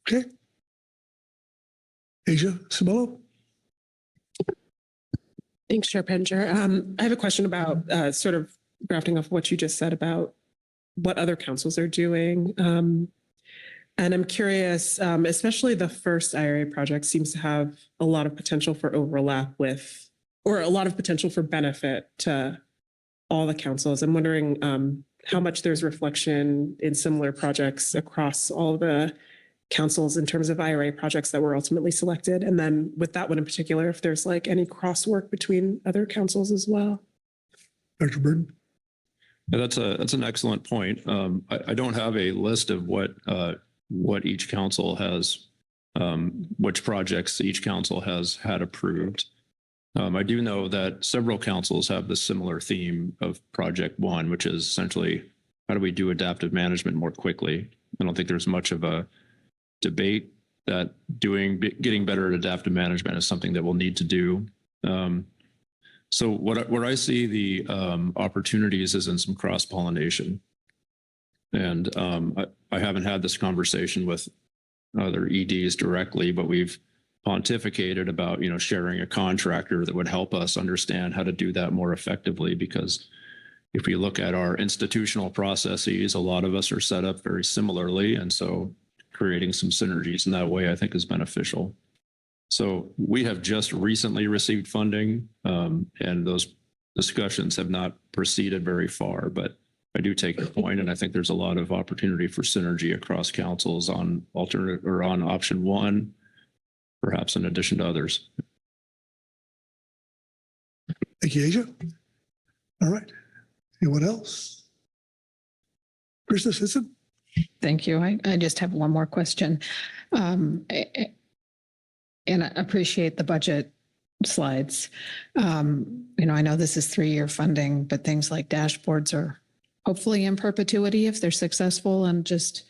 Okay. Asia Sabelo. Thanks, Chair Penninger. I have a question about sort of drafting off what you just said about what other councils are doing. And I'm curious, especially the first IRA project seems to have a lot of potential for overlap with, or a lot of potential for benefit to all the councils. I'm wondering how much there's reflection in similar projects across all the councils in terms of IRA projects that were ultimately selected. And then with that one in particular, if there's like any crosswork between other councils as well. Dr. Burton. Yeah, that's an excellent point. I don't have a list of what each council has, which projects each council has had approved. I do know that several councils have the similar theme of Project One, which is essentially how do we do adaptive management more quickly? I don't think there's much of a debate that getting better at adaptive management is something that we'll need to do. So where I see the opportunities is in some cross-pollination. And I haven't had this conversation with other EDs directly, but we've pontificated about, sharing a contractor that would help us understand how to do that more effectively. Because if we look at our institutional processes, a lot of us are set up very similarly. And so creating some synergies in that way, I think, is beneficial. So we have just recently received funding, and those discussions have not proceeded very far. But I do take your point, and I think there's a lot of opportunity for synergy across councils on alternate or on option one, perhaps in addition to others. Thank you, Asia. All right. Anyone else? Krista Sisson. Thank you. I just have one more question. And I appreciate the budget slides. I know this is 3-year funding, but things like dashboards are hopefully in perpetuity if they're successful, and just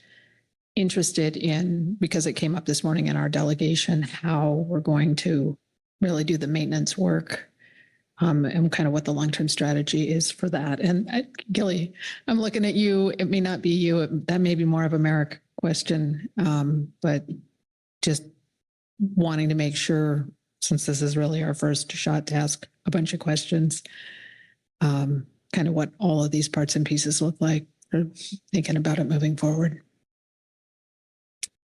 interested in, because it came up this morning in our delegation, how we're going to really do the maintenance work. And kind of what the long-term strategy is for that. And Gilly, I'm looking at you. It may not be you. That may be more of a Merrick question, but just wanting to make sure, since this is really our first shot to ask a bunch of questions, kind of what all of these parts and pieces look like, or thinking about it moving forward.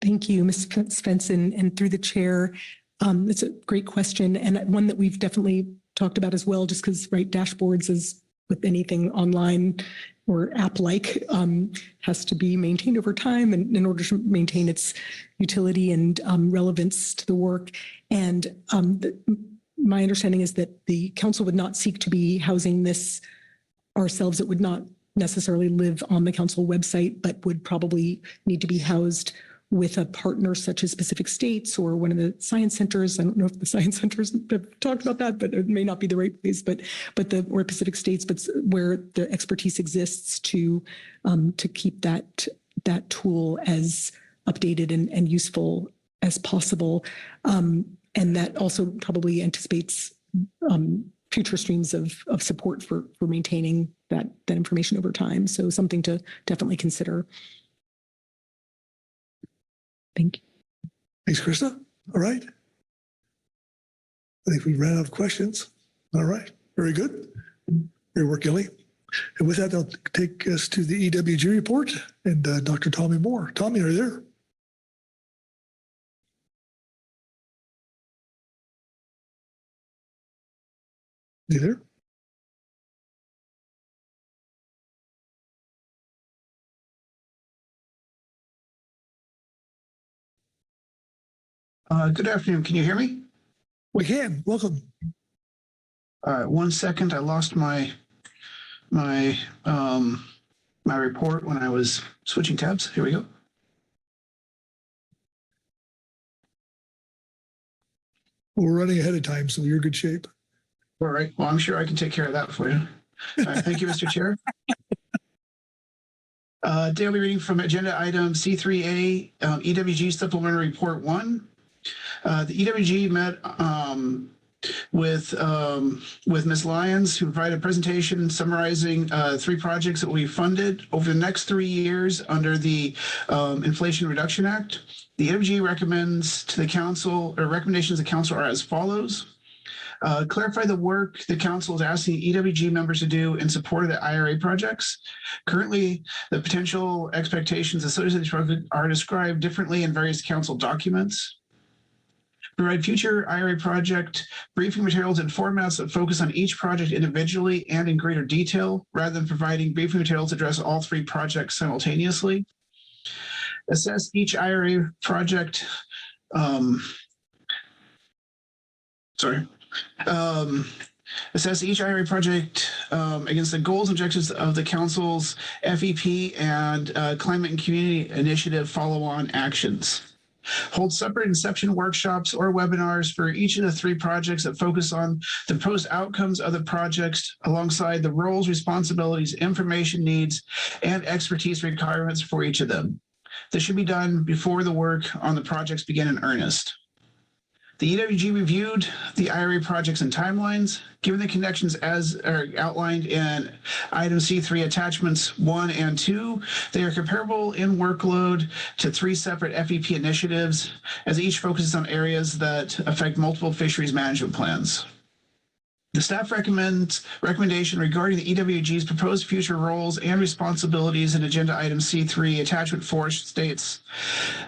Thank you, Ms. Svensson, and through the chair. It's a great question, and one that we've definitely talked about as well, just because, right, dashboards, is with anything online or app-like, has to be maintained over time and in order to maintain its utility and relevance to the work. And my understanding is that the council would not seek to be housing this ourselves. It would not necessarily live on the council website, but would probably need to be housed with a partner such as Pacific States or one of the science centers. I don't know if the science centers have talked about that, but it may not be the right place, but or Pacific States, but where the expertise exists to keep that tool as updated and useful as possible. And that also probably anticipates future streams of support for maintaining that information over time. So something to definitely consider. Thank you. Thanks, Krista. All right. I think we ran out of questions. All right. Very good. Great work, Gilly. And with that, I'll take us to the EWG report and Dr. Tommy Moore. Tommy, are you there? You there? Good afternoon. Can you hear me? We can. Welcome. All right, 1 second. I lost my report when I was switching tabs. Here we go. We're running ahead of time, so you're in good shape. All right. Well, I'm sure I can take care of that for you. Thank you, Mr. Chair. Daily reading from agenda item C3A, EWG Supplementary Report 1. The EWG met with Ms. Lyons, who provided a presentation summarizing 3 projects that will be funded over the next 3 years under the Inflation Reduction Act. The EWG recommends to the council, or recommendations of the council are as follows. Clarify the work the council is asking EWG members to do in support of the IRA projects. Currently, the potential expectations associated with these projects are described differently in various council documents. Provide future IRA project briefing materials and formats that focus on each project individually and in greater detail, rather than providing briefing materials to address all 3 projects simultaneously. Assess each IRA project, assess each IRA project against the goals and objectives of the council's FEP and Climate and Community Initiative follow-on actions. Hold separate inception workshops or webinars for each of the 3 projects that focus on the proposed outcomes of the projects alongside the roles, responsibilities, information needs, and expertise requirements for each of them. This should be done before the work on the projects begin in earnest. The EWG reviewed the IRA projects and timelines. Given the connections as are outlined in item C3 attachments 1 and 2, they are comparable in workload to 3 separate FEP initiatives, as each focuses on areas that affect multiple fisheries management plans. The staff recommendation regarding the EWG's proposed future roles and responsibilities in agenda item C3 attachment 4 states,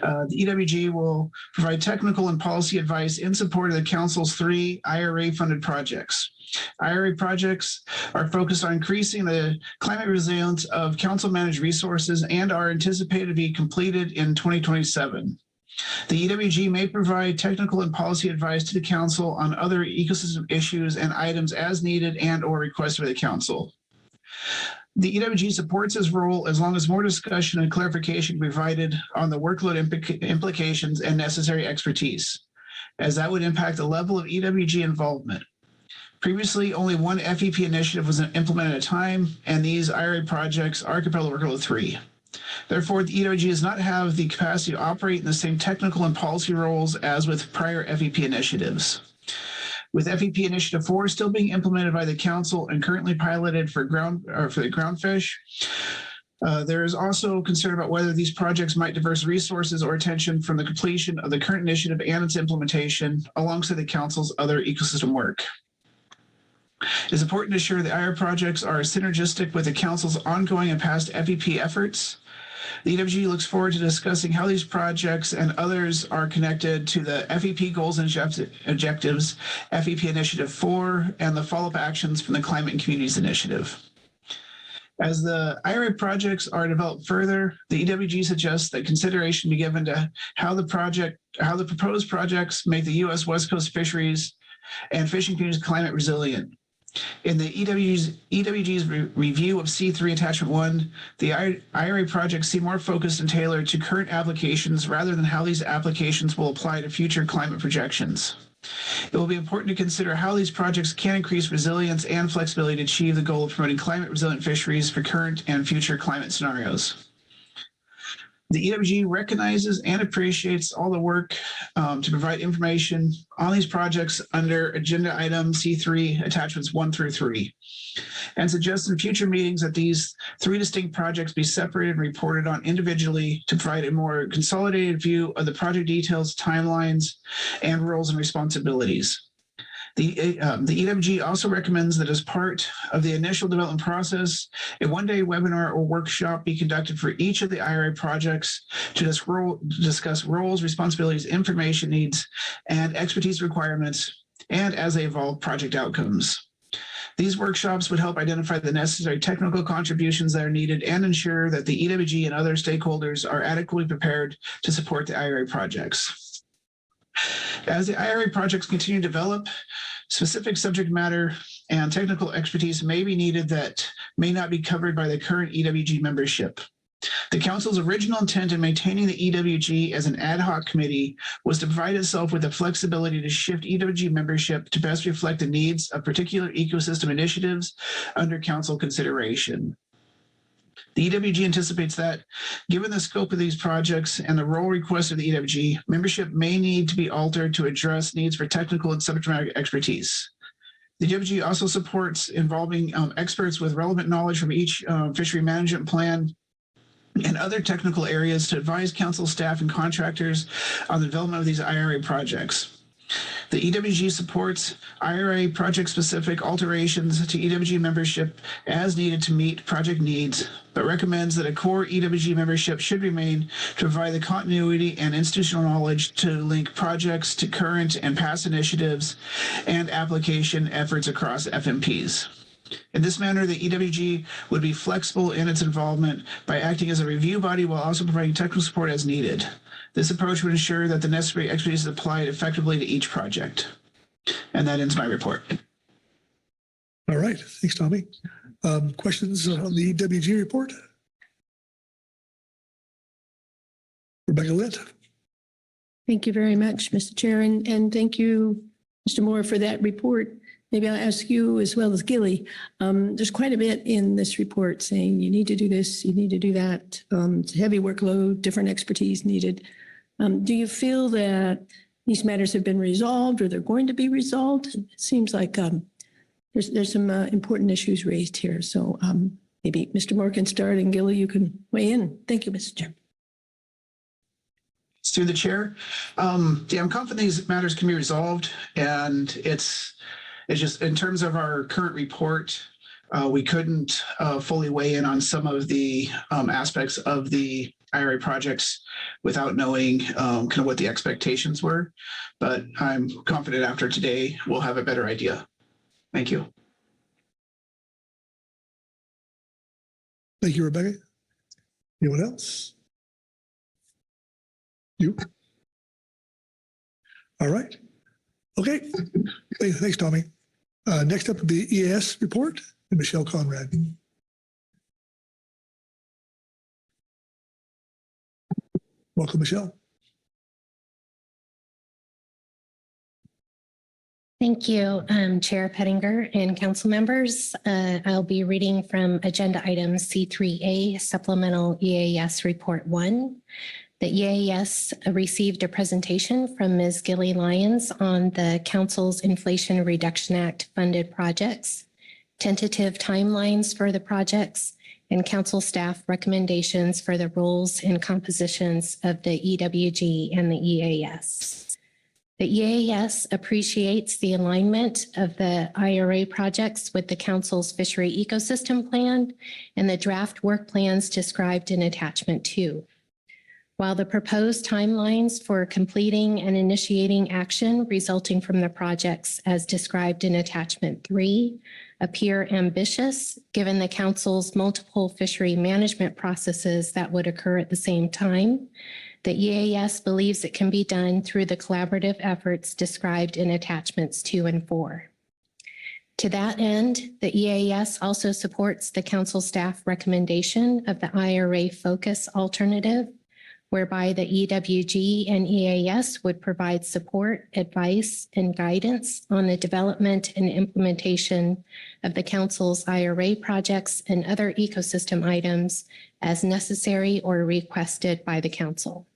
the EWG will provide technical and policy advice in support of the council's 3 IRA funded projects. IRA projects are focused on increasing the climate resilience of council managed resources and are anticipated to be completed in 2027. The EWG may provide technical and policy advice to the council on other ecosystem issues and items as needed and or requested by the council. The EWG supports his role as long as more discussion and clarification can be provided on the workload implications and necessary expertise, as that would impact the level of EWG involvement. Previously, only 1 FEP initiative was implemented at a time, and these IRA projects are compatible with workload 3. Therefore, the EWG does not have the capacity to operate in the same technical and policy roles as with prior FEP initiatives. With FEP Initiative 4 still being implemented by the council and currently piloted for the Groundfish, there is also concern about whether these projects might divert resources or attention from the completion of the current initiative and its implementation alongside the council's other ecosystem work. It is important to ensure the IRA projects are synergistic with the council's ongoing and past FEP efforts. The EWG looks forward to discussing how these projects and others are connected to the FEP goals and objectives, FEP Initiative 4, and the follow-up actions from the Climate and Communities Initiative. As the IRA projects are developed further, the EWG suggests that consideration be given to how the proposed projects make the U.S. West Coast fisheries and fishing communities climate resilient. In the EWG's review of C3 Attachment 1, the IRA projects seem more focused and tailored to current applications rather than how these applications will apply to future climate projections. It will be important to consider how these projects can increase resilience and flexibility to achieve the goal of promoting climate resilient fisheries for current and future climate scenarios. The EWG recognizes and appreciates all the work to provide information on these projects under agenda item C3 attachments 1 through 3, and suggests in future meetings that these 3 distinct projects be separated and reported on individually to provide a more consolidated view of the project details, timelines, and roles and responsibilities. The EWG also recommends that as part of the initial development process, a one-day webinar or workshop be conducted for each of the IRA projects to discuss roles, responsibilities, information needs, and expertise requirements, and as they evolve, project outcomes. These workshops would help identify the necessary technical contributions that are needed and ensure that the EWG and other stakeholders are adequately prepared to support the IRA projects. As the IRA projects continue to develop, specific subject matter and technical expertise may be needed that may not be covered by the current EWG membership. The Council's original intent in maintaining the EWG as an ad hoc committee was to provide itself with the flexibility to shift EWG membership to best reflect the needs of particular ecosystem initiatives under Council consideration. The EWG anticipates that, given the scope of these projects and the role requested of the EWG, membership may need to be altered to address needs for technical and subject matter expertise. The EWG also supports involving experts with relevant knowledge from each fishery management plan and other technical areas to advise council staff and contractors on the development of these IRA projects. The EWG supports IRA project-specific alterations to EWG membership as needed to meet project needs, but recommends that a core EWG membership should remain to provide the continuity and institutional knowledge to link projects to current and past initiatives and application efforts across FMPs. In this manner, the EWG would be flexible in its involvement by acting as a review body while also providing technical support as needed. This approach would ensure that the necessary expertise is applied effectively to each project. And that ends my report. All right. Thanks, Tommy. Questions on the EWG report? Rebecca Litt. Thank you very much, Mr. Chair, and thank you, Mr. Moore, for that report. Maybe I'll ask you as well as Gilly. There's quite a bit in this report saying you need to do this, you need to do that. It's a heavy workload, different expertise needed. Do you feel that these matters have been resolved or they're going to be resolved? It seems like there's some important issues raised here. So maybe Mr. Moore can start and Gilly, you can weigh in. Thank you, Mr. Chair. Through the chair. I'm confident these matters can be resolved, and it's just in terms of our current report, we couldn't fully weigh in on some of the aspects of the IRA projects without knowing kind of what the expectations were. But I'm confident after today, we'll have a better idea. Thank you. Thank you, Rebecca. Anyone else? You? All right. Okay. Thanks, Tommy. Next up, the EAS report, and Michelle Conrad. Welcome, Michelle. Thank you, Chair Pettinger and council members. I'll be reading from agenda item C3A, Supplemental EAS Report 1. The EAS received a presentation from Ms. Gilly Lyons on the Council's Inflation Reduction Act funded projects, tentative timelines for the projects, and council staff recommendations for the roles and compositions of the EWG and the EAS. The EAS appreciates the alignment of the IRA projects with the Council's Fishery Ecosystem Plan and the draft work plans described in Attachment 2. While the proposed timelines for completing and initiating action resulting from the projects as described in Attachment 3 appear ambitious, given the Council's multiple fishery management processes that would occur at the same time, the EAS believes it can be done through the collaborative efforts described in Attachments 2 and 4. To that end, the EAS also supports the Council staff recommendation of the IRA focus alternative, whereby the EWG and EAS would provide support, advice, and guidance on the development and implementation of the Council's IRA projects and other ecosystem items as necessary or requested by the Council.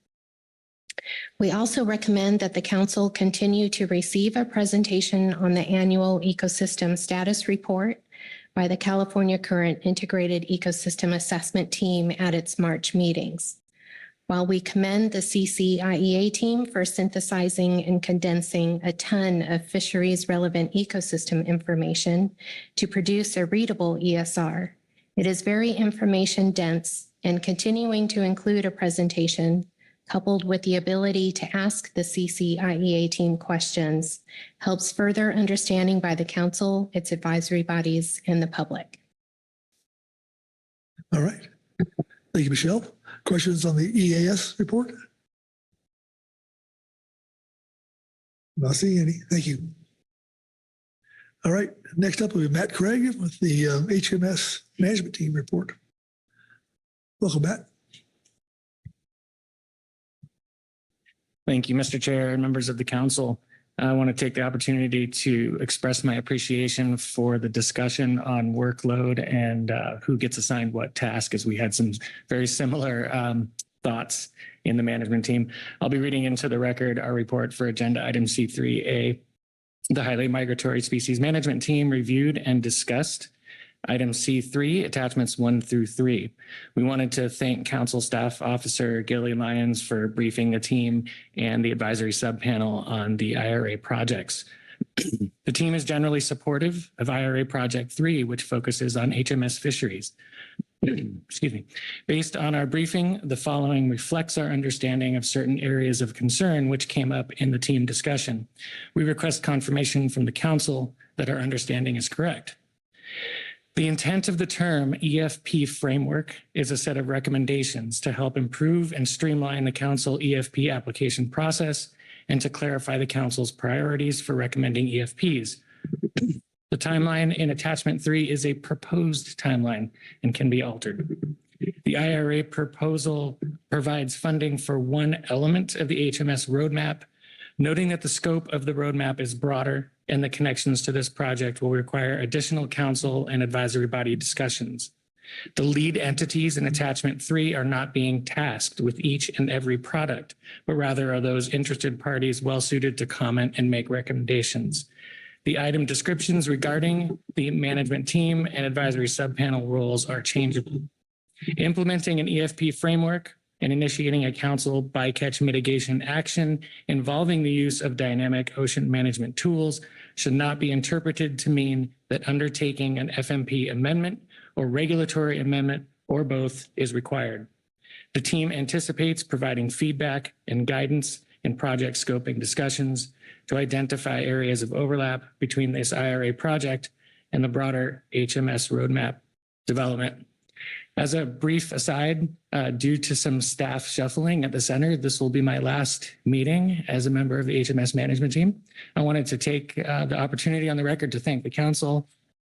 We also recommend that the Council continue to receive a presentation on the annual ecosystem status report by the California Current Integrated Ecosystem Assessment Team at its March meetings. While we commend the CCIEA team for synthesizing and condensing a ton of fisheries relevant ecosystem information to produce a readable ESR, it is very information dense, and continuing to include a presentation coupled with the ability to ask the CCIEA team questions, helps further understanding by the council, its advisory bodies, and the public. All right. Thank you, Michelle. Questions on the EAS report? Not seeing any. Thank you. All right. Next up will be Matt Craig with the HMS Management Team report. Welcome, Matt. Thank you, Mr. Chair and members of the council. I want to take the opportunity to express my appreciation for the discussion on workload and who gets assigned what task, as we had some very similar thoughts in the management team. I'll be reading into the record our report for agenda item C3A. The highly migratory species management team reviewed and discussed item C3, attachments 1 through 3. We wanted to thank Council Staff Officer Gilly Lyons for briefing the team and the advisory subpanel on the IRA projects. The team is generally supportive of IRA Project 3, which focuses on HMS Fisheries. Excuse me. Based on our briefing, the following reflects our understanding of certain areas of concern which came up in the team discussion. We request confirmation from the council that our understanding is correct. The intent of the term EFP framework is a set of recommendations to help improve and streamline the council EFP application process and to clarify the council's priorities for recommending EFPs. The timeline in attachment 3 is a proposed timeline and can be altered. The IRA proposal provides funding for one element of the HMS roadmap, noting that the scope of the roadmap is broader and the connections to this project will require additional council and advisory body discussions. The lead entities in attachment 3 are not being tasked with each and every product, but rather are those interested parties well suited to comment and make recommendations. The item descriptions regarding the management team and advisory subpanel roles are changeable. Implementing an EFP framework and initiating a council bycatch mitigation action involving the use of dynamic ocean management tools should not be interpreted to mean that undertaking an FMP amendment or regulatory amendment or both is required. The team anticipates providing feedback and guidance in project scoping discussions to identify areas of overlap between this IRA project and the broader HMS roadmap development. As a brief aside, due to some staff shuffling at the center, this will be my last meeting as a member of the HMS management team. I wanted to take the opportunity on the record to thank the council,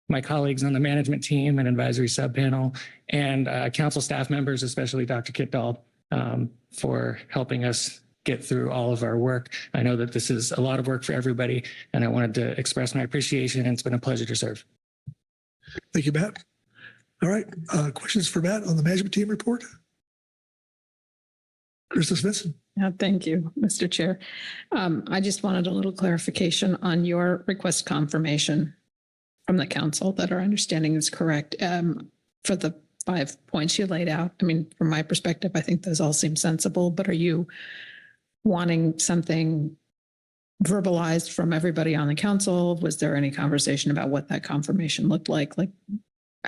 my colleagues on the management team and advisory subpanel, and council staff members, especially Dr. Kitdahl, for helping us get through all of our work. I know that this is a lot of work for everybody, and I wanted to express my appreciation, and it's been a pleasure to serve. Thank you, Matt. All right. Questions for Matt on the management team report? Krista Svensson. Yeah, thank you, Mr. Chair. I just wanted a little clarification on your request confirmation from the council that our understanding is correct for the 5 points you laid out. I mean, from my perspective, I think those all seem sensible, but are you wanting something verbalized from everybody on the council? Was there any conversation about what that confirmation looked like? Like,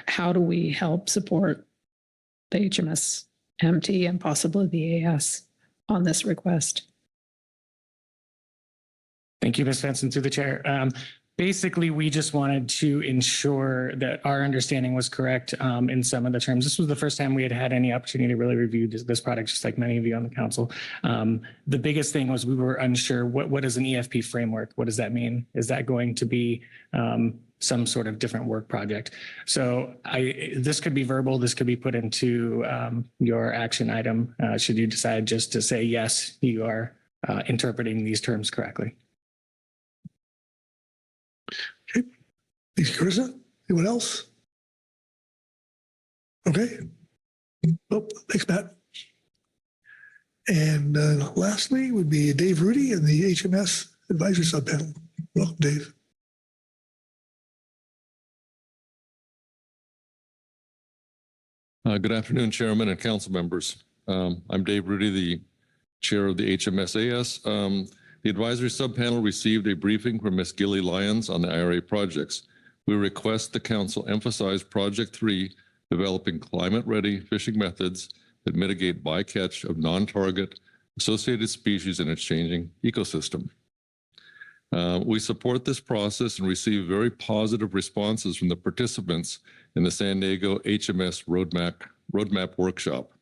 how do we help support the HMS MT and possibly the AS on this request? Thank you, Ms. Svensson, through the chair. Basically, we just wanted to ensure that our understanding was correct in some of the terms. This was the first time we had had any opportunity to really review this product, just like many of you on the council. The biggest thing was we were unsure, what is an EFP framework? What does that mean? Is that going to be some sort of different work project? So this could be verbal, this could be put into your action item, should you decide just to say, yes, you are interpreting these terms correctly. Okay. Thank you, Carissa. Anyone else? Okay. Oh, thanks, Matt. And lastly would be Dave Rudy and the HMS Advisory Subpanel. Welcome, Dave. Good afternoon, Chairman and Council members. I'm Dave Rudy, the Chair of the HMSAS. The advisory subpanel received a briefing from Ms. Gilly Lyons on the IRA projects. We request the Council emphasize Project 3, developing climate-ready fishing methods that mitigate bycatch of non-target, associated species in its changing ecosystem. We support this process and receive very positive responses from the participants in the San Diego HMS Roadmap Workshop.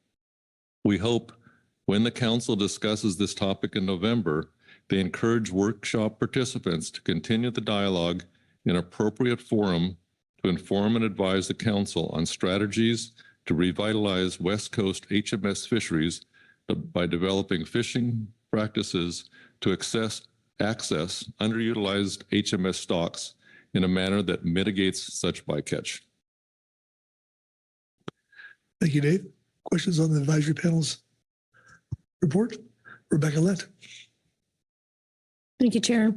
We hope when the council discusses this topic in November, they encourage workshop participants to continue the dialogue in appropriate forum to inform and advise the council on strategies to revitalize West Coast HMS fisheries by developing fishing practices to access underutilized HMS stocks in a manner that mitigates such bycatch. Thank you, Dave. Questions on the advisory panel's report? Rebecca Lett. Thank you, Chair.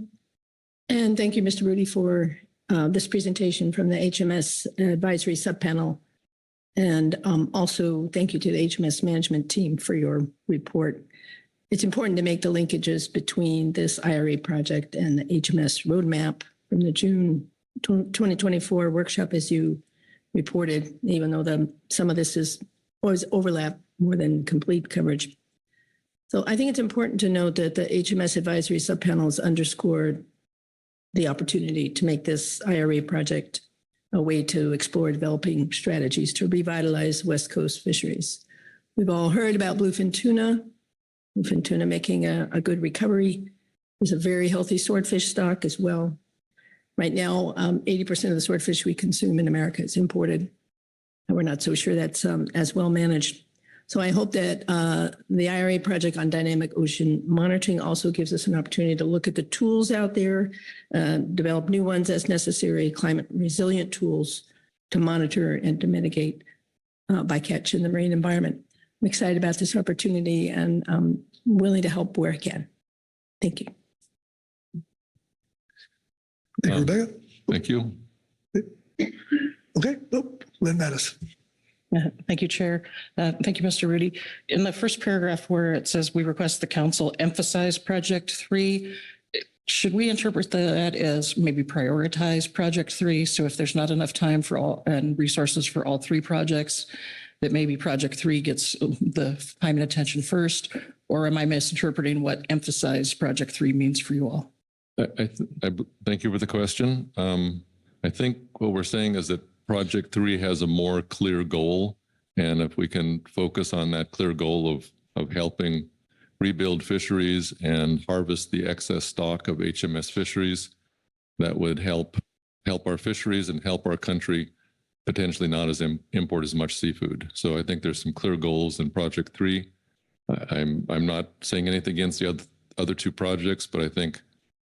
And thank you, Mr. Rudy, for this presentation from the HMS Advisory Subpanel. And also thank you to the HMS management team for your report. It's important to make the linkages between this IRA project and the HMS roadmap from the June 2024 workshop, as you reported, even though some of this is always overlap more than complete coverage. So I think it's important to note that the HMS advisory subpanels underscored the opportunity to make this IRA project a way to explore developing strategies to revitalize West Coast fisheries. We've all heard about bluefin tuna making a good recovery. There's a very healthy swordfish stock as well. Right now, 80% of the swordfish we consume in America is imported, and we're not so sure that's as well managed. So I hope that the IRA project on dynamic ocean monitoring also gives us an opportunity to look at the tools out there, develop new ones as necessary, climate resilient tools to monitor and to mitigate bycatch in the marine environment. I'm excited about this opportunity and I'm willing to help where I can. Thank you. Thank you, Rebecca. Thank you. Okay, Lynn Mattis. Thank you, Chair. Thank you, Mr. Rudy. In the first paragraph where it says we request the council emphasize Project 3, should we interpret that as maybe prioritize Project 3? So if there's not enough time for all and resources for all three projects, that maybe Project 3 gets the time and attention first? Or am I misinterpreting what emphasize Project 3 means for you all? I thank you for the question. I think what we're saying is that Project 3 has a more clear goal. And if we can focus on that clear goal of helping rebuild fisheries and harvest the excess stock of HMS fisheries, that would help our fisheries and help our country potentially not import as much seafood. So I think there's some clear goals in Project 3. I'm not saying anything against the other two projects, but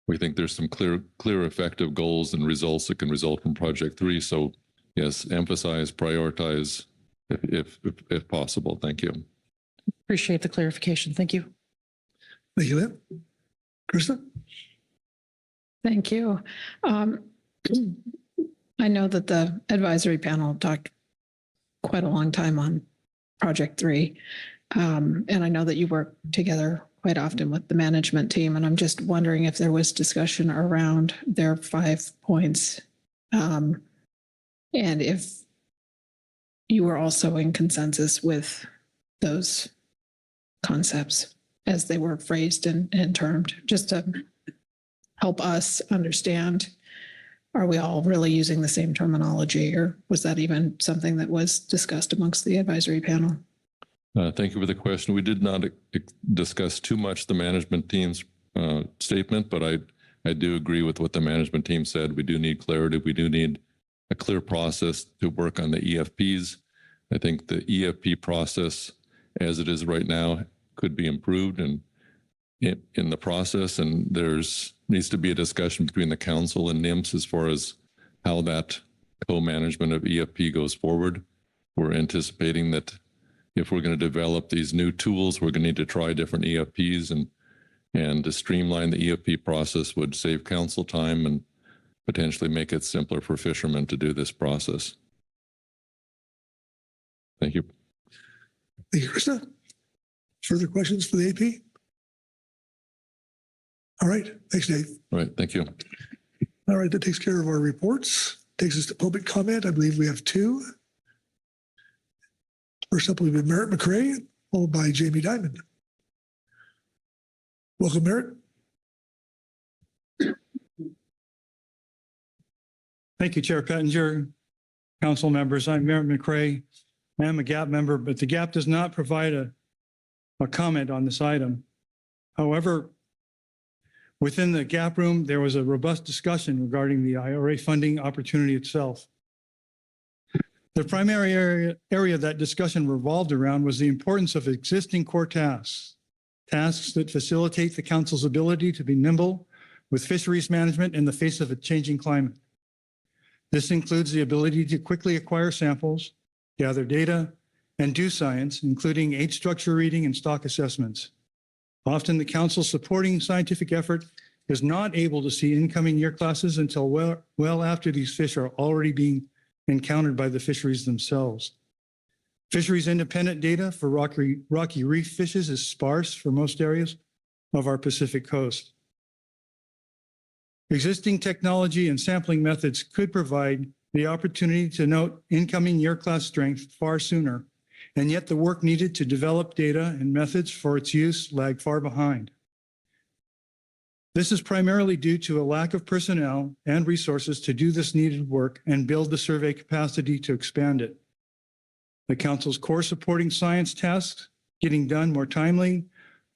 we think there's some clear, effective goals and results that can result from Project 3. So yes, emphasize, prioritize if possible. Thank you. Appreciate the clarification. Thank you. Thank you, Lynn. Krista? Thank you. I know that the advisory panel talked quite a long time on Project 3. And I know that you work together quite often with the management team. And I'm just wondering if there was discussion around their 5 points. And if you were also in consensus with those concepts as they were phrased and termed, just to help us understand, are we all really using the same terminology, or was that even something that was discussed amongst the advisory panel? Thank you for the question. We did not discuss too much the management team's statement, but I do agree with what the management team said. We do need clarity. We do need a clear process to work on the EFPs. I think the EFP process, as it is right now, could be improved in the process, and needs to be a discussion between the council and NIMS as far as how that co-management of EFP goes forward. We're anticipating that if we're going to develop these new tools, we're going to need to try different EFPs, and to streamline the EFP process would save council time and potentially make it simpler for fishermen to do this process. Thank you. Thank you, Krista. Further questions for the AP? All right. Thanks, Dave. All right. Thank you. All right. That takes care of our reports. Takes us to public comment. I believe we have two. First up will be Merritt McCrae, followed by Jamie Dimond. Welcome, Merritt. Thank you, Chair Pettinger, council members. I'm Merritt McCray. I am a GAP member, but the GAP does not provide a comment on this item. However, within the GAP room, there was a robust discussion regarding the IRA funding opportunity itself. The primary area that discussion revolved around was the importance of existing core tasks that facilitate the council's ability to be nimble with fisheries management in the face of a changing climate. This includes the ability to quickly acquire samples, gather data, and do science, including age structure reading and stock assessments. Often the council supporting scientific effort is not able to see incoming year classes until well after these fish are already being encountered by the fisheries themselves. Fisheries independent data for rocky reef fishes is sparse for most areas of our Pacific coast. Existing technology and sampling methods could provide the opportunity to note incoming year class strength far sooner, and yet the work needed to develop data and methods for its use lag far behind. This is primarily due to a lack of personnel and resources to do this needed work and build the survey capacity to expand it. The council's core supporting science tasks getting done more timely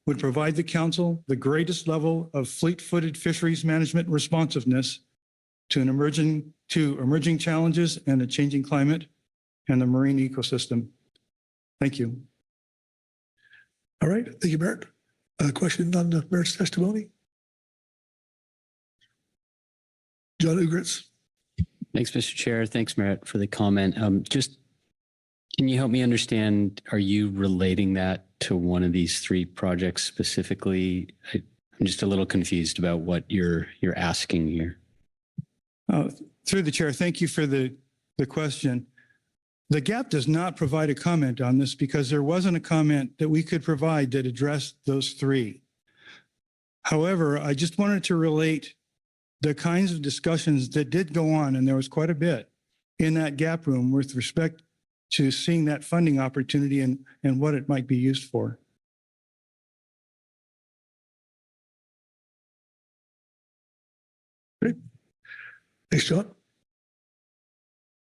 would provide the council the greatest level of fleet-footed fisheries management responsiveness to emerging challenges and a changing climate and the marine ecosystem. Thank you. All right, thank you, Merritt. Question on the Merritt's testimony? John Ugritz. Thanks, Mr. Chair. Thanks, Merritt, for the comment. Can you help me understand, are you relating that to one of these three projects specifically? I'm just a little confused about what you're asking here. Through the chair, thank you for the question. The GAP does not provide a comment on this because there wasn't a comment that we could provide that addressed those three. However, I just wanted to relate the kinds of discussions that did go on, and there was quite a bit in that GAP room with respect to seeing that funding opportunity and what it might be used for. Great. Thanks, John.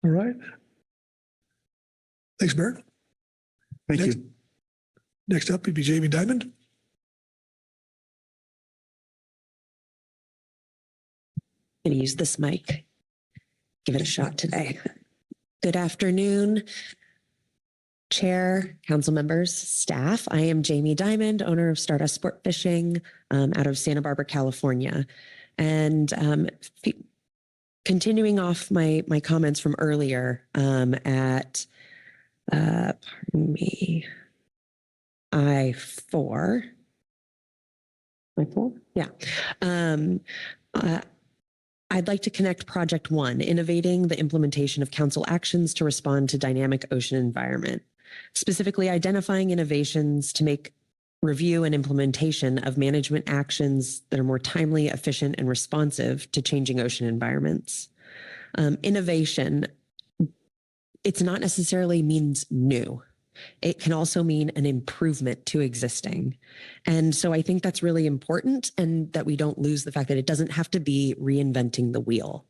All right. Thanks, Merritt. Thank you. Next up would be Jamie Diamond. I'm going to use this mic. Give it a shot today. Good afternoon, Chair, council members, staff. I am Jamie Diamond, owner of Stardust Sport Fishing out of Santa Barbara, California. And continuing off my comments from earlier at, pardon me, I4. I4? Yeah. I'd like to connect Project One, innovating the implementation of council actions to respond to dynamic ocean environment, specifically identifying innovations to make review and implementation of management actions that are more timely, efficient, and responsive to changing ocean environments. Innovation, it's not necessarily means new. It can also mean an improvement to existing. And so I think that's really important, and that we don't lose the fact that it doesn't have to be reinventing the wheel.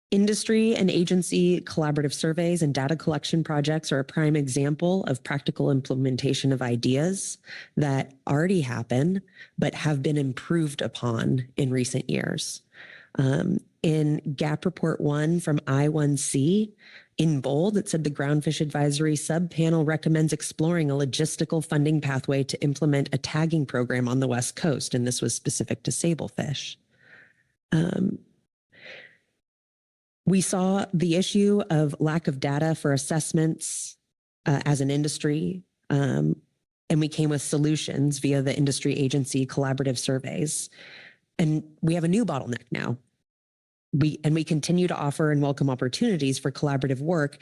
Industry and agency collaborative surveys and data collection projects are a prime example of practical implementation of ideas that already happen, but have been improved upon in recent years. In GAP Report 1 from I1C, in bold, it said the Groundfish Advisory Subpanel recommends exploring a logistical funding pathway to implement a tagging program on the West Coast, and this was specific to sablefish. We saw the issue of lack of data for assessments as an industry, and we came with solutions via the industry agency collaborative surveys. And we have a new bottleneck now. We continue to offer and welcome opportunities for collaborative work.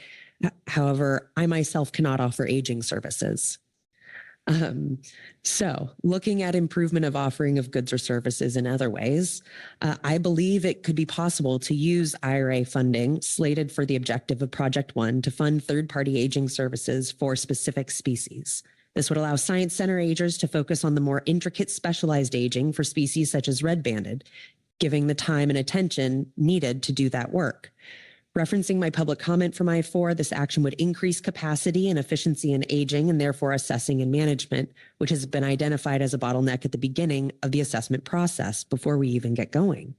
However, I myself cannot offer aging services. So looking at improvement of offering of goods or services in other ways, I believe it could be possible to use IRA funding slated for the objective of Project One to fund third-party aging services for specific species, This would allow Science Center agers to focus on the more intricate specialized aging for species such as red-banded, giving the time and attention needed to do that work. Referencing my public comment from I4, this action would increase capacity and efficiency in aging and therefore assessing and management, which has been identified as a bottleneck at the beginning of the assessment process before we even get going.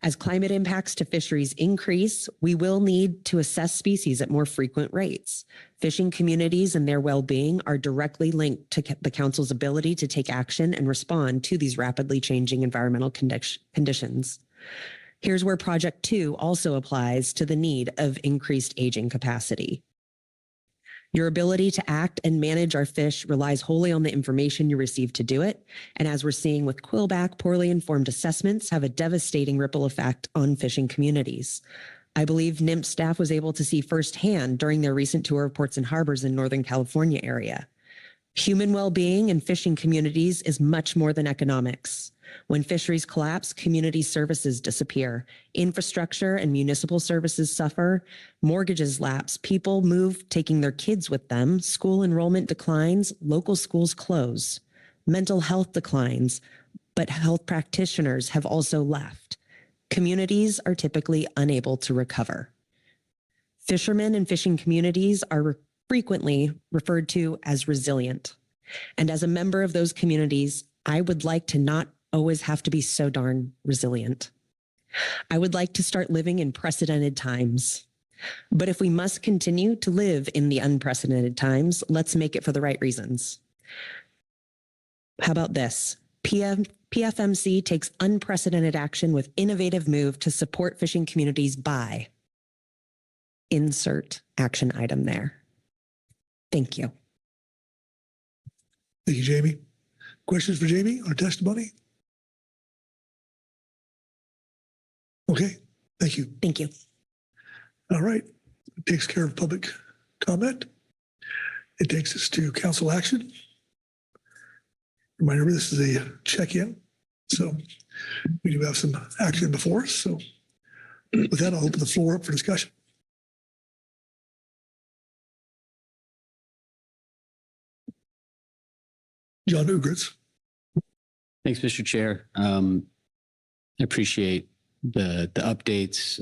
As climate impacts to fisheries increase, we will need to assess species at more frequent rates. Fishing communities and their well-being are directly linked to the Council's ability to take action and respond to these rapidly changing environmental conditions. Here's where Project 2 also applies to the need of increased aging capacity. Your ability to act and manage our fish relies wholly on the information you receive to do it. And as we're seeing with quillback, poorly informed assessments have a devastating ripple effect on fishing communities. I believe NIMP staff was able to see firsthand during their recent tour of ports and harbors in Northern California area. Human well-being in fishing communities is much more than economics. When fisheries collapse, community services disappear, infrastructure and municipal services suffer, mortgages lapse, people move taking their kids with them, school enrollment declines, local schools close, mental health declines, but health practitioners have also left. Communities are typically unable to recover. Fishermen and fishing communities are frequently referred to as resilient. And as a member of those communities, I would like to not always have to be so darn resilient. I would like to start living in precedented times. But if we must continue to live in the unprecedented times, let's make it for the right reasons. How about this? PFMC takes unprecedented action with innovative move to support fishing communities by insert action item there. Thank you. Thank you, Jamie. Questions for Jamie on her testimony? Okay, thank you. Thank you. All right, it takes care of public comment. It takes us to council action. Reminder, this is a check-in, so we do have some action before us. So with that, I'll open the floor up for discussion. John Ugritz. Thanks, Mr. Chair. I appreciate the updates.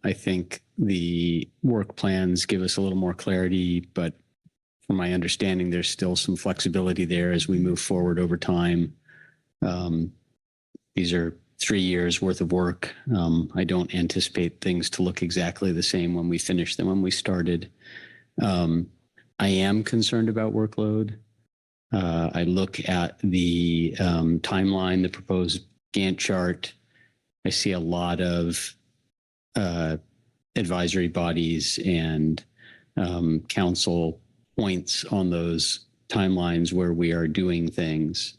I think the work plans give us a little more clarity, but from my understanding, there's still some flexibility there as we move forward over time. These are 3 years worth of work. I don't anticipate things to look exactly the same when we finish them when we started. I am concerned about workload. I look at the timeline, the proposed Gantt chart. I see a lot of advisory bodies and council points on those timelines where we are doing things.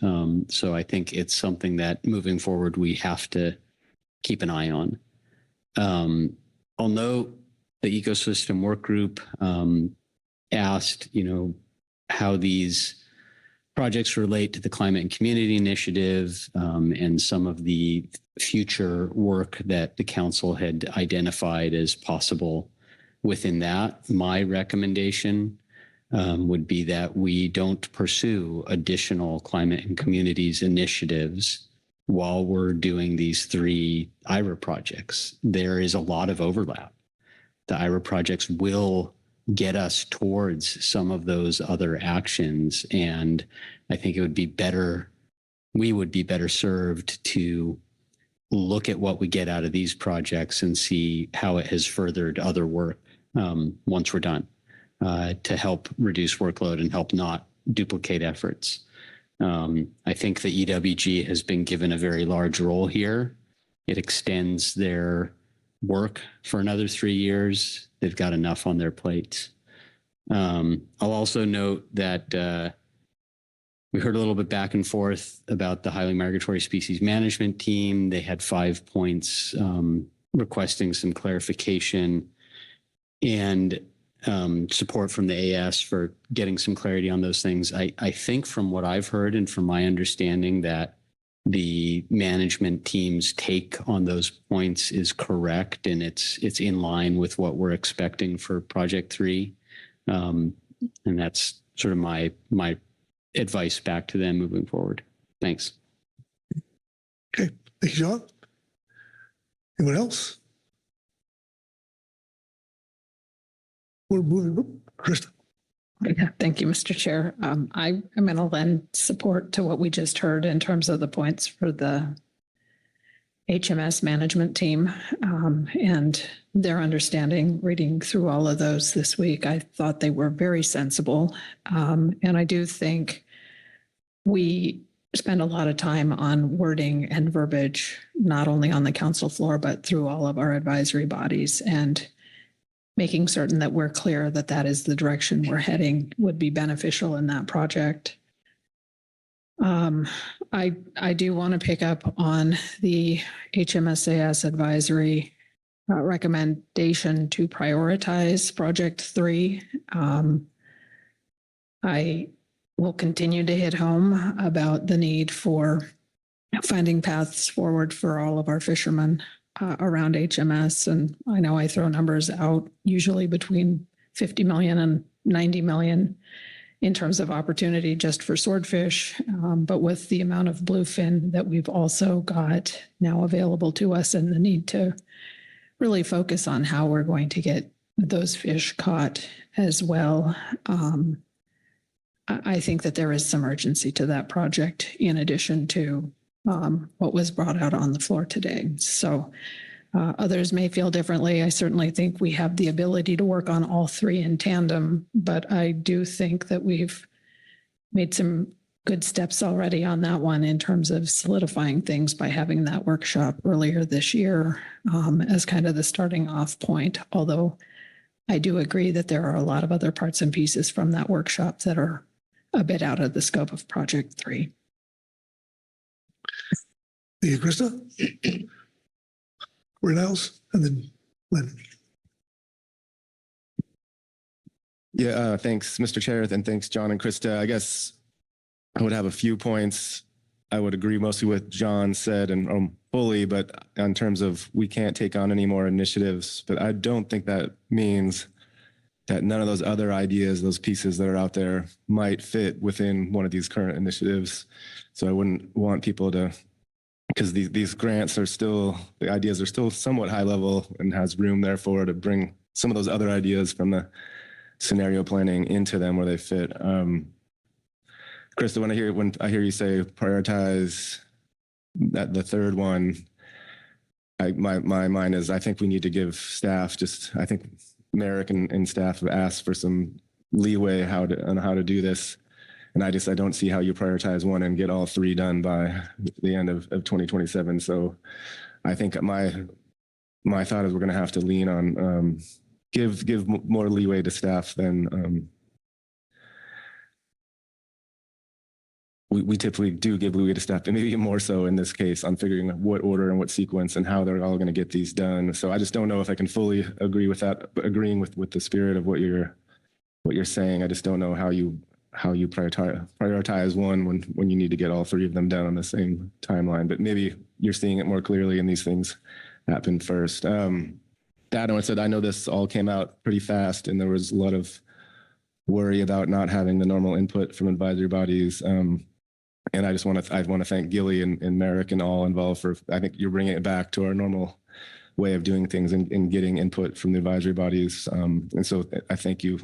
So I think it's something that moving forward, we have to keep an eye on. I'll note the ecosystem work group asked, how these projects relate to the climate and community initiative and some of the future work that the council had identified as possible within that. My recommendation would be that we don't pursue additional climate and communities initiatives while we're doing these 3 IRA projects. There is a lot of overlap. The IRA projects will get us towards some of those other actions. And I think it would be better, we would be better served to look at what we get out of these projects and see how it has furthered other work once we're done to help reduce workload and help not duplicate efforts. I think the EWG has been given a very large role here. It extends their work for another 3 years. They've got enough on their plates. I'll also note that we heard a little bit back and forth about the highly migratory species management team. They had 5 points requesting some clarification and support from the AS for getting some clarity on those things. I think from what I've heard and from my understanding that the management team's take on those points is correct, and it's in line with what we're expecting for Project 3. And that's sort of my advice back to them moving forward. Thanks. Okay, thank you, John. Anyone else? We're moving, Krista. Yeah, thank you, Mr. Chair. I'm going to lend support to what we just heard in terms of the points for the HMS management team and their understanding. Reading through all of those this week, I thought they were very sensible. And I do think we spend a lot of time on wording and verbiage, not only on the council floor, but through all of our advisory bodies, and making certain that we're clear that that is the direction we're heading would be beneficial in that project. I do want to pick up on the HMSAS advisory recommendation to prioritize Project 3. I will continue to hit home about the need for finding paths forward for all of our fishermen around HMS. And I know I throw numbers out, usually between 50 million and 90 million in terms of opportunity just for swordfish. But with the amount of bluefin that we've also got now available to us and the need to really focus on how we're going to get those fish caught as well. I think that there is some urgency to that project in addition to what was brought out on the floor today. So others may feel differently. I certainly think we have the ability to work on all three in tandem, but I do think that we've made some good steps already on that one in terms of solidifying things by having that workshop earlier this year as kind of the starting off point. Although I do agree that there are a lot of other parts and pieces from that workshop that are a bit out of the scope of Project 3. Thank you, Krista. Where else? And then Lynn. Yeah, thanks, Mr. Chair, and thanks, John and Krista. I guess I would have a few points. I would agree mostly with John said and fully, but in terms of we can't take on any more initiatives, but I don't think that means that none of those other ideas, those pieces that are out there might fit within one of these current initiatives. So I wouldn't want people to, because these grants are still, the ideas are still somewhat high level and has room therefore to bring some of those other ideas from the scenario planning into them where they fit. Krista, when I hear you say prioritize that the third one, my mind is I think we need to give staff I think Merrick and staff have asked for some leeway on how to do this. And I don't see how you prioritize one and get all three done by the end of 2027. So I think my thought is we're going to have to lean on give more leeway to staff than we typically do give leeway to staff, and maybe more so in this case on figuring out what order and what sequence and how they're all going to get these done. So I just don't know if I can fully agree with that, agreeing with the spirit of what you're saying. I just don't know how you prioritize one when you need to get all three of them done on the same timeline. But maybe you're seeing it more clearly and these things happen first. That said, I know this all came out pretty fast and there was a lot of worry about not having the normal input from advisory bodies. And I want to thank Gilly and Merrick and all involved for, I think you're bringing it back to our normal way of doing things and getting input from the advisory bodies. And so I thank you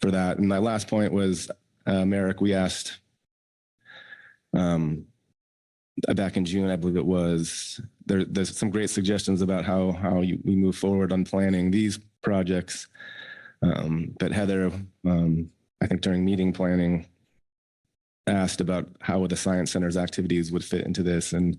for that. And my last point was, Merrick, we asked back in June, I believe it was, there's some great suggestions about how we move forward on planning these projects. But Heather, I think during meeting planning, asked about how the Science Center's activities would fit into this and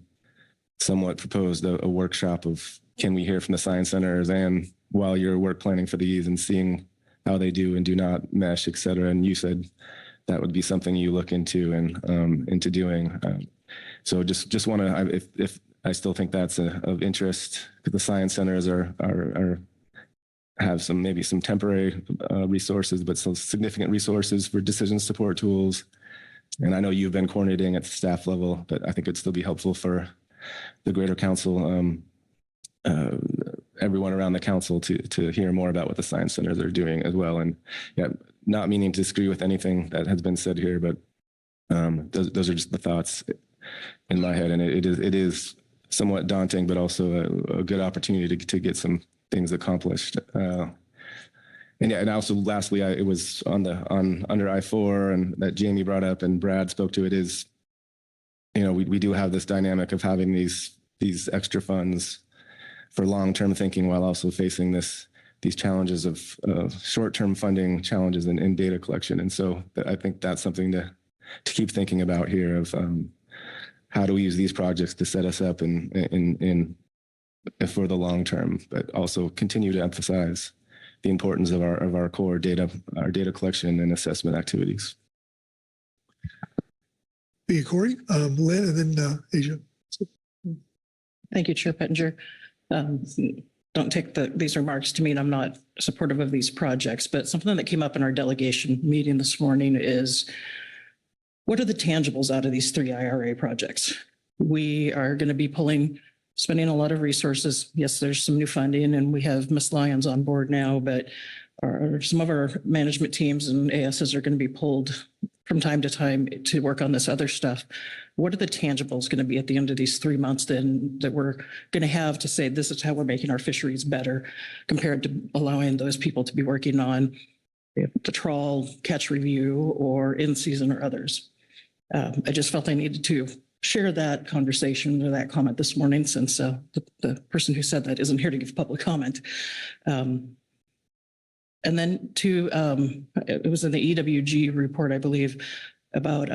somewhat proposed a workshop of can we hear from the Science Centers and while you're work planning for these and seeing how they do and do not mesh, et cetera. And you said that would be something you look into and into doing. So just want to, if I still think that's of interest, because the Science Centers have maybe some temporary resources, but some significant resources for decision support tools. And I know you've been coordinating at the staff level, but I think it'd still be helpful for the greater council, everyone around the council to hear more about what the Science Centers are doing as well. And yeah, not meaning to disagree with anything that has been said here, but Those are just the thoughts in my head, and it is somewhat daunting, but also a good opportunity to get some things accomplished. And yeah, and also lastly, it was under I-4 and that Jamie brought up and Brad spoke to. It is, we do have this dynamic of having these extra funds for long-term thinking while also facing these challenges of short-term funding challenges in data collection. And so I think that's something to keep thinking about here of how do we use these projects to set us up in for the long term, but also continue to emphasize the importance of our core data, our data collection and assessment activities. Thank you, Corey. Lynn, and then Asia. Thank you, Chair Pettinger. Don't take these remarks to mean I'm not supportive of these projects, but something that came up in our delegation meeting this morning is, what are the tangibles out of these 3 IRA projects? We are going to be spending a lot of resources. Yes, there's some new funding and we have Ms. Lyons on board now, but some of our management teams and ASs are going to be pulled from time to time to work on this other stuff. What are the tangibles going to be at the end of these 3 months then that we're going to have to say, this is how we're making our fisheries better compared to allowing those people to be working on the trawl, catch review, or in-season or others? I just felt I needed to share that conversation or that comment this morning since the person who said that isn't here to give public comment. And then it was in the EWG report, I believe, about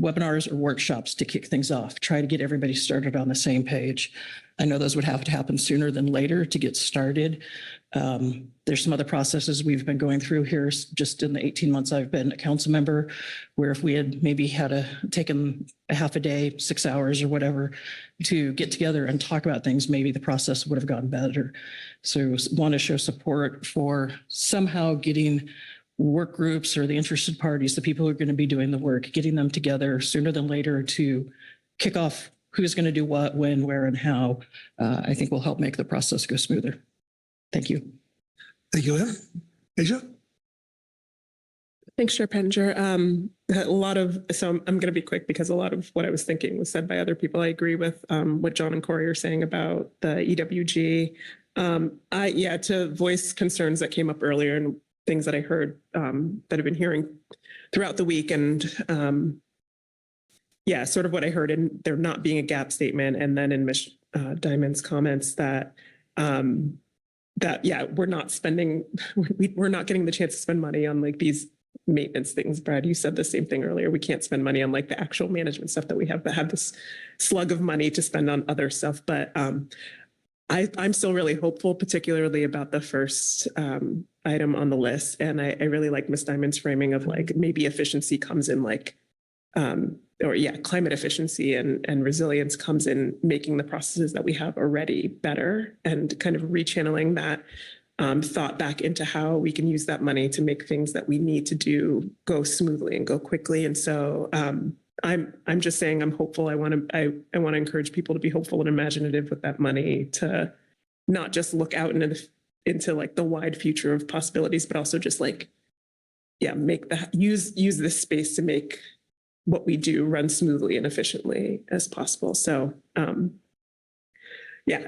webinars or workshops to kick things off, try to get everybody started on the same page. I know those would have to happen sooner than later to get started. There's some other processes we've been going through here just in the 18 months I've been a council member, where if we had maybe taken a half a day, 6 hours or whatever to get together and talk about things, maybe the process would have gone better. So want to show support for somehow getting work groups or the interested parties, the people who are going to be doing the work, getting them together sooner than later to kick off who's going to do what, when, where, and how, I think will help make the process go smoother. Thank you. Thank you, Lynn. Asia? Thanks, Chair Pettinger. So I'm going to be quick because a lot of what I was thinking was said by other people. I agree with what John and Corey are saying about the EWG. To voice concerns that came up earlier and things that I heard that I've been hearing throughout the week. And sort of what I heard in there not being a gap statement. And then in Ms. Diamond's comments that we're not spending, we're not getting the chance to spend money on like these maintenance things. Brad, you said the same thing earlier. We can't spend money on like the actual management stuff that we have this slug of money to spend on other stuff. But I'm still really hopeful, particularly about the first item on the list. And I really like Ms. Diamond's framing of like maybe efficiency comes in like, climate efficiency and resilience comes in making the processes that we have already better and kind of rechanneling that thought back into how we can use that money to make things that we need to do go smoothly and go quickly. And so I'm just saying I'm hopeful. I want to encourage people to be hopeful and imaginative with that money, to not just look out into like the wide future of possibilities, but also just like, use this space to make what we do run smoothly and efficiently as possible. So I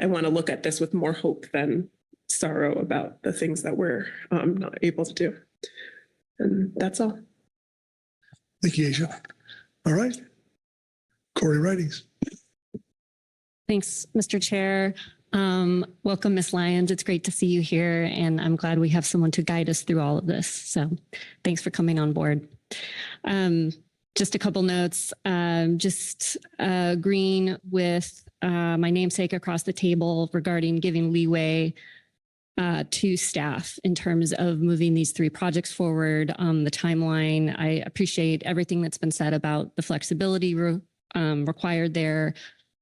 want to look at this with more hope than sorrow about the things that we're not able to do. And that's all. Thank you, Asia. All right. Corey Writings. Thanks, Mr. Chair. Welcome, Ms. Lyons. It's great to see you here, and I'm glad we have someone to guide us through all of this. So thanks for coming on board. Just a couple notes, agreeing with my namesake across the table regarding giving leeway to staff in terms of moving these 3 projects forward on the timeline. I appreciate everything that's been said about the flexibility required there,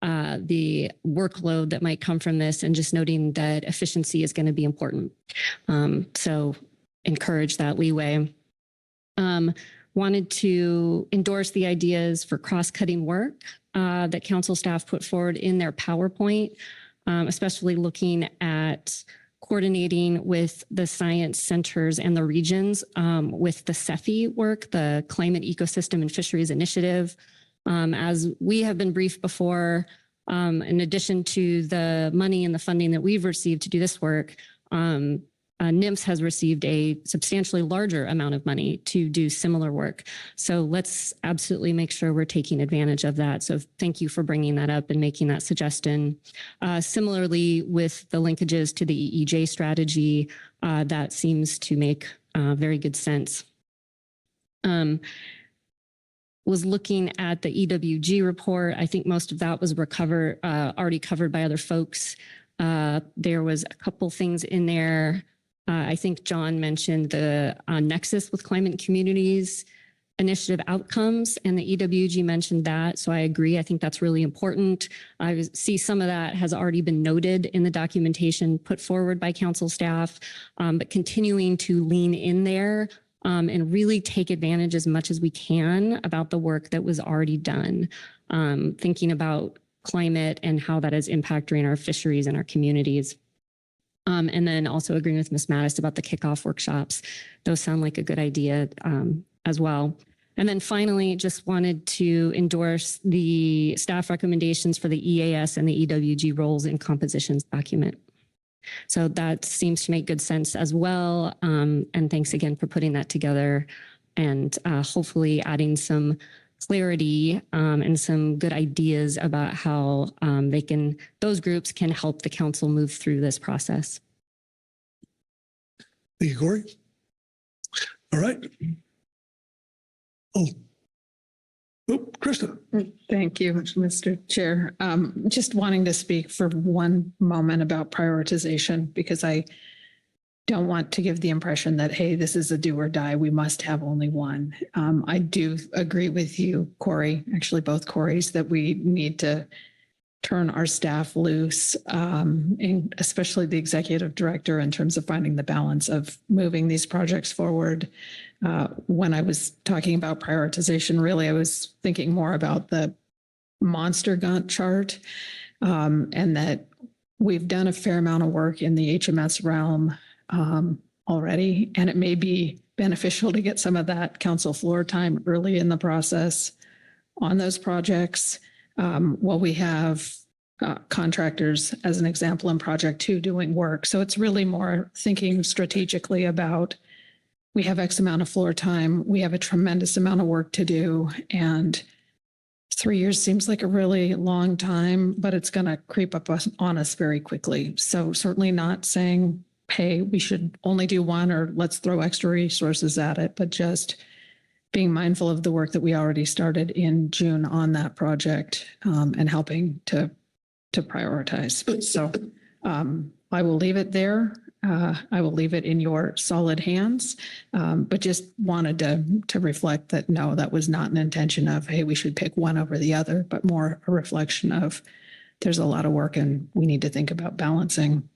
the workload that might come from this, and just noting that efficiency is going to be important. So encourage that leeway. Wanted to endorse the ideas for cross-cutting work that council staff put forward in their PowerPoint, especially looking at coordinating with the science centers and the regions with the CEFI work, the Climate Ecosystem and Fisheries Initiative. As we have been briefed before, in addition to the money and the funding that we've received to do this work, NIMS has received a substantially larger amount of money to do similar work. So let's absolutely make sure we're taking advantage of that. So thank you for bringing that up and making that suggestion. Similarly, with the linkages to the EEJ strategy, that seems to make very good sense. Was looking at the EWG report. I think most of that was already covered by other folks. There was a couple things in there. I think John mentioned the nexus with climate and communities initiative outcomes, and the EWG mentioned that. So I agree. I think that's really important. I see some of that has already been noted in the documentation put forward by council staff, but continuing to lean in there and really take advantage as much as we can about the work that was already done, thinking about climate and how that is impacting our fisheries and our communities. And then also agreeing with Ms. Mattis about the kickoff workshops. Those sound like a good idea as well. And then finally, just wanted to endorse the staff recommendations for the EAS and the EWG roles in compositions document. So that seems to make good sense as well. And thanks again for putting that together and hopefully adding some clarity and some good ideas about how those groups can help the council move through this process. Thank you, Corey. All right. Oh, Krista. Thank you, Mr. Chair. Just wanting to speak for one moment about prioritization, because I don't want to give the impression that, hey, this is a do or die. We must have only one. I do agree with you, Corey, actually both Corys, that we need to turn our staff loose, and especially the executive director, in terms of finding the balance of moving these projects forward. When I was talking about prioritization, really, I was thinking more about the monster Gantt chart, and that we've done a fair amount of work in the HMS realm already, and it may be beneficial to get some of that council floor time early in the process on those projects. While we have contractors, as an example, in Project 2 doing work. So it's really more thinking strategically about, we have X amount of floor time, we have a tremendous amount of work to do, and 3 years seems like a really long time, but it's going to creep up on us very quickly. So certainly not saying, hey, we should only do one or let's throw extra resources at it, but just being mindful of the work that we already started in June on that project, and helping to prioritize. So I will leave it there. I will leave it in your solid hands, but just wanted to reflect that, no, that was not an intention of, hey, we should pick one over the other, but more a reflection of, there's a lot of work and we need to think about balancing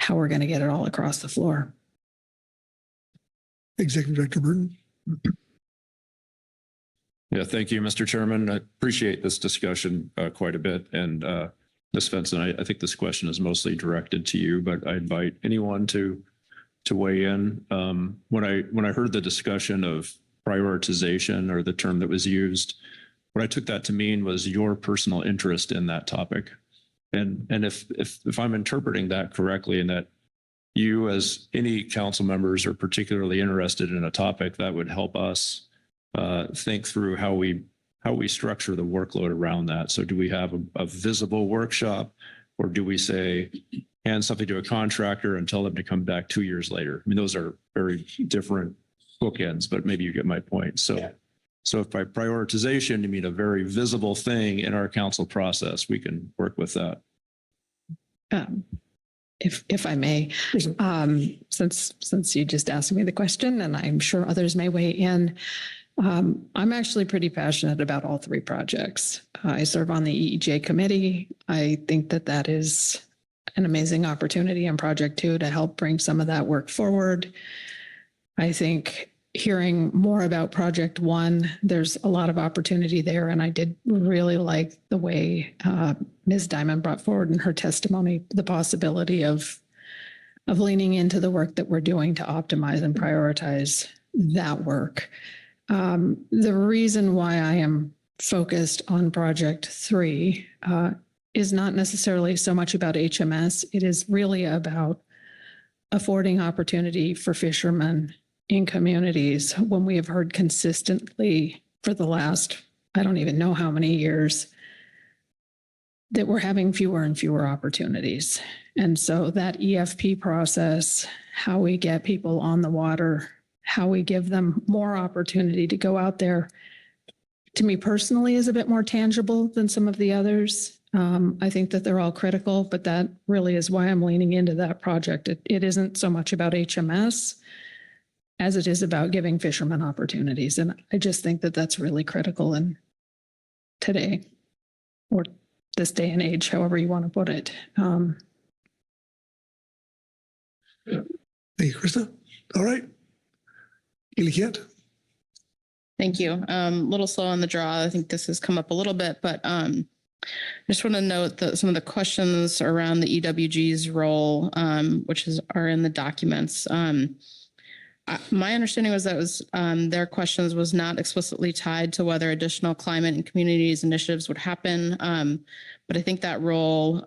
how we're going to get it all across the floor. Executive Director Burton. Yeah, thank you, Mr. Chairman. I appreciate this discussion quite a bit. And Ms. Fenson, I think this question is mostly directed to you, but I invite anyone to weigh in. When I heard the discussion of prioritization, or the term that was used, what I took that to mean was your personal interest in that topic. And if I'm interpreting that correctly, and that you, as any council members, are particularly interested in a topic, that would help us think through how we structure the workload around that. So do we have a visible workshop, or do we say, hand something to a contractor and tell them to come back 2 years later? I mean, those are very different bookends, but maybe you get my point. So, yeah. So if by prioritization, you mean a very visible thing in our council process, we can work with that. If I may, since you just asked me the question, and I'm sure others may weigh in, I'm actually pretty passionate about all three projects. I serve on the EEJ committee. I think that is an amazing opportunity in Project 2 to help bring some of that work forward. I think hearing more about Project 1, there's a lot of opportunity there. And I did really like the way Ms. Diamond brought forward in her testimony the possibility of of leaning into the work that we're doing to optimize and prioritize that work. The reason why I am focused on Project 3 is not necessarily so much about HMS. It is really about affording opportunity for fishermen in communities when we have heard consistently for the last, I don't even know how many years, that we're having fewer and fewer opportunities. And so that EFP process, how we get people on the water, how we give them more opportunity to go out there, to me personally is a bit more tangible than some of the others. I think that they're all critical, but that really is why I'm leaning into that project. It isn't so much about HMS as it is about giving fishermen opportunities. And I just think that that's really critical in today, or this day and age, however you want to put it. Thank you, Krista. All right. Gilly Kent. Thank you. A little slow on the draw. I think this has come up a little bit, but I just want to note that some of the questions around the EWG's role, which are in the documents. My understanding was that their questions was not explicitly tied to whether additional climate and communities initiatives would happen, but I think that role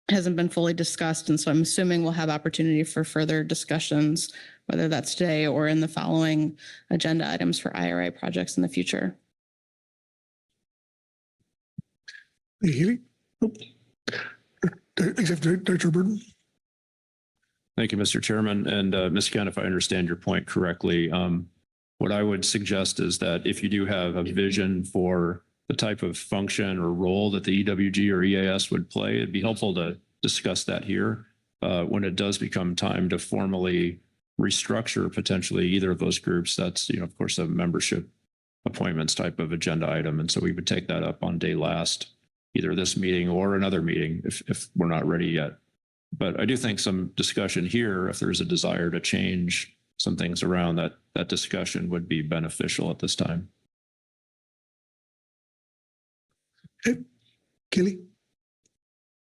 hasn't been fully discussed, and so I'm assuming we'll have opportunity for further discussions, whether that's today or in the following agenda items for IRA projects in the future. Hey, Healy. Executive Director Burton. Thank you, Mr. Chairman. And Ms. Kent, if I understand your point correctly, what I would suggest is that if you do have a vision for the type of function or role that the EWG or EAS would play, it'd be helpful to discuss that here when it does become time to formally restructure potentially either of those groups. That's, of course, a membership appointments type of agenda item. And so we would take that up on day last, either this meeting or another meeting if we're not ready yet. But I do think some discussion here, if there's a desire to change some things around, that discussion would be beneficial at this time. Okay. Kelly?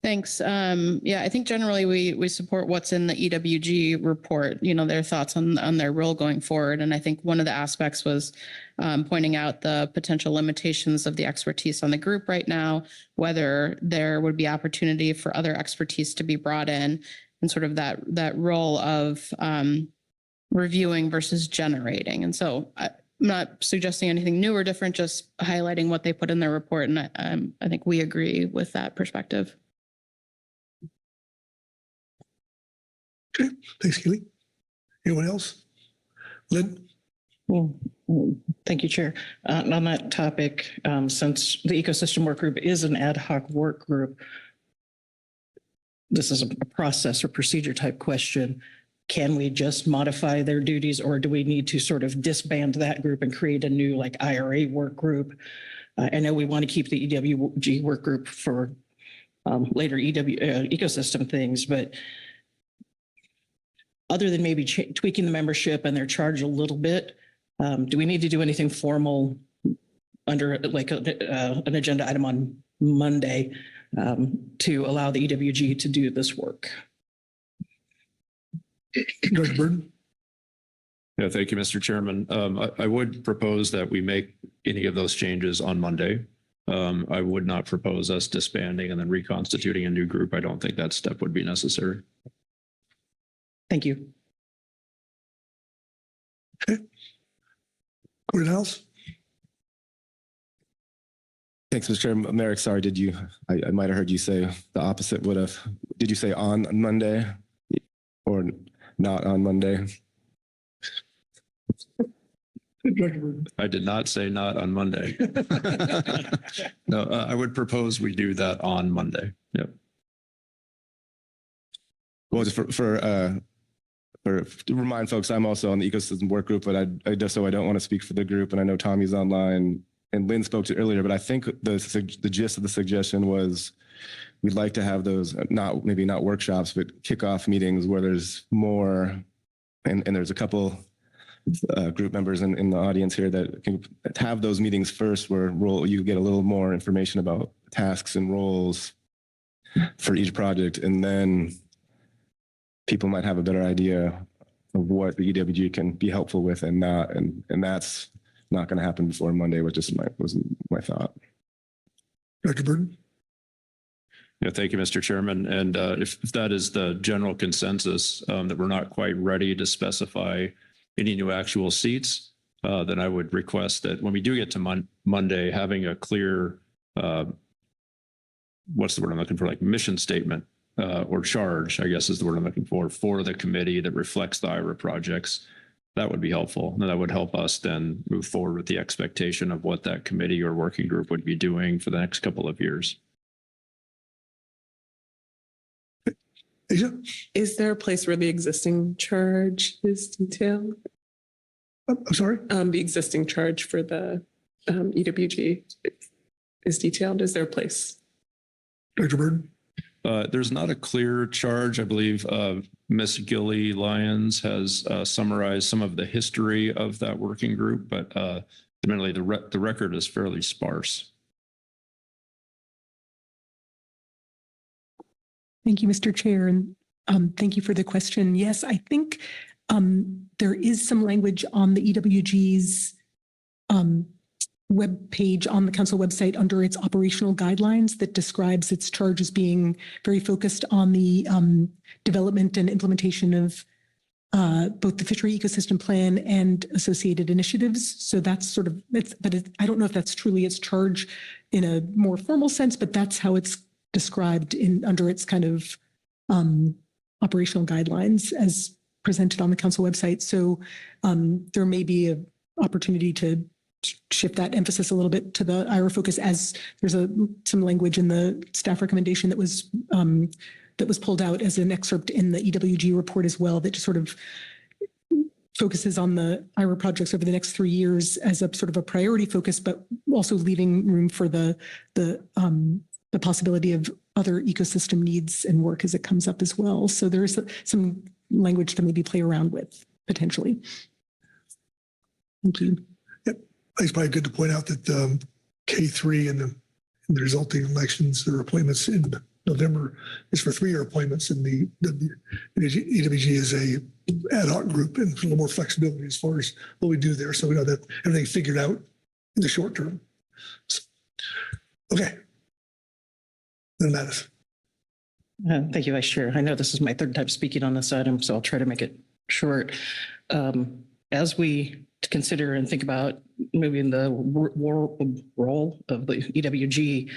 Thanks. Yeah, I think generally we support what's in the EWG report, their thoughts on their role going forward. And I think one of the aspects was pointing out the potential limitations of the expertise on the group right now, whether there would be opportunity for other expertise to be brought in, and sort of that role of reviewing versus generating. And so I'm not suggesting anything new or different, just highlighting what they put in their report. And I think we agree with that perspective. Okay, thanks, Kelly. Anyone else? Lynn? Well, thank you, Chair. On that topic, since the ecosystem work group is an ad hoc work group, this is a process or procedure type question. Can we just modify their duties, or do we need to sort of disband that group and create a new IRA work group? I know we want to keep the EWG work group for later ecosystem things, but other than maybe tweaking the membership and their charge a little bit, do we need to do anything formal under an agenda item on Monday to allow the EWG to do this work? Dr. Burton? Yeah, thank you, Mr. Chairman. I would propose that we make any of those changes on Monday. I would not propose us disbanding and then reconstituting a new group. I don't think that step would be necessary. Thank you. Okay. Courthouse? Thanks, Mr. Chairman. Merrick, sorry, I might have heard you say the opposite. Did you say on Monday or not on Monday? I did not say not on Monday. No, I would propose we do that on Monday. Yep. Well, just to remind folks, I'm also on the ecosystem work group, but I don't want to speak for the group. And I know Tommy's online and Lynn spoke to earlier, but I think the gist of the suggestion was we'd like to have those, maybe not workshops, but kickoff meetings where there's more, and there's a couple group members in the audience here that can have those meetings first where you get a little more information about tasks and roles for each project, and then people might have a better idea of what the EWG can be helpful with and not, and that's not going to happen before Monday, which is was my thought. Dr. Burton? Yeah, thank you, Mr. Chairman. And if that is the general consensus, that we're not quite ready to specify any new actual seats, then I would request that when we do get to Monday, having a clear, what's the word I'm looking for, like mission statement or charge, I guess is the word I'm looking for the committee that reflects the IRA projects. That would be helpful. And that would help us then move forward with the expectation of what that committee or working group would be doing for the next couple of years. Asia? Is there a place where the existing charge is detailed? I'm sorry? The existing charge for the EWG is detailed. Is there a place? Dr. Burton? There's not a clear charge. I believe Ms. Gilly Lyons has summarized some of the history of that working group, but admittedly, the record is fairly sparse. Thank you, Mr. Chair, and thank you for the question. Yes, I think there is some language on the EWG's web page on the council website under its operational guidelines that describes its charge as being very focused on the development and implementation of both the fishery ecosystem plan and associated initiatives. So that's sort of, I don't know if that's truly its charge in a more formal sense, but that's how it's described under its kind of operational guidelines as presented on the council website. So there may be an opportunity to shift that emphasis a little bit to the IRA focus, as there's some language in the staff recommendation that was pulled out as an excerpt in the EWG report as well, that just sort of focuses on the IRA projects over the next 3 years as a sort of a priority focus, but also leaving room for the possibility of other ecosystem needs and work as it comes up as well. So there is some language to maybe play around with potentially. Thank you. Yep. It's probably good to point out that K3 and the resulting elections or appointments in November is for 3-year appointments, and the EWG is a ad hoc group and a little more flexibility as far as what we do there. So we know that everything figured out in the short term. So, okay. Then Mattis. Thank you, Vice Chair. I know this is my 3rd time speaking on this item, so I'll try to make it short. As we consider and think about moving the role of the EWG,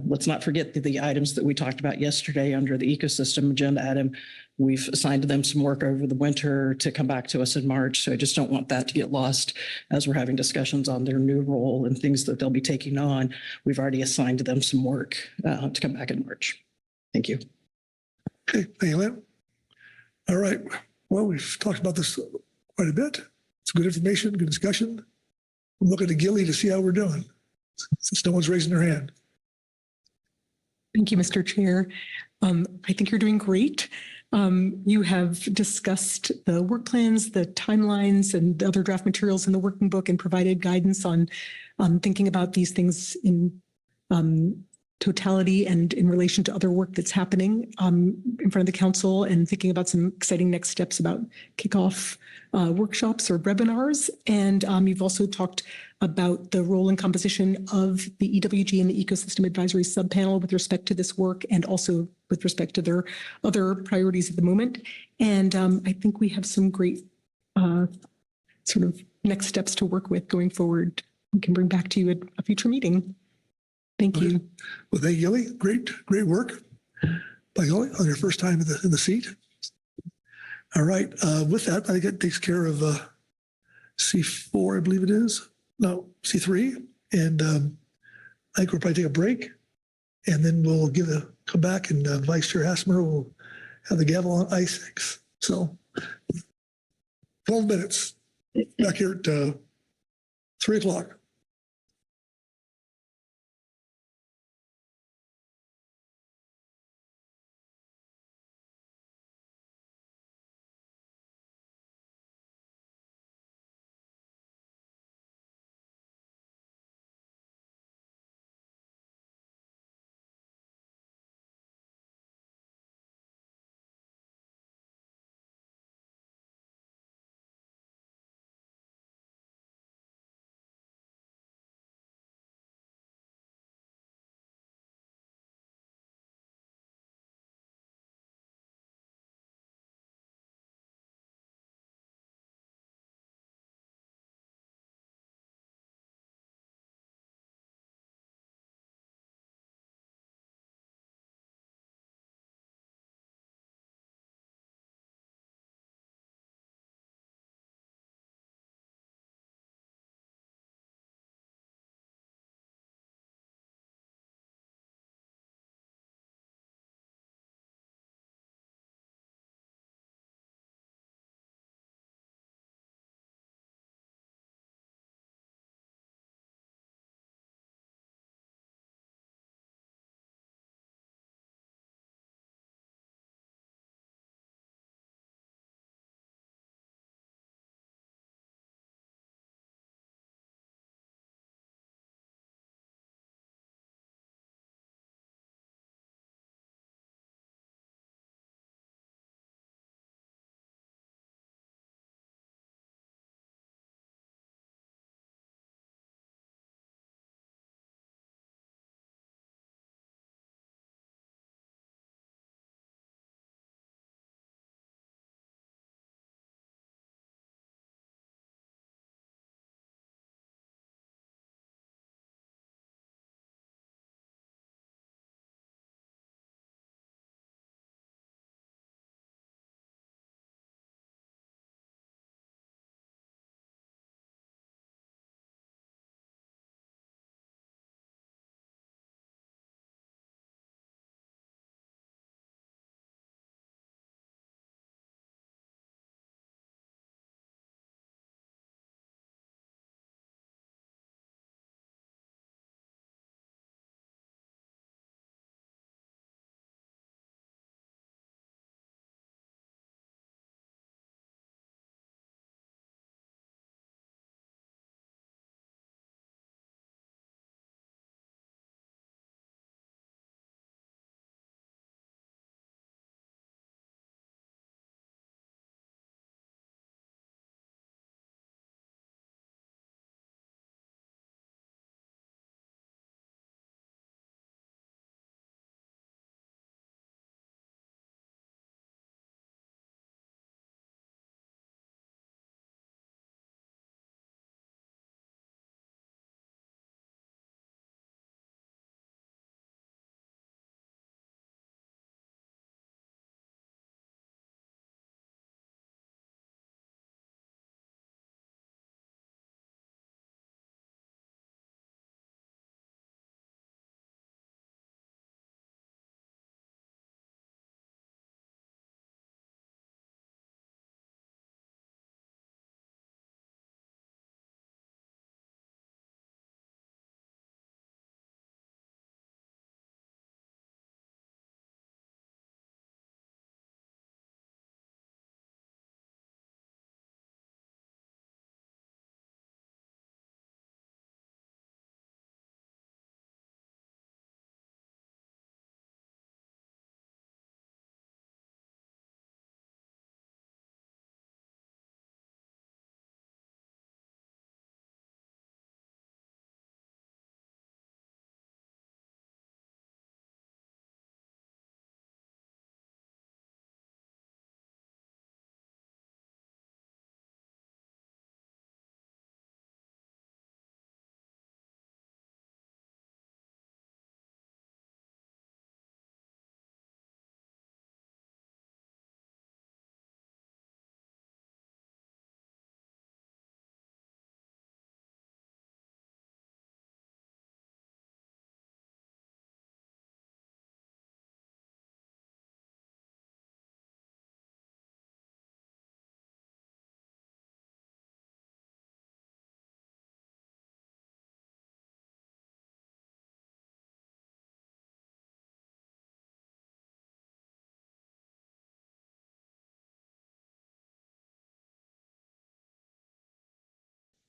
let's not forget the items that we talked about yesterday under the ecosystem agenda item. We've assigned them some work over the winter to come back to us in March. So I just don't want that to get lost as we're having discussions on their new role and things that they'll be taking on. We've already assigned them some work to come back in March. Thank you. Okay, thank you, Lynn. All right. Well, we've talked about this quite a bit. It's good information, good discussion. I'm looking to Gilly to see how we're doing, since no one's raising their hand. Thank you, Mr. Chair. I think you're doing great. You have discussed the work plans, the timelines, and the other draft materials in the working book and provided guidance on thinking about these things in totality and in relation to other work that's happening in front of the council, and thinking about some exciting next steps about kickoff workshops or webinars. And you've also talked about the role and composition of the EWG and the Ecosystem Advisory Subpanel with respect to this work, and also with respect to their other priorities at the moment. And I think we have some great sort of next steps to work with going forward. We can bring back to you at a future meeting. Thank you. Well, thank you, Gilly. Great work by Gilly on your first time in the seat. All right. With that, I think it takes care of C4, I believe it is. No, C3. And I think we'll probably take a break, and then we'll come back, and Vice Chair Hasmer will have the gavel on I6. So 12 minutes back here at 3 o'clock.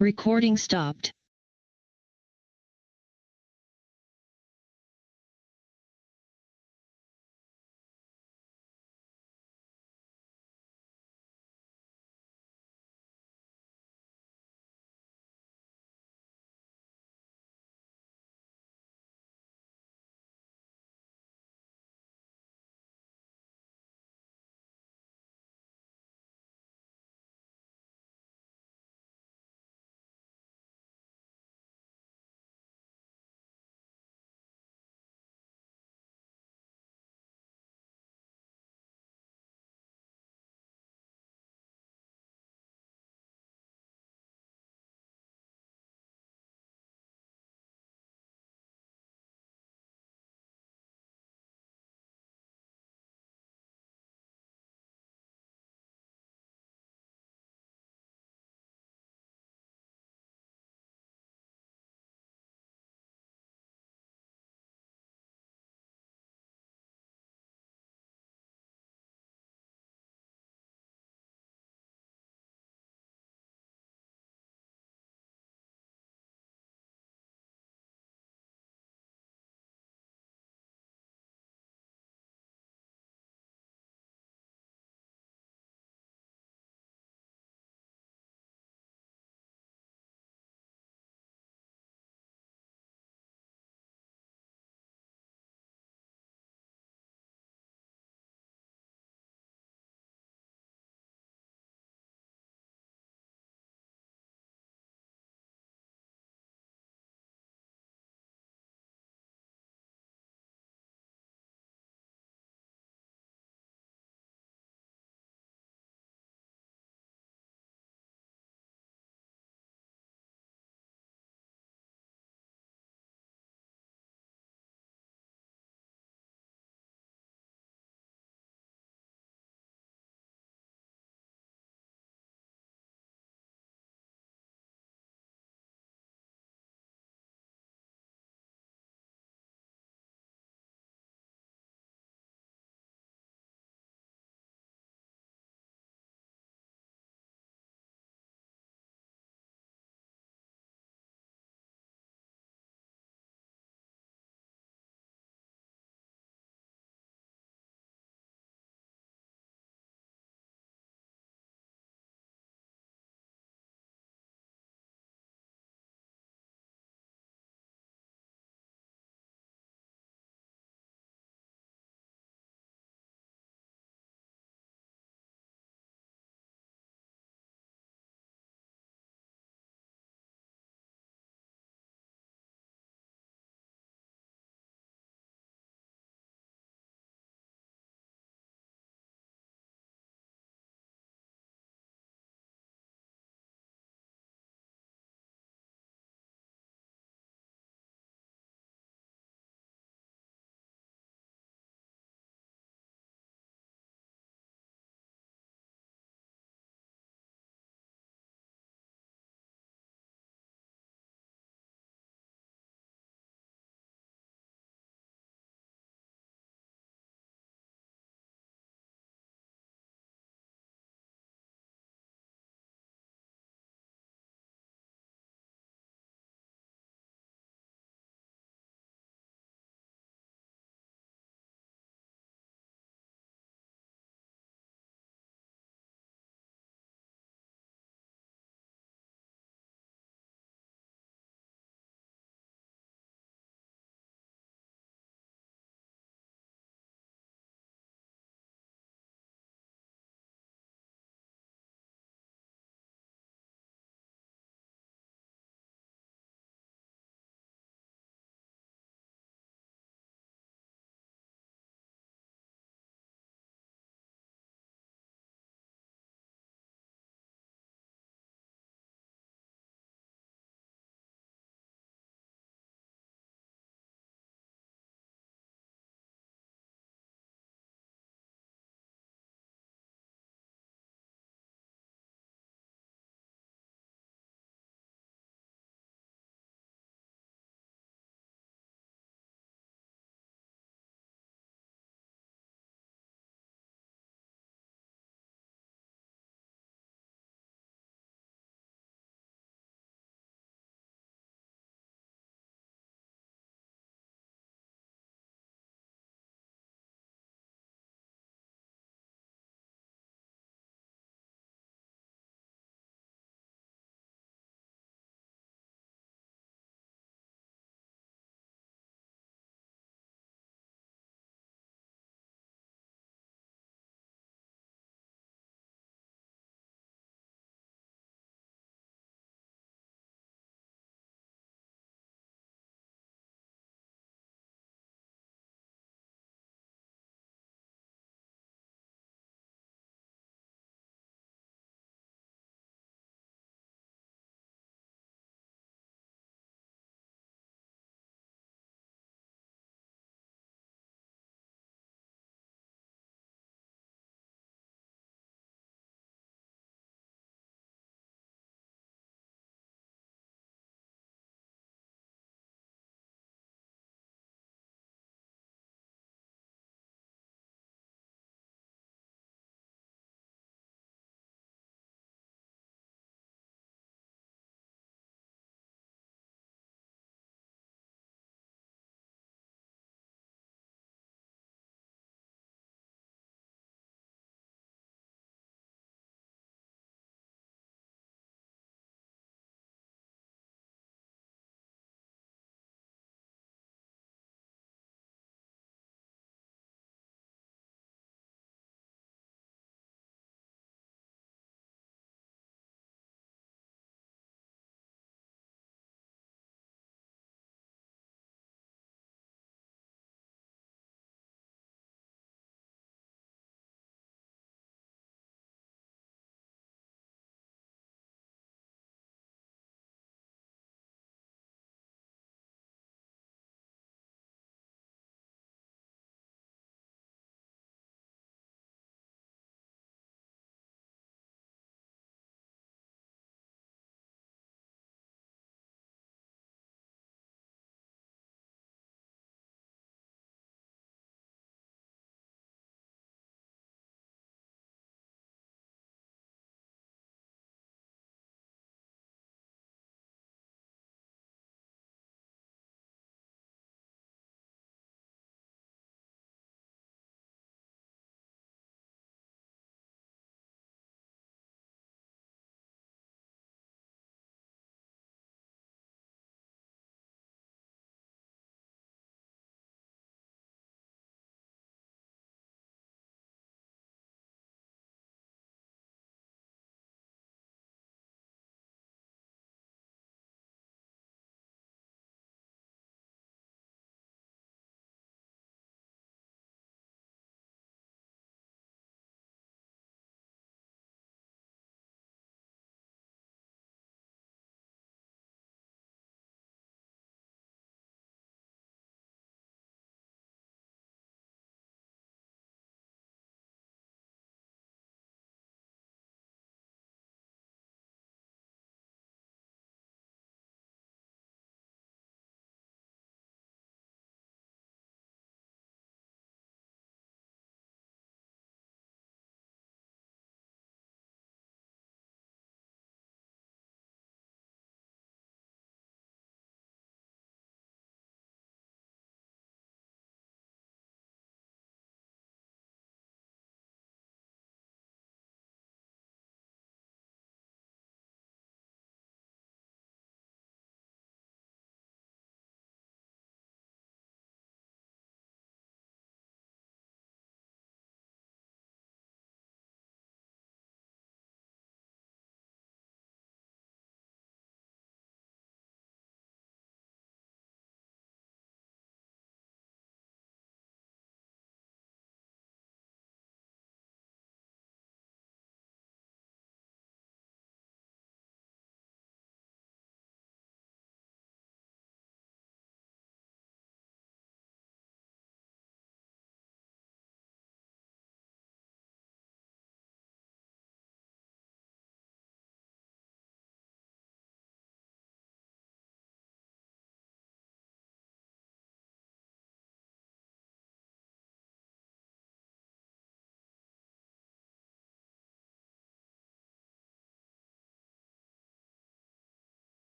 Recording stopped.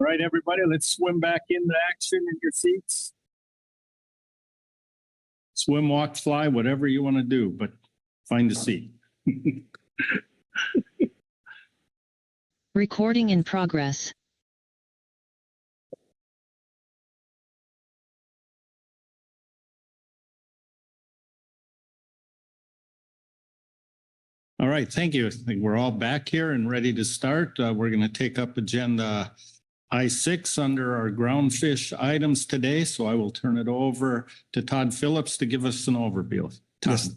All right, everybody, let's swim back into action in your seats. Swim, walk, fly, whatever you want to do, but find a seat. Recording in progress. All right, thank you. I think we're all back here and ready to start. We're going to take up agenda I6 under our groundfish items today. So I will turn it over to Todd Phillips to give us an overview. Todd. Yes.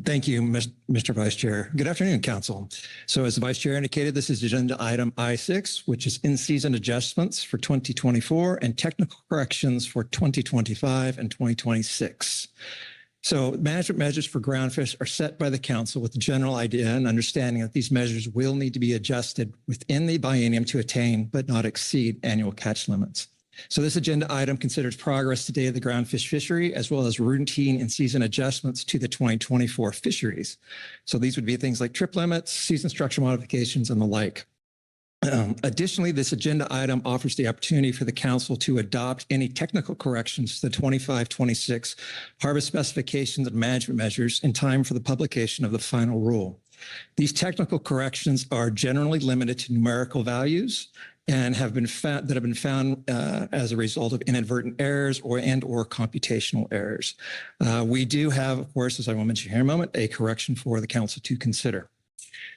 Thank you, Mr. Vice Chair. Good afternoon, Council. So as the Vice Chair indicated, this is agenda item I6, which is in-season adjustments for 2024 and technical corrections for 2025 and 2026. So management measures for groundfish are set by the Council with the general idea and understanding that these measures will need to be adjusted within the biennium to attain but not exceed annual catch limits. So this agenda item considers progress today of the groundfish fishery, as well as routine and season adjustments to the 2024 fisheries. So these would be things like trip limits, season structure modifications, and the like. Additionally, this agenda item offers the opportunity for the Council to adopt any technical corrections to the 25-26 harvest specifications and management measures in time for the publication of the final rule. These technical corrections are generally limited to numerical values and have been found as a result of inadvertent errors or computational errors. We do have, of course, as I will mention here in a moment, a correction for the Council to consider.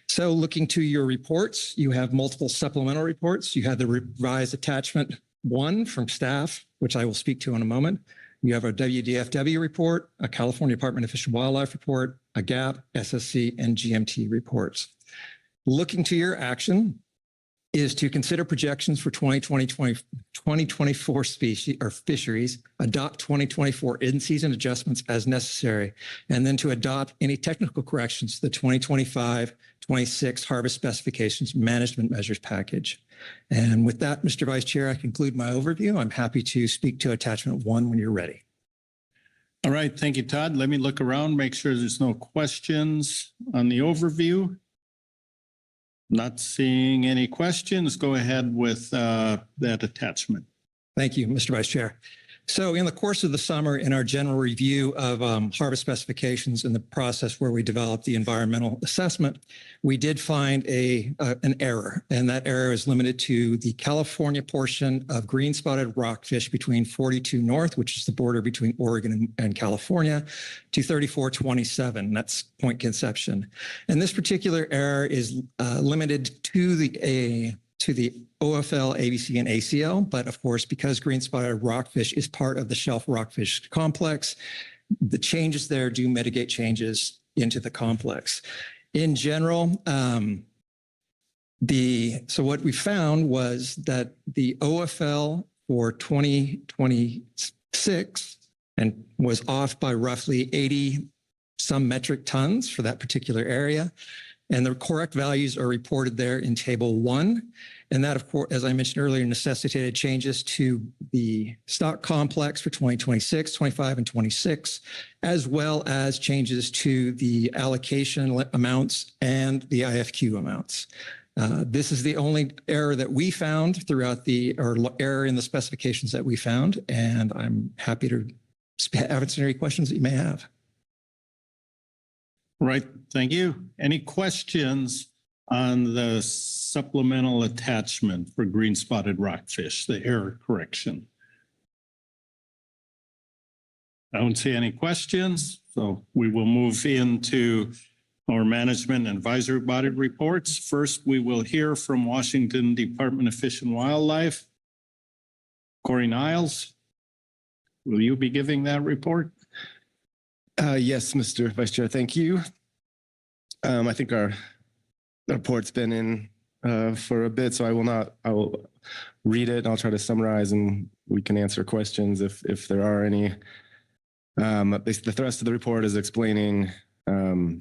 So looking to your reports, you have multiple supplemental reports. You have the revised attachment 1 from staff, which I will speak to in a moment. You have a WDFW report, a California Department of Fish and Wildlife report, a GAP, SSC, and GMT reports. Looking to your action is to consider projections for 2024 species or fisheries, adopt 2024 in-season adjustments as necessary, and then to adopt any technical corrections to the 2025-26 harvest specifications management measures package. And with that, Mr. Vice Chair, I conclude my overview. I'm happy to speak to attachment 1 when you're ready. All right, thank you, Todd. Let me look around, make sure there's no questions on the overview. Not seeing any questions. Go ahead with that attachment. Thank you, Mr. Vice Chair. So in the course of the summer, in our general review of harvest specifications in the process where we developed the environmental assessment, we did find an error, and that error is limited to the California portion of green spotted rockfish between 42 North, which is the border between Oregon and California, to 3427. That's Point Conception. And this particular error is limited to the OFL, ABC, and ACL. But of course, because green spotted rockfish is part of the shelf rockfish complex, the changes there do mitigate changes into the complex. In general, so what we found was that the OFL for 2026 and was off by roughly 80 some metric tons for that particular area. And the correct values are reported there in table 1. And that, of course, as I mentioned earlier, necessitated changes to the stock complex for 2026, 25, and 26, as well as changes to the allocation amounts and the IFQ amounts. This is the only error that we found throughout error in the specifications that we found. And I'm happy to answer any questions that you may have. Right, thank you. Any questions on the supplemental attachment for green spotted rockfish, the error correction? I don't see any questions, so we will move into our management and advisory body reports. First, we will hear from Washington Department of Fish and Wildlife. Corey Niles, will you be giving that report? Yes, Mr. Vice Chair, thank you. I think our report's been in for a bit, so I will read it. I'll try to summarize and we can answer questions if there are any. The thrust of the report is explaining a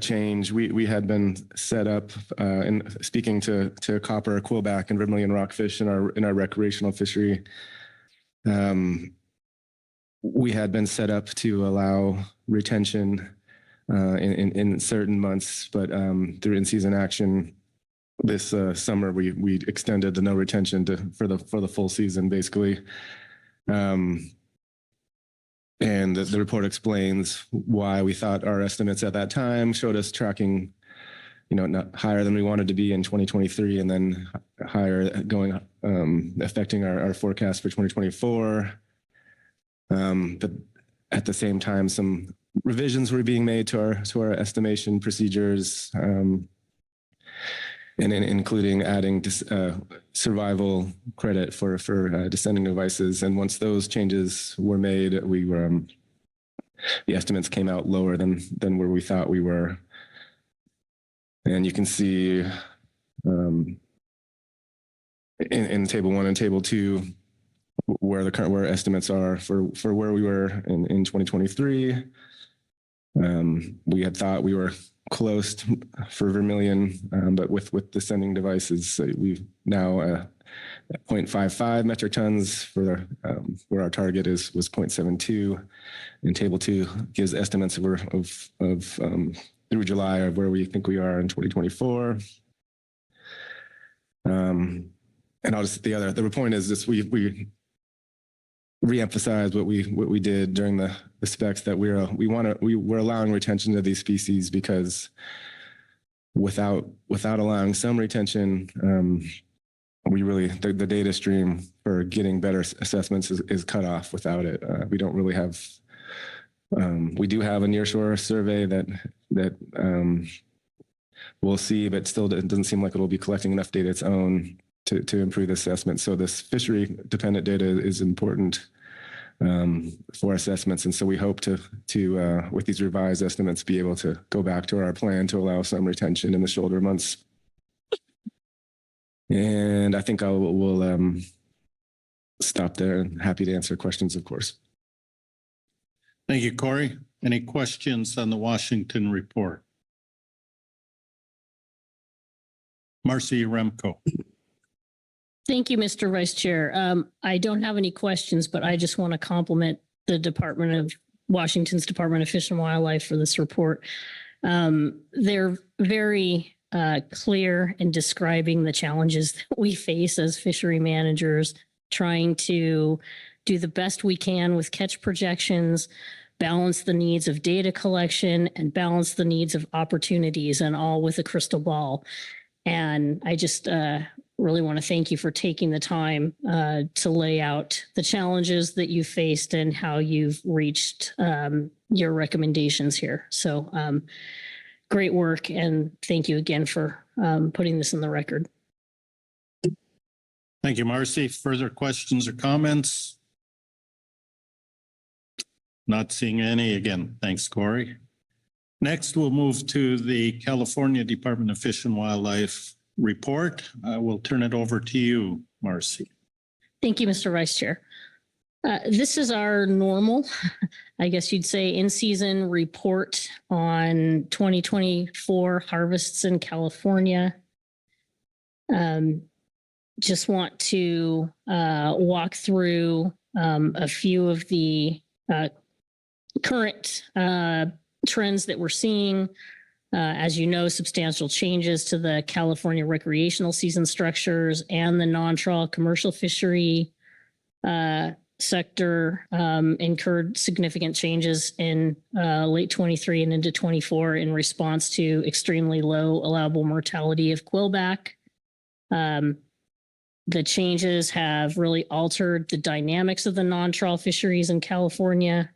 change. We had been set up in speaking to copper, quillback, and vermilion rockfish in our recreational fishery. We had been set up to allow retention in certain months, but through in-season action, this summer we extended the no retention for the full season basically. And the report explains why we thought our estimates at that time showed us tracking, not higher than we wanted to be in 2023, and then higher going, affecting our forecast for 2024. But at the same time, some revisions were being made to our estimation procedures, and including adding survival credit for descending devices. And once those changes were made, the estimates came out lower than where we thought we were. And you can see in table 1 and table 2 where estimates are for where we were in 2023. We had thought we were close for vermilion, but with descending devices, we've now 0.55 metric tons for where our target was 0.72. And table 2 gives estimates of through July of where we think we are in 2024. And I'll just the point is this: we reemphasize what we did during the specs, that we're allowing retention of these species because without allowing some retention, we really the data stream for getting better assessments is cut off without it. We don't really have. We do have a nearshore survey that we'll see, but still it doesn't seem like it'll be collecting enough data its own to improve the assessment. So this fishery dependent data is important for assessments. And so we hope to with these revised estimates, be able to go back to our plan to allow some retention in the shoulder months. And I think we'll stop there, and happy to answer questions, of course. Thank you, Corey. Any questions on the Washington report? Marcy Remco. Thank you, Mr. Vice Chair. I don't have any questions, but I just want to compliment the Washington's Department of Fish and Wildlife for this report. They're very clear in describing the challenges that we face as fishery managers, trying to do the best we can with catch projections, balance the needs of data collection, and balance the needs of opportunities, and all with a crystal ball. And I just really want to thank you for taking the time to lay out the challenges that you faced and how you've reached your recommendations here. So great work, and thank you again for putting this in the record. Thank you, Marcy. Further questions or comments? Not seeing any. Again, thanks, Corey. Next, we'll move to the California Department of Fish and Wildlife report. I will turn it over to you, Marcy. Thank you, Mr. Vice Chair. This is our normal, I guess you'd say, in-season report on 2024 harvests in California. Just want to walk through a few of the current trends that we're seeing. As you know, substantial changes to the California recreational season structures and the non-trawl commercial fishery sector incurred significant changes in late 23 and into 24 in response to extremely low allowable mortality of quillback. The changes have really altered the dynamics of the non-trawl fisheries in California.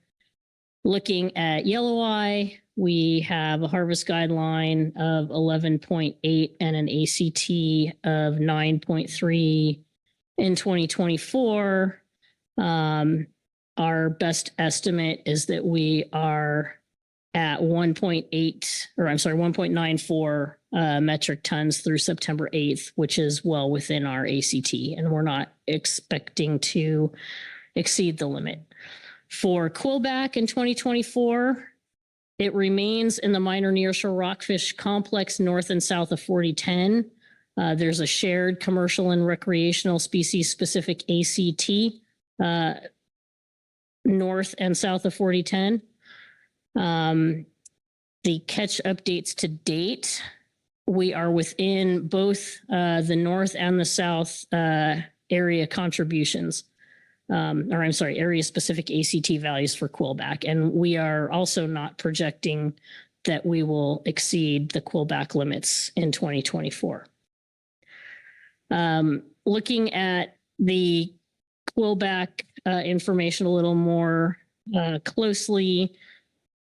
Looking at yelloweye, we have a harvest guideline of 11.8 and an ACT of 9.3 in 2024. Our best estimate is that we are at 1.94 metric tons through September 8th, which is well within our ACT, and we're not expecting to exceed the limit. For quillback in 2024, it remains in the minor nearshore rockfish complex north and south of 4010. There's a shared commercial and recreational species specific ACT north and south of 4010. The catch updates to date we are within both the north and the south area contributions. Or I'm sorry, area specific ACT values for quillback. And we are also not projecting that we will exceed the quillback limits in 2024. Looking at the quillback information a little more closely,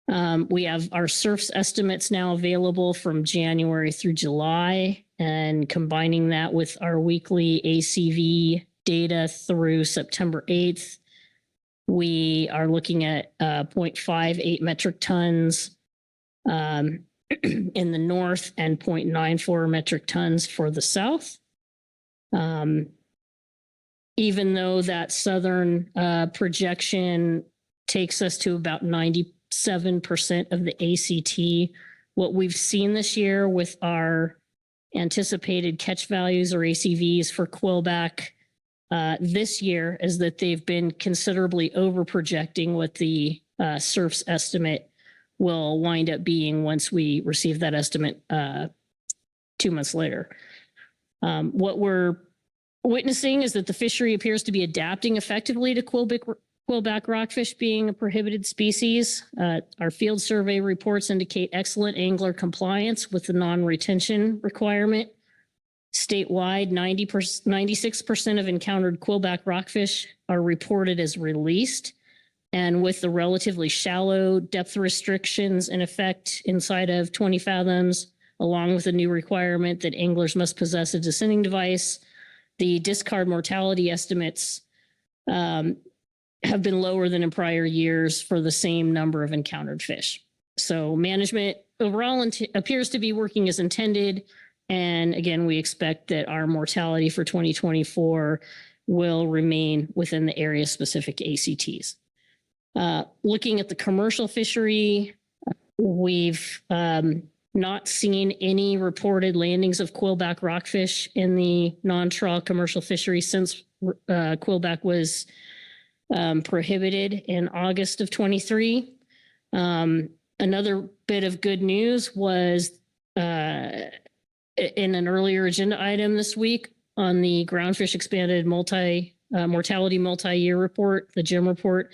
we have our SURFs estimates now available from January through July, and combining that with our weekly ACV data through September 8th, we are looking at 0.58 metric tons in the north and 0.94 metric tons for the south. Even though that southern projection takes us to about 97% of the ACT, what we've seen this year with our anticipated catch values or ACVs for quillback this year is that they've been considerably over projecting what the SURFs estimate will wind up being once we receive that estimate 2 months later. What we're witnessing is that the fishery appears to be adapting effectively to quillback rockfish being a prohibited species. Our field survey reports indicate excellent angler compliance with the non-retention requirement. Statewide, 96% of encountered quillback rockfish are reported as released. And with the relatively shallow depth restrictions in effect inside of 20 fathoms, along with a new requirement that anglers must possess a descending device, the discard mortality estimates have been lower than in prior years for the same number of encountered fish. So management overall appears to be working as intended. And again, we expect that our mortality for 2024 will remain within the area specific ACTs. Looking at the commercial fishery, we've not seen any reported landings of quillback rockfish in the non-trawl commercial fishery since quillback was prohibited in August of 23. Another bit of good news was in an earlier agenda item this week on the Groundfish expanded mortality multi-year report, the GIM report,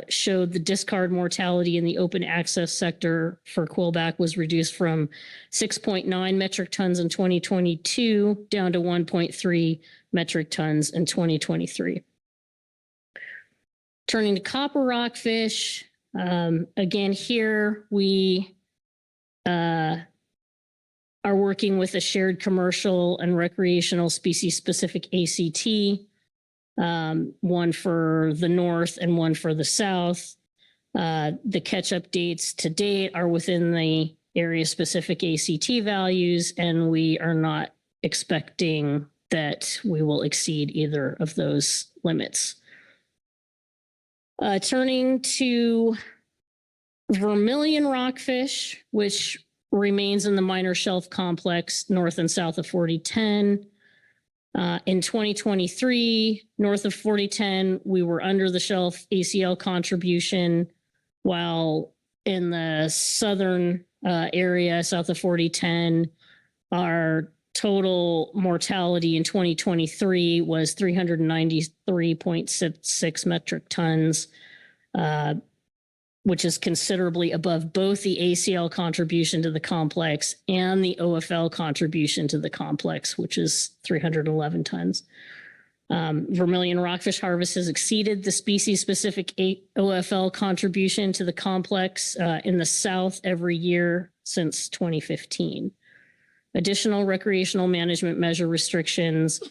showed the discard mortality in the open access sector for quillback was reduced from 6.9 metric tons in 2022 down to 1.3 metric tons in 2023. Turning to copper rockfish, again here we are working with a shared commercial and recreational species specific ACT, one for the north and one for the south. The catch-up dates to date are within the area specific ACT values, and we are not expecting that we will exceed either of those limits. Turning to vermilion rockfish, which remains in the minor shelf complex north and south of 4010. In 2023, north of 4010, we were under the shelf ACL contribution, while in the southern area, south of 4010, our total mortality in 2023 was 393.66 metric tons, which is considerably above both the ACL contribution to the complex and the OFL contribution to the complex, which is 311 tons. Vermilion rockfish harvest has exceeded the species-specific OFL contribution to the complex in the south every year since 2015. Additional recreational management measure restrictions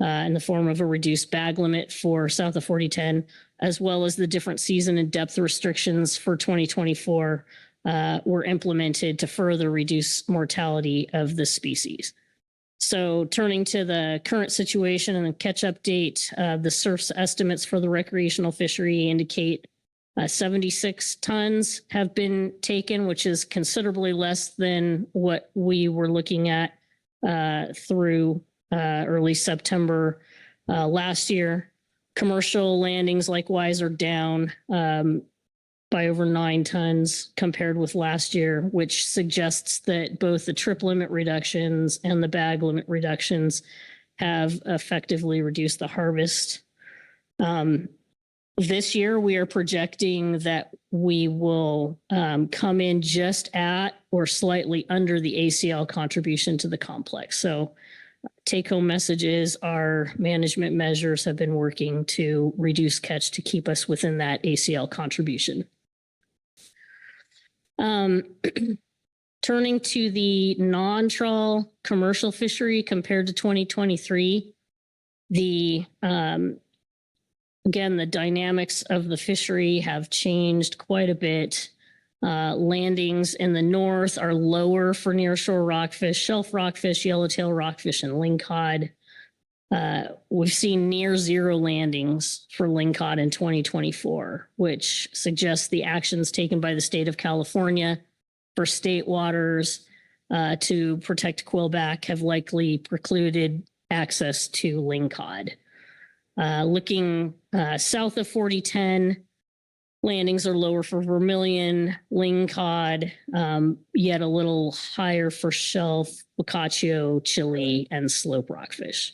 in the form of a reduced bag limit for south of 4010, as well as the different season and depth restrictions for 2024 were implemented to further reduce mortality of the species. So turning to the current situation and the catch-up date, the SURFs estimates for the recreational fishery indicate 76 tons have been taken, which is considerably less than what we were looking at through early September last year. Commercial landings likewise are down by over 9 tons compared with last year, which suggests that both the trip limit reductions and the bag limit reductions have effectively reduced the harvest. This year, we are projecting that we will come in just at or slightly under the ACL contribution to the complex. So take-home message is our management measures have been working to reduce catch to keep us within that ACL contribution. Turning to the non-trawl commercial fishery compared to 2023, again, the dynamics of the fishery have changed quite a bit. Landings in the north are lower for nearshore rockfish, shelf rockfish, yellowtail rockfish, and lingcod. We've seen near zero landings for lingcod in 2024, which suggests the actions taken by the state of California for state waters to protect quillback have likely precluded access to lingcod. Looking south of 4010, landings are lower for vermilion, lingcod, yet a little higher for shelf, boccaccio, chili, and slope rockfish.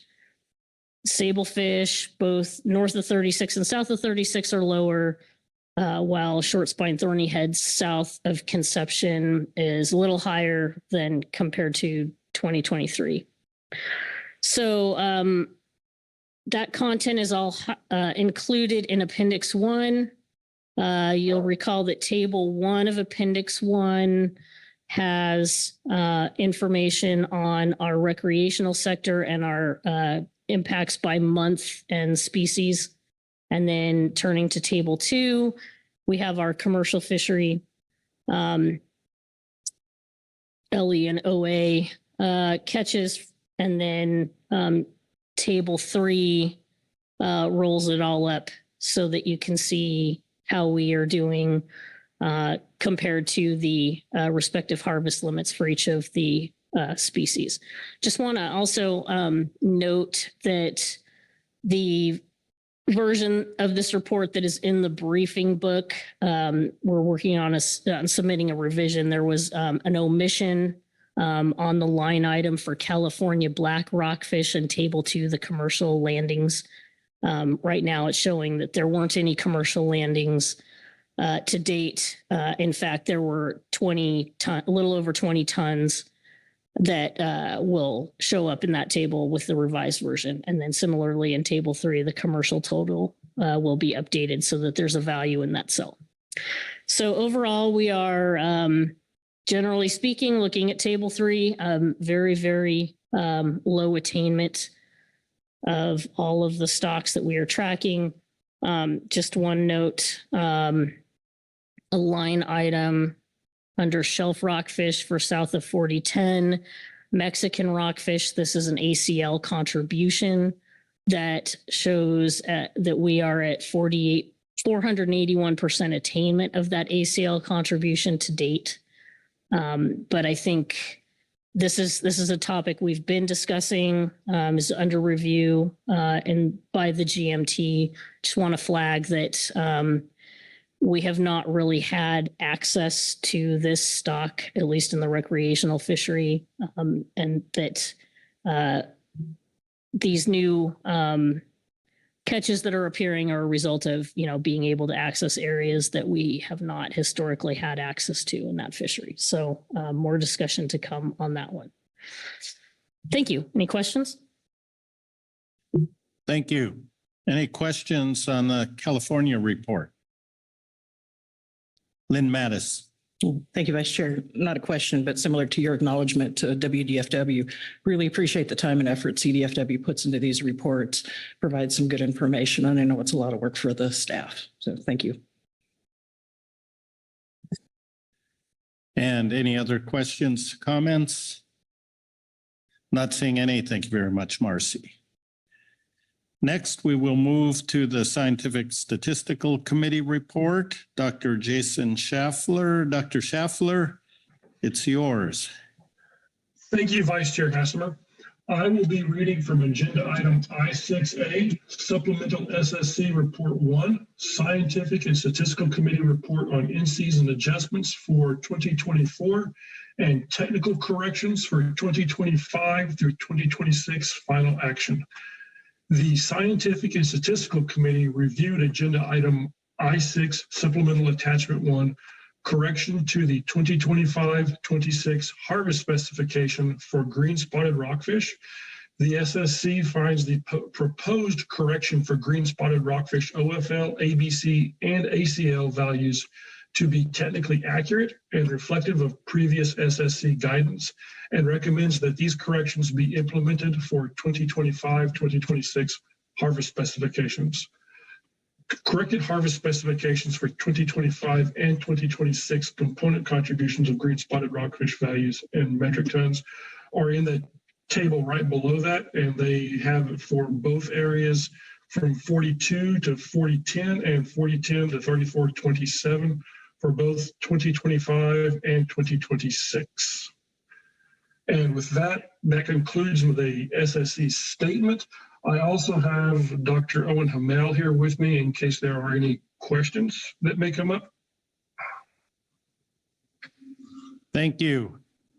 Sablefish, both north of 36 and south of 36 are lower, while short spine thorny head south of Conception is a little higher than compared to 2023. So that content is all included in Appendix 1. You'll recall that Table 1 of Appendix 1 has information on our recreational sector and our impacts by month and species. And then turning to Table 2, we have our commercial fishery, LE and OA catches, and then Table 3 rolls it all up so that you can see how we are doing compared to the respective harvest limits for each of the species. Just want to also note that the version of this report that is in the briefing book, we're working on submitting a revision. There was an omission on the line item for California black rockfish in Table 2, the commercial landings. Right now it's showing that there weren't any commercial landings to date. In fact, there were a little over 20 tons that will show up in that table with the revised version. And then similarly in Table 3, the commercial total will be updated so that there's a value in that cell. So overall, we are generally speaking, looking at Table 3, very, very low attainment of all of the stocks that we are tracking. Just one note, a line item under shelf rockfish for south of 4010, Mexican rockfish. This is an ACL contribution that shows that we are at 481% attainment of that ACL contribution to date. But I think this is a topic we've been discussing, is under review and by the GMT. Just want to flag that we have not really had access to this stock, at least in the recreational fishery, and that these new catches that are appearing are a result of, being able to access areas that we have not historically had access to in that fishery. So more discussion to come on that one. Thank you. Any questions? Thank you. Any questions on the California report? Lynn Mattis. Thank you, Vice Chair. Not a question, but similar to your acknowledgement to WDFW, really appreciate the time and effort CDFW puts into these reports, provides some good information, and I know it's a lot of work for the staff. So thank you. And any other questions, comments? Not seeing any. Thank you very much, Marcy. Next, we will move to the Scientific Statistical Committee report. Dr. Jason Schaffler. Dr. Schaffler, it's yours. Thank you, Vice Chair Hessemer. I will be reading from agenda item I6A, Supplemental SSC Report 1, Scientific and Statistical Committee Report on In-Season Adjustments for 2024 and Technical Corrections for 2025 through 2026 Final Action. The Scientific and Statistical Committee reviewed agenda item I6, Supplemental Attachment 1, correction to the 2025-26 harvest specification for green spotted rockfish. The SSC finds the proposed correction for green spotted rockfish OFL, ABC, and ACL values to be technically accurate and reflective of previous SSC guidance, and recommends that these corrections be implemented for 2025-2026 harvest specifications. Corrected harvest specifications for 2025 and 2026 component contributions of green spotted rockfish values in metric tons are in the table right below that, and they have it for both areas from 42 to 4010 and 4010 to 3427 for both 2025 and 2026. And with that, that concludes with a SSC statement. I also have Dr. Owen Hamel here with me in case there are any questions that may come up. Thank you.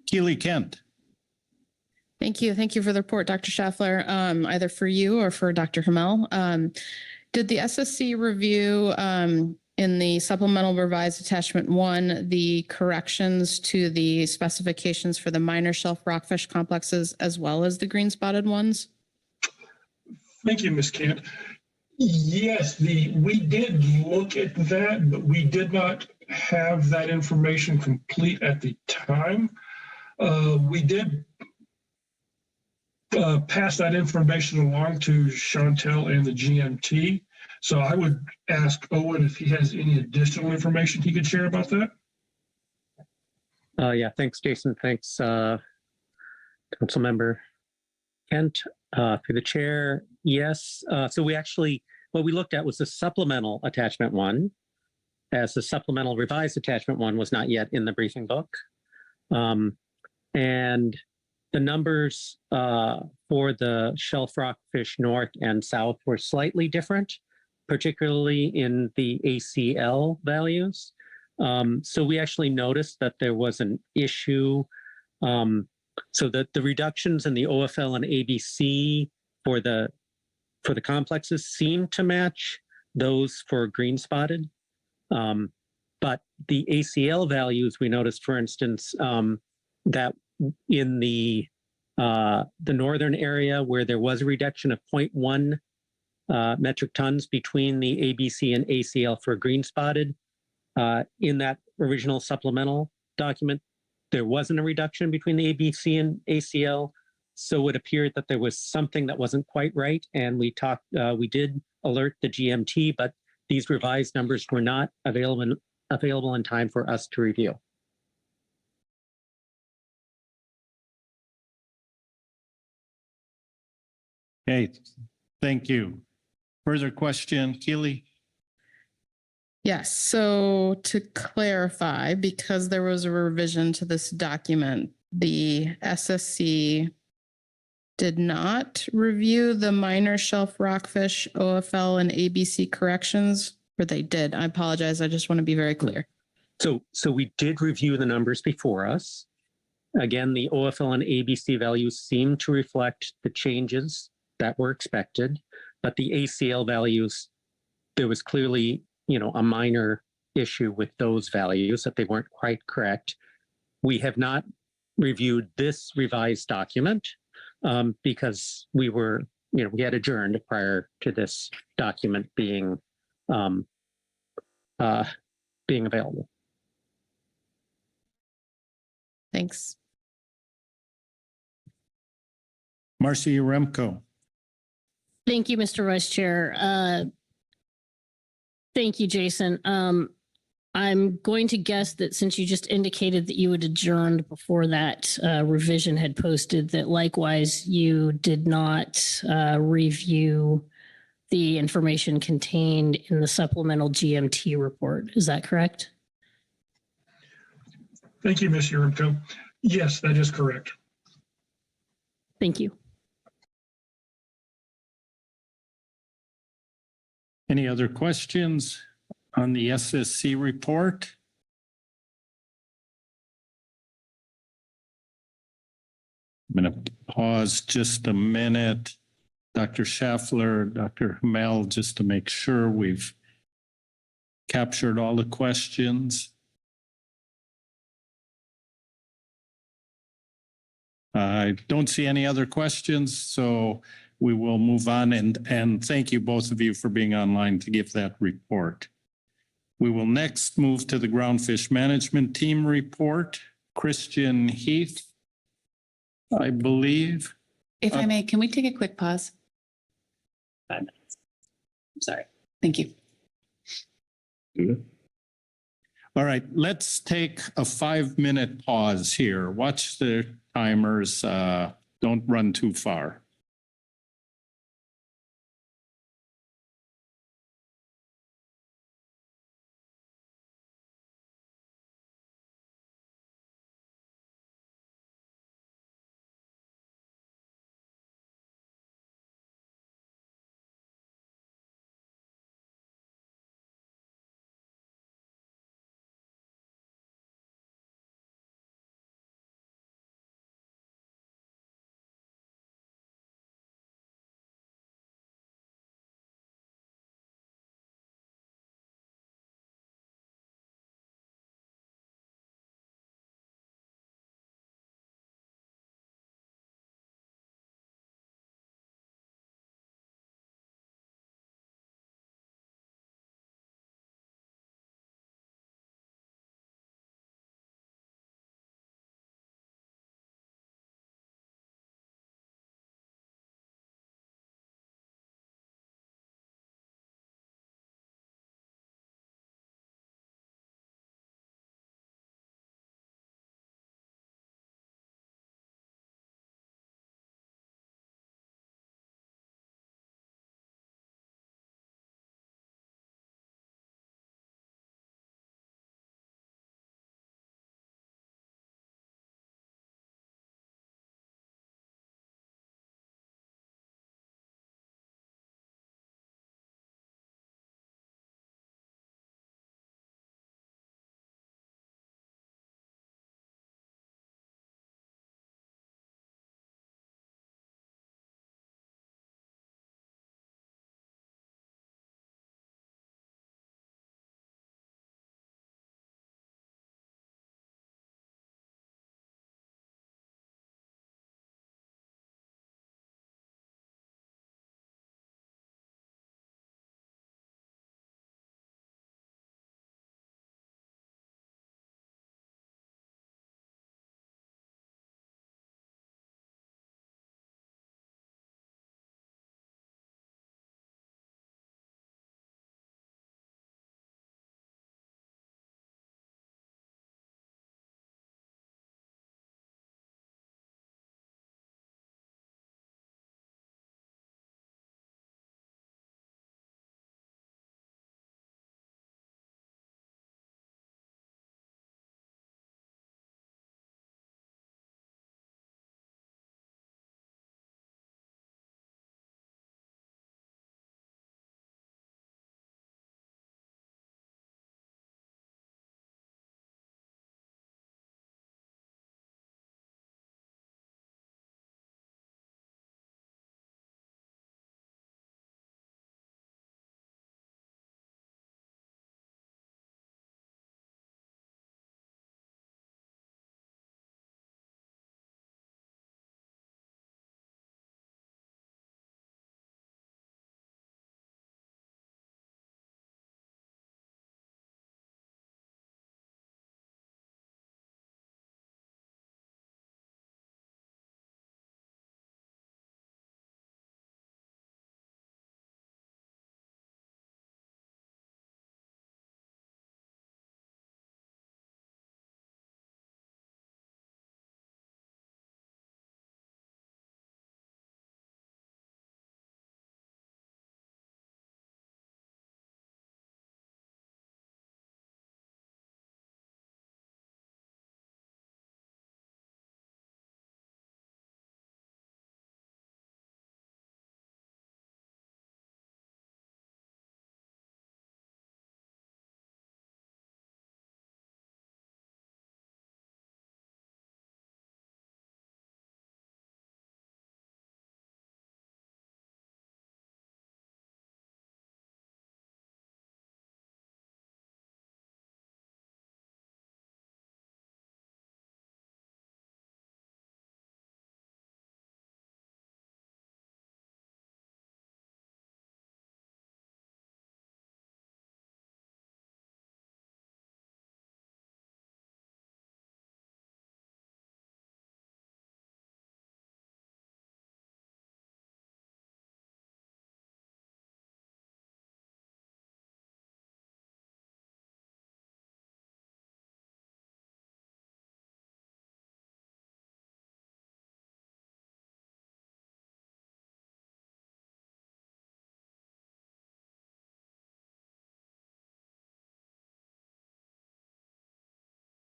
Keely Kent. Thank you. Thank you for the report, Dr. Schaffler, either for you or for Dr. Hamel. Did the SSC review in the supplemental revised attachment 1, the corrections to the specifications for the minor shelf rockfish complexes as well as the green spotted ones? Thank you, Ms. Kent. Yes, we did look at that, but we did not have that information complete at the time. We did pass that information along to Chantel and the GMT. So I would ask Owen if he has any additional information he could share about that. Yeah, thanks, Jason. Thanks, Council Member Kent. Through the chair, yes. So we actually, what we looked at was the supplemental attachment 1, as the supplemental revised attachment 1 was not yet in the briefing book. And the numbers for the shelf rockfish north and south were slightly different, particularly in the ACL values. So we actually noticed that there was an issue. So that the reductions in the OFL and ABC for the complexes seem to match those for green spotted. But the ACL values, we noticed, for instance, that in the northern area where there was a reduction of 0.1 metric tons between the ABC and ACL for green spotted, in that original supplemental document, there wasn't a reduction between the ABC and ACL. So it appeared that there was something that wasn't quite right. And we did alert the GMT, but these revised numbers were not available in time for us to review. Okay, thank you. Further question, Keely? Yes. So to clarify, because there was a revision to this document, the SSC did not review the minor shelf rockfish OFL and ABC corrections, or they did? I apologize. I just want to be very clear. So we did review the numbers before us. Again, the OFL and ABC values seem to reflect the changes that were expected, but the ACL values, there was clearly, a minor issue with those values, that they weren't quite correct. We have not reviewed this revised document because we had adjourned prior to this document being available. Thanks. Marcy Remco. Thank you, Mr. Vice Chair. Thank you, Jason. I'm going to guess that since you just indicated that you had adjourned before that revision had posted, that likewise you did not review the information contained in the supplemental GMT report. Is that correct? Thank you, Ms. Urimko. Yes, that is correct. Thank you. Any other questions on the SSC report? I'm going to pause just a minute. Dr. Schaffler, Dr. Hamel, just to make sure we've captured all the questions. I don't see any other questions, so we will move on and thank you both of you for being online to give that report. We will next move to the Groundfish Management Team report. Christian Heath, I believe. If I may, can we take a quick pause? 5 minutes. I'm sorry. Thank you. All right, let's take a 5-minute pause here. Watch the timers. Don't run too far.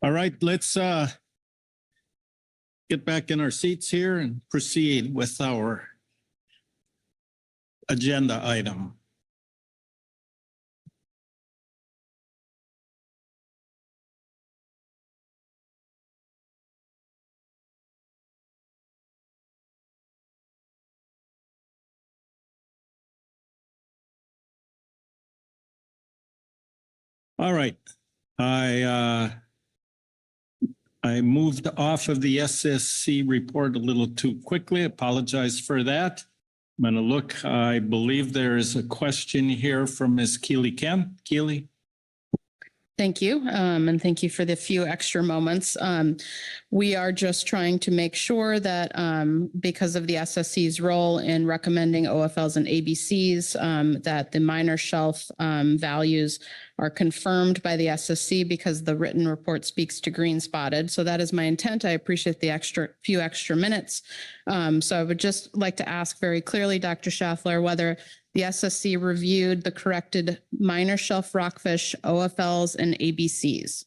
All right, let's get back in our seats here and proceed with our agenda item. All right, I moved off of the SSC report a little too quickly. Apologize for that. I'm going to look. I believe there is a question here from Ms. Keely Kemp. Keely. Thank you. And thank you for the few extra moments. We are just trying to make sure that because of the SSC's role in recommending OFLs and ABCs, that the minor shelf values are confirmed by the SSC because the written report speaks to green spotted. So that is my intent. I appreciate the few extra minutes. So I would just like to ask very clearly, Dr. Schaffler, whether the SSC reviewed the corrected minor shelf rockfish, OFLs, and ABCs.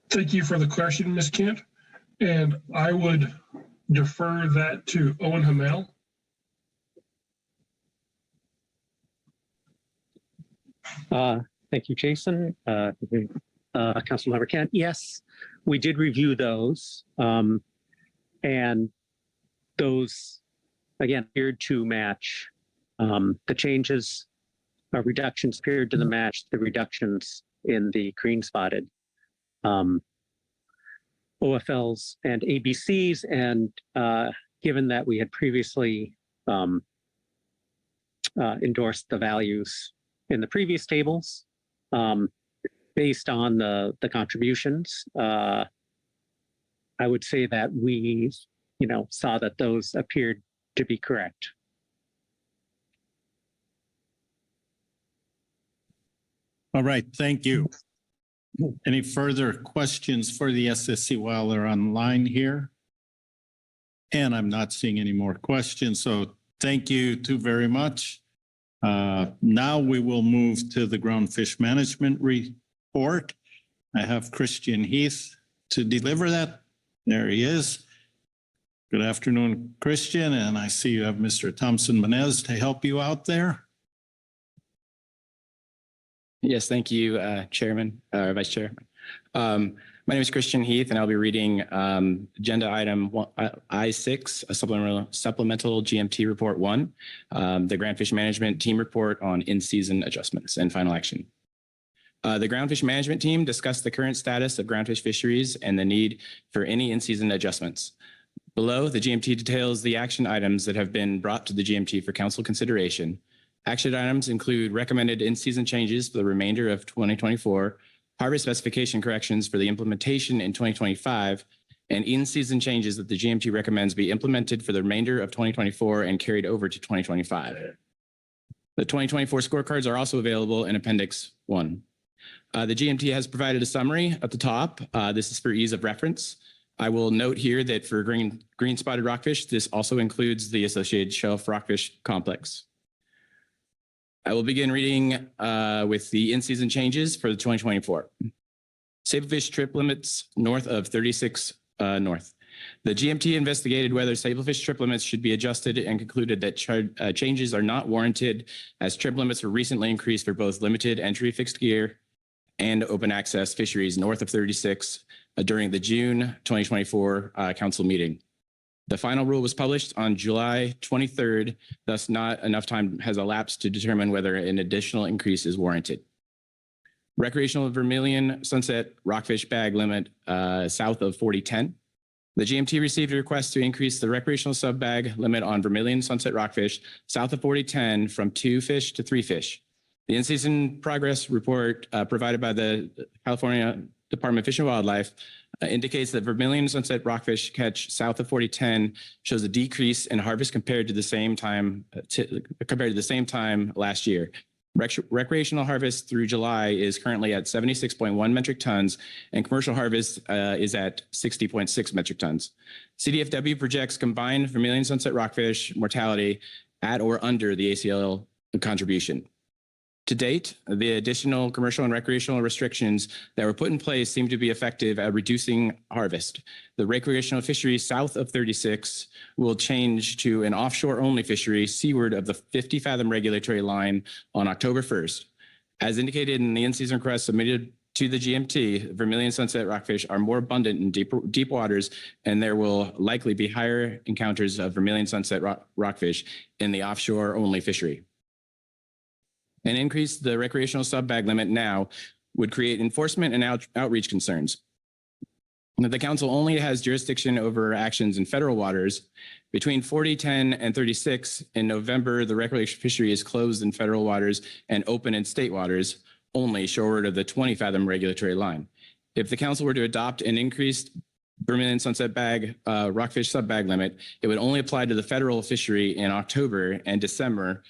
Thank you for the question, Ms. Kent. And I would defer that to Owen Hamel. Thank you, Jason. Councilmember Kent. Yes, we did review those. And those, again, appeared to match the changes, reductions appeared to match the reductions in the green spotted OFLs and ABCs. And given that we had previously endorsed the values in the previous tables, based on the contributions, I would say that we saw that those appeared to be correct. All right, thank you. Any further questions for the SSC while they're online here? And I'm not seeing any more questions, so thank you two very much. Now we will move to the Groundfish Management report. I have Christian Heath to deliver that. There he is. Good afternoon, Christian, and I see you have Mr. Thompson Menez to help you out there. Yes, thank you, Chairman, Vice Chair. My name is Christian Heath, and I'll be reading agenda item I6, a supplemental GMT report 1, the Groundfish Management Team report on in-season adjustments and final action. The Groundfish Management Team discussed the current status of groundfish fisheries and the need for any in-season adjustments. Below, the GMT details the action items that have been brought to the GMT for council consideration. Action items include recommended in-season changes for the remainder of 2024, harvest specification corrections for the implementation in 2025, and in-season changes that the GMT recommends be implemented for the remainder of 2024 and carried over to 2025. The 2024 scorecards are also available in Appendix 1. The GMT has provided a summary at the top. This is for ease of reference. I will note here that for green spotted rockfish, this also includes the associated shelf rockfish complex. I will begin reading with the in-season changes for the 2024. Sablefish trip limits north of 36 north. The GMT investigated whether sablefish trip limits should be adjusted and concluded that changes are not warranted as trip limits were recently increased for both limited entry fixed gear and open access fisheries north of 36 during the June 2024 council meeting. The final rule was published on July 23rd, thus not enough time has elapsed to determine whether an additional increase is warranted. Recreational vermilion sunset rockfish bag limit south of 4010. The GMT received a request to increase the recreational sub bag limit on vermilion sunset rockfish south of 4010 from 2 fish to 3 fish. The in-season progress report provided by the California Department of Fish and Wildlife indicates that vermilion sunset rockfish catch south of 4010 shows a decrease in harvest compared to the same time last year. Recreational harvest through July is currently at 76.1 metric tons, and commercial harvest is at 60.6 metric tons. CDFW projects combined vermilion sunset rockfish mortality at or under the ACL contribution. To date, the additional commercial and recreational restrictions that were put in place seem to be effective at reducing harvest. The recreational fishery south of 36 will change to an offshore-only fishery seaward of the 50-fathom regulatory line on October 1st. As indicated in the in-season request submitted to the GMT, vermilion sunset rockfish are more abundant in deep waters, and there will likely be higher encounters of vermilion sunset rockfish in the offshore-only fishery. An increase to the recreational sub-bag limit now would create enforcement and outreach concerns. The council only has jurisdiction over actions in federal waters. Between 40, 10, and 36 in November, the recreational fishery is closed in federal waters and open in state waters, only shoreward of the 20-fathom regulatory line. If the council were to adopt an increased vermilion sunset bag rockfish sub-bag limit, it would only apply to the federal fishery in October and December,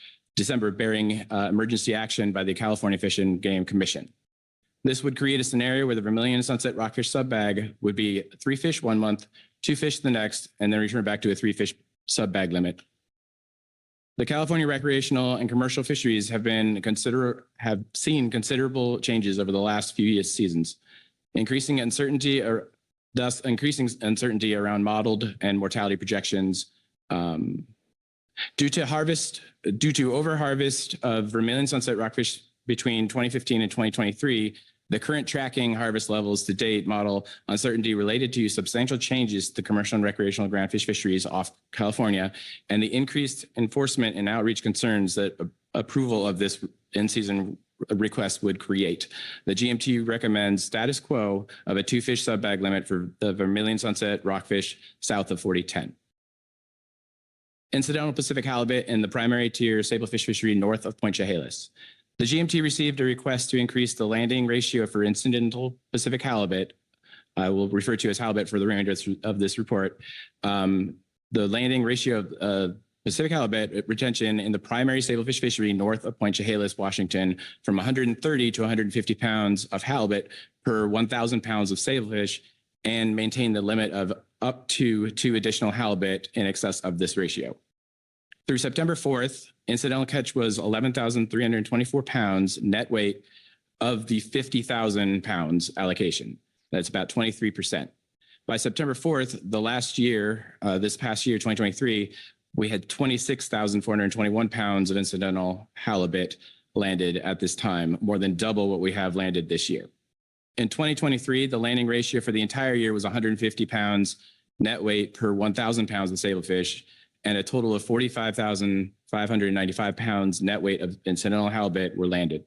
bearing emergency action by the California Fish and Game Commission. This would create a scenario where the vermilion sunset rockfish sub-bag would be 3 fish 1 month, 2 fish the next, and then return back to a 3 fish sub-bag limit. The California recreational and commercial fisheries have seen considerable changes over the last few seasons, increasing uncertainty around modeled and mortality projections. Due to overharvest of vermilion sunset rockfish between 2015 and 2023, the current tracking harvest levels to date model uncertainty related to substantial changes to commercial and recreational groundfish fisheries off California, and the increased enforcement and outreach concerns that approval of this in-season request would create. The GMT recommends status quo of a 2 fish sub-bag limit for the vermilion sunset rockfish south of 4010. Incidental Pacific halibut in the primary tier Sablefish fishery north of Point Chehalis. The GMT received a request to increase the landing ratio for incidental Pacific halibut. I will refer to as halibut for the remainder of this report. The landing ratio of Pacific halibut retention in the primary Sablefish fishery north of Point Chehalis, Washington, from 130 to 150 pounds of halibut per 1,000 pounds of Sablefish, and maintain the limit of up to 2 additional halibut in excess of this ratio. Through September 4th, incidental catch was 11,324 pounds net weight of the 50,000 pounds allocation. That's about 23%. By September 4th, this past year, 2023, we had 26,421 pounds of incidental halibut landed at this time, more than double what we have landed this year. In 2023, the landing ratio for the entire year was 150 pounds net weight per 1,000 pounds of Sablefish, and a total of 45,595 pounds net weight of incidental halibut were landed.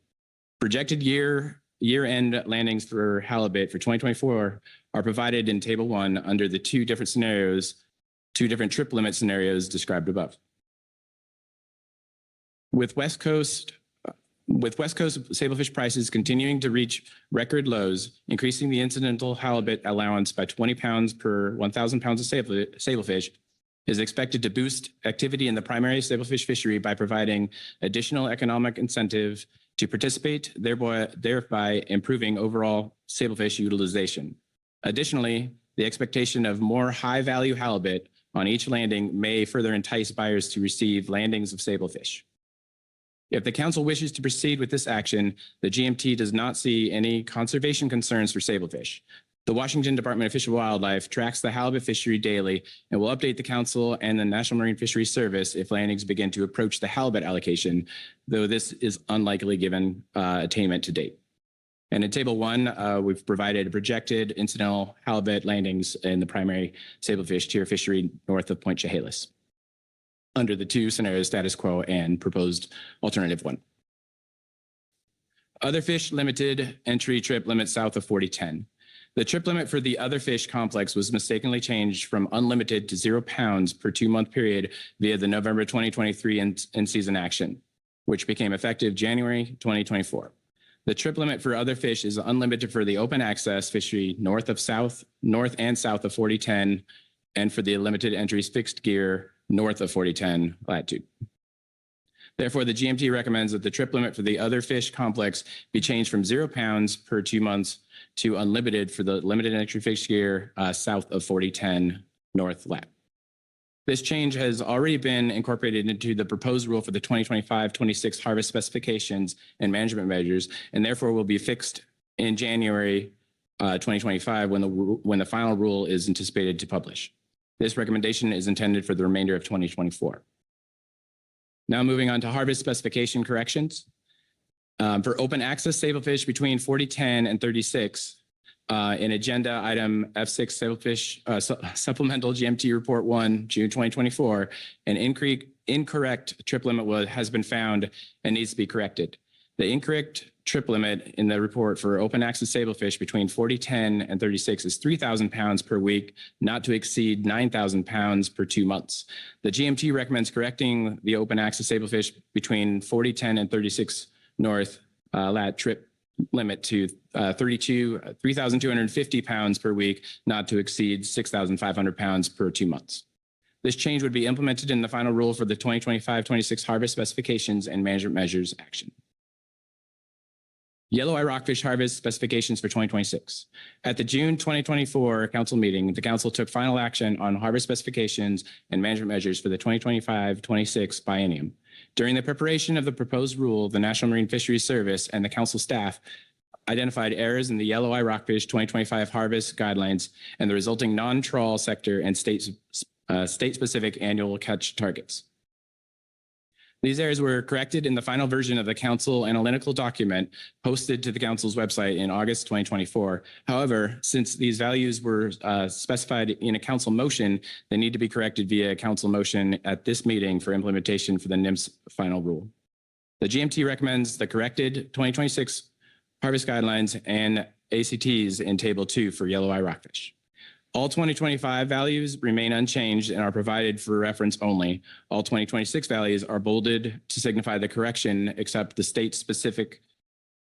Projected year-end landings for halibut for 2024 are provided in Table 1 under the two different trip limit scenarios described above. With West Coast Sablefish prices continuing to reach record lows, increasing the incidental halibut allowance by 20 pounds per 1,000 pounds of Sablefish is expected to boost activity in the primary Sablefish fishery by providing additional economic incentive to participate, thereby improving overall Sablefish utilization. Additionally, the expectation of more high-value halibut on each landing may further entice buyers to receive landings of Sablefish. If the council wishes to proceed with this action, the GMT does not see any conservation concerns for Sablefish. The Washington Department of Fish and Wildlife tracks the halibut fishery daily and will update the council and the National Marine Fisheries Service if landings begin to approach the halibut allocation, though this is unlikely given attainment to date. And in Table 1, we've provided projected incidental halibut landings in the primary Sablefish tier fishery north of Point Chehalis, under the two scenarios, status quo and proposed alternative 1. Other fish limited entry trip limit south of 4010. The trip limit for the other fish complex was mistakenly changed from unlimited to 0 pounds per 2-month period via the November 2023 in-season action, which became effective January 2024. The trip limit for other fish is unlimited for the open access fishery north and south of 4010, and for the limited entries fixed gear north of 4010 latitude. Therefore, the GMT recommends that the trip limit for the other fish complex be changed from 0 pounds per 2 months to unlimited for the limited entry fixed gear south of 4010 north lat. This change has already been incorporated into the proposed rule for the 2025-26 harvest specifications and management measures, and therefore will be fixed in January 2025 when the final rule is anticipated to publish. This recommendation is intended for the remainder of 2024. Now moving on to harvest specification corrections. For open access sablefish between 4010 and 36, in agenda item F6 Sablefish Supplemental GMT Report 1, June 2024, an incorrect trip limit has been found and needs to be corrected. The incorrect trip limit in the report for open access sablefish between 4010 and 36 is 3,000 pounds per week, not to exceed 9,000 pounds per 2 months. The GMT recommends correcting the open access sablefish between 4010 and 36 north lat trip limit to 3,250 pounds per week, not to exceed 6,500 pounds per 2 months. This change would be implemented in the final rule for the 2025-26 harvest specifications and management measures action. Yellow eye rockfish harvest specifications for 2026. At the June 2024 council meeting, the council took final action on harvest specifications and management measures for the 2025-26 biennium. During the preparation of the proposed rule, the National Marine Fisheries Service and the council staff identified errors in the yellow eye rockfish 2025 harvest guidelines and the resulting non-trawl sector and state-specific annual catch targets. These errors were corrected in the final version of the council analytical document posted to the council's website in August 2024. However, since these values were specified in a council motion, they need to be corrected via council motion at this meeting for implementation for the NIMS final rule. The GMT recommends the corrected 2026 harvest guidelines and ACTs in Table 2 for yellow eye rockfish. All 2025 values remain unchanged and are provided for reference only. All 2026 values are bolded to signify the correction, except the state-specific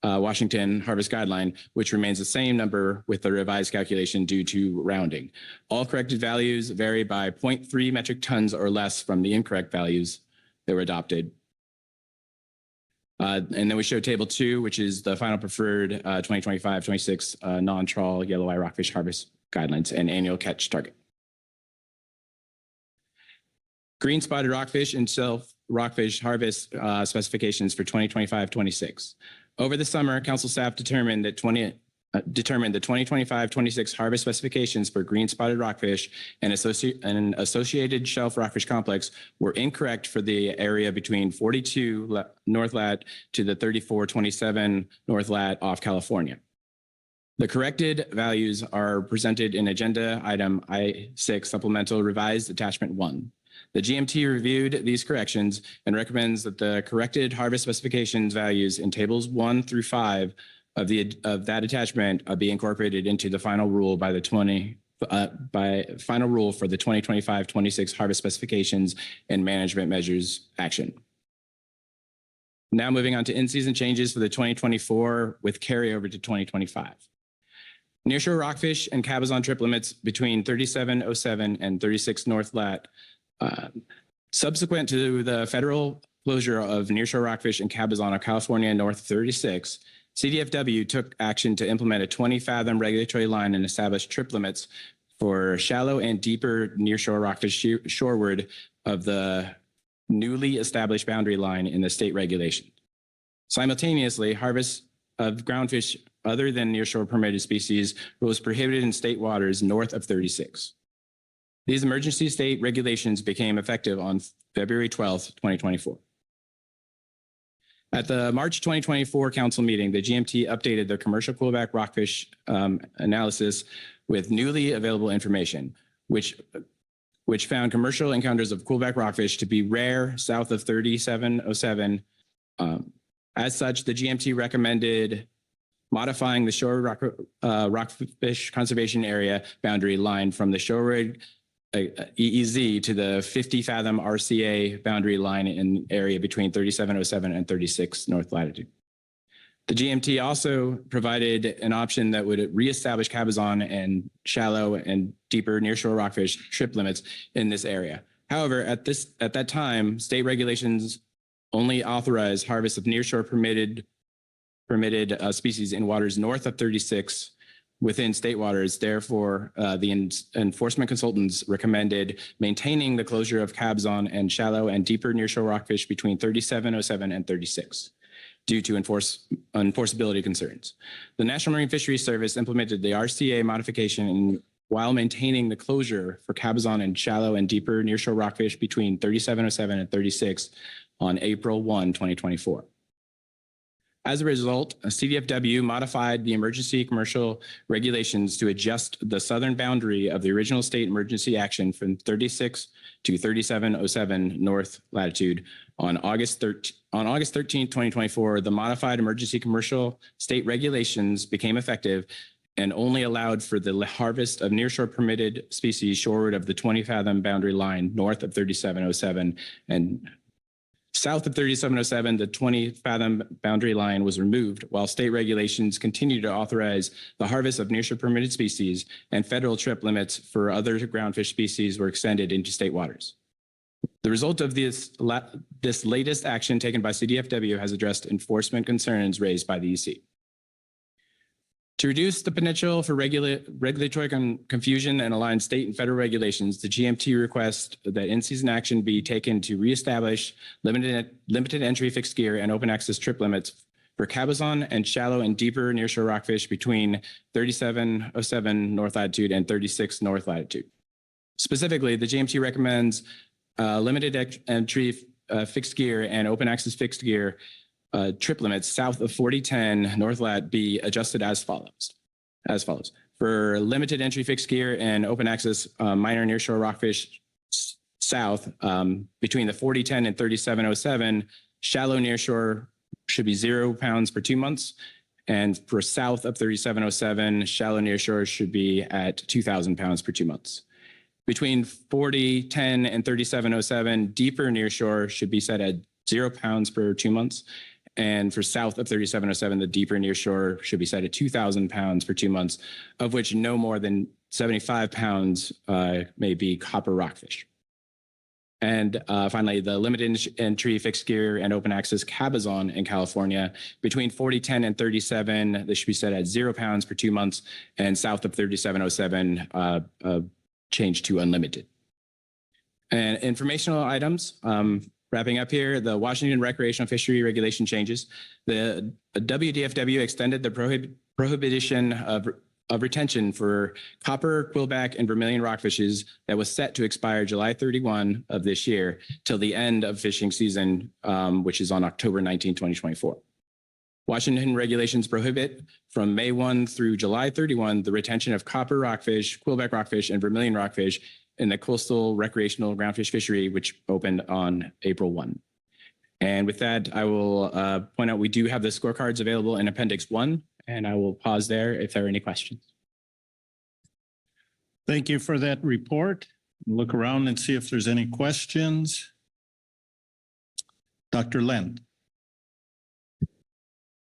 Washington harvest guideline, which remains the same number with the revised calculation due to rounding. All corrected values vary by 0.3 metric tons or less from the incorrect values that were adopted. And then we show Table 2, which is the final preferred 2025-26 non-trawl yellow eye rockfish harvest guidelines and annual catch target. Green spotted rockfish and self rockfish harvest specifications for 2025-26. Over the summer, council staff determined the 2025-26 harvest specifications for green spotted rockfish and associated shelf rockfish complex were incorrect for the area between 42 North Lat to the 3427 North Lat off California. The corrected values are presented in agenda item I6 supplemental revised attachment 1. The GMT reviewed these corrections and recommends that the corrected harvest specifications values in tables 1 through 5 of that attachment be incorporated into the final rule by the final rule for the 2025-26 harvest specifications and management measures action. Now moving on to in-season changes for the 2024 with carryover to 2025. Nearshore rockfish and cabezon trip limits between 3707 and 36 North Lat. Subsequent to the federal closure of nearshore rockfish and cabezon of California North 36, CDFW took action to implement a 20-fathom regulatory line and establish trip limits for shallow and deeper nearshore rockfish shoreward of the newly established boundary line in the state regulation. Simultaneously, harvest of groundfish other than nearshore permitted species was prohibited in state waters north of 36. These emergency state regulations became effective on February 12th, 2024. At the March 2024 council meeting, the GMT updated the commercial coolback rockfish analysis with newly available information, which found commercial encounters of coolback rockfish to be rare south of 3707. As such, the GMT recommended modifying the shore rockfish conservation area boundary line from the shoreward EEZ to the 50-fathom RCA boundary line in area between 3707 and 36 North latitude. The GMT also provided an option that would reestablish cabezon and shallow and deeper nearshore rockfish trip limits in this area. However, at that time, state regulations only authorized harvest of nearshore permitted species in waters north of 36, within state waters. Therefore, the enforcement consultants recommended maintaining the closure of cabs on and shallow and deeper nearshore rockfish between 3707 and 36 due to enforceability concerns. The National Marine Fisheries Service implemented the RCA modification while maintaining the closure for cabs on and shallow and deeper nearshore rockfish between 3707 and 36 on April 1, 2024. As a result, CDFW modified the emergency commercial regulations to adjust the southern boundary of the original state emergency action from 36 to 3707 north latitude on August 13, 2024. The modified emergency commercial state regulations became effective and only allowed for the harvest of nearshore permitted species shoreward of the 20-fathom boundary line north of 3707 and south of 3707, the 20-fathom boundary line was removed, while state regulations continue to authorize the harvest of nearshore permitted species, and federal trip limits for other groundfish species were extended into state waters. The result of this latest action taken by CDFW has addressed enforcement concerns raised by the EC. To reduce the potential for regulatory confusion and align state and federal regulations, the GMT requests that in-season action be taken to reestablish limited entry fixed gear and open access trip limits for cabezon and shallow and deeper nearshore rockfish between 3707 north latitude and 36 north latitude. Specifically, the GMT recommends limited entry fixed gear and open access fixed gear trip limits south of 4010 North Lat be adjusted as follows. For limited entry fixed gear and open access minor nearshore rockfish south between the 4010 and 3707, shallow nearshore should be 0 pounds per 2 months. And for south of 3707, shallow nearshore should be at 2,000 pounds per 2 months. Between 4010 and 3707, deeper nearshore should be set at 0 pounds per 2 months. And for south of 3707, the deeper nearshore should be set at 2,000 pounds per 2 months, of which no more than 75 pounds may be copper rockfish. And finally, the limited entry fixed gear and open access cabezon in California between 4010 and 37, this should be set at 0 pounds per 2 months, and south of 3707, changed to unlimited. And informational items. Wrapping up here, the Washington recreational fishery regulation changes. The WDFW extended the prohibition of retention for copper, quillback, and vermilion rockfishes that was set to expire July 31 of this year till the end of fishing season, which is on October 19, 2024. Washington regulations prohibit from May 1 through July 31 the retention of copper rockfish, quillback rockfish, and vermilion rockfish in the coastal recreational groundfish fishery, which opened on April 1. And with that, I will point out we do have the scorecards available in Appendix 1, and I will pause there if there are any questions. Thank you for that report. Look around and see if there's any questions. Dr. Lent.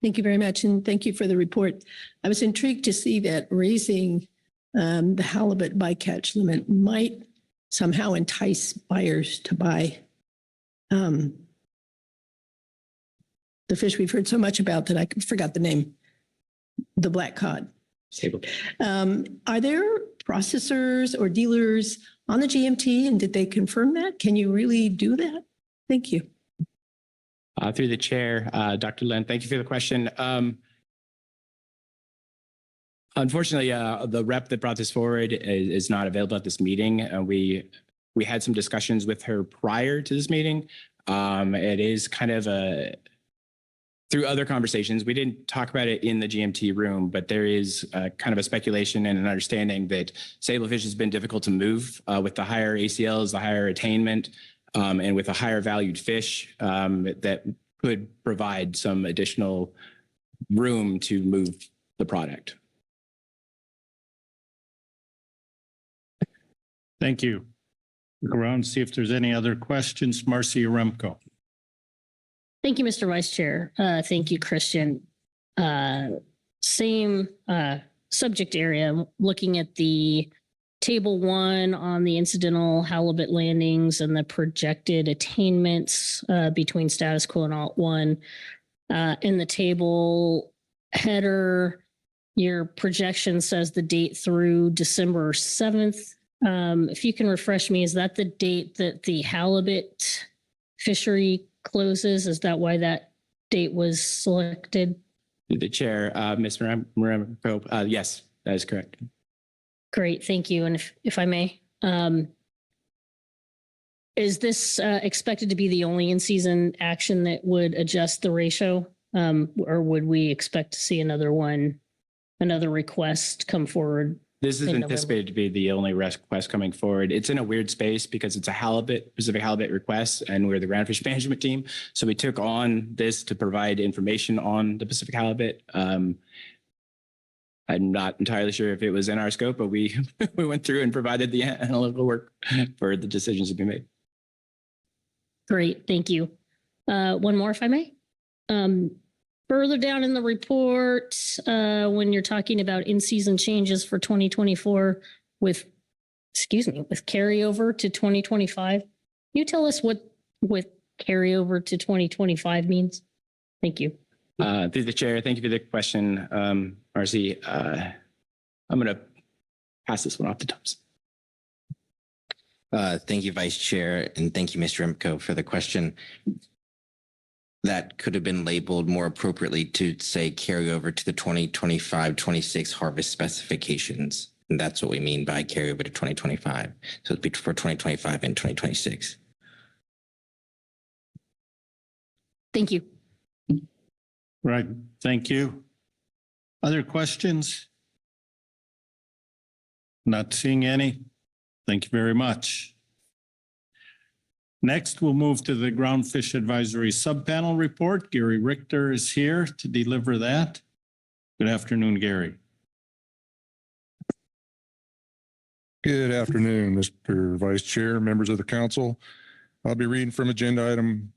Thank you very much, and thank you for the report. I was intrigued to see that raising the halibut bycatch limit might somehow entice buyers to buy the fish we've heard so much about that I forgot the name, the black cod. Are there processors or dealers on the GMT, and did they confirm that? Can you really do that? Thank you. Through the chair, Dr. Lin, thank you for the question. Unfortunately, the rep that brought this forward is not available at this meeting. We had some discussions with her prior to this meeting. It is kind of through other conversations. We didn't talk about it in the GMT room, but there is kind of a speculation and an understanding that sablefish has been difficult to move with the higher ACLs, the higher attainment, and with a higher valued fish that could provide some additional room to move the product. Thank you. Look around, see if there's any other questions. Marcia Remco. Thank you, Mr. Vice Chair. Thank you, Christian. Same subject area, looking at the Table 1 on the incidental halibut landings and the projected attainments between status quo and Alt 1. In the table header, your projection says the date through December 7th. If you can refresh me, is that the date that the halibut fishery closes? Is that why that date was selected? The chair, Ms. Moran, yes, that is correct. Great, thank you. And if I may, is this expected to be the only in-season action that would adjust the ratio? Or would we expect to see another request come forward? This is anticipated to be the only request coming forward. It's in a weird space because it's a specific halibut request, and we're the Groundfish management team. So we took on this to provide information on the Pacific halibut. I'm not entirely sure if it was in our scope, but we went through and provided the analytical work for the decisions to be made. Great, thank you. One more, if I may. Further down in the report, when you're talking about in-season changes for 2024 with carryover to 2025, can you tell us what carryover to 2025 means? Thank you. Through the chair, thank you for the question, RC. I'm going to pass this one off to Thomas. Thank you, Vice Chair, and thank you, Mr. Imco, for the question. That could have been labeled more appropriately to say carryover to the 2025-26 harvest specifications. And that's what we mean by carryover to 2025. So it'd be for 2025 and 2026. Thank you. Right. Thank you. Other questions? Not seeing any. Thank you very much. Next, we'll move to the Groundfish Advisory Subpanel Report. Gary Richter is here to deliver that. Good afternoon, Gary. Good afternoon, Mr. Vice Chair, members of the council. I'll be reading from agenda item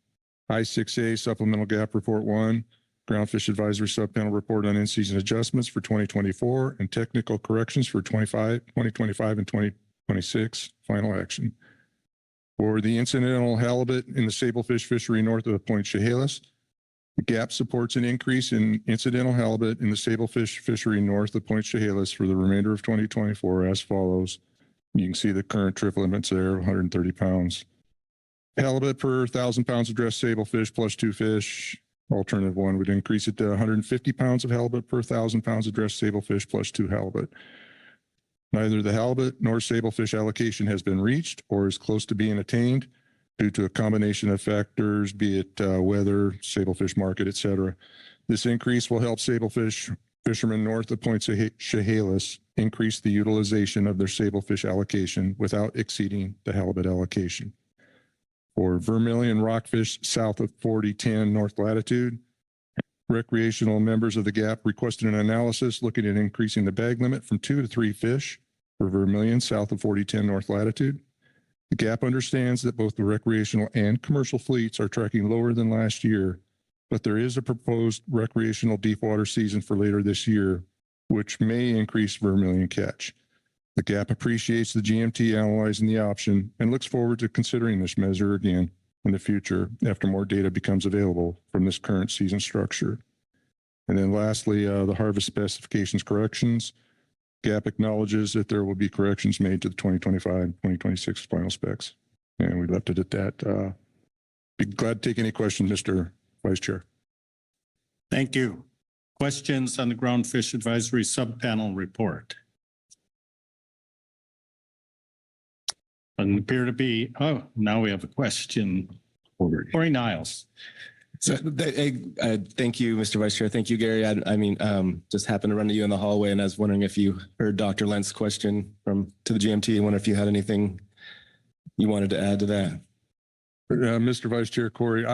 I6A, Supplemental Gap Report 1, Groundfish Advisory Subpanel Report on in-season adjustments for 2024 and technical corrections for 2025 and 2026, final action. For the incidental halibut in the Sablefish fishery north of Point Chehalis, the GAP supports an increase in incidental halibut in the Sablefish fishery north of Point Chehalis for the remainder of 2024 as follows. You can see the current trip limits there, 130 pounds. Halibut per 1,000 pounds of dressed sablefish plus 2 fish. Alternative 1 would increase it to 150 pounds of halibut per 1,000 pounds of dressed sablefish plus 2 halibut. Neither the halibut nor sablefish allocation has been reached or is close to being attained due to a combination of factors, be it weather, sablefish market, etc. This increase will help sablefish fishermen north of Point Chehalis increase the utilization of their sablefish allocation without exceeding the halibut allocation. For vermilion rockfish south of 4010 north latitude, recreational members of the GAP requested an analysis looking at increasing the bag limit from 2 to 3 fish for vermilion south of 4010 north latitude. The GAP understands that both the recreational and commercial fleets are tracking lower than last year, but there is a proposed recreational deep water season for later this year, which may increase vermilion catch. The GAP appreciates the GMT analyzing the option and looks forward to considering this measure again in the future after more data becomes available from this current season structure. And then lastly, the harvest specifications corrections. GAP acknowledges that there will be corrections made to the 2025-2026 final specs. And we left it at that. Be glad to take any questions, Mr. Vice Chair. Thank you. Questions on the Groundfish Advisory Subpanel Report? Doesn't appear to be. Oh, now we have a question. Corey Niles. So, thank you, Mr. Vice Chair. Thank you, Gary. Just happened to run to you in the hallway, and I was wondering if you heard Dr. Lent's question to the GMT. I wonder if you had anything you wanted to add to that. Mr. Vice Chair Corey,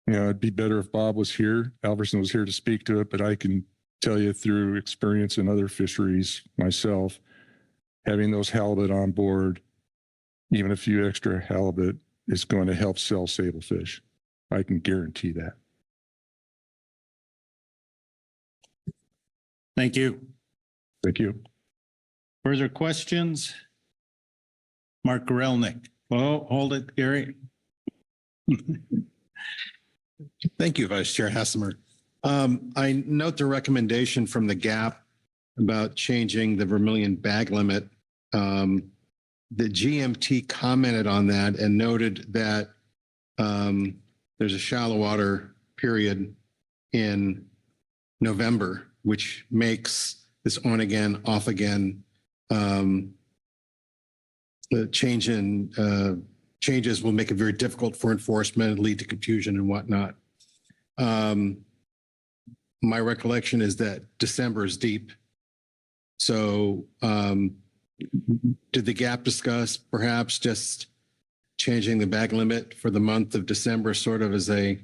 it'd be better if Bob was here. Alverson was here to speak to it, but I can tell you through experience in other fisheries myself, having those halibut on board, even a few extra halibut, is going to help sell sablefish. I can guarantee that. Thank you. Thank you. Further questions? Mark Gorelnik. Oh, hold it, Gary. Thank you, Vice Chair Hassemer. I note the recommendation from the GAP about changing the vermilion bag limit. The GMT commented on that and noted that there's a shallow water period in November, which makes this on again, off again the changes will make it very difficult for enforcement and lead to confusion and whatnot. My recollection is that December is deep. So did the GAP discuss perhaps just changing the bag limit for the month of December sort of as a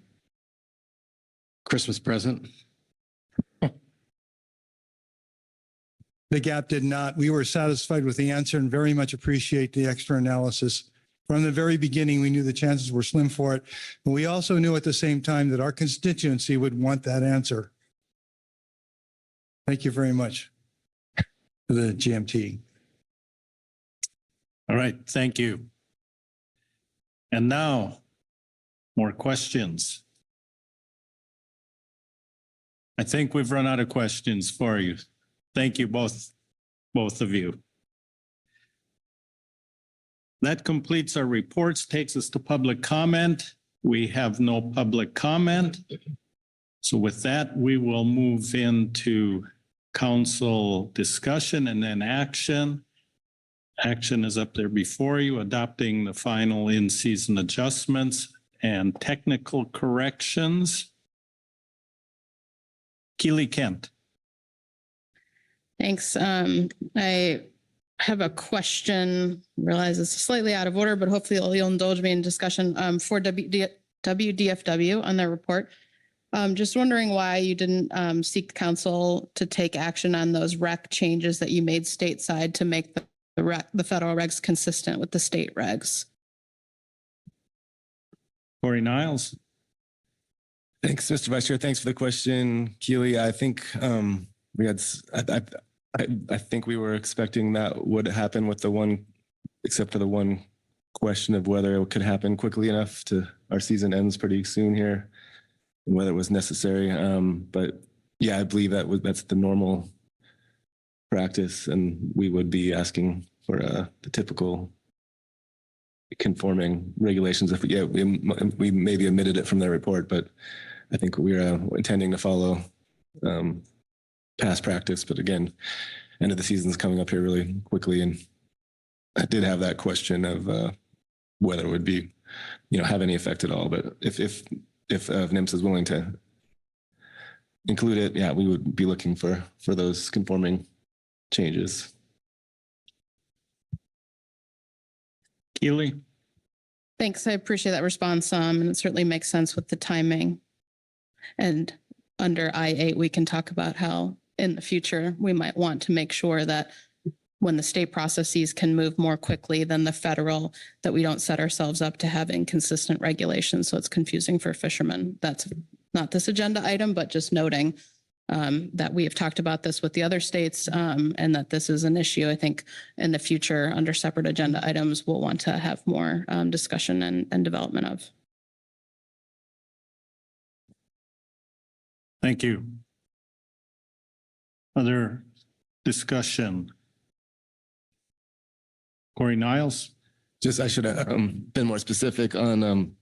Christmas present? The GAP did not. We were satisfied with the answer and very much appreciate the extra analysis. From the very beginning, we knew the chances were slim for it. But we also knew at the same time that our constituency would want that answer. Thank you very much for the GMT. All right, thank you. And now, more questions. I think we've run out of questions for you. Thank you, both of you. That completes our reports, takes us to public comment. We have no public comment. So with that, we will move into council discussion and then action. Action is up there before you, adopting the final in-season adjustments and technical corrections. Keely Kent. Thanks. I have a question. Realize it's slightly out of order, but hopefully you'll indulge me in discussion for WDFW on their report. Just wondering why you didn't seek council to take action on those rec changes that you made stateside to make the federal regs consistent with the state regs. Corey Niles. Thanks, Mr. Vice Chair. Thanks for the question, Keely. I think we had, I think we were expecting that would happen with the one, except for the one question of whether it could happen quickly enough to, our season ends pretty soon here, and whether it was necessary. But yeah, I believe that's the normal practice, and we would be asking for the typical conforming regulations. If we maybe omitted it from their report, but I think we're intending to follow past practice. But again, end of the season is coming up here really quickly, and I did have that question of whether it would be, have any effect at all. But if NIMS is willing to include it, yeah, we would be looking for those conforming changes. Keely. Thanks. I appreciate that response. And it certainly makes sense with the timing. And under I-8, we can talk about how in the future we might want to make sure that when the state processes can move more quickly than the federal, that we don't set ourselves up to have inconsistent regulations. So it's confusing for fishermen. That's not this agenda item, but just noting that we have talked about this with the other states and that this is an issue. I think in the future under separate agenda items, we'll want to have more discussion and development of. Thank you. Other discussion? Corey Niles. Just, I should have been more specific on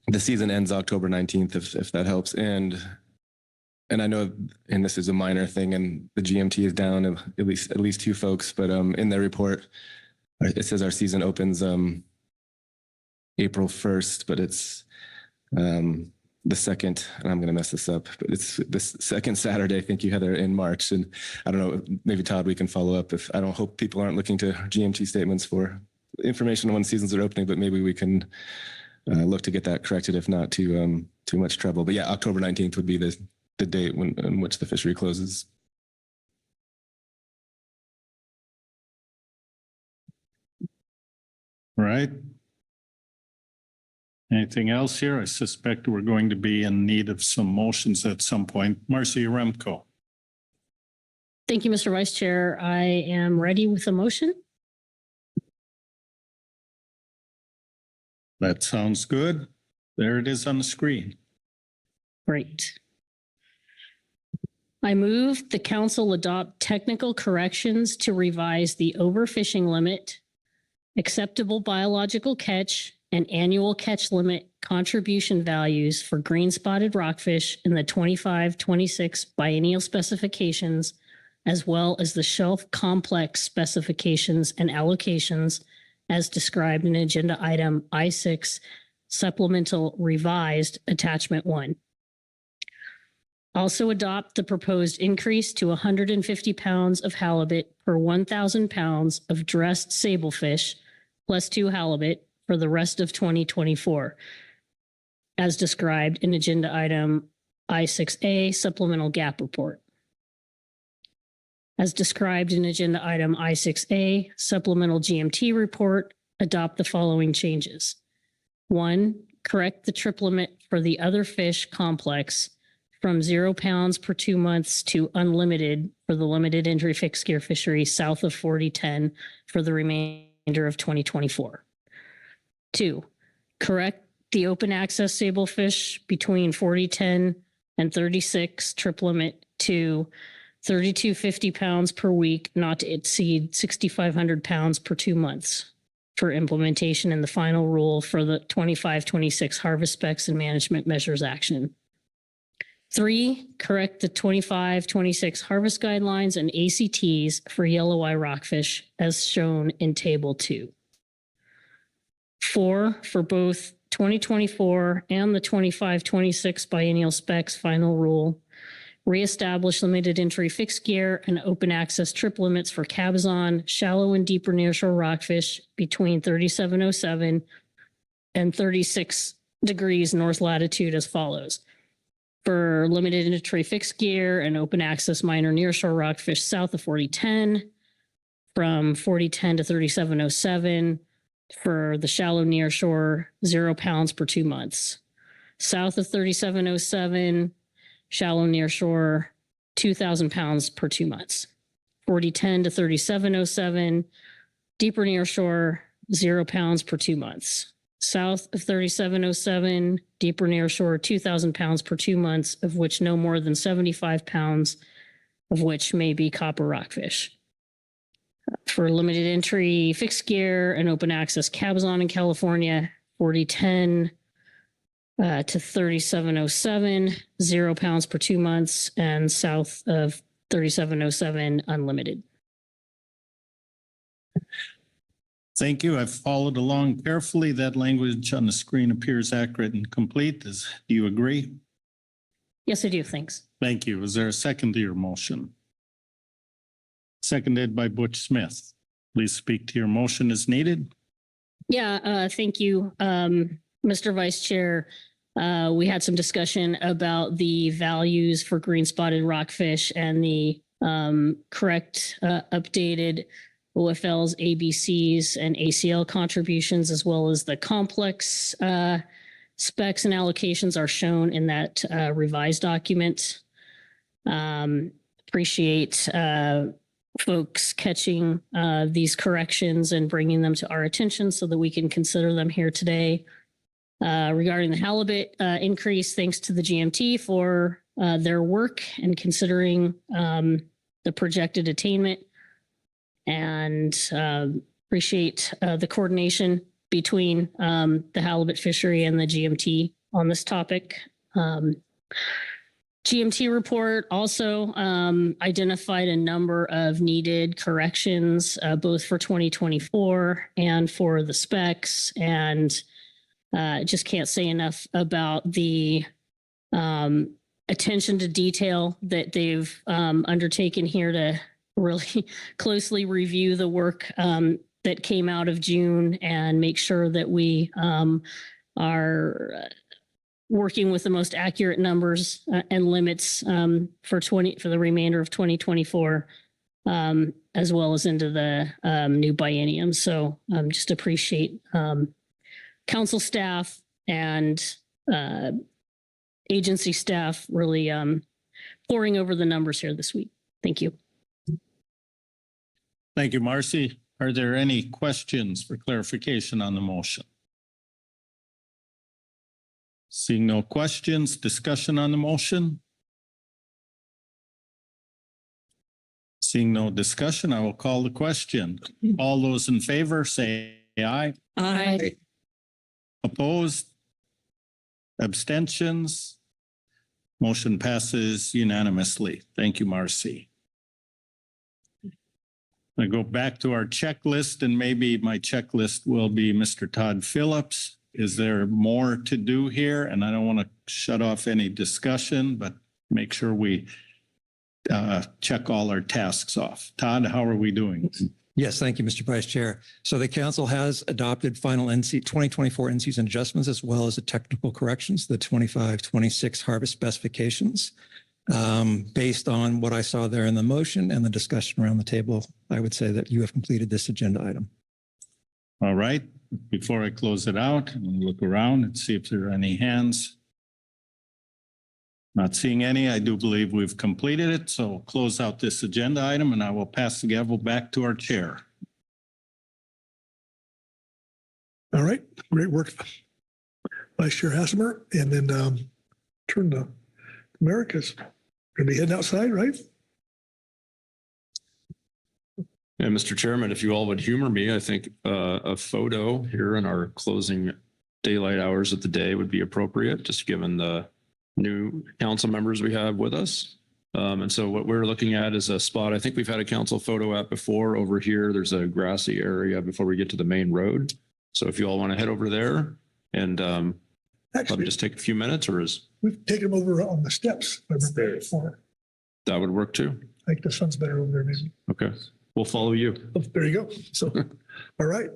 the season ends October 19th, if that helps. And I know, and this is a minor thing, and the GMT is down at least two folks, but in their report, it says our season opens April 1st, but it's the second, and I'm going to mess this up, but it's the second Saturday, thank you, Heather, in March. And I don't know, maybe Todd, we can follow up. If I don't hope people aren't looking to GMT statements for information on when seasons are opening, but maybe we can look to get that corrected, if not too much trouble. But yeah, October 19th would be the date in which the fishery closes. Right. Anything else here? I suspect we're going to be in need of some motions at some point. Marcy Remco. Thank you, Mr. Vice Chair. I am ready with a motion. That sounds good. There it is on the screen. Great. I move the council adopt technical corrections to revise the overfishing limit, acceptable biological catch, and annual catch limit contribution values for green spotted rockfish in the 25-26 biennial specifications, as well as the shelf complex specifications and allocations as described in agenda item I6 supplemental revised attachment 1. Also adopt the proposed increase to 150 pounds of halibut per 1,000 pounds of dressed sablefish plus 2 halibut for the rest of 2024, as described in agenda item I6A supplemental gap report. As described in agenda item I6A supplemental GMT report, adopt the following changes. 1, correct the trip limit for the other fish complex from 0 pounds per 2 months to unlimited for the limited entry fixed gear fishery south of 4010 for the remainder of 2024. 2, correct the open access sablefish between 4010 and 36 trip limit to 3,250 pounds per week, not to exceed 6,500 pounds per 2 months for implementation in the final rule for the 25-26 harvest specs and management measures action. 3, correct the 25-26 harvest guidelines and ACTs for yellow eye rockfish as shown in table 2. 4, for both 2024 and the 25-26 biennial specs final rule, reestablish limited entry fixed gear and open access trip limits for cabezon, shallow and deeper nearshore rockfish between 3707 and 36 degrees north latitude as follows. For limited entry fixed gear and open access minor nearshore rockfish south of 4010, from 4010 to 3707, for the shallow nearshore, 0 pounds per 2 months. South of 3707, shallow nearshore, 2,000 pounds per 2 months. 4010 to 3707, deeper nearshore, 0 pounds per 2 months. South of 3707, deeper nearshore, 2,000 pounds per 2 months, of which no more than 75 pounds of which may be copper rockfish. For limited entry fixed gear and open access cabezon in California, 4010 to 3707, 0 pounds per 2 months, and south of 3707, unlimited. Thank you. I've followed along carefully. That language on the screen appears accurate and complete. Do you agree? Yes, I do. Thanks. Thank you. Is there a second to your motion? Seconded by Butch Smith. Please speak to your motion as needed. Yeah, thank you, Mr. Vice Chair. We had some discussion about the values for green spotted rockfish and the correct updated OFLs, ABCs, and ACL contributions, as well as the complex specs and allocations are shown in that revised document. Appreciate folks catching these corrections and bringing them to our attention so that we can consider them here today. Regarding the halibut increase, thanks to the GMT for their work and considering the projected attainment, and appreciate the coordination between the halibut fishery and the GMT on this topic. GMT report also identified a number of needed corrections, both for 2024 and for the specs, and just can't say enough about the attention to detail that they've undertaken here to really closely review the work that came out of June and make sure that we are working with the most accurate numbers and limits for the remainder of 2024, as well as into the new biennium. So just appreciate council staff and agency staff really poring over the numbers here this week. Thank you. Thank you, Marcy. Are there any questions for clarification on the motion? Seeing no questions, discussion on the motion? Seeing no discussion, I will call the question. All those in favor say aye. Aye. Opposed? Abstentions? Motion passes unanimously. Thank you, Marcy. I go back to our checklist, and maybe my checklist will be Mr. Todd Phillips. Is there more to do here? And I don't want to shut off any discussion, but make sure we check all our tasks off. Todd, how are we doing? Yes, thank you, Mr. Vice Chair. So the council has adopted final 2024 in-season adjustments as well as the technical corrections, the 25-26 harvest specifications. Based on what I saw there in the motion and the discussion around the table, I would say that you have completed this agenda item. All right. Before I close it out, I'm going to look around and see if there are any hands. Not seeing any. I do believe we've completed it. So we'll close out this agenda item and I will pass the gavel back to our chair. All right, great work, Vice Chair Hassemer. And then turn to America's. Going to be heading outside, right? Yeah, Mr. Chairman, if you all would humor me, I think a photo here in our closing daylight hours of the day would be appropriate, just given the new council members we have with us. And so what we're looking at is a spot, I think we've had a council photo at before. Over here, there's a grassy area before we get to the main road. So if you all want to head over there and let me just take a few minutes, or is... We've taken them over on the steps. I remember before. That would work too. I think the sun's better over there, maybe. Okay, we'll follow you. Oh, there you go. So, all right.